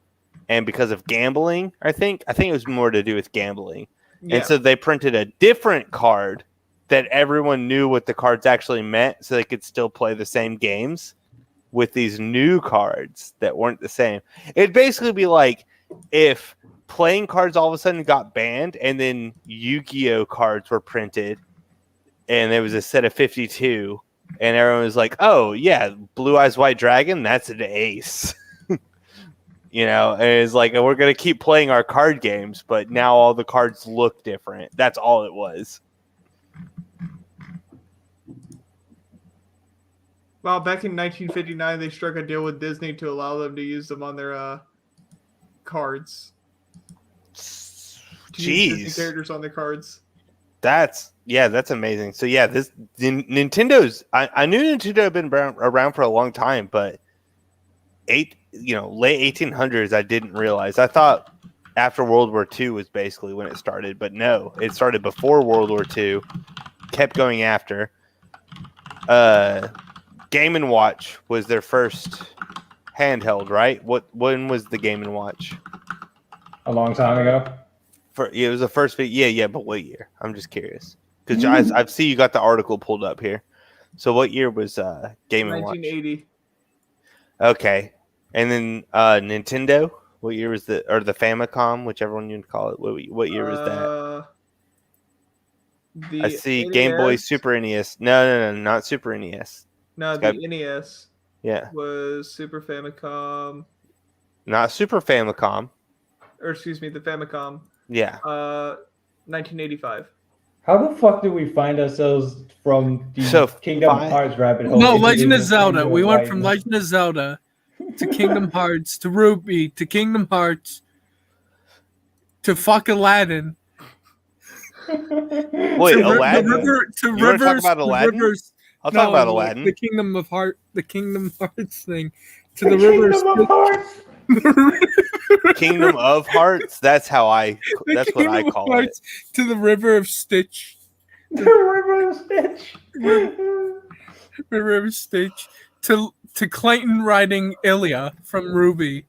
and because of gambling. I think it was more to do with gambling. Yeah. And so they printed a different card that everyone knew what the cards actually meant so they could still play the same games with these new cards that weren't the same. It'd basically be like if playing cards all of a sudden got banned and then Yu-Gi-Oh cards were printed and there was a set of 52 and everyone was like, oh yeah, Blue Eyes White Dragon, that's an ace. You know, and it's like, we're going to keep playing our card games, but now all the cards look different. That's all it was. Well, back in 1959, they struck a deal with Disney to allow them to use them on their cards. To use Disney characters on their cards. That's amazing. So yeah, Nintendo's. I knew Nintendo had been around for a long time, but late 1800s, I didn't realize. I thought after World War II was basically when it started, but no, it started before World War II. Kept going after. Game & Watch was their first handheld, right? When was the Game & Watch? A long time ago. It was the first. Yeah, but what year? I'm just curious because I see you got the article pulled up here. So what year was Game & Watch? 1980. Okay, and then Nintendo. What year was the Famicom, whichever one you call it? What year was that? I see NES. Game Boy, Super NES. No, not Super NES. No, the NES. Yeah. Was Super Famicom. Not Super Famicom. Or excuse me, the Famicom. Yeah. 1985. How the fuck do we find ourselves from the Kingdom Hearts rabbit hole? No, Legend of Zelda. We went from Legend of Zelda to Kingdom Hearts to Ruby to Kingdom Hearts to fuck Aladdin. Wait, Aladdin? To you Rivers. Talk about Aladdin? Rivers. I'll talk about Aladdin. The Kingdom Hearts thing. To the Rivers. Kingdom of Hearts. Kingdom of Hearts. That's what I call it. To the River of Stitch. The River of Stitch. River of Stitch. To Clayton riding Ilya from Ruby.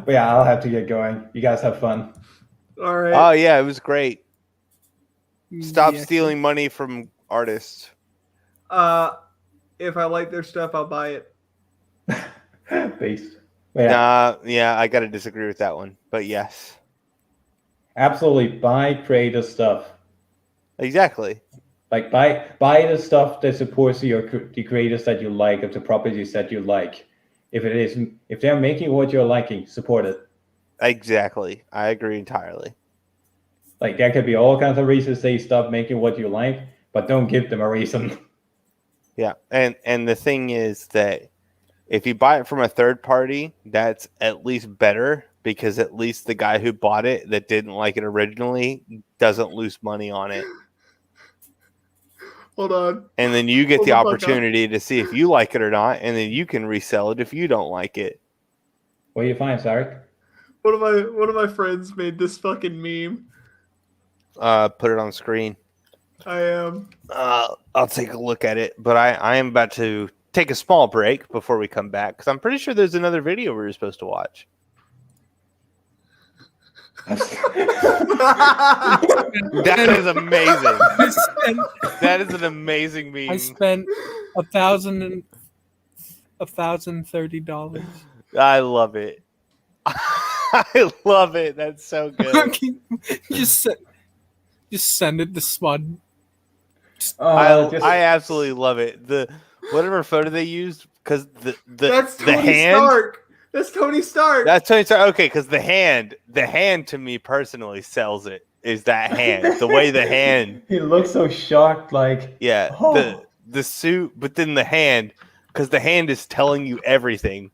Yeah, I'll have to get going. You guys have fun. All right. Oh yeah, it was great. Stop stealing money from artists. If I like their stuff, I'll buy it. Based. Yeah, I gotta disagree with that one. But yes. Absolutely buy creative stuff. Exactly. Like buy the stuff that supports the creators that you like, of the properties that you like. If they're making what you're liking, support it. Exactly. I agree entirely. Like there could be all kinds of reasons they stop making what you like, but don't give them a reason. Yeah, and the thing is that if you buy it from a third party, that's at least better because at least the guy who bought it that didn't like it originally doesn't lose money on it. Hold on. And then you get the opportunity to see if you like it or not, and then you can resell it if you don't like it. What do you find, Sarek? One of my friends made this fucking meme. Put it on screen. I am. I'll take a look at it, but I am about to take a small break before we come back because I'm pretty sure there's another video we were supposed to watch. That is amazing. That is an amazing meme. I spent $1,030. I love it. I love it. That's so good. just send it to Smud. I absolutely love it. The whatever photo they used because that's the Tony hand. Stark. That's Tony Stark. That's Tony Stark. Okay, because the hand to me personally sells it. Is that hand the way the hand? He looks so shocked, like the suit, but then the hand, because the hand is telling you everything.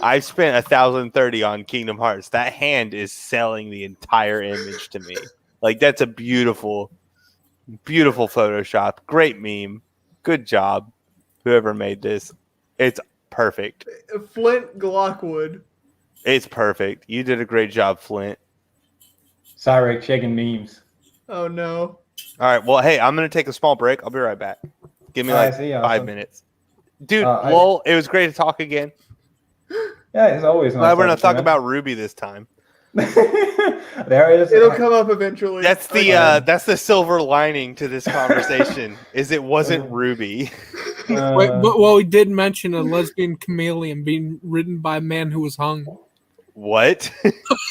I've spent 1,030 on Kingdom Hearts. That hand is selling the entire image to me. Like that's a beautiful, beautiful Photoshop. Great meme. Good job, whoever made this. It's perfect. Flint Glockwood. It's perfect. You did a great job, Flint. Cyrix checking memes. Oh no. All right. Well, hey, I'm gonna take a small break. I'll be right back. Give me like 5 minutes. Dude, lol, it was great to talk again. Yeah, it's always nice. Glad we're not talking about Ruby this time. There it is. It'll come up eventually. That's the silver lining to this conversation is it wasn't Ruby. Well, we did mention a lesbian chameleon being ridden by a man who was hung. What?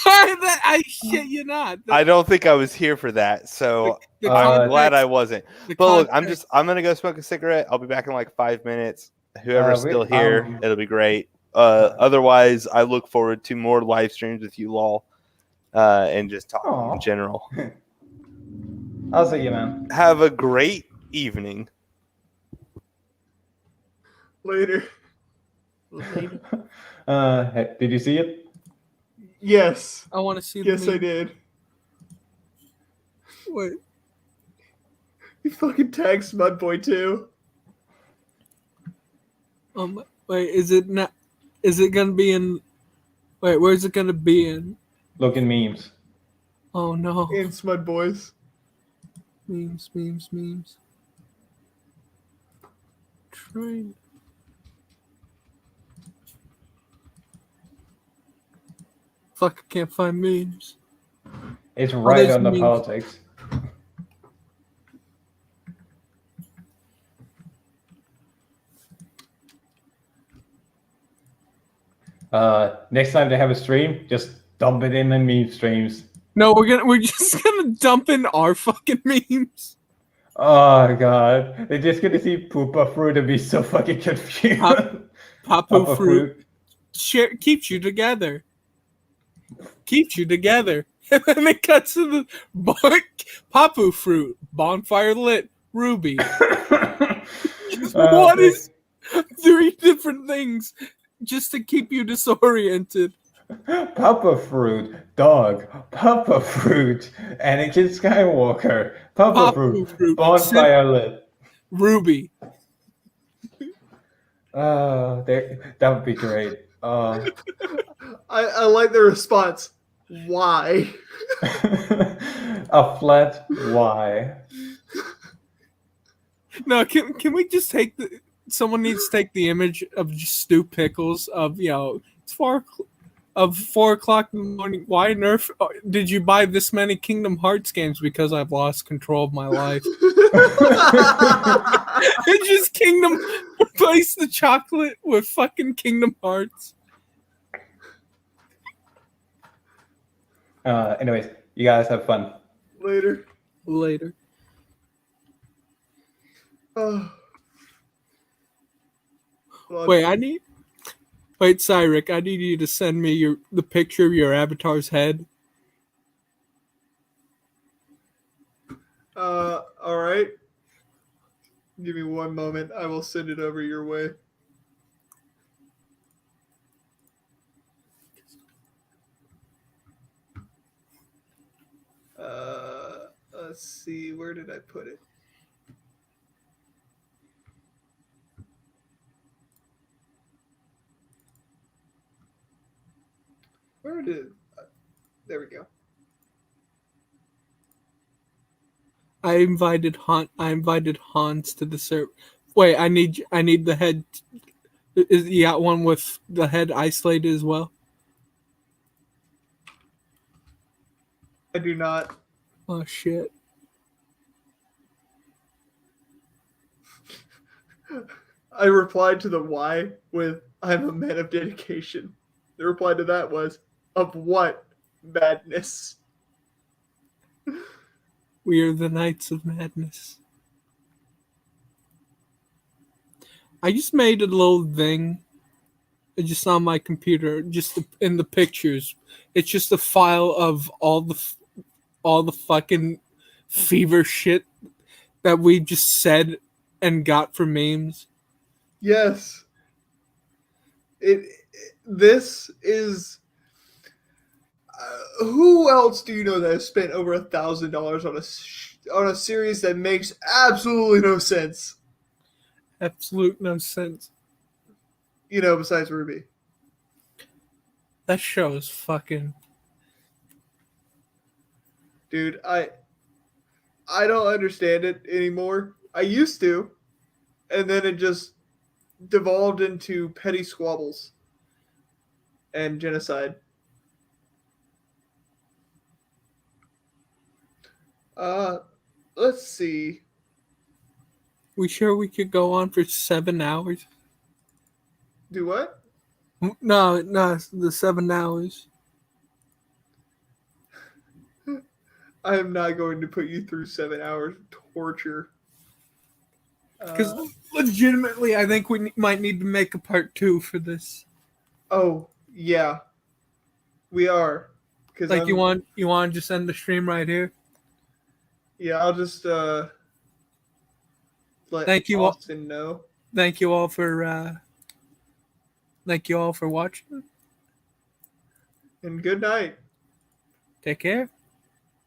I shit you not. I don't think I was here for that, so I'm glad I wasn't. But look, I'm gonna go smoke a cigarette. I'll be back in like 5 minutes. Whoever's still here, it'll be great. Otherwise, I look forward to more live streams with you, lol, and just talking in general. I'll see you, man. Have a great evening. Later. Did you see it? Yes. I want to see. Yes, I did. Wait. You fucking tagged Smudboy too. Wait. Is it not? Is it gonna be in? Wait. Where's it gonna be in? Look in memes. Oh no. In Smudboys. Memes. Train. Fuck, I can't find memes. It's right on the memes. politics. Next time they have a stream, just dump it in the meme streams. No, we're just gonna dump in our fucking memes. Oh god, they're just gonna see Poopa Fruit and be so fucking confused. Papu Fruit keeps you together. Keeps you together. And then it cuts to the Papu Fruit, bonfire lit, Ruby. What is 3 different things just to keep you disoriented? Papa Fruit, dog. Papa Fruit, Anakin Skywalker. Papa Fruit, bonfire lit. Ruby. That would be great. I like the response. Why? A flat Y. No, can we just take someone needs to take the image of just Stu Pickles of it's 4 o'clock in the morning. Why Nerf? Did you buy this many Kingdom Hearts games? Because I've lost control of my life. It's just Kingdom. Replace the chocolate with fucking Kingdom Hearts. Anyways, you guys have fun. Later. Wait, Cyric, I need you to send me the picture of your avatar's head. All right. Give me 1 moment. I will send it over your way. Let's see. Where did I put it? There we go. I invited Hans to the server. Wait, I need the head. Is you got one with the head isolated as well? I do not. Oh shit. I replied to the why with I'm a man of dedication. The reply to that was of what madness? We are the Knights of Madness. I just made a little thing just on my computer, just in the pictures. It's just a file of all the fucking fever shit that we just said and got for memes. Yes. This is. Who else do you know that has spent over $1,000 on a series that makes absolutely no sense? Absolute no sense. You know, besides Ruby. That show is fucking. Dude, I don't understand it anymore. I used to, and then it just devolved into petty squabbles and genocide. Let's see. We sure we could go on for 7 hours? Do what? No, the 7 hours. I am not going to put you through 7 hours of torture. Because legitimately, I think we might need to make a part 2 for this. Oh yeah, we are. Like you want to just end the stream right here? Yeah, I'll just let Austin know. Thank you all for watching. And good night. Take care.